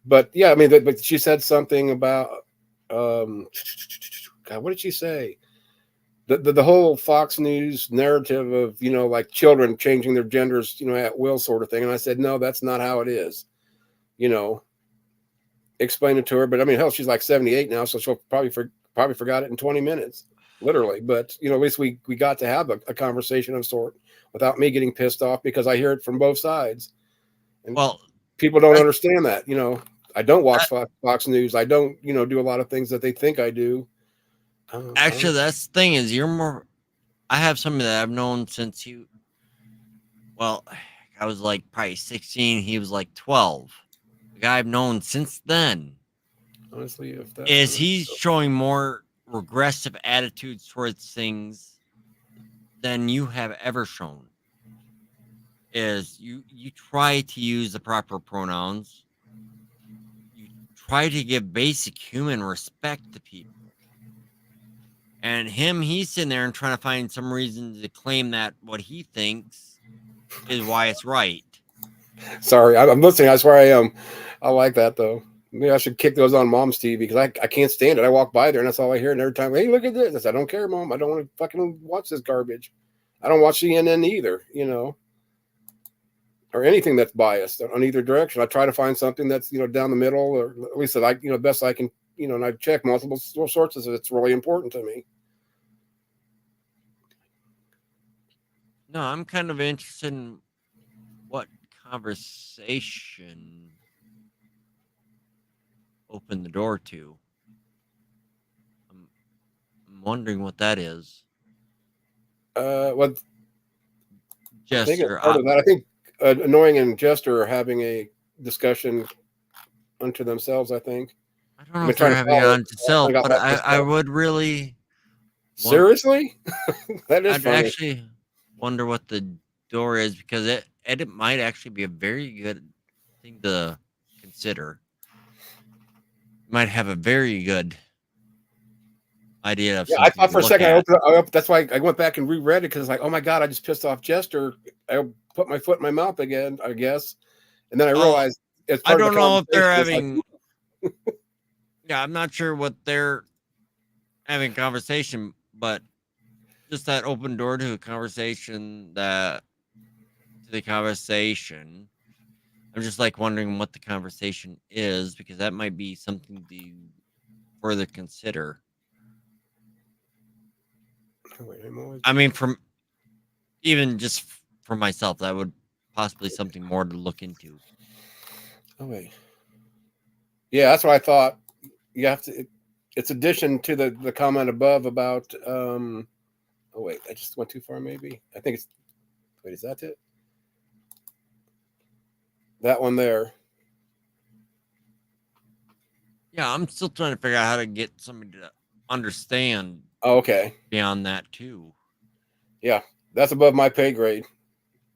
But yeah, I mean, but she said something about, God, what did she say? The whole Fox News narrative of, like children changing their genders, at will sort of thing. And I said, no, that's not how it is. Explain it to her. But I mean, hell, she's like 78 now, so she'll probably forgot it in 20 minutes, literally. But, at least we got to have a conversation of sort without me getting pissed off because I hear it from both sides. And well, people don't understand that, I don't watch Fox News. I don't, do a lot of things that they think I do. Actually, that's the thing is you're more. I have somebody that I've known since I was like probably 16. He was like 12. The guy I've known since then. Honestly, if that he's showing more regressive attitudes towards things than you have ever shown. Is you try to use the proper pronouns. You try to give basic human respect to people. And he's sitting there and trying to find some reason to claim that what he thinks is why it's right. Sorry, I'm listening. I swear I am. I like that though. Maybe I should kick those on Mom's TV because I can't stand it. I walk by there and that's all I hear. And every time, hey, look at this. I said, I don't care, Mom. I don't want to fucking watch this garbage. I don't watch CNN either, or anything that's biased on either direction. I try to find something that's, down the middle, or at least that best I can, and I check multiple sources if it's really important to me. No, I'm kind of interested in what conversation opened the door to. I'm wondering what that is. What Jester? I think it's part of that. I think Annoying and Jester are having a discussion unto themselves. I think. I don't know if they're having it unto self, but I would really. Seriously, that is. I'd funny. actually wonder what the door is because it might actually be a very good thing to consider. Might have a very good idea of. Yeah, I thought for a second. I opened, that's why I went back and reread it because like, oh my god, I just pissed off Jester. I put my foot in my mouth again, I guess, and then I realized it's. I don't know if they're having. Yeah, I'm not sure what they're having conversation, but just that open door to a conversation I'm just like wondering what the conversation is because that might be something to further consider. I mean, even just for myself, that would possibly something more to look into. Oh wait, yeah, that's what I thought. You have to. It's addition to the comment above about. Oh wait, I just went too far. Maybe I think it's. Wait, is that it? That one there. Yeah, I'm still trying to figure out how to get somebody to understand. Oh, okay. Beyond that too. Yeah, that's above my pay grade.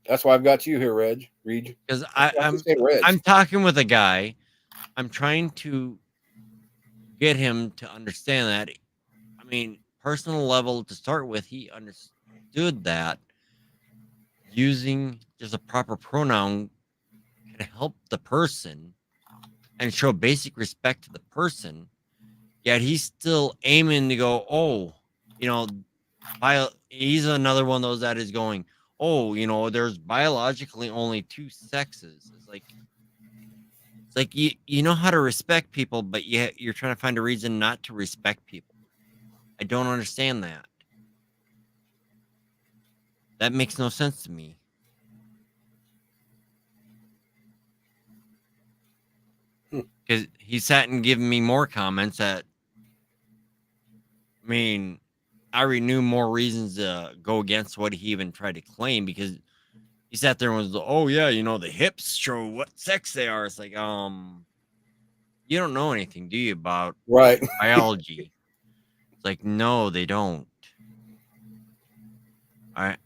That's why I've got you here, Reg. Because I'm talking with a guy. I'm trying to get him to understand that. I mean, personal level to start with, he understood that using just a proper pronoun can help the person and show basic respect to the person. Yet he's still aiming to go, oh, he's another one of those that is going, oh, there's biologically only two sexes. It's like you know how to respect people, but you're trying to find a reason not to respect people. I don't understand that. That makes no sense to me. Because he sat and given me more comments that, I mean, I already knew more reasons to go against what he even tried to claim because he sat there and was, oh yeah, the hips show what sex they are. It's like, you don't know anything, do you, about biology? It's like, no, they don't. I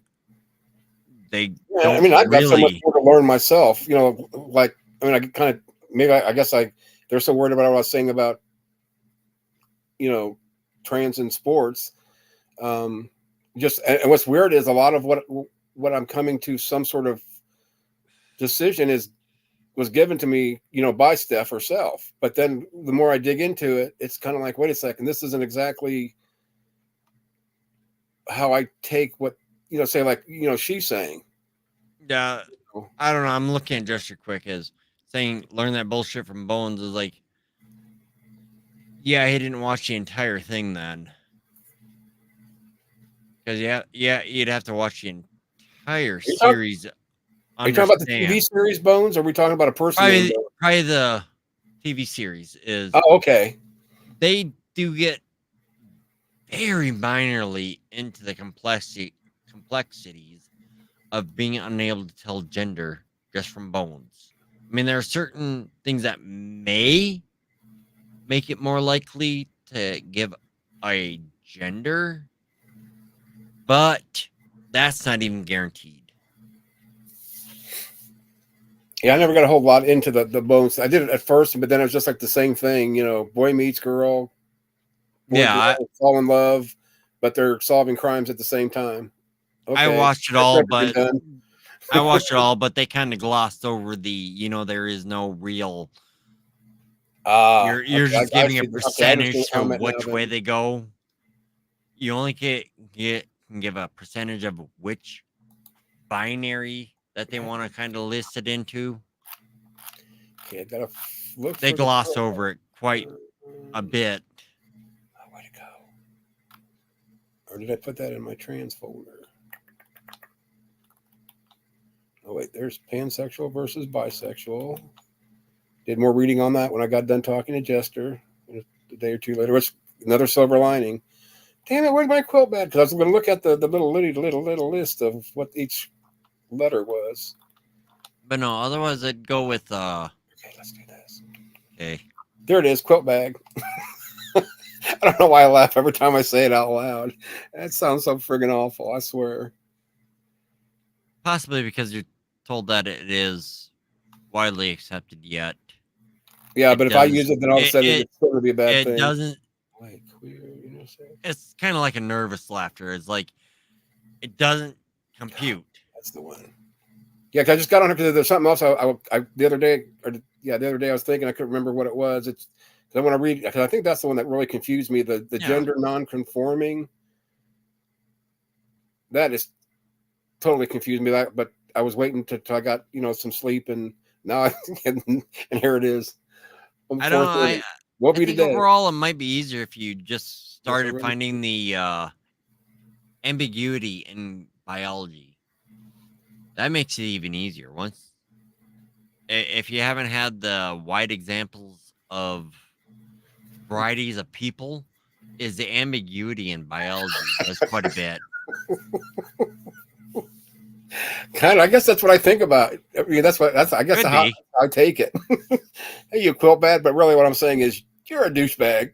don't. I mean, I've got so much more to learn myself. I kind of maybe I guess they're so worried about what I was saying about trans in sports. And what's weird is a lot of what I'm coming to some sort of decision was given to me, by Steph herself. But then the more I dig into it, it's kind of like, wait a second, this isn't exactly how I take what, say like, she's saying. Yeah. I don't know. I'm looking at Jester Quick as saying, learn that bullshit from Bones is like, yeah, he didn't watch the entire thing then. Because you'd have to watch the entire series. Are you talking about the TV series Bones? Or are we talking about a person? Probably the TV series is. Oh, okay. They do get very minorly into the complexities of being unable to tell gender just from Bones. I mean, there are certain things that may make it more likely to give a gender, but that's not even guaranteed. Yeah, I never got a whole lot into the bones. I did it at first, but then it was just like the same thing, boy meets girl, girl fall in love, but they're solving crimes at the same time. Okay. I watched it all, but they kind of glossed over the, there is no real. You're just giving a percentage to which way they go. You only can give a percentage of which binary that they want to kind of list it into. Okay, I gotta look. They gloss over it quite a bit. Oh, where'd it go? Or did I put that in my trans folder? Oh wait, there's pansexual versus bisexual. Did more reading on that when I got done talking to Jester a day or two later. It's another silver lining. Damn it, where'd my quilt bed? Because I was going to look at the little list of what each letter was. But no, otherwise I'd go with Okay, let's do this. Okay. There it is, quilt bag. I don't know why I laugh every time I say it out loud. That sounds so friggin' awful, I swear. Possibly because you're told that it is widely accepted yet. Yeah, but if I use it, then all of a sudden it's going to be a bad thing. It doesn't. Like queer, it's kind of like a nervous laughter. It's like it doesn't compute. That's the one. Yeah, because I just got on it because there's something else. The other day I was thinking I couldn't remember what it was. It's because I want to read because I think that's the one that really confused me. The gender non-conforming. That is totally confused me. But I was waiting till I got some sleep, and now and here it is. I don't know. I think overall, it might be easier if you just started finding the ambiguity in biology. That makes it even easier. If you haven't had the wide examples of varieties of people, is the ambiguity in biology does quite a bit. Kind of, I guess that's what I think about. I mean, I guess how I take it. Hey, you quilt bad, but really what I'm saying is you're a douchebag.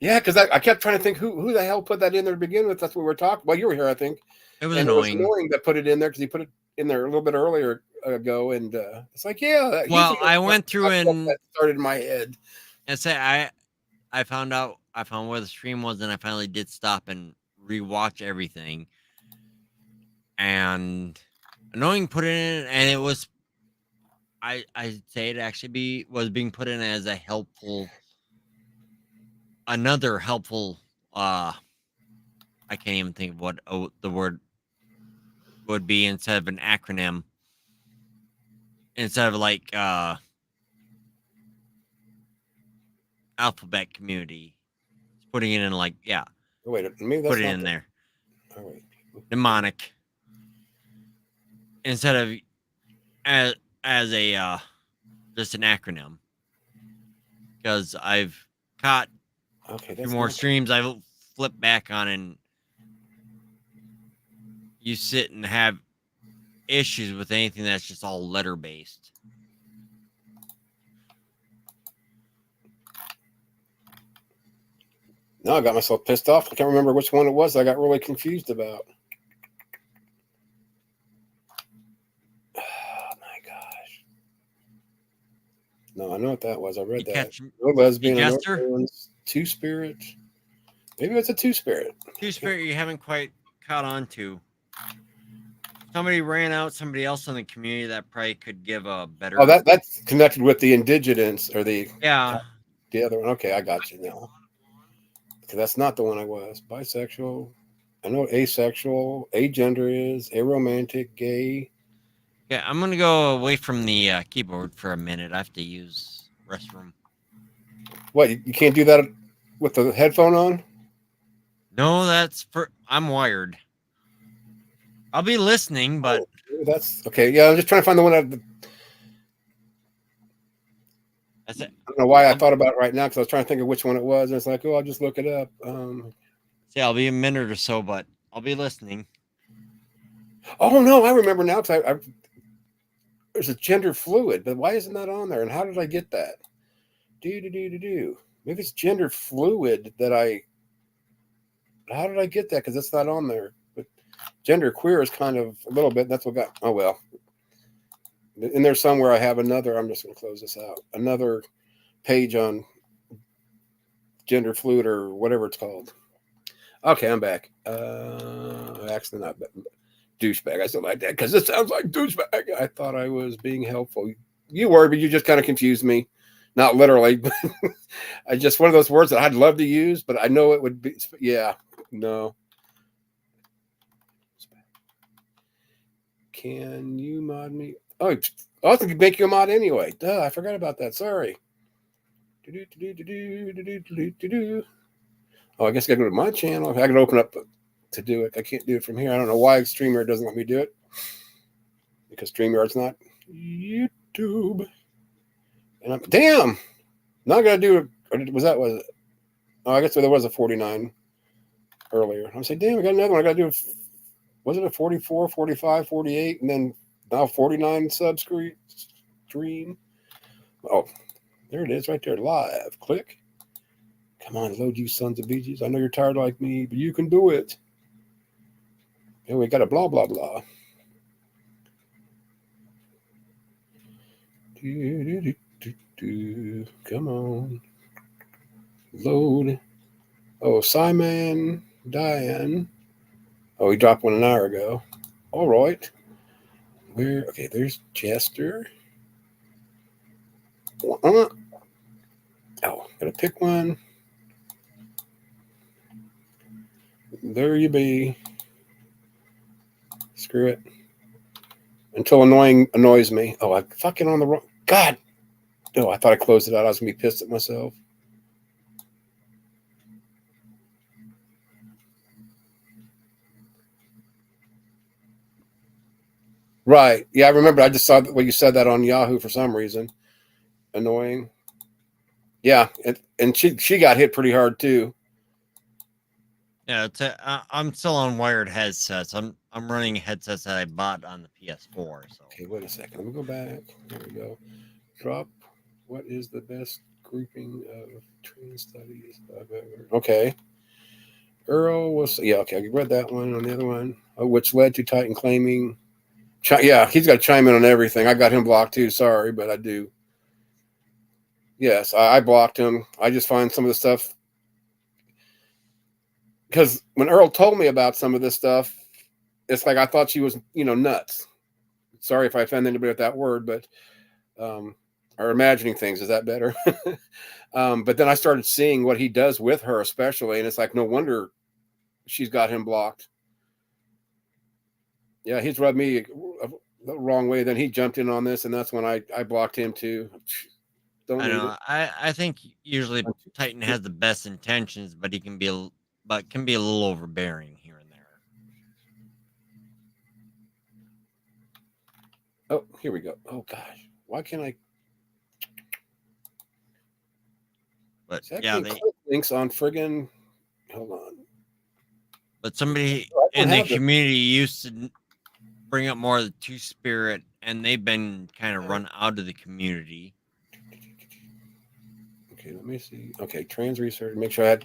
Yeah, because I kept trying to think who the hell put that in there to begin with. That's what we were talking. Well, you were here, I think. It was annoying. It was annoying that put it in there because he put it in there a little bit earlier ago, and it's like, yeah. Well, I went through and that started in my head. And say I found where the stream was, and I finally did stop and rewatch everything. And annoying put it in, and it was. I'd say it actually was being put in as another helpful. I can't even think of what the word would be instead of an acronym. Instead of like alphabet community, putting it in like Oh, wait, maybe that's put it in there. Oh, wait. Mnemonic instead of as a just an acronym, because I've caught few more streams I've flipped back on, and you sit and have issues with anything that's just all letter based. No, I got myself pissed off. I can't remember which one it was I got really confused about. Oh my gosh. No, I know what that was. I read that. No lesbian, two-spirit. Maybe it's a two-spirit. Two-spirit you haven't quite caught on to. Somebody ran out, somebody else in the community that probably could give a better. Oh, that's connected with the indigenous or the other one. Okay, I got you now. Because that's not the one I was. Bisexual. I know asexual, agender is, aromantic, gay. Yeah, I'm gonna go away from the keyboard for a minute. I have to use restroom. What, you can't do that with the headphone on? No, I'm wired. I'll be listening, but that's okay. Yeah, I'm just trying to find the one that's it. I don't know why I thought about it right now because I was trying to think of which one it was. And it's like, I'll just look it up. See, I'll be a minute or so, but I'll be listening. Oh no, I remember now because there's a gender fluid, but why isn't that on there? And how did I get that? Maybe it's gender fluid that I How did I get that? Because it's not on there. But gender queer is kind of a little bit. That's what got. Oh well. In there somewhere, I have another. I'm just going to close this out. Another page on gender fluid or whatever it's called. Okay, I'm back. Actually, not douchebag. I still like that because it sounds like douchebag. I thought I was being helpful. You were, but you just kind of confused me. Not literally, but I just one of those words that I'd love to use, but I know it would be. Yeah, no. Can you mod me? Oh, I can make you a mod anyway. Duh, I forgot about that. Sorry. Oh, I guess I gotta go to my channel. I can open up to do it. I can't do it from here. I don't know why StreamYard doesn't let me do it. Because StreamYard's not YouTube. And I'm damn. Now I gotta do it. Was it? Oh, I guess there was a 49 earlier. I'm saying, damn, I got another one. I gotta do was it a 44, 45, 48, and then now 49 stream? Oh, there it is right there, live. Click. Come on, load, you sons of beeges. I know you're tired like me, but you can do it. And we got a blah, blah, blah. Come on. Load. Oh, Simon, Diane. Oh, he dropped one an hour ago. All right. Okay, there's Chester. Oh, gotta pick one. There you be. Screw it. Until annoying annoys me. Oh, I fucking on the wrong. God. No, I thought I closed it out. I was gonna be pissed at myself. Right. Yeah, I remember. I just saw that when you said that on Yahoo for some reason. Annoying. Yeah, and she got hit pretty hard too. Yeah, I'm still on wired headsets. I'm running headsets that I bought on the PS4. So okay, wait a second. Let me go back. There we go. Drop. What is the best grouping of train studies I've ever? Okay. Earl was okay. I read that one on the other one, which led to Titan claiming. Yeah, he's got to chime in on everything. I got him blocked too. Sorry, but I do. Yes, I blocked him. I just find some of the stuff because when Earl told me about some of this stuff, it's like I thought she was, nuts. Sorry if I offend anybody with that word, but or imagining things. Is that better? But then I started seeing what he does with her, especially, and it's like no wonder she's got him blocked. Yeah, he's rubbed me the wrong way. Then he jumped in on this, and that's when I blocked him too. I know. I think usually Titan has the best intentions, but he can be a little overbearing here and there. Oh, here we go. Oh gosh, why can't I? But yeah, they links on friggin'. Hold on. But somebody in the community used to bring up more of the Two-Spirit, and they've been kind of run out of the community. Okay, let me see. Okay, trans research. Make sure I had.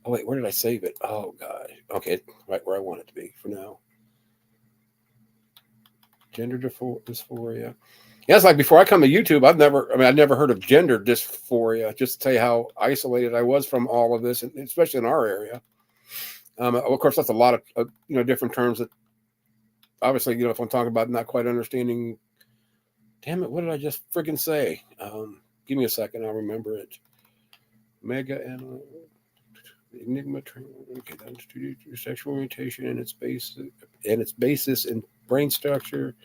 Oh wait, where did I save it? Oh god. Okay, right where I want it to be for now. Gender dysphoria. Yeah, it's like before I come to YouTube, I'd never heard of gender dysphoria. Just to tell you how isolated I was from all of this, especially in our area. Of course, that's a lot of different terms that obviously, if I'm talking about not quite understanding. Damn it! What did I just friggin' say? Give me a second. I'll remember it. Mega and enigma. Okay, that's sexual orientation and its basis in brain structure.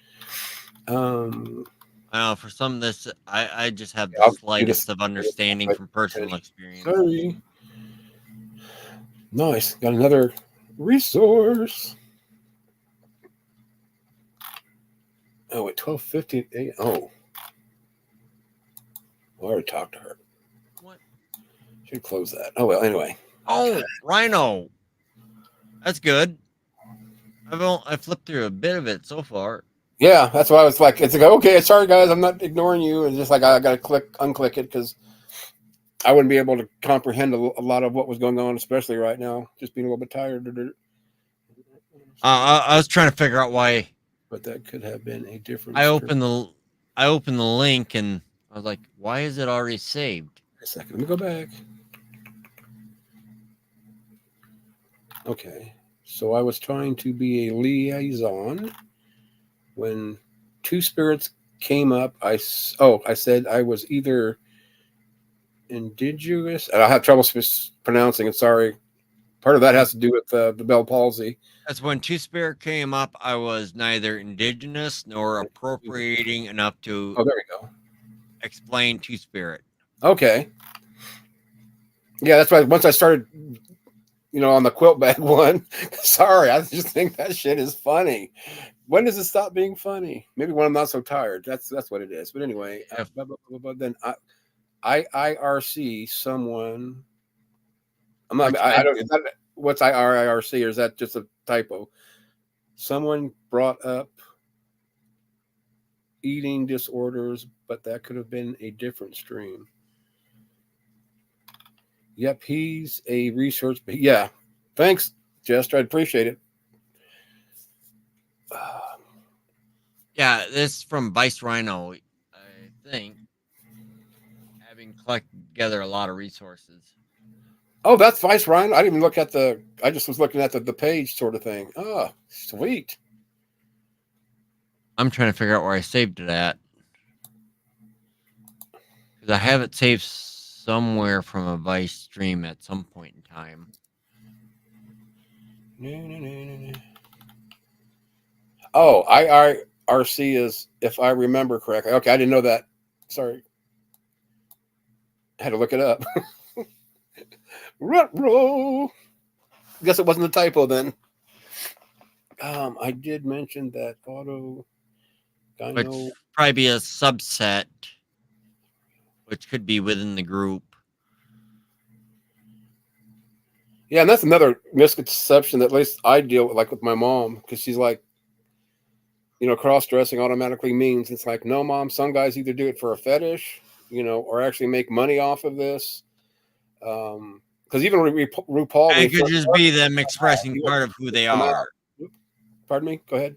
For some of this, I just have the slightest of understanding from personal experience. Sorry. Nice. Got another resource. Oh, at 12:50. Oh. I already talked to her. What? Should close that. Oh, well, anyway. Oh, Rhino. That's good. I flipped through a bit of it so far. Yeah, that's why I was like, it's like, okay, sorry guys, I'm not ignoring you. And just like I gotta unclick it because I wouldn't be able to comprehend a lot of what was going on, especially right now. Just being a little bit tired. I was trying to figure out why. But that could have been a different. I opened the link and I was like, why is it already saved? A second, let me go back. Okay, so I was trying to be a liaison when two spirits came up. I said I was either indigenous, and I have trouble pronouncing it. Sorry. Part of that has to do with the Bell palsy. That's when two spirit came up. I was neither indigenous nor appropriating enough to. Oh, there we go. Explain two spirit. Okay. Yeah, that's why once I started, on the quilt bag one. Sorry, I just think that shit is funny. When does it stop being funny? Maybe when I'm not so tired. That's what it is. But anyway, then IRC someone. I'm not. I don't. Is that, what's IRC, or is that just a typo? Someone brought up eating disorders, but that could have been a different stream. Yep, he's a research. Yeah, thanks, Jester. I appreciate it. Yeah, this is from Vice Rhino, I think, having collected together a lot of resources. Oh, that's Vice Rhino. I didn't even look at I just was looking at the page sort of thing. Oh, sweet. I'm trying to figure out where I saved it at. Because I have it saved somewhere from a Vice stream at some point in time. Oh, IRC is, if I remember correctly. Okay, I didn't know that. Sorry. I had to look it up. Ruh-roh. Guess it wasn't a typo then. I did mention that auto gyno. Which probably be a subset, which could be within the group. Yeah, and that's another misconception that at least I deal with, like with my mom, because she's like, cross-dressing automatically means it's like, no, Mom, some guys either do it for a fetish, or actually make money off of this. Because even RuPaul, it could just be them expressing part of who they are. Pardon me? Go ahead.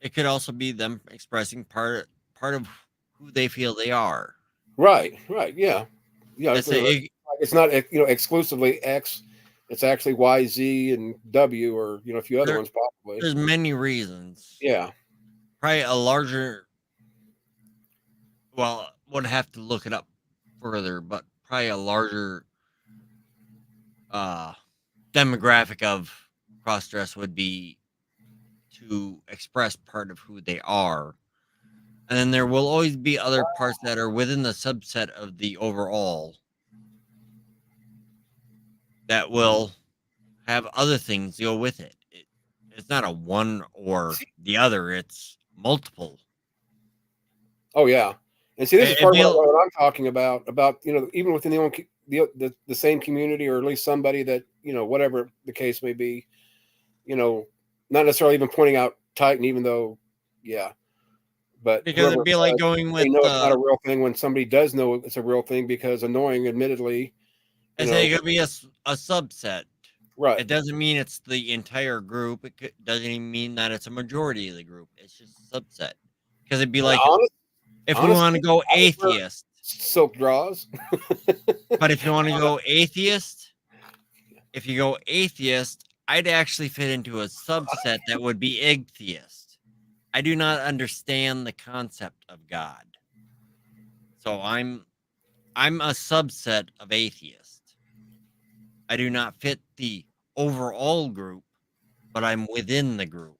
It could also be them expressing part of who they feel they are. Right. Yeah. It's not exclusively X. It's actually Y, Z, and W, or a few other ones probably. There's many reasons. Yeah. Probably a larger. Well, would have to look it up further, but probably a larger demographic of cross-dress would be to express part of who they are. And then there will always be other parts that are within the subset of the overall that will have other things go with it. It's not a one or the other, it's multiple. Oh, yeah. And see, this is part of what I'm talking about, even within the same community, or at least somebody that, whatever the case may be, not necessarily even pointing out Titan, even though, yeah. But because it'd be like going with, it's not a real thing when somebody does know it's a real thing, because annoying, admittedly. It could be a subset. Right. It doesn't mean it's the entire group. It doesn't even mean that it's a majority of the group. It's just a subset. Because it'd be like, if we want to go atheist. Silk draws. But if you want to go atheist, I'd actually fit into a subset that would be atheist. I do not understand the concept of God. So I'm a subset of atheist. I do not fit the overall group, but I'm within the group.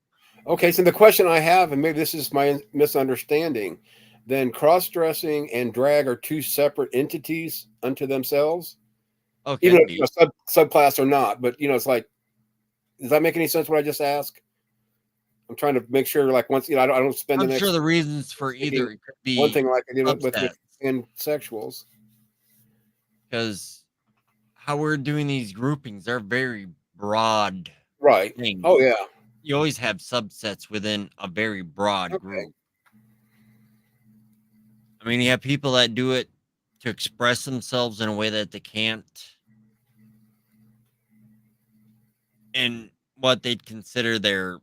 Okay, so the question I have, and maybe this is my misunderstanding, then cross-dressing and drag are two separate entities unto themselves? Okay. Even if subclass or not, but it's like, does that make any sense what I just asked? I'm trying to make sure, like, once, I don't spend I'm sure the reasons for either it could be one thing like I did with sexuals. Because how we're doing these groupings are very broad. Right. Things. Oh, yeah. You always have subsets within a very broad group. I mean, you have people that do it to express themselves in a way that they can't in what they'd consider their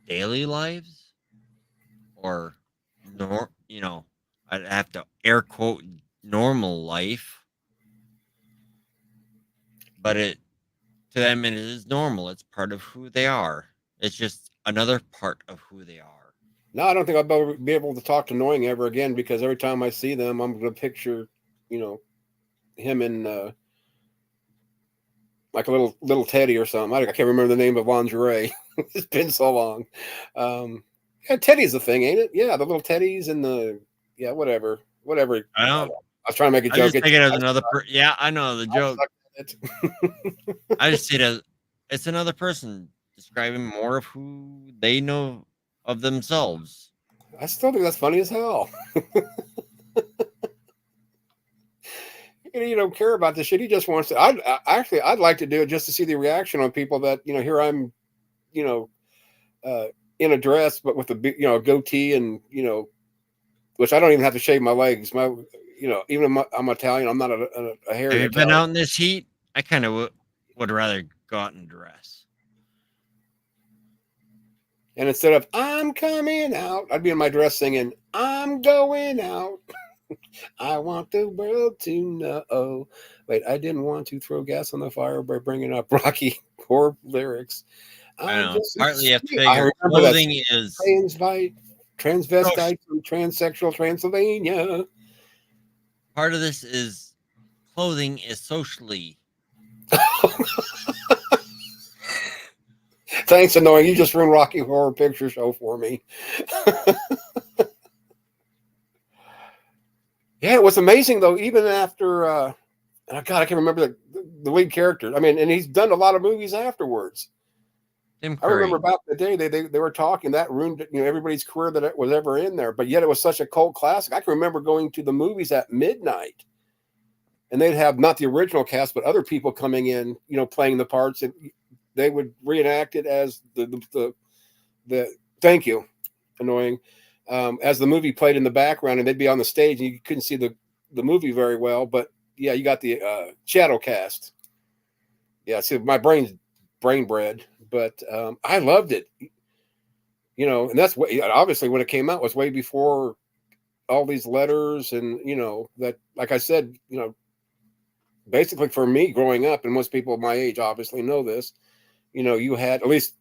daily lives, or I'd have to air quote normal life, but to them it is normal. It's part of who they are. It's just another part of who they are. No, I don't think I'll be able to talk to Knowing ever again, because every time I see them, I'm going to picture, him in like a little Teddy or something. I can't remember the name of lingerie. It's been so long. Yeah, Teddy's the thing, ain't it? Yeah, the little Teddies and whatever. I know. I was trying to make a joke. I just take it as another yeah, I know the joke. I just see it as it's another person describing more of who they know of themselves. I still think that's funny as hell. He don't care about this shit. He just wants to. I'd like to do it just to see the reaction on people that, here I'm, in a dress, but with a big, goatee, and, which I don't even have to shave my legs. Even I'm Italian, I'm not a hairy. Have you been out in this heat? I kind of would rather go out in dress. And instead of "I'm coming out," I'd be in my dress singing "I'm going out." I want the world to know. Wait, I didn't want to throw gas on the fire by bringing up Rocky Horror lyrics. I know. Partly you have to figure clothing is transvestite from transsexual Transylvania. Part of this is clothing is socially. Thanks, Annoying. You just ruined Rocky Horror Picture Show for me. Yeah, it was amazing though. Even after, God, I can't remember the lead character. I mean, and he's done a lot of movies afterwards. Tim I remember back in the day they were talking that ruined everybody's career that was ever in there. But yet it was such a cult classic. I can remember going to the movies at midnight, and they'd have not the original cast, but other people coming in, playing the parts, and they would reenact it as the thank you, Annoying. As the movie played in the background, and they'd be on the stage, and you couldn't see the movie very well, but yeah, you got the shadow cast. Yeah, see, my brain bred, but I loved it. And that's obviously when it came out was way before all these letters, and that, like I said, basically for me growing up, and most people my age obviously know this. You had, at least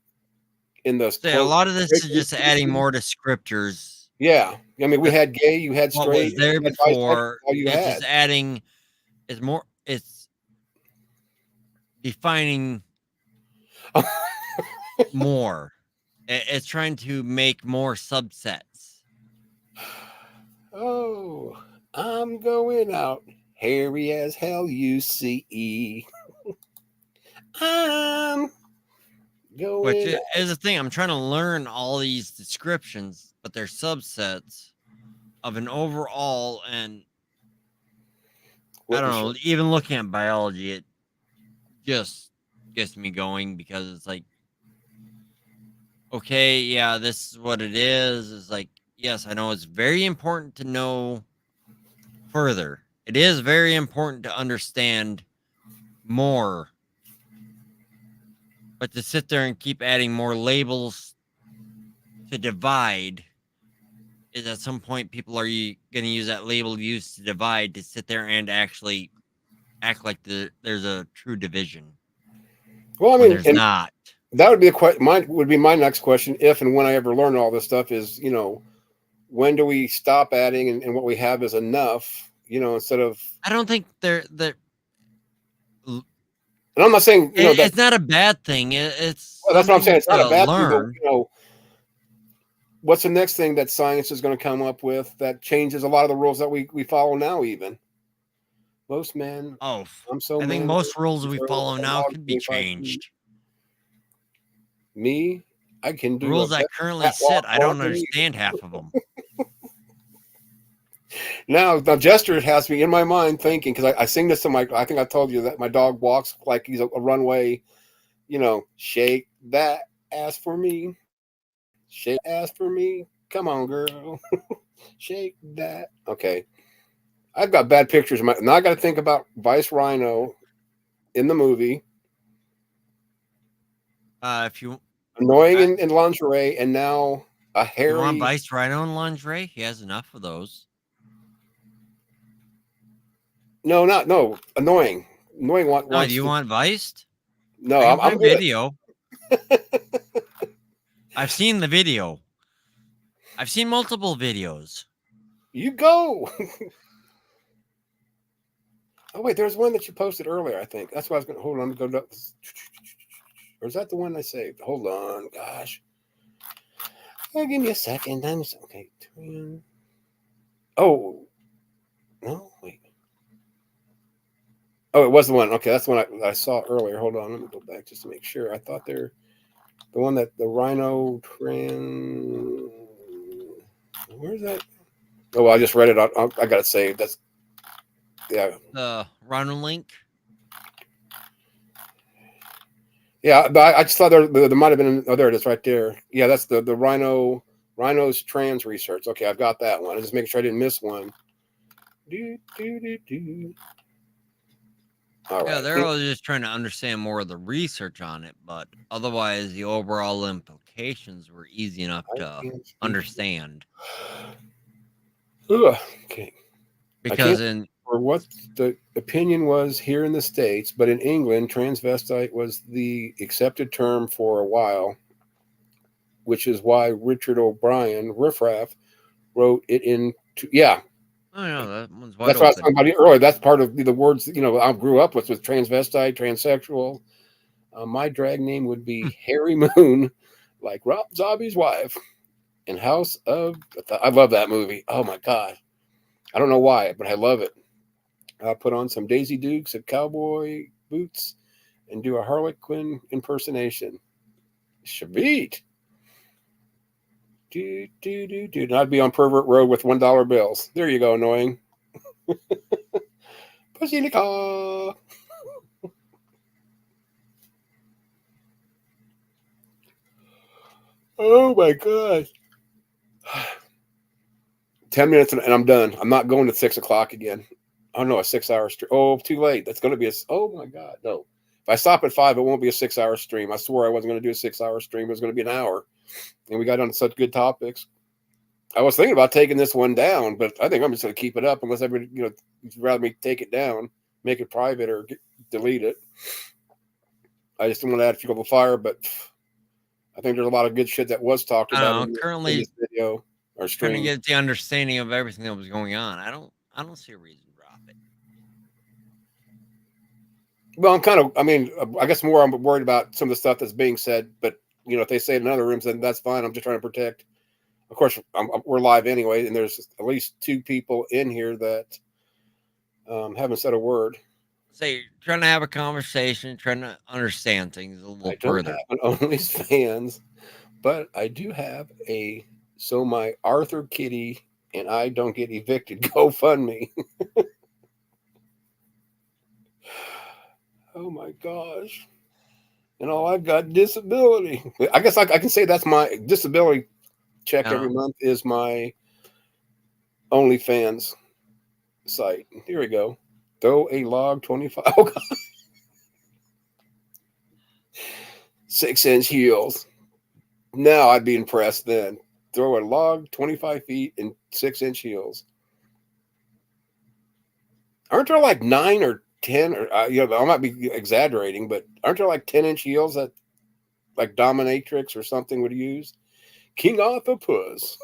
in the a lot of this is just adding more descriptors. Yeah, I mean, we had gay, you had straight. What was there before? It's just adding. It's more. It's defining more. It's trying to make more subsets. Oh, I'm going out, hairy as hell. You see, I'm going. Which is the thing. I'm trying to learn all these descriptions, but they're subsets of an overall, and I don't know. Even looking at biology, it just gets me going, because it's like, okay, yeah, this is what it is. It's like, yes, I know it's very important to know further. It is very important to understand more. But to sit there and keep adding more labels to divide is, at some point, people are going to use that label used to divide to sit there and actually act like there's a true division. Well, I mean, there's not. That would be my next question. If and when I ever learn all this stuff is, when do we stop adding, and what we have is enough, instead of. I don't think they're. And I'm not saying it's not a bad thing. It's well, that's what I'm saying. It's not a bad thing. But, what's the next thing that science is going to come up with that changes a lot of the rules that we follow now? Even most men. I think most rules we follow now can be changed. Me, I can do rules that currently sit. I don't understand half of them. Now Jester has me in my mind thinking, because I sing this to I think I told you that my dog walks like he's a runway, shake that ass for me. Shake ass for me. Come on, girl. Shake that. Okay. I've got bad pictures. Now I got to think about Vice Rhino in the movie. If you annoying in lingerie, and now a hairy. You want Vice Rhino in lingerie? He has enough of those. No, annoying. Annoying. No, do you want Viced? No, I'm good. Video. I've seen the video. I've seen multiple videos. You go. Oh wait, there's one that you posted earlier. I think that's why I was going to hold on to go up. Or is that the one I saved? Hold on, gosh. Yeah, give me a second. Okay. Oh no, wait. Oh, it was the one. Okay, that's the one I saw earlier. Hold on, let me go back just to make sure. I thought they're the one that the Rhino trans. Where's that? Oh, well, I just read it. I got it saved. That's the Rhino link. Yeah, but I just thought there might have been. Oh, there it is, right there. Yeah, that's the Rhino's trans research. Okay, I've got that one. I just making sure I didn't miss one. All right. They're all just trying to understand more of the research on it, but otherwise, the overall implications were easy enough to understand. Okay. Because or what the opinion was here in the States, but in England, transvestite was the accepted term for a while, which is why Richard O'Brien, Riffraff, wrote it into, yeah. Oh, yeah, that one's wide That's what I was talking about earlier. That's part of the words, I grew up with transvestite, transsexual. My drag name would be Harry Moon, like Rob Zombie's wife in House of, I love that movie. Oh my God. I don't know why, but I love it. I'll put on some Daisy Dukes and cowboy boots and do a Harley Quinn impersonation. Shabit. And I'd be on Pervert Road with $1 bills. There you go, annoying. Pussy in the car. Oh my God. 10 minutes and I'm done. I'm not going to 6 o'clock again. Oh no, a 6-hour stream. Oh, too late. That's going to be oh my God, no. If I stop at 5, it won't be a 6-hour stream. I swore I wasn't going to do a 6-hour stream. It was going to be an hour. And we got on such good topics. I was thinking about taking this one down, but I think I'm just going to keep it up unless everybody, you'd rather me take it down, make it private, or delete it. I just don't want to add fuel to the fire, but I think there's a lot of good shit that was talked about in this video or stream. Trying to get the understanding of everything that was going on. I don't see a reason to drop it. Well, I guess more I'm worried about some of the stuff that's being said, but if they say it in other rooms, then that's fine. I'm just trying to protect. Of course, we're live anyway, and there's at least 2 people in here that haven't said a word. Say, trying to have a conversation, trying to understand things a little further. I don't have an OnlyFans, but I do have so my Arthur Kitty and I don't get evicted GoFundMe. Oh my gosh. And all I've got disability. I guess I can say that's my disability check every month is my OnlyFans site. Here we go. Throw a log 25. Oh God. 6-inch heels. Now I'd be impressed then. Throw a log 25 feet in 6-inch heels. Aren't there like 9 or 10 or I might be exaggerating, but aren't there like 10-inch heels that like dominatrix or something would use? King Arthur Puss.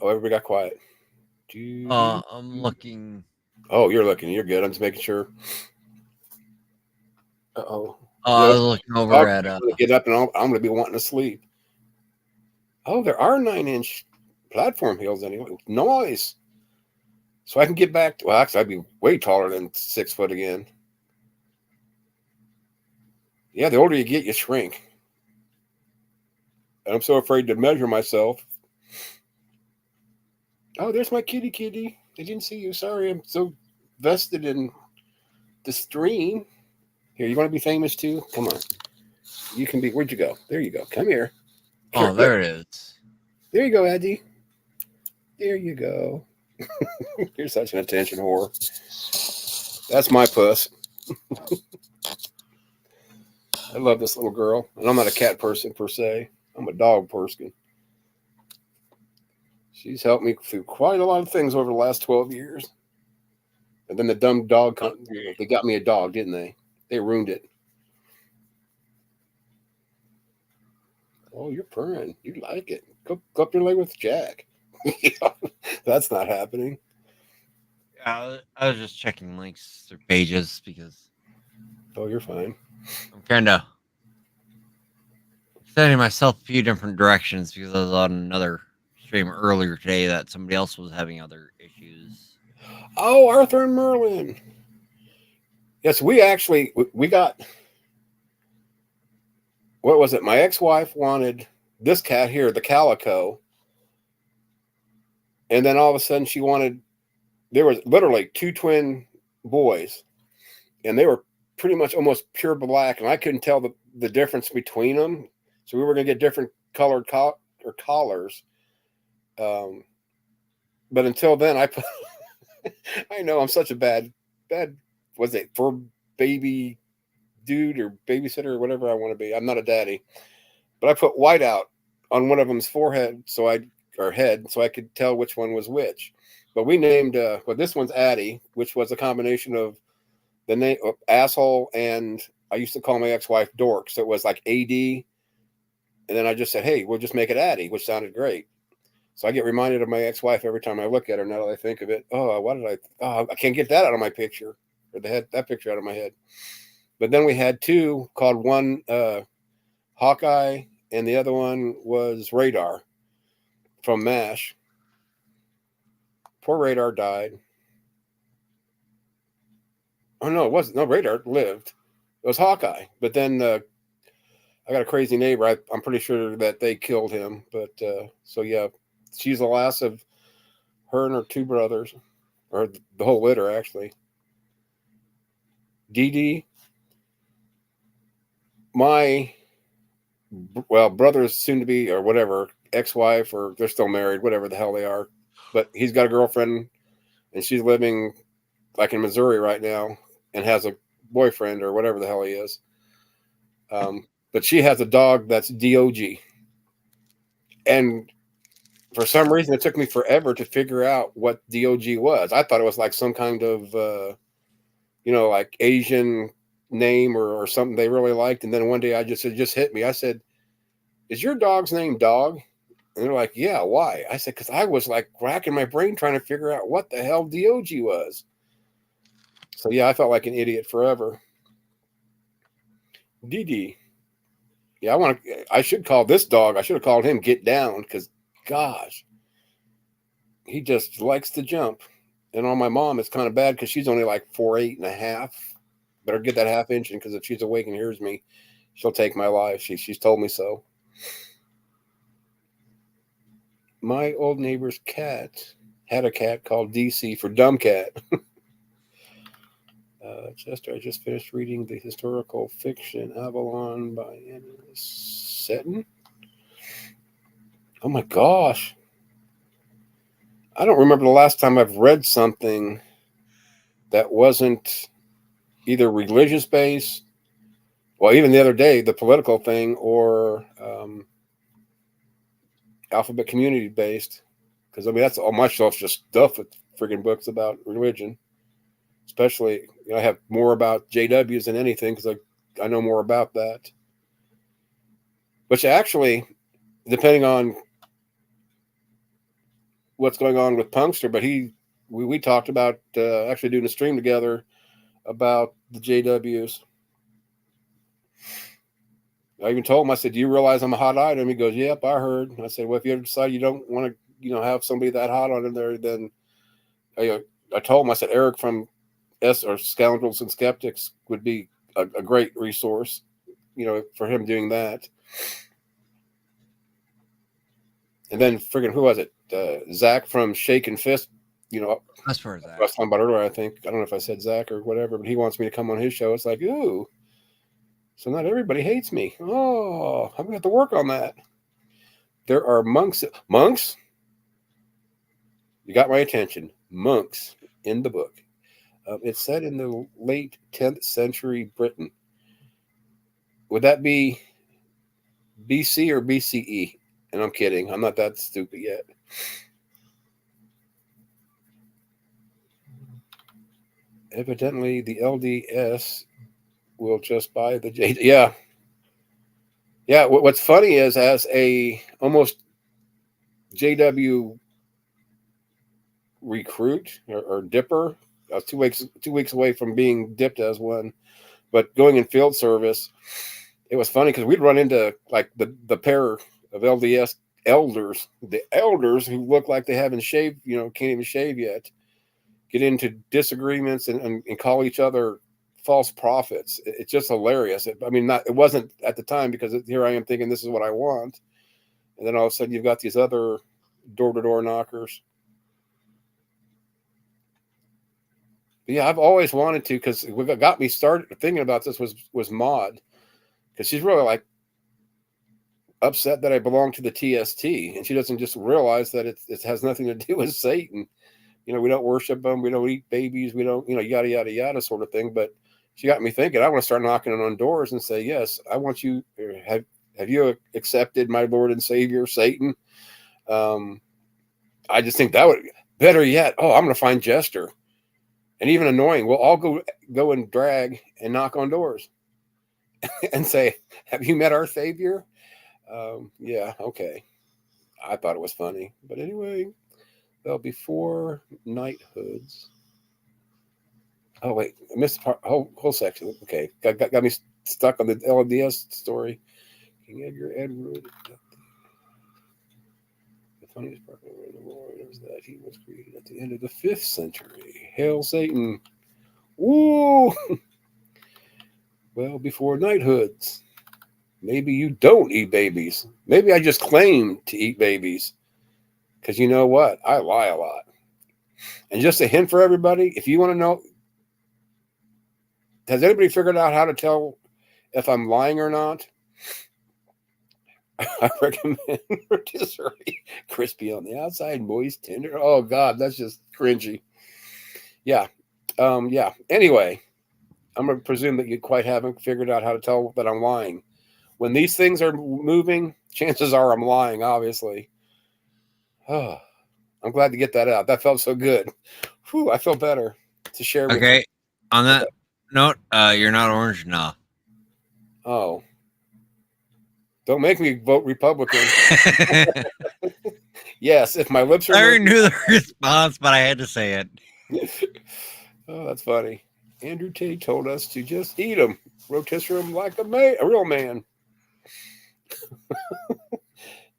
Oh, everybody got quiet. I'm looking. Oh, you're looking. You're good. I'm just making sure. Uh-oh. I was looking over at. Get up and I'm going to be wanting to sleep. Oh, there are 9-inch platform heels anyway. Nice. So I can get back to. Well, actually, I'd be way taller than 6 foot again. Yeah, the older you get, you shrink. And I'm so afraid to measure myself. Oh, there's my kitty. I didn't see you. Sorry, I'm so vested in the stream. Here, you want to be famous too? Come on. You can be. Where'd you go? There you go. Come here. Oh, there it is. There you go, Eddie. There you go. You're such an attention whore. That's my puss. I love this little girl. And I'm not a cat person per se. I'm a dog person. She's helped me through quite a lot of things over the last 12 years. And then the dumb dog, they got me a dog, didn't they? They ruined it. Oh, you're purring. You like it. Go up your leg with Jack. That's not happening. Yeah, I was just checking links through pages because. Oh, you're fine. I'm kind of sending myself a few different directions because I was on another stream earlier today that somebody else was having other issues. Oh, Arthur and Merlin. Yes, we got, what was it? My ex-wife wanted this cat here, the Calico. And then all of a sudden there was literally 2 twin boys. And they were pretty much almost pure black. And I couldn't tell the difference between them. So we were going to get different colored collars. But until then, I know I'm such a bad, was it for baby dude or babysitter or whatever I want to be. I'm not a daddy, but I put white out on one of them's forehead head so I could tell which one was which. But we named this one's Addie, which was a combination of the name of asshole and I used to call my ex-wife Dork, so it was like AD, and then I just said, hey, we'll just make it Addie, which sounded great. So I get reminded of my ex-wife every time I look at her. Now that I think of it, I can't get that out of my picture, or that picture out of my head. But then we had 2 called, one Hawkeye and the other one was Radar from MASH. Poor Radar died. Oh no, it wasn't. No, Radar lived. It was Hawkeye. But then I got a crazy neighbor. I'm pretty sure that they killed him. But so yeah, she's the last of her and her 2 brothers, or the whole litter actually. Dee Dee, my brother's soon to be, or whatever, ex-wife, or they're still married, whatever the hell they are. But he's got a girlfriend, and she's living like in Missouri right now, and has a boyfriend or whatever the hell he is. But she has a dog that's DOG, and for some reason it took me forever to figure out what DOG was. I thought it was like some kind of like Asian name or something they really liked. And then one day it just hit me. I said, is your dog's name Dog? And they're like, yeah, why? I said, because I was like racking my brain trying to figure out what the hell DOG was. So yeah, I felt like an idiot forever. DD. Yeah, I should call this dog. I should have called him Get Down, because gosh, he just likes to jump. And on my mom, it's kind of bad because she's only like 4'8.5". Better get that half inch in, because if she's awake and hears me, she'll take my life. She's told me so. My old neighbor's cat had a cat called DC for Dumb Cat. Chester, I just finished reading the historical fiction Avalon by Anna Seton. Oh my gosh. I don't remember the last time I've read something that wasn't either religious based, well, even the other day, the political thing, or alphabet community based. Because I mean, that's all my shelf's just stuff with friggin' books about religion. Especially, I have more about JWs than anything because I know more about that. Which actually, depending on what's going on with Punkster, but we talked about actually doing a stream together about the JWs. I even told him, I said, do you realize I'm a hot item? He goes, yep, I heard. I said, well, if you ever decide you don't want to, have somebody that hot on in there, then I told him, I said, Eric from or Scoundrels and Skeptics would be a great resource, for him doing that. And then friggin' who was it? Zach from Shake and Fist you know, as far as that, I was talking about earlier, I think, I don't know if I said Zach or whatever, but he wants me to come on his show. It's like, ooh, so not everybody hates me. Oh, I'm going to have to work on that. There are monks. You got my attention. Monks in the book. It's set in the late 10th century Britain. Would that be BC or BCE? And I'm kidding. I'm not that stupid yet. Evidently, the LDS will just buy the J. Yeah. Yeah. What's funny is, as a almost JW recruit or dipper, I was 2 weeks away from being dipped as one, but going in field service, it was funny because we'd run into like the pair of LDS elders, the elders who look like they haven't shaved, can't even shave yet, get into disagreements and call each other false prophets. It's just hilarious. It wasn't at the time, because here I am thinking this is what I want. And then all of a sudden you've got these other door-to-door knockers. But yeah, I've always wanted to, because what got me started thinking about this was Maud, because she's really like upset that I belong to the TST, and she doesn't just realize that it has nothing to do with Satan. We don't worship them, we don't eat babies, we don't, yada yada yada sort of thing. But she got me thinking. I want to start knocking on doors and say, yes, I want you. Have you accepted my Lord and Savior, Satan? I just think that would, better yet, I'm going to find Jester. And even annoying, we'll all go and drag and knock on doors and say, have you met our Savior? Yeah, okay. I thought it was funny. But anyway, well, before knighthoods. Oh, wait, I missed the whole section. Okay, got me stuck on the LDS story. King Edgar Edward. The funniest part of the war is that he was created at the end of the 5th century. Hail Satan. Woo! Well, before knighthoods. Maybe you don't eat babies. Maybe I just claim to eat babies. Because you know what? I lie a lot. And just a hint for everybody, if you want to know, has anybody figured out how to tell if I'm lying or not? I recommend rotisserie. Crispy on the outside, moist, tender. Oh, God, that's just cringy. Yeah. Yeah. Anyway, I'm going to presume that you quite haven't figured out how to tell that I'm lying. When these things are moving, chances are I'm lying, obviously. Oh, I'm glad to get that out. That felt so good. Whew, I feel better to share with you. Okay. On that note, you're not orange now. Oh. Don't make me vote Republican. Yes, if my lips are... I already knew the response, but I had to say it. Oh, that's funny. Andrew Tate told us to just eat them. Rotisserie them like a real man.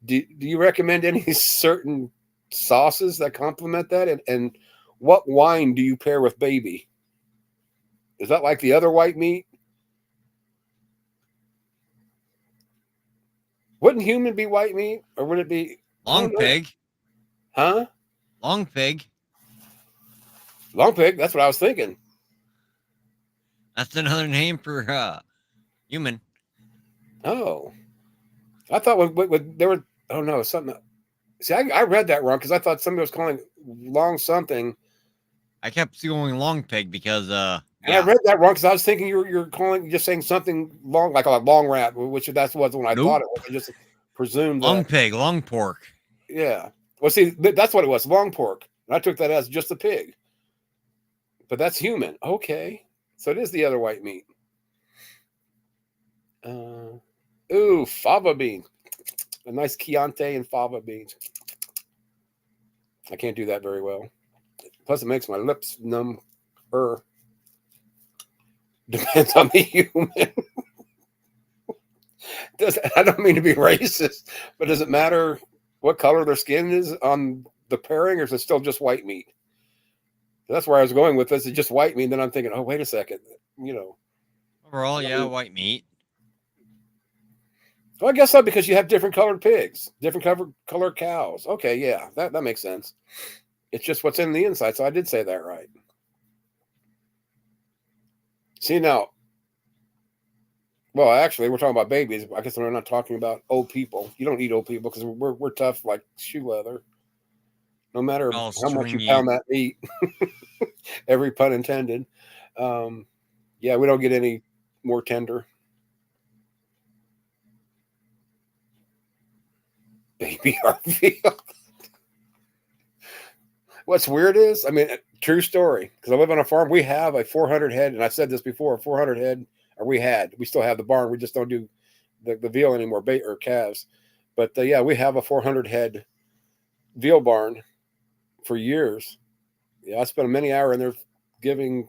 Do you recommend any certain sauces that complement that? And what wine do you pair with baby? Is that like the other white meat? Wouldn't human be white meat? Or would it be... Long pig? Huh? Long pig. Long pig? That's what I was thinking. That's another name for human. Oh. I thought there were... Oh, no, something... See, I read that wrong because I thought somebody was calling long something. I kept going long pig because... And I read that wrong because I was thinking you're just saying something long, like a long rat, which that was when I thought it was. I just presumed long pig, long pork. Yeah. Well, see, that's what it was, long pork. And I took that as just a pig. But that's human. Okay. So it is the other white meat. Ooh, fava bean. A nice Chianti and fava beans. I can't do that very well. Plus, it makes my lips numb. Depends on the human. I don't mean to be racist, but does it matter what color their skin is on the pairing, or is it still just white meat? That's where I was going with this. It's just white meat. And then I'm thinking, oh, wait a second. Overall, yeah, white meat. Well, I guess so, because you have different colored pigs, different colored cows. Okay, yeah, that makes sense. It's just what's in the inside. So I did say that right. See now. Well, actually, we're talking about babies. I guess we're not talking about old people. You don't eat old people because we're tough like shoe leather. No matter how much you pound that meat. Every pun intended. Yeah, we don't get any more tender. Baby Hartfield. What's weird is, I mean, true story, because I live on a farm. We have a 400 head, and I've said this before, 400 head, or we still have the barn. We just don't do the veal anymore, bait or calves. But yeah, we have a 400 head veal barn for years. Yeah, I spent many hours in there giving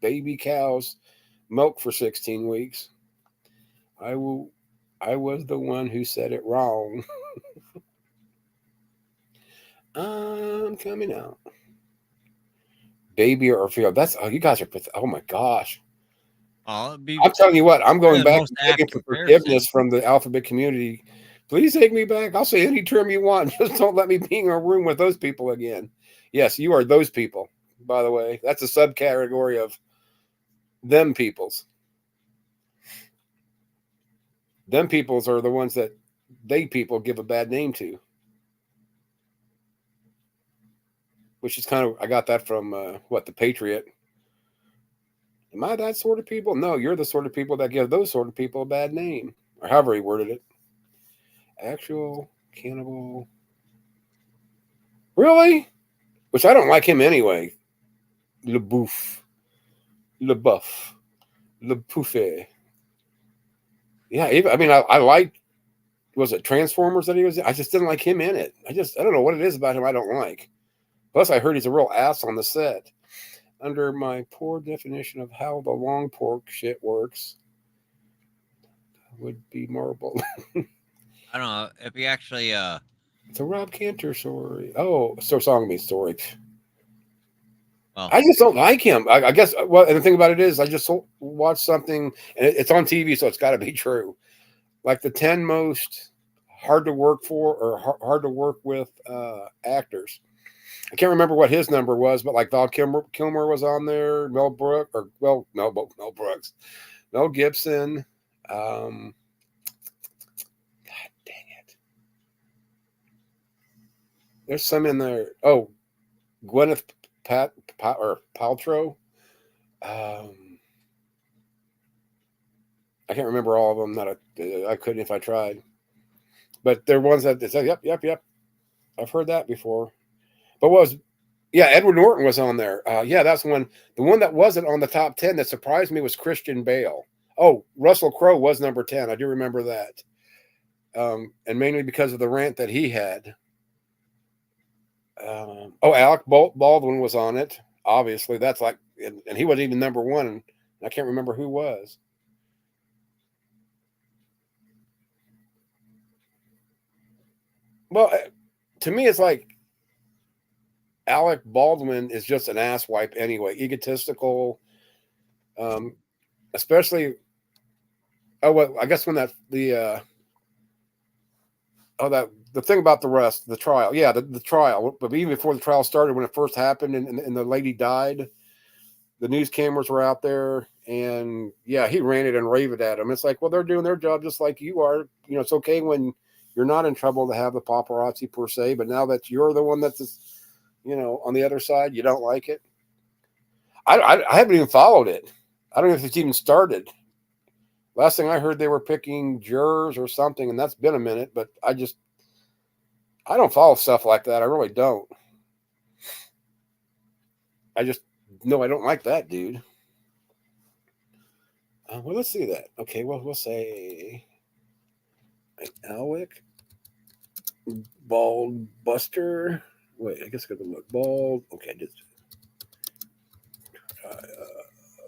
baby cows milk for 16 weeks. I was the one who said it wrong. I'm coming out. Baby or field. That's you guys are. Oh my gosh. I'm telling you what. I'm going back and begging for forgiveness from the alphabet community. Please take me back. I'll say any term you want. Just don't let me be in a room with those people again. Yes, you are those people. By the way, that's a subcategory of them peoples. Them peoples are the ones that they people give a bad name to. Which is kind of, I got that from, The Patriot. Am I that sort of people? No, you're the sort of people that give those sort of people a bad name. Or however he worded it. Actual cannibal. Really? Which I don't like him anyway. LeBouf. LeBuff. LePouffe. Yeah, I liked, was it Transformers that he was in? I just didn't like him in it. I don't know what it is about him I don't like. Plus, I heard he's a real ass on the set. Under my poor definition of how the long pork shit works, would be marble. I don't know if he actually. It's a Rob Cantor story. Oh, song means story. Well, I just don't like him. I guess. Well, and the thing about it is, I just watched something, and it's on TV, so it's got to be true. Like the 10 most hard to work for or hard to work with actors. I can't remember what his number was, but like Val Kilmer was on there, Mel Brooks, Mel Gibson. God dang it. There's some in there. Oh, Gwyneth Paltrow. I can't remember all of them. I couldn't if I tried. But there are ones that say, yep. I've heard that before. But Edward Norton was on there. That's one. The one that wasn't on the top 10 that surprised me was Christian Bale. Oh, Russell Crowe was number 10. I do remember that. And mainly because of the rant that he had. Alec Baldwin was on it. Obviously, that's like, and he wasn't even number 1. I can't remember who was. Well, to me, it's like Alec Baldwin is just an asswipe anyway, egotistical, especially. Oh, well, I guess when the thing about the trial, the trial, but even before the trial started, when it first happened and the lady died, the news cameras were out there, and he ranted and raved at them. It's like, well, they're doing their job just like you are. You know, it's okay when you're not in trouble to have the paparazzi per se, but now that you're the one that's, on the other side, you don't like it. I haven't even followed it. I don't know if it's even started. Last thing I heard, they were picking jurors or something, and that's been a minute, but I don't follow stuff like that. I really don't. I just know I don't like that dude. Well, let's see that. Okay, well, we'll say Alec Bald Buster. Wait, I guess I got to look. Bald. Okay,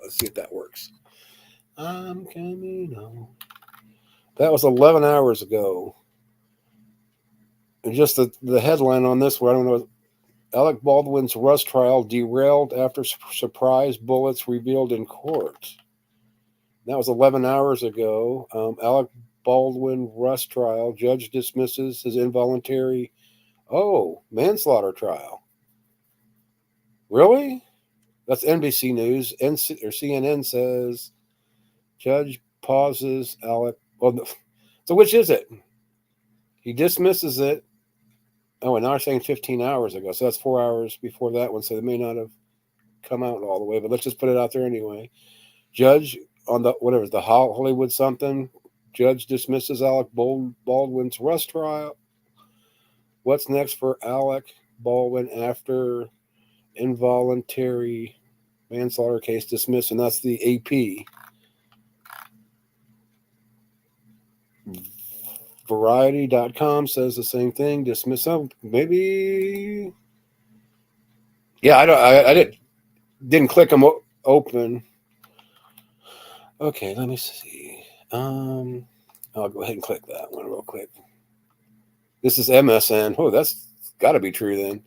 let's see if that works. I'm coming home. That was 11 hours ago. And just the headline on this one, I don't know. Alec Baldwin's Rust trial derailed after surprise bullets revealed in court. That was 11 hours ago. Alec Baldwin Rust trial. Judge dismisses his involuntary manslaughter trial. Really? That's NBC News. CNN says judge pauses Alec. Well, so which is it? He dismisses it. Oh, and now they're saying 15 hours ago. So that's 4 hours before that one. So they may not have come out all the way, but let's just put it out there anyway. Judge on the Hollywood something. Judge dismisses Alec Baldwin's Rust trial. What's next for Alec Baldwin after involuntary manslaughter case dismissed? And that's the AP. Variety.com says the same thing. Dismiss. Oh, maybe. Yeah, I didn't click them open. Okay, let me see. I'll go ahead and click that one real quick. This is MSN. Oh, that's got to be true then.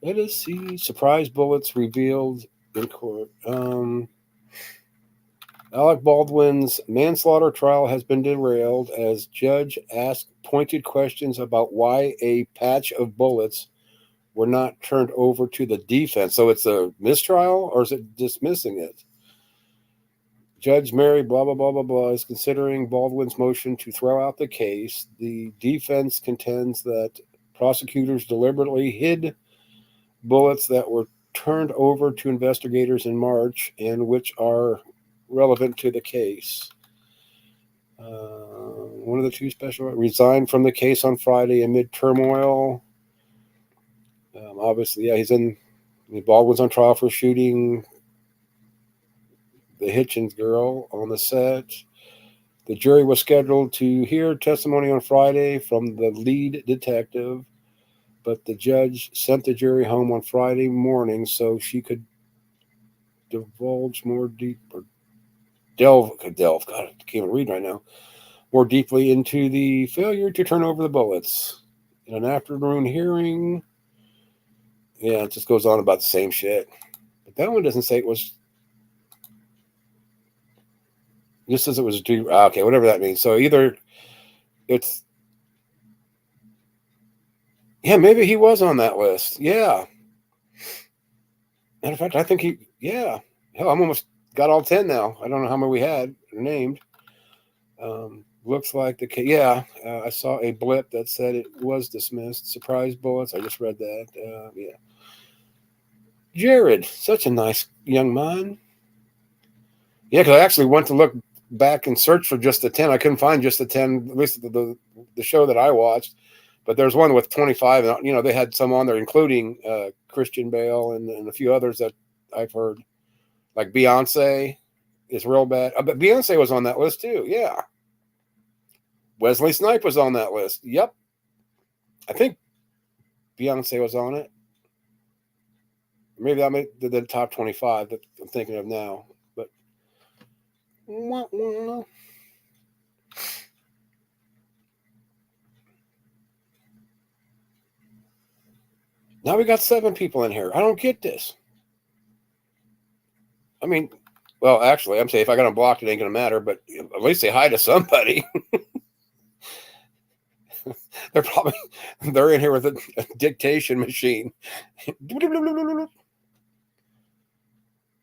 Let us see. Surprise bullets revealed in court. Alec Baldwin's manslaughter trial has been derailed as judge asked pointed questions about why a patch of bullets were not turned over to the defense. So it's a mistrial, or is it dismissing it? Judge Mary blah, blah, blah, blah, blah is considering Baldwin's motion to throw out the case. The defense contends that prosecutors deliberately hid bullets that were turned over to investigators in March and which are relevant to the case. One of the two special resigned from the case on Friday amid turmoil. Obviously, yeah, Baldwin's on trial for shooting the Hitchens girl on the set. The jury was scheduled to hear testimony on Friday from the lead detective, but the judge sent the jury home on Friday morning so she could divulge more deeper. Delve. God, I can't even read right now. More deeply into the failure to turn over the bullets. In an afternoon hearing, yeah, it just goes on about the same shit. But that one doesn't say it was. Just says it was due. Okay, whatever that means. So either it's. Yeah, maybe he was on that list. Yeah. Matter of fact, I think he. Yeah. Hell, I'm almost got all 10 now. I don't know how many we had named. Looks like the case. Yeah, I saw a blip that said it was dismissed. Surprise bullets. I just read that. Yeah. Jared, such a nice young man. Yeah, because I actually went to look back and search for just the 10. I couldn't find just the 10, at least the show that I watched. But there's one with 25. And, they had some on there, including Christian Bale and a few others that I've heard. Like Beyonce is real bad. But Beyonce was on that list too. Yeah. Wesley Snipes was on that list. Yep. I think Beyonce was on it. Maybe I made the top 25 that I'm thinking of now. But now we got 7 people in here. I don't get this. I mean, well, actually, I'm saying if I got them blocked, it ain't going to matter, but at least say hi to somebody. They're in here with a dictation machine.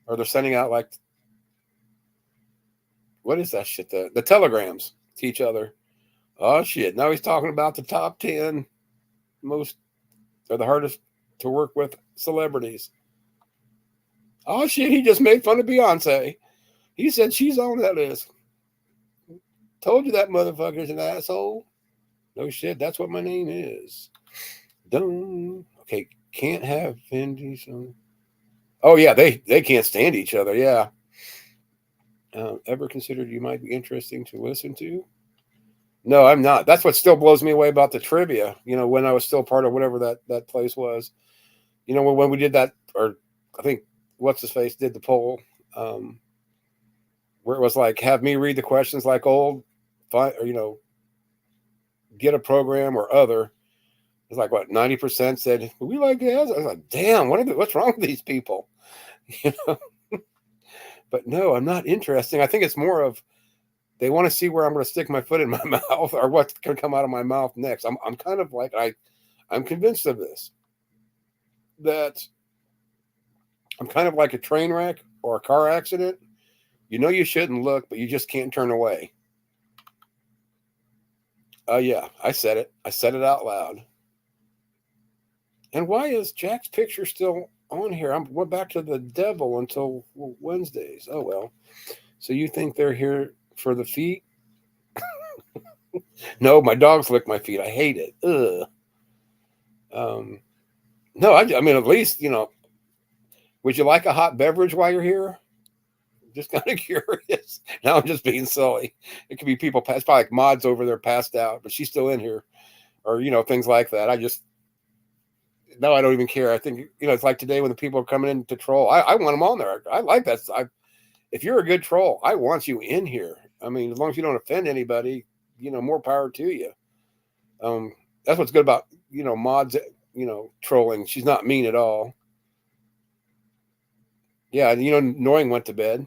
Or they're sending out like, what is that shit? The telegrams to each other. Oh, shit. Now he's talking about the top 10 most, or the hardest to work with celebrities. Oh, shit, he just made fun of Beyonce. He said she's on that list. Told you that motherfucker's an asshole. No shit, that's what my name is. Done. Okay, can't have Vin Diesel. Oh, yeah, they can't stand each other, yeah. Ever considered you might be interesting to listen to? No, I'm not. That's what still blows me away about the trivia. When I was still part of whatever that place was. When we did that, or I think what's his face did the poll, where it was like, have me read the questions like old, or get a program or other. It's like what 90% said we like jazz. I was like, damn, what's wrong with these people? But no, I'm not interested. I think it's more of they want to see where I'm going to stick my foot in my mouth or what's going to come out of my mouth next. I'm kind of like I'm convinced of this, that I'm kind of like a train wreck or a car accident. You know you shouldn't look, but you just can't turn away. Yeah, I said it. I said it out loud. And why is Jack's picture still on here? Went back to the devil until Wednesdays. Oh, well. So you think they're here for the feet? No, my dogs lick my feet. I hate it. Ugh. No, I mean, at least, would you like a hot beverage while you're here? Just kind of curious. Now I'm just being silly. It could be people it's probably like Maud's over there passed out, but she's still in here, or things like that. I don't even care. I think it's like today when the people are coming in to troll. I want them on there. I like that. If you're a good troll, I want you in here. I mean, as long as you don't offend anybody, more power to you. That's what's good about Maud's trolling. She's not mean at all. Yeah, Noring went to bed.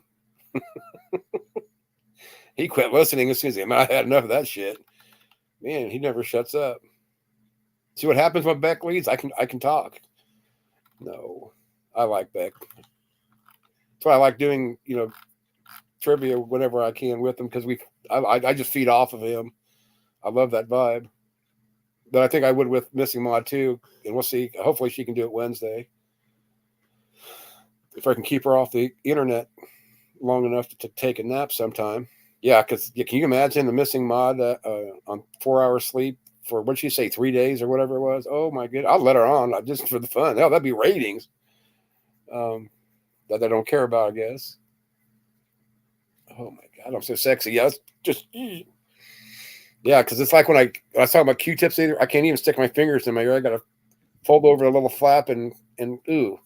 He quit listening as soon as I had enough of that shit. Man, he never shuts up. See what happens when Beck leaves? I can talk. No, I like Beck. That's why I like doing trivia whenever I can with him, because I just feed off of him. I love that vibe. But I think I would with Missing Maud too, and we'll see. Hopefully she can do it Wednesday. If I can keep her off the internet long enough to take a nap sometime. Yeah, because can you imagine the Missing Maud on 4 hours sleep for, what did she say, 3 days or whatever it was? Oh my goodness. I'll let her on just for the fun. Hell, that'd be ratings that I don't care about, I guess. Oh my God, I'm so sexy. Yeah, it's just, yeah, because it's like when I was talking about Q-tips, either I can't even stick my fingers in my ear. I got to fold over a little flap and ooh,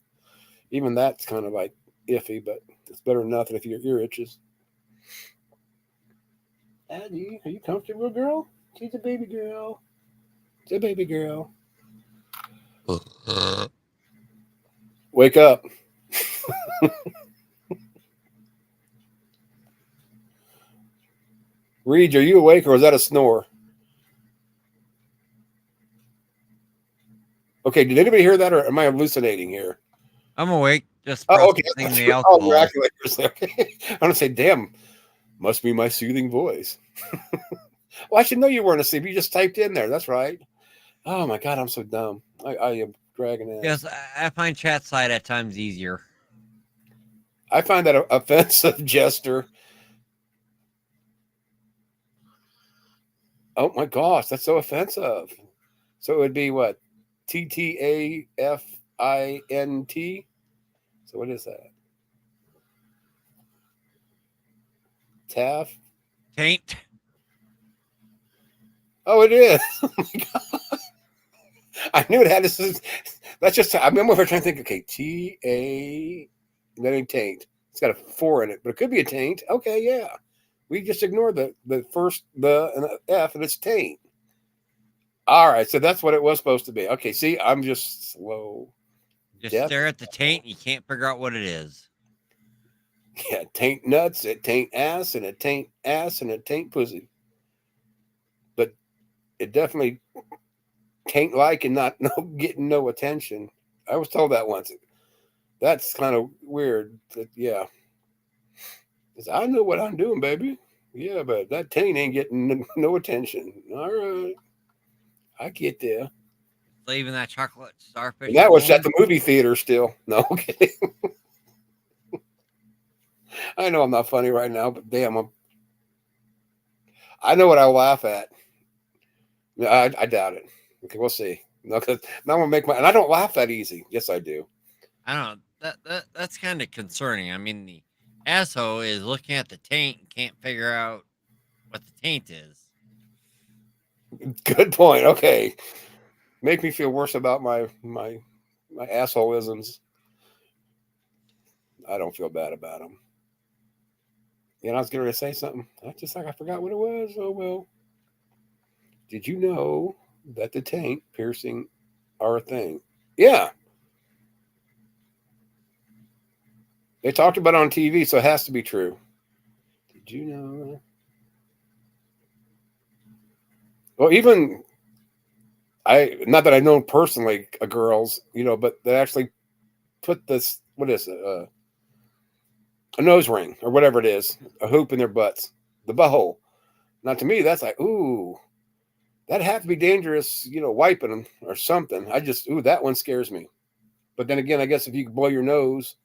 even that's kind of like iffy, but it's better than nothing if your ear itches. Addie, are you comfortable, girl? She's a baby girl. She's a baby girl. Wake up. Reed, are you awake or is that a snore? Okay, did anybody hear that, or am I hallucinating here? I'm awake. Just processing the alcohol. Okay. I'm going to say, damn, must be my soothing voice. Well, I should know you weren't asleep. You just typed in there. That's right. Oh, my God, I'm so dumb. I am dragging ass. Yes, I find chat side at times easier. I find that offensive, Jester. Oh, my gosh, that's so offensive. So it would be what? TTAFINT? So what is that? Taff? Taint. Oh, it is. Oh my God. I knew it had this. That's just, I remember trying to think, okay, T-A, then taint. It's got a 4 in it, but it could be a taint. Okay, yeah. We just ignored the first, and the F, and it's taint. All right, so that's what it was supposed to be. Okay, see, I'm just slow. Just stare at the taint, and you can't figure out what it is. Yeah, taint nuts, it taint ass, and it taint ass, and it taint pussy. But it definitely taint like and not getting no attention. I was told that once. That's kind of weird. Yeah. I know what I'm doing, baby. Yeah, but that taint ain't getting no attention. All right. I get there. Leaving that chocolate starfish. And that was at the movie theater still. No, okay. I know I'm not funny right now, but damn, I know what I'll laugh at. I doubt it. Okay, we'll see. No, because now I'm gonna make and I don't laugh that easy. Yes, I do. I don't know. That's kind of concerning. I mean, the asshole is looking at the taint and can't figure out what the taint is. Good point. Okay. Make me feel worse about my assholeisms. I don't feel bad about them. I was getting ready to say something. I forgot what it was. Oh, well. Did you know that the taint piercing are a thing? Yeah. They talked about it on TV, so it has to be true. Did you know? Well, even not that I know personally girls, but they actually put this what is it? A nose ring or whatever it is, a hoop in their butts, the butthole. Now, to me, that's like, ooh, that'd have to be dangerous, wiping them or something. That one scares me. But then again, I guess if you blow your nose,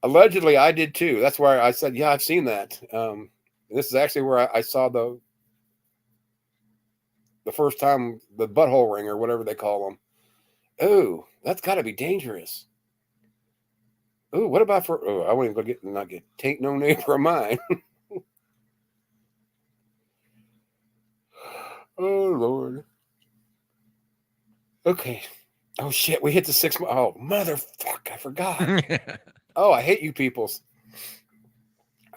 allegedly I did too. That's where I said, yeah, I've seen that. This is actually where I saw the first time the butthole ring or whatever they call them. Oh, that's got to be dangerous. Oh, what about I won't even go not get taint no neighbor of mine. Oh Lord. Okay. Oh shit, we hit the 6 month. Oh motherfuck, I forgot. Oh, I hate you peoples.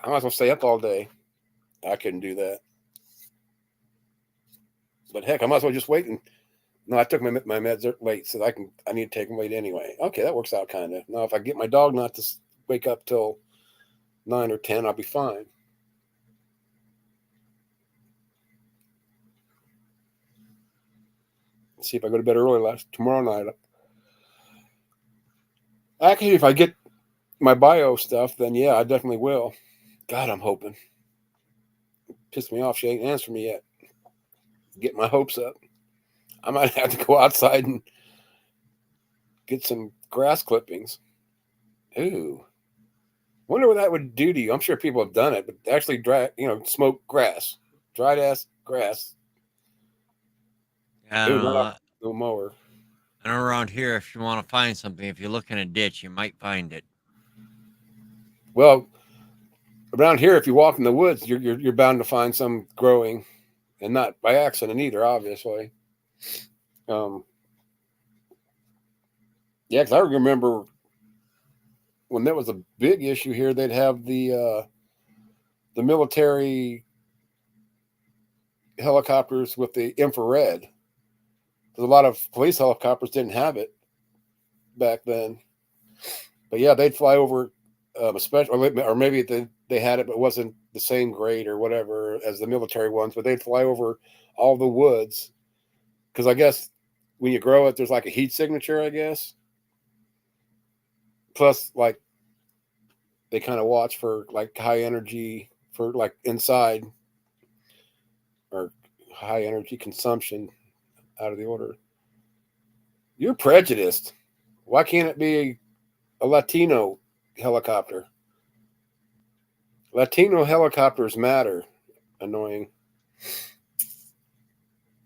I might as well stay up all day. I couldn't do that. But heck, I might as well just wait and. No, I took my meds late, so I need to take them late anyway. Okay, that works out kind of. Now, if I get my dog not to wake up till 9 or 10, I'll be fine. Let's see if I go to bed early tomorrow night. Actually, if I get my bio stuff, then yeah, I definitely will. God, I'm hoping. Pissed me off. She ain't answered me yet. Get my hopes up. I might have to go outside and get some grass clippings. Ooh. Wonder what that would do to you. I'm sure people have done it, but actually smoke grass. Dried ass grass. Yeah, not a mower. And around here, if you want to find something, if you look in a ditch, you might find it. Well, around here, if you walk in the woods, you're bound to find some growing, and not by accident either, obviously. Yeah, because I remember when there was a big issue here, they'd have the military helicopters with the infrared. Because a lot of police helicopters didn't have it back then. But yeah, they'd fly over, especially, or maybe they had it, but it wasn't the same grade or whatever as the military ones. But they'd fly over all the woods. Because I guess when you grow it, there's like a heat signature, I guess. Plus, like, they kind of watch for like high energy for like inside or high energy consumption out of the order. You're prejudiced. Why can't it be a Latino helicopter? Latino helicopters matter. Annoying.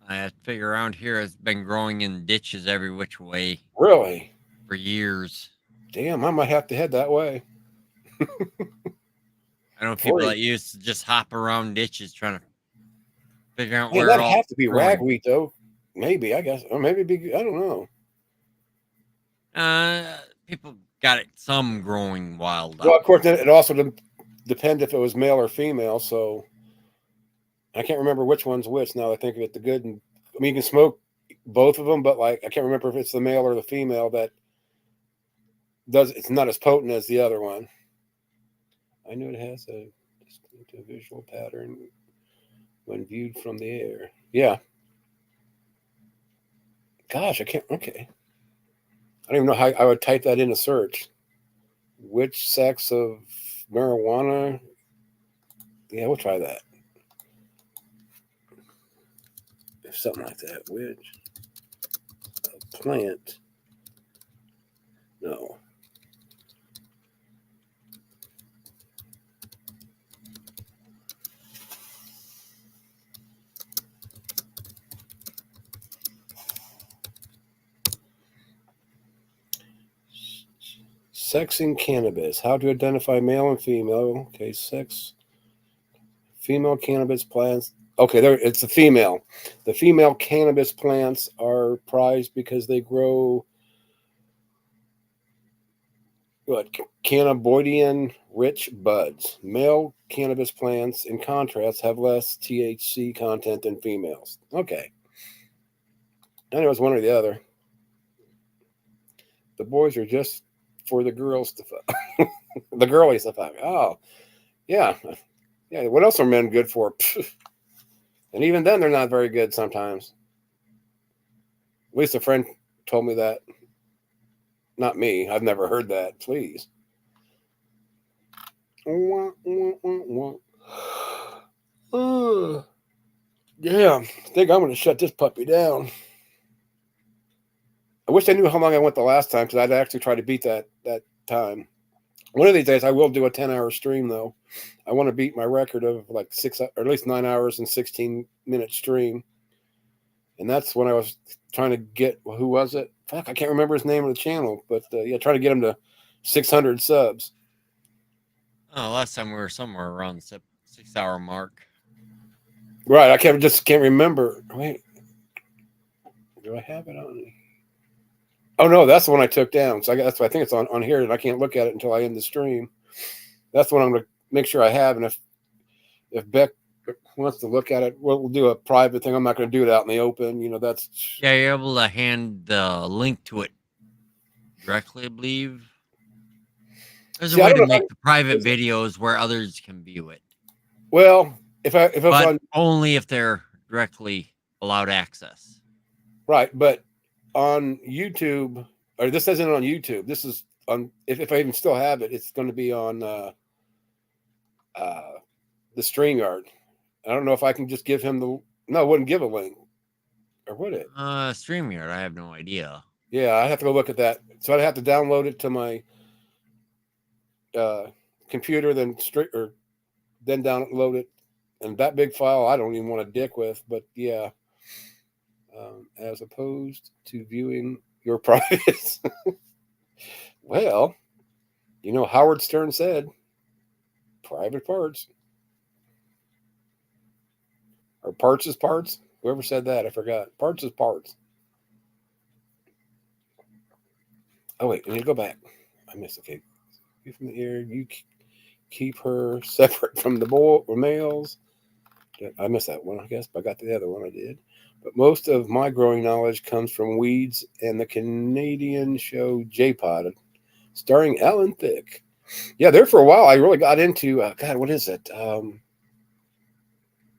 I figure around here it's been growing in ditches every which way. Really? For years. Damn, I might have to head that way. I know people that used to just hop around ditches trying to figure out where that'd have to be ragweed, though. Maybe, I guess. Or maybe I don't know. People got it some growing wild. Well, of course, it also depends if it was male or female, so I can't remember which one's which now I think of it. The good and you can smoke both of them, but like I can't remember if it's the male or the female that it's not as potent as the other one. I know it has a distinctive visual pattern when viewed from the air. Yeah. Gosh, I can't. Okay. I don't even know how I would type that in a search. Which sex of marijuana? Yeah, we'll try that. Something like that. Which plant? No. Sex in cannabis. How to identify male and female. Okay, sex. Female cannabis plants. Okay, there it's the female. The female cannabis plants are prized because they grow cannabinoid-rich buds. Male cannabis plants, in contrast, have less THC content than females. Okay. I know it's one or the other. The boys are just for the girls to fuck. The girlies to fuck. Oh, yeah. Yeah, what else are men good for? And even then, they're not very good sometimes. At least a friend told me that. Not me. I've never heard that. Please. Yeah, I think I'm going to shut this puppy down. I wish I knew how long I went the last time, because I'd actually try to beat that time. One of these days, I will do a 10-hour stream, though. I want to beat my record of like 6, or at least 9 hours and 16-minute stream. And that's when I was trying to get, who was it? Fuck, I can't remember his name of the channel, but yeah, trying to get him to 600 subs. Oh, last time we were somewhere around the 6-hour mark. Right, I can't remember. Wait, do I have it on? Oh no, that's the one I took down. So I think it's on here, and I can't look at it until I end the stream. That's the one I'm going to make sure I have. And if Beck wants to look at it, we'll do a private thing. I'm not going to do it out in the open. You know, that's you're able to hand the link to it directly, I believe. There's a way to make the private videos where others can view it. Well, but only if they're directly allowed access. Right, but on YouTube, or this isn't on YouTube. This is on. If I even still have it, it's going to be on the StreamYard. I don't know if I can just give him the. No, I wouldn't give a link, or would it? StreamYard. I have no idea. Yeah, I have to go look at that. So I'd have to download it to my computer, then download it, and that big file I don't even want to dick with. But yeah, as opposed to viewing your privates. Well, you know, Howard Stern said, "Private parts, or parts is parts." Whoever said that, I forgot. Parts is parts. Oh wait, I need to go back. I missed. Okay, you from the ear. You keep her separate from the males. I missed that one, I guess, but I got the other one. I did. But most of my growing knowledge comes from weeds and the Canadian show J-Pod, starring Alan Thicke. Yeah, there for a while, I really got into, God, what is it?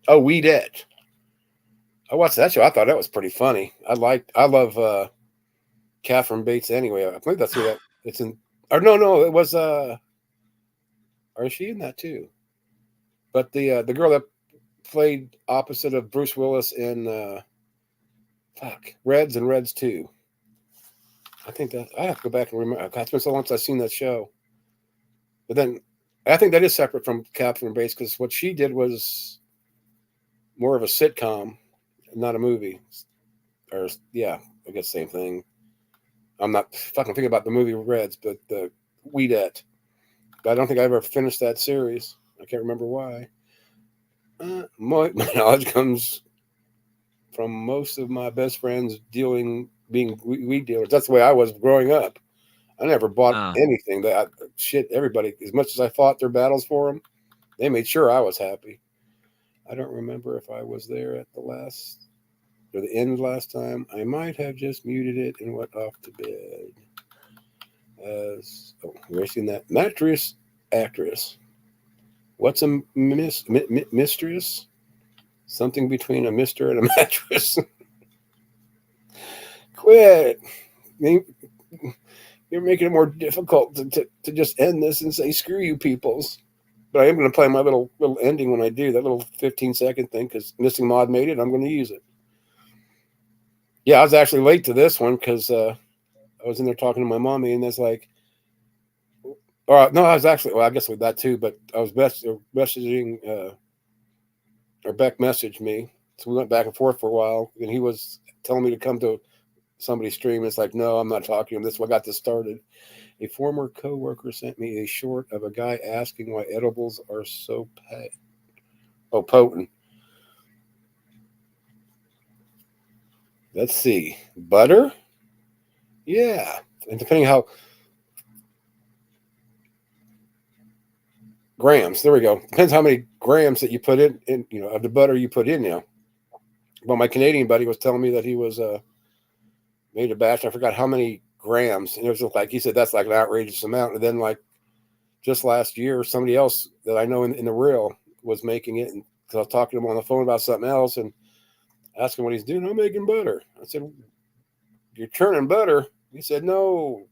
Weedette. I watched that show. I thought that was pretty funny. I love Catherine Bates anyway. I believe that's who that it's in. Or no, it was, or is she in that too? But the girl that played opposite of Bruce Willis in Reds and Reds 2. I think that I have to go back and remember. It's been so long since I've seen that show. But then I think that is separate from Catherine Bates, because what she did was more of a sitcom, not a movie. Or yeah, I guess same thing. I'm not fucking thinking about the movie Reds, but the Weedette. But I don't think I ever finished that series. I can't remember why. My knowledge comes from most of my best friends being weed dealers. That's the way I was growing up. I never bought anything. Everybody, as much as I fought their battles for them, they made sure I was happy. I don't remember if I was there at the end last time. I might have just muted it and went off to bed. We're seeing that mattress actress. What's a mistress? Something between a mister and a mattress. Quit. You're making it more difficult to just end this and say, screw you peoples. But I am going to play my little ending when I do, that little 15-second thing, because Missing Mod made it. I'm going to use it. Yeah, I was actually late to this one because I was in there talking to my mommy, and that's like, no, I was actually, well, I guess with that too, but I was messaging, or Beck messaged me. So we went back and forth for a while, and he was telling me to come to somebody's stream. It's like, no, I'm not talking to him. This is what got this started. A former coworker sent me a short of a guy asking why edibles are so potent. Let's see. Butter? Yeah. And depending how grams, there we go. Depends how many grams that you put in, of the butter you put in now. Well, my Canadian buddy was telling me that he was made a batch. I forgot how many grams. And it was just like, he said, that's like an outrageous amount. And then like just last year, somebody else that I know in the real was making it. And because I was talking to him on the phone about something else and asking what he's doing. I'm making butter. I said, you're churning butter? He said, no,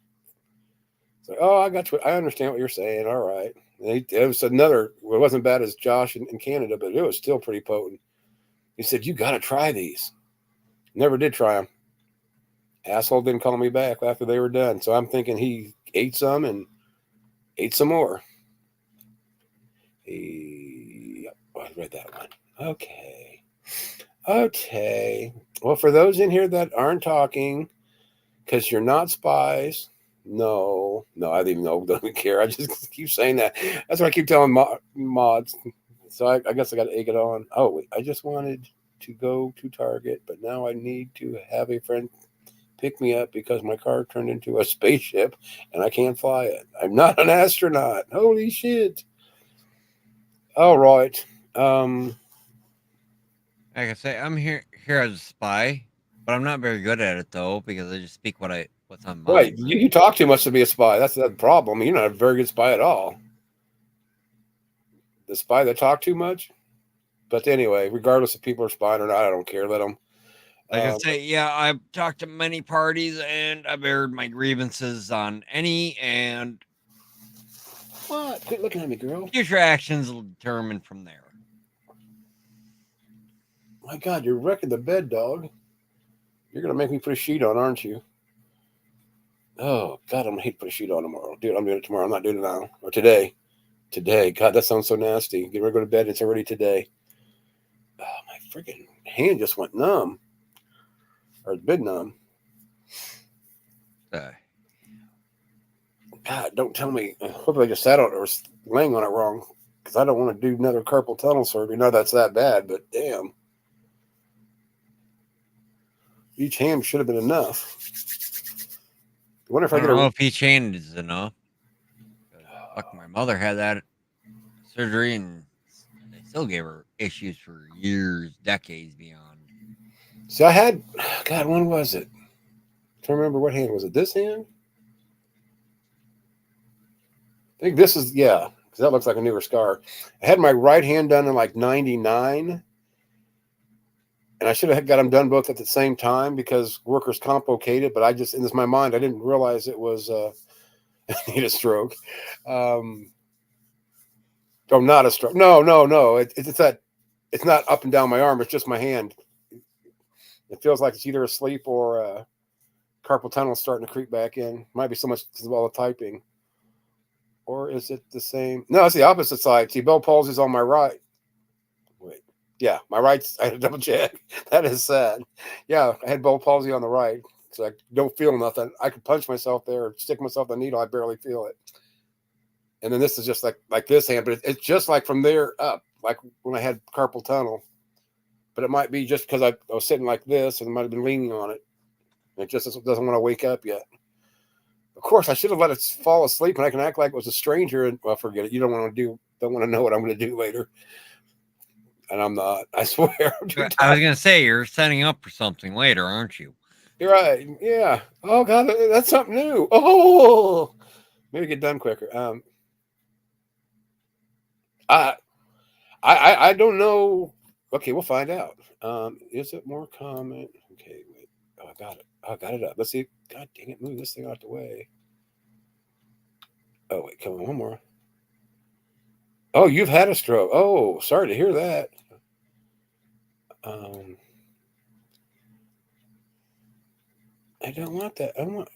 It's like, oh, I understand what you're saying. All right. It was it wasn't bad as Josh in Canada, but it was still pretty potent. He said, you got to try these. Never did try them. Asshole didn't call me back after they were done. So I'm thinking he ate some and ate some more. I read that one. Okay. Well, for those in here that aren't talking, because you're not spies. No, I don't even know. Don't care. I just keep saying that. That's what I keep telling mods. So I guess I got to egg it on. Oh, wait, I just wanted to go to Target, but now I need to have a friend pick me up because my car turned into a spaceship and I can't fly it. I'm not an astronaut. Holy shit. All right. Like I say, I'm here as a spy, but I'm not very good at it though because I just speak what's on my mind. Right. You talk too much to be a spy. That's the problem. You're not a very good spy at all. The spy that talk too much. But anyway, regardless if people are spying or not, I don't care. Let them. Like I say, yeah, I've talked to many parties and I've aired my grievances on any and. What? Quit looking at me, girl. Future actions will determine from there. My God, you're wrecking the bed, dog. You're going to make me put a sheet on, aren't you? Oh, God, I'm going to hate to put a sheet on tomorrow. Dude, I'm doing it tomorrow. I'm not doing it now. Or today. Today. God, that sounds so nasty. Get ready to go to bed. It's already today. Oh, my freaking hand just went numb. Or it's been numb. God, don't tell me. Hopefully I just sat on it or was laying on it wrong. Because I don't want to do another carpal tunnel surgery. No, that's that bad, but damn. Each hand should have been enough. I wonder if I don't know if each hand is enough. Fuck, my mother had that surgery and they still gave her issues for years, decades beyond. See, I had, God, when was it? I'm trying to remember what hand was it? This hand? I think this is, yeah, because that looks like a newer scar. I had my right hand done in like 99. And I should have got them done both at the same time because workers' comp okayed it. But I just, in my mind, I didn't realize it was, I need a stroke. Not a stroke. No. It's that, it's not up and down my arm. It's just my hand. It feels like it's either asleep or carpal tunnel starting to creep back in. Might be so much because of all the typing. Or is it the same? No, it's the opposite side. See, Bell palsy's on my right. Wait. Yeah, my right. I had to double check. That is sad. Yeah, I had Bell palsy on the right. So I don't feel nothing. I could punch myself there, stick myself in the needle. I barely feel it. And then this is just like this hand, but it's just like from there up, like when I had carpal tunnel. But it might be just because I was sitting like this and I might have been leaning on it. It just doesn't want to wake up yet. Of course, I should have let it fall asleep and I can act like it was a stranger. And well, forget it. You don't want to know what I'm going to do later. And I'm not. I swear. I was going to say, you're setting up for something later, aren't you? You're right. Yeah. Oh, God, that's something new. Oh, maybe get done quicker. I don't know. Okay, we'll find out. Is it more common? Okay, wait. Oh, I got it. I got it up. Let's see. God dang it, move this thing out the way. Oh, wait, come on, one more. Oh, you've had a stroke. Oh, sorry to hear that. I don't want that. I don't want.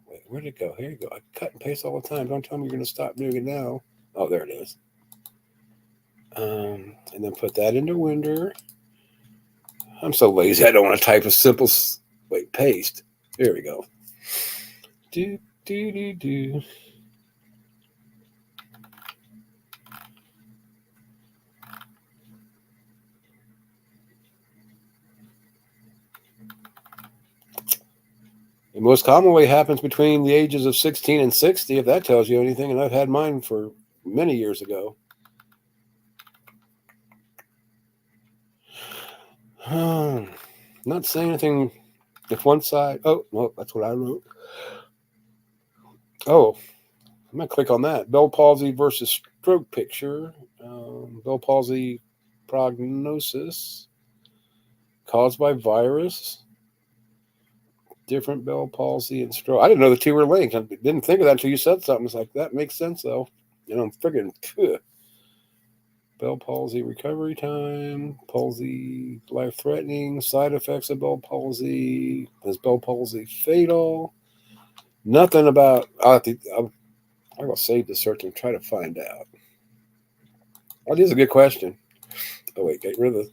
Wait, where'd it go? Here you go. I cut and paste all the time. Don't tell me you're going to stop doing it now. Oh, there it is. And then put that into Winder. I'm so lazy. I don't want to type a simple. Wait, paste. There we go. Do. It most commonly happens between the ages of 16 and 60, if that tells you anything. And I've had mine for many years ago. Not saying anything. If one side. Oh, well, that's what I wrote. Oh, I'm going to click on that. Bell palsy versus stroke picture. Bell palsy prognosis caused by virus. Different Bell palsy and stroke. I didn't know the two were linked. I didn't think of that until you said something. It's like, that makes sense, though. I'm figuring, Bell palsy recovery time, palsy life-threatening, side effects of Bell palsy. Is Bell palsy fatal? Nothing about. I will save the search and try to find out. Well, this is a good question. Oh wait, get rid of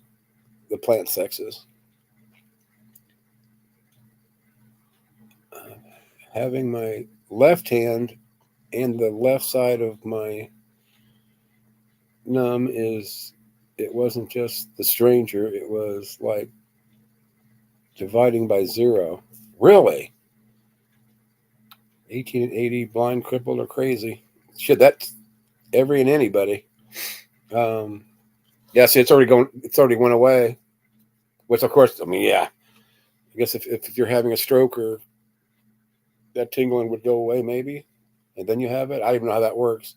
the plant sexes. Having my left hand and the left side of my numb it wasn't just the stranger, it was like dividing by 0. Really? 18 and 80, blind, crippled, or crazy. Shit, that's every and anybody. Yeah, see, it's already went away. Which, of course, I mean, yeah. I guess if you're having a stroke, or that tingling would go away, maybe, and then you have it. I don't even know how that works.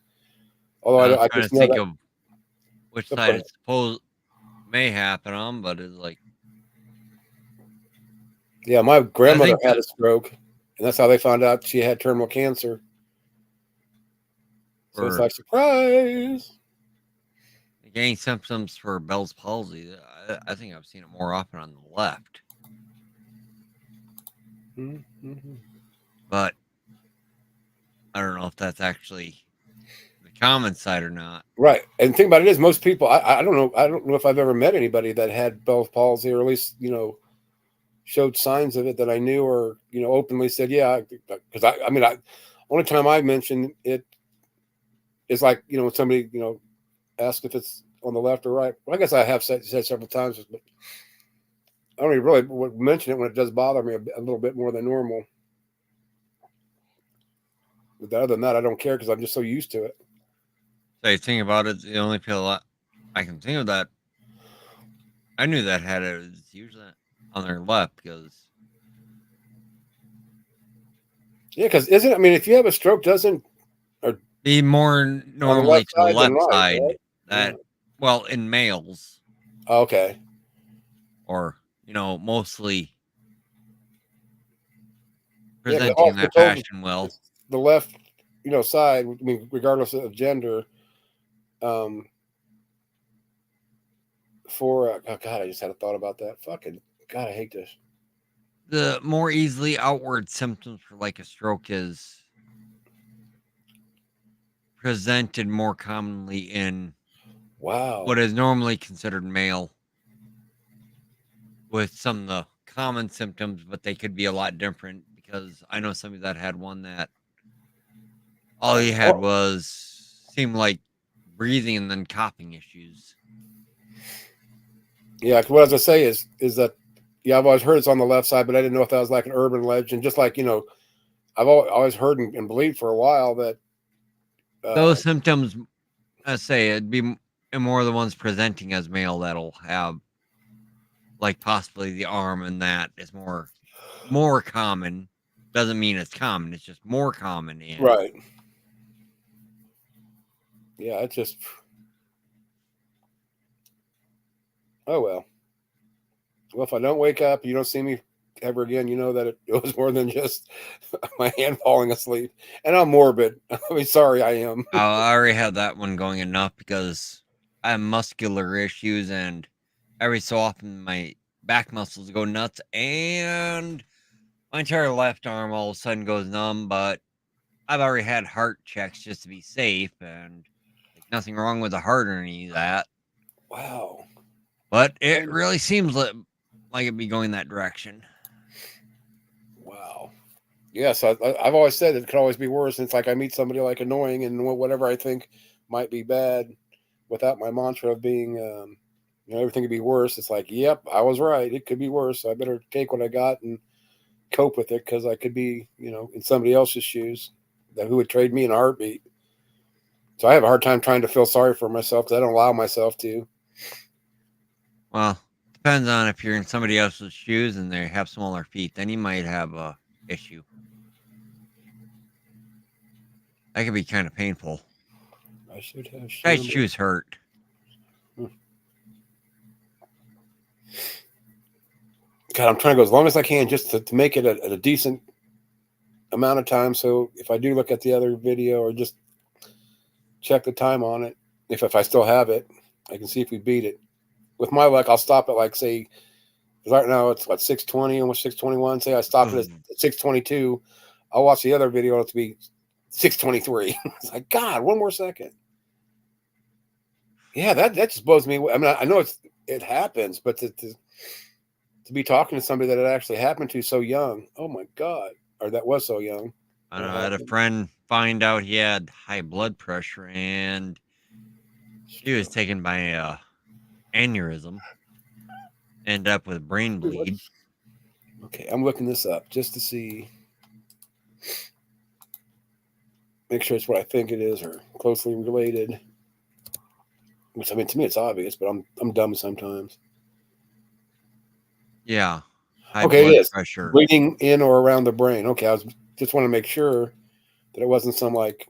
Although I just know think that, of which side it's supposed may happen on, but it's like, yeah, my grandmother had a stroke, and that's how they found out she had terminal cancer. So it's like, surprise. Any symptoms for Bell's palsy? I think I've seen it more often on the left. Mm-hmm. But I don't know if that's actually the common side or not. Right. And the thing about it is, most people, I don't know. I don't know if I've ever met anybody that had Bell's palsy, or at least, showed signs of it that I knew, or, openly said, yeah, because only time I mentioned it is like, when somebody, asked if it's on the left or right. Well, I guess I have said several times, but I don't even really mention it when it does bother me a little bit more than normal. But other than that, I don't care, because I'm just so used to it. So you think about it, the only people I can think of that I knew that had it was usually on their left, because isn't, I mean, if you have a stroke, doesn't be more normally to the left side, right? that well, in males. Okay. Or, mostly presenting in that fashion well. The left, side, I mean, regardless of gender, for oh God, I just had a thought about that. Fucking God, I hate this. The more easily outward symptoms for like a stroke is presented more commonly in what is normally considered male, with some of the common symptoms, but they could be a lot different, because I know somebody that had one that all he had seemed like breathing and then coughing issues. Yeah, what I was gonna say is that, yeah, I've always heard it's on the left side, but I didn't know if that was like an urban legend. Just like, I've always heard and believed for a while that those symptoms, I say, it'd be more the ones presenting as male that'll have, like, possibly the arm, and that is more common. Doesn't mean it's common. It's just more common. Right. Yeah, it's just. Oh, well. Well, if I don't wake up, you don't see me ever again, you know that it was more than just my hand falling asleep. And I'm morbid. I mean, sorry, I am. I already have that one going enough, because I have muscular issues, and every so often my back muscles go nuts, and my entire left arm all of a sudden goes numb. But I've already had heart checks just to be safe, and nothing wrong with the heart or any of that. Wow. But it really seems like it'd be going that direction. Wow. Yes, I've always said it could always be worse. It's like I meet somebody like annoying, and whatever I think might be bad, without my mantra of being, everything could be worse. It's like, yep, I was right. It could be worse. I better take what I got and cope with it, because I could be, in somebody else's shoes, who would trade me in a heartbeat. So I have a hard time trying to feel sorry for myself, because I don't allow myself to. Well, depends on if you're in somebody else's shoes and they have smaller feet, then you might have a issue. That could be kind of painful. I should have. Guys' shoes hurt. God, I'm trying to go as long as I can just to make it a decent amount of time. So if I do look at the other video or just check the time on it, if I still have it, I can see if we beat it. With my luck, I'll stop at like, say, right now it's what, 6:20, almost 6:21. Say I stop it at 6:22. I'll watch the other video. It'll be 6:23. It's like, God, one more second. Yeah, that just blows me away. I mean, I know it happens, but to be talking to somebody that it actually happened to so young, oh my God, or that was so young. I know, I had a friend find out he had high blood pressure, and he was taken by a aneurysm. End up with brain bleed. Okay, I'm looking this up just to see, make sure it's what I think it is or closely related. Which, I mean, to me it's obvious, but I'm dumb sometimes. Yeah. High blood pressure. Bleeding in or around the brain. Okay, I just want to make sure that it wasn't some like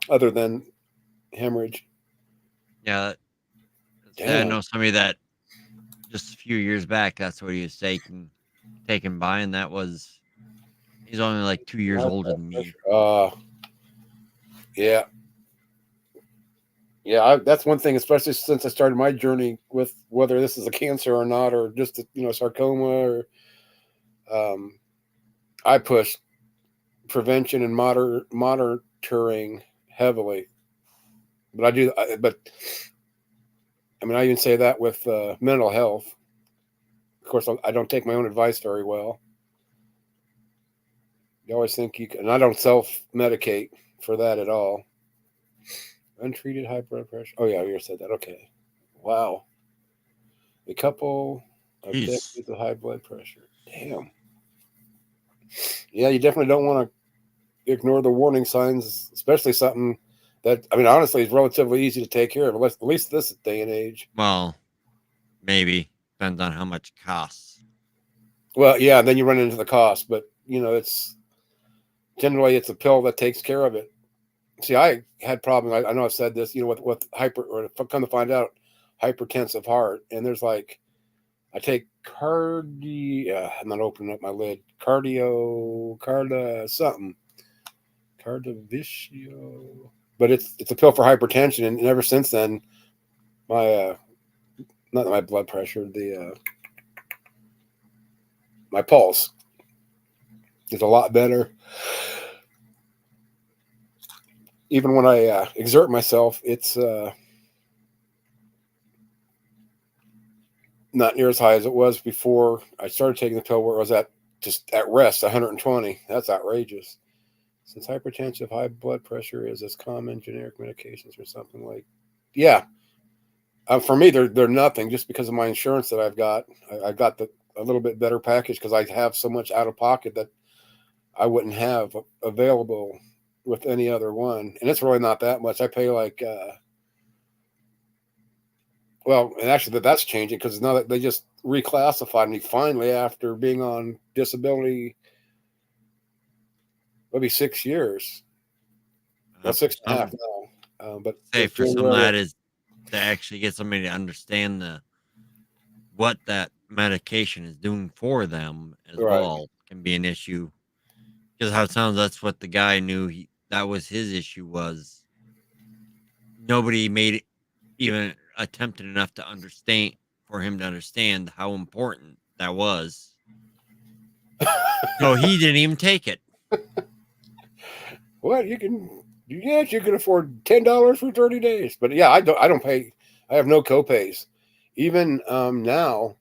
other than hemorrhage. Yeah. I know somebody that just a few years back, that's what he was taken by, and he's only like 2 years older than me. Yeah. Yeah, that's one thing, especially since I started my journey with whether this is a cancer or not, or just sarcoma, or I push prevention and monitoring heavily. But I mean, I even say that with mental health. Of course, I don't take my own advice very well. You always think you can, and I don't self-medicate for that at all. Untreated high blood pressure. Oh yeah, you said that. Okay. Wow. A couple of decades of high blood pressure. Damn. Yeah, you definitely don't want to ignore the warning signs, especially something that, I mean, honestly, is relatively easy to take care of, at least this day and age. Well, maybe. Depends on how much it costs. Well, yeah, then you run into the cost, but, it's generally it's a pill that takes care of it. See, I had problems. I know I've said this, with come to find out, hypertensive heart. And there's like, I take I'm not opening up my lid. Something. Cardivicio. But it's a pill for hypertension. And ever since then, my, not my blood pressure, my pulse is a lot better. Even when I exert myself, it's not near as high as it was before I started taking the pill, where it was just at rest, 120. That's outrageous. Since hypertensive, high blood pressure is as common generic medications or something like, yeah. For me, they're nothing, just because of my insurance that I've got. I got a little bit better package because I have so much out of pocket that I wouldn't have available with any other one. And it's really not that much. I pay like, and actually that's changing, because now that they just reclassified me finally after being on disability maybe 6 years. Well, 6.5 now. But say for some of that is to actually get somebody to understand what that medication is doing for them as well can be an issue. Because how it sounds, that's what the guy knew. That was his issue, was nobody made it even attempted enough to understand, for him to understand how important that was. So he didn't even take it. Well, you can afford $10 for 30 days. But yeah, I don't pay. I have no copays. Even now.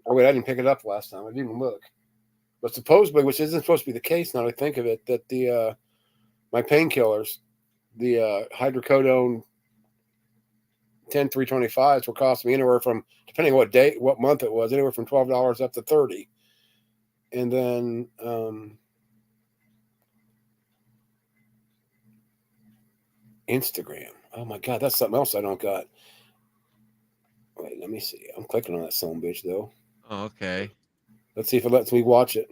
Oh wait, I didn't pick it up last time. I didn't even look. But supposedly, which isn't supposed to be the case now that I think of it, that my painkillers, the hydrocodone 10-325s were costing me anywhere from, depending on what month it was, anywhere from $12 up to $30. And then Instagram. Oh my God, that's something else I don't got. Wait, let me see. I'm clicking on that son bitch though. Oh, okay. Let's see if it lets me watch it.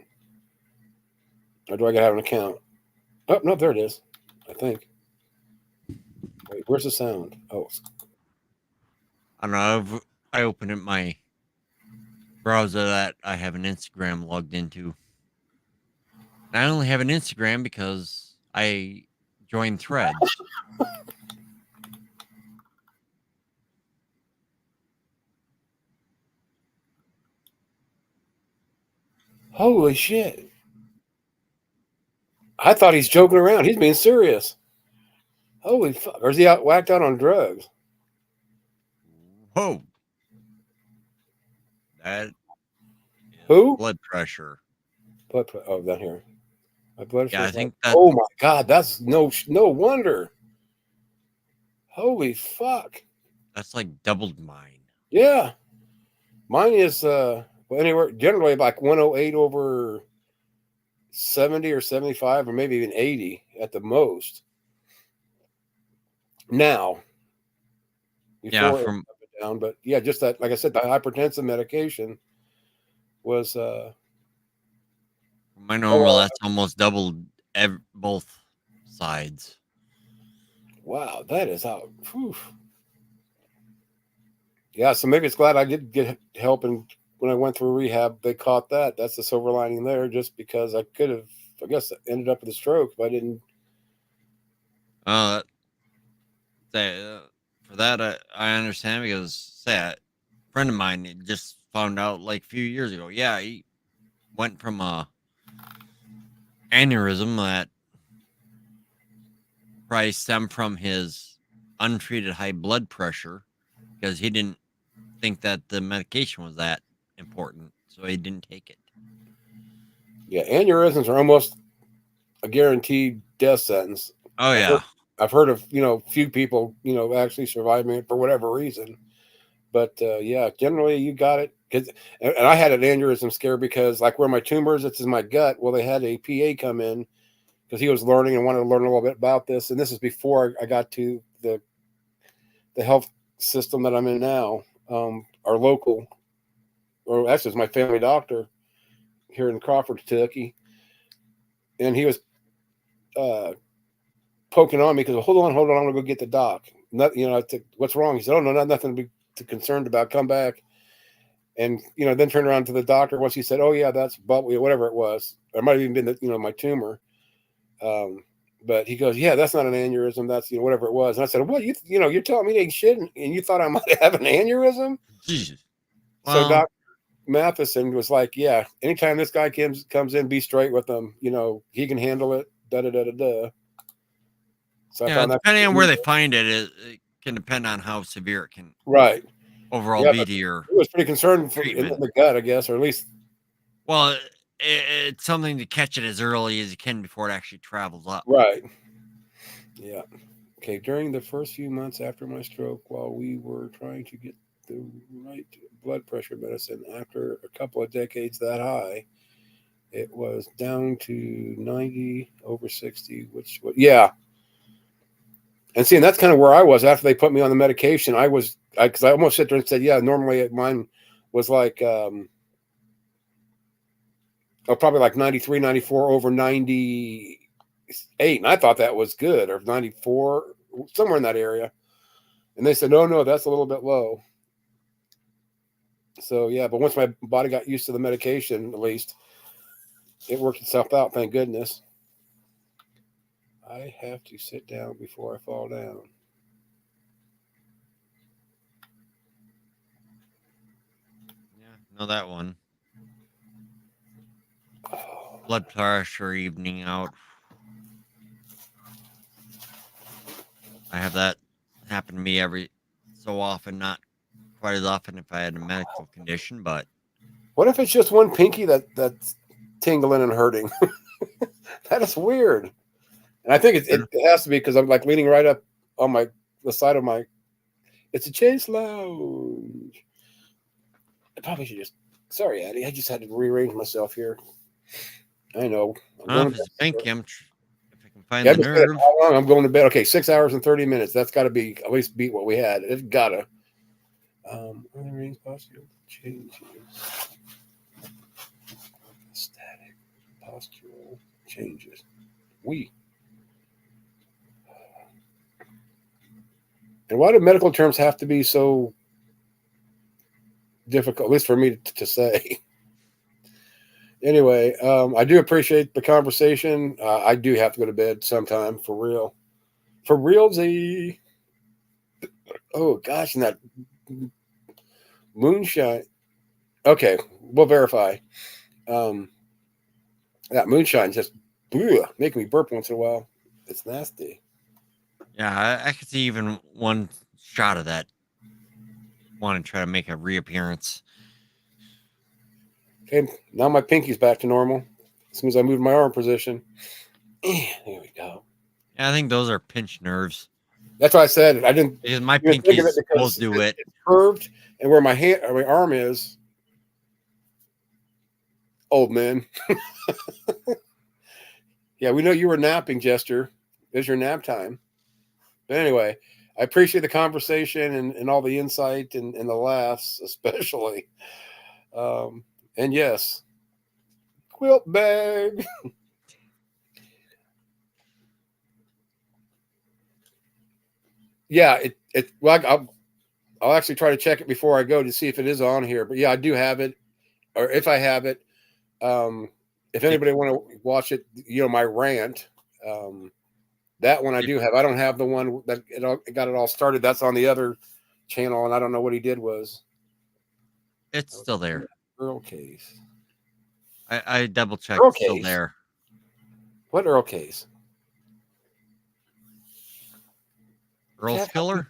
Or do I gotta have an account? Oh no, there it is. I think. Wait, where's the sound? Oh, I don't know. I opened my browser that I have an Instagram logged into. And I only have an Instagram because I joined Threads. Holy shit. I thought he's joking around. He's being serious. Holy fuck. Or is he whacked out on drugs? Whoa. That who? Blood pressure. Oh, down here. My blood pressure. Yeah, I think that. Oh my god, that's no wonder. Holy fuck. That's like doubled mine. Yeah. Mine is anywhere generally like 108 over 70 or 75 or maybe even 80 at the most. Now. Yeah, from down, but yeah, just that, like I said, the hypertensive medication was my normal. That's almost doubled both sides. Wow, that is out. Whew. Yeah, so maybe it's glad I did get help, and when I went through rehab, they caught that. That's the silver lining there, just because I could have, I guess, ended up with a stroke if I didn't. For that, I understand, because say a friend of mine just found out like a few years ago. Yeah, he went from a aneurysm that probably stemmed from his untreated high blood pressure, because he didn't think that the medication was that important, so he didn't take it. Yeah, aneurysms are almost a guaranteed death sentence. Oh yeah, I've heard of few people actually surviving it for whatever reason, but yeah, generally you got it. And I had an aneurysm scare because like where my tumor is, it's in my gut. Well, they had a PA come in because he was learning and wanted to learn a little bit about this, and this is before I got to the health system that I'm in now. Our local, or actually, it's my family doctor here in Crawford, Kentucky, and he was poking on me because hold on, I'm gonna go get the doc. I said, what's wrong? He said, oh no, nothing to be too concerned about. Come back, and then turned around to the doctor once he said, oh yeah, that's whatever it was. It might have even been my tumor. But he goes, yeah, that's not an aneurysm. That's whatever it was. And I said, what you're telling me they shit, and you thought I might have an aneurysm? Jesus. Well, so Dr. Matheson was like, yeah, anytime this guy comes in, be straight with him. He can handle it. Da da da da da. So yeah, depending on where they find it, it can depend on how severe it can overall be to your. He was pretty concerned in the gut, I guess, or at least. Well, it's something to catch it as early as you can before it actually travels up. Right. Yeah. Okay. During the first few months after my stroke, while we were trying to get the right blood pressure medicine, after a couple of decades that high, it was down to 90 over 60, which, yeah. And see, and that's kind of where I was after they put me on the medication. Because I almost sit there and said, yeah, normally mine was like, probably like 93, 94 over 98. And I thought that was good, or 94, somewhere in that area. And they said, no, that's a little bit low. So, yeah, but once my body got used to the medication, at least, it worked itself out, thank goodness. I have to sit down before I fall down. Yeah, know that one. Blood pressure evening out. I have that happen to me every so often, not quite as often if I had a medical condition, but. What if it's just one pinky that's tingling and hurting? That is weird. And I think it has to be because I'm like leaning right up on the side of my. It's a Chase Lounge. I probably should just. Sorry, Addie. I just had to rearrange myself here. I know. If I can find the nerve. How long I'm going to bed? Okay, 6 hours and 30 minutes. That's got to be at least beat what we had. It's gotta. Other range postural changes. Static postural changes. And why do medical terms have to be so difficult, at least for me to say. Anyway, I do appreciate the conversation. I do have to go to bed sometime, for real. For realsy. Oh, gosh, and that moonshine. Okay, we'll verify. That moonshine just making me burp once in a while. It's nasty. Yeah, I could see even one shot of that. Want to try to make a reappearance. Okay, now my pinky's back to normal. As soon as I move my arm position. There we go. Yeah, I think those are pinched nerves. That's why I said it. I didn't. Because my pinky's supposed to do it. It's curved, and where my hand or my arm is, old man. Yeah, we know you were napping, Jester. It's your nap time. But anyway, I appreciate the conversation and all the insight and the laughs, especially. And yes, quilt bag. Yeah, well, I'll actually try to check it before I go to see if it is on here. But yeah, I do have it, or if I have it. If anybody want to watch it, my rant, that one I do have. I don't have the one that it got it all started. That's on the other channel, and I don't know what he did was. It's still there. Earl Case. I double checked. Earl Still Case. there. What Earl Case? Earl Skiller?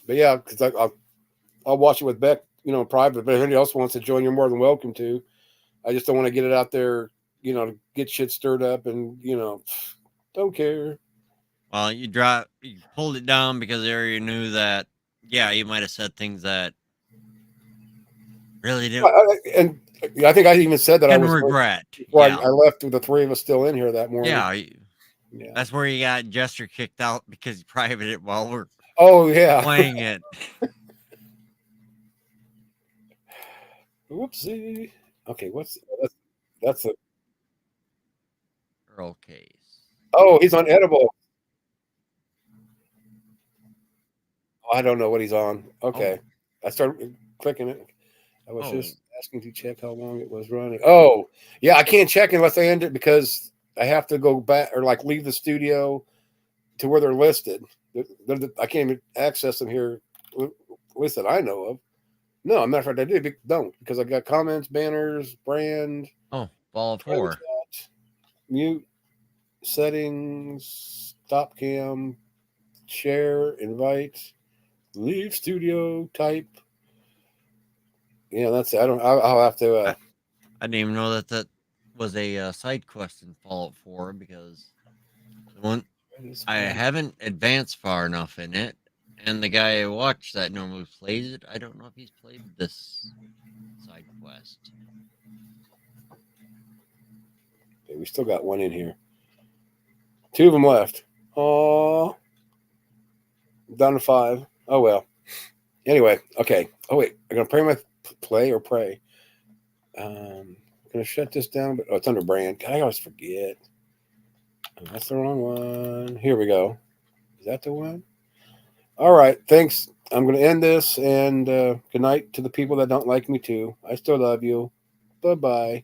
But yeah, because I'll watch it with Beck, private. But if anybody else wants to join, you're more than welcome to. I just don't want to get it out there, to get shit stirred up, and don't care. Well, you pulled it down because you knew that. Yeah, you might have said things that really didn't. And I think I even said that I was regret. Yeah. I left with the three of us still in here that morning. Yeah, that's where you got Jester kicked out because he privated it while we're playing it. Whoopsie. Okay, that's a Earl Case. Oh, he's on edible. I don't know what he's on. Okay. I started clicking it. I was just asking to check how long it was running. Oh, yeah, I can't check unless I end it because I have to go back or leave the studio to where they're listed. I can't even access them here, at least that I know of. No, I'm not sure I do. Don't, because I got comments, banners, brand. Oh, Fallout 4. Mute, settings, stop cam, share, invite, leave studio, type. Yeah, that's it. I'll have to. I didn't even know that was a side quest in Fallout 4 because I haven't advanced far enough in it. And the guy I watch that normally plays it, I don't know if he's played this side quest. Okay, we still got one in here. 2 of them left. Oh, down to 5. Oh well. Anyway, okay. Oh wait, I'm gonna play or pray. I'm gonna shut this down, but it's under brand. God, I always forget. Oh, that's the wrong one. Here we go. Is that the one? All right, thanks. I'm going to end this, and good night to the people that don't like me too. I still love you. Bye-bye.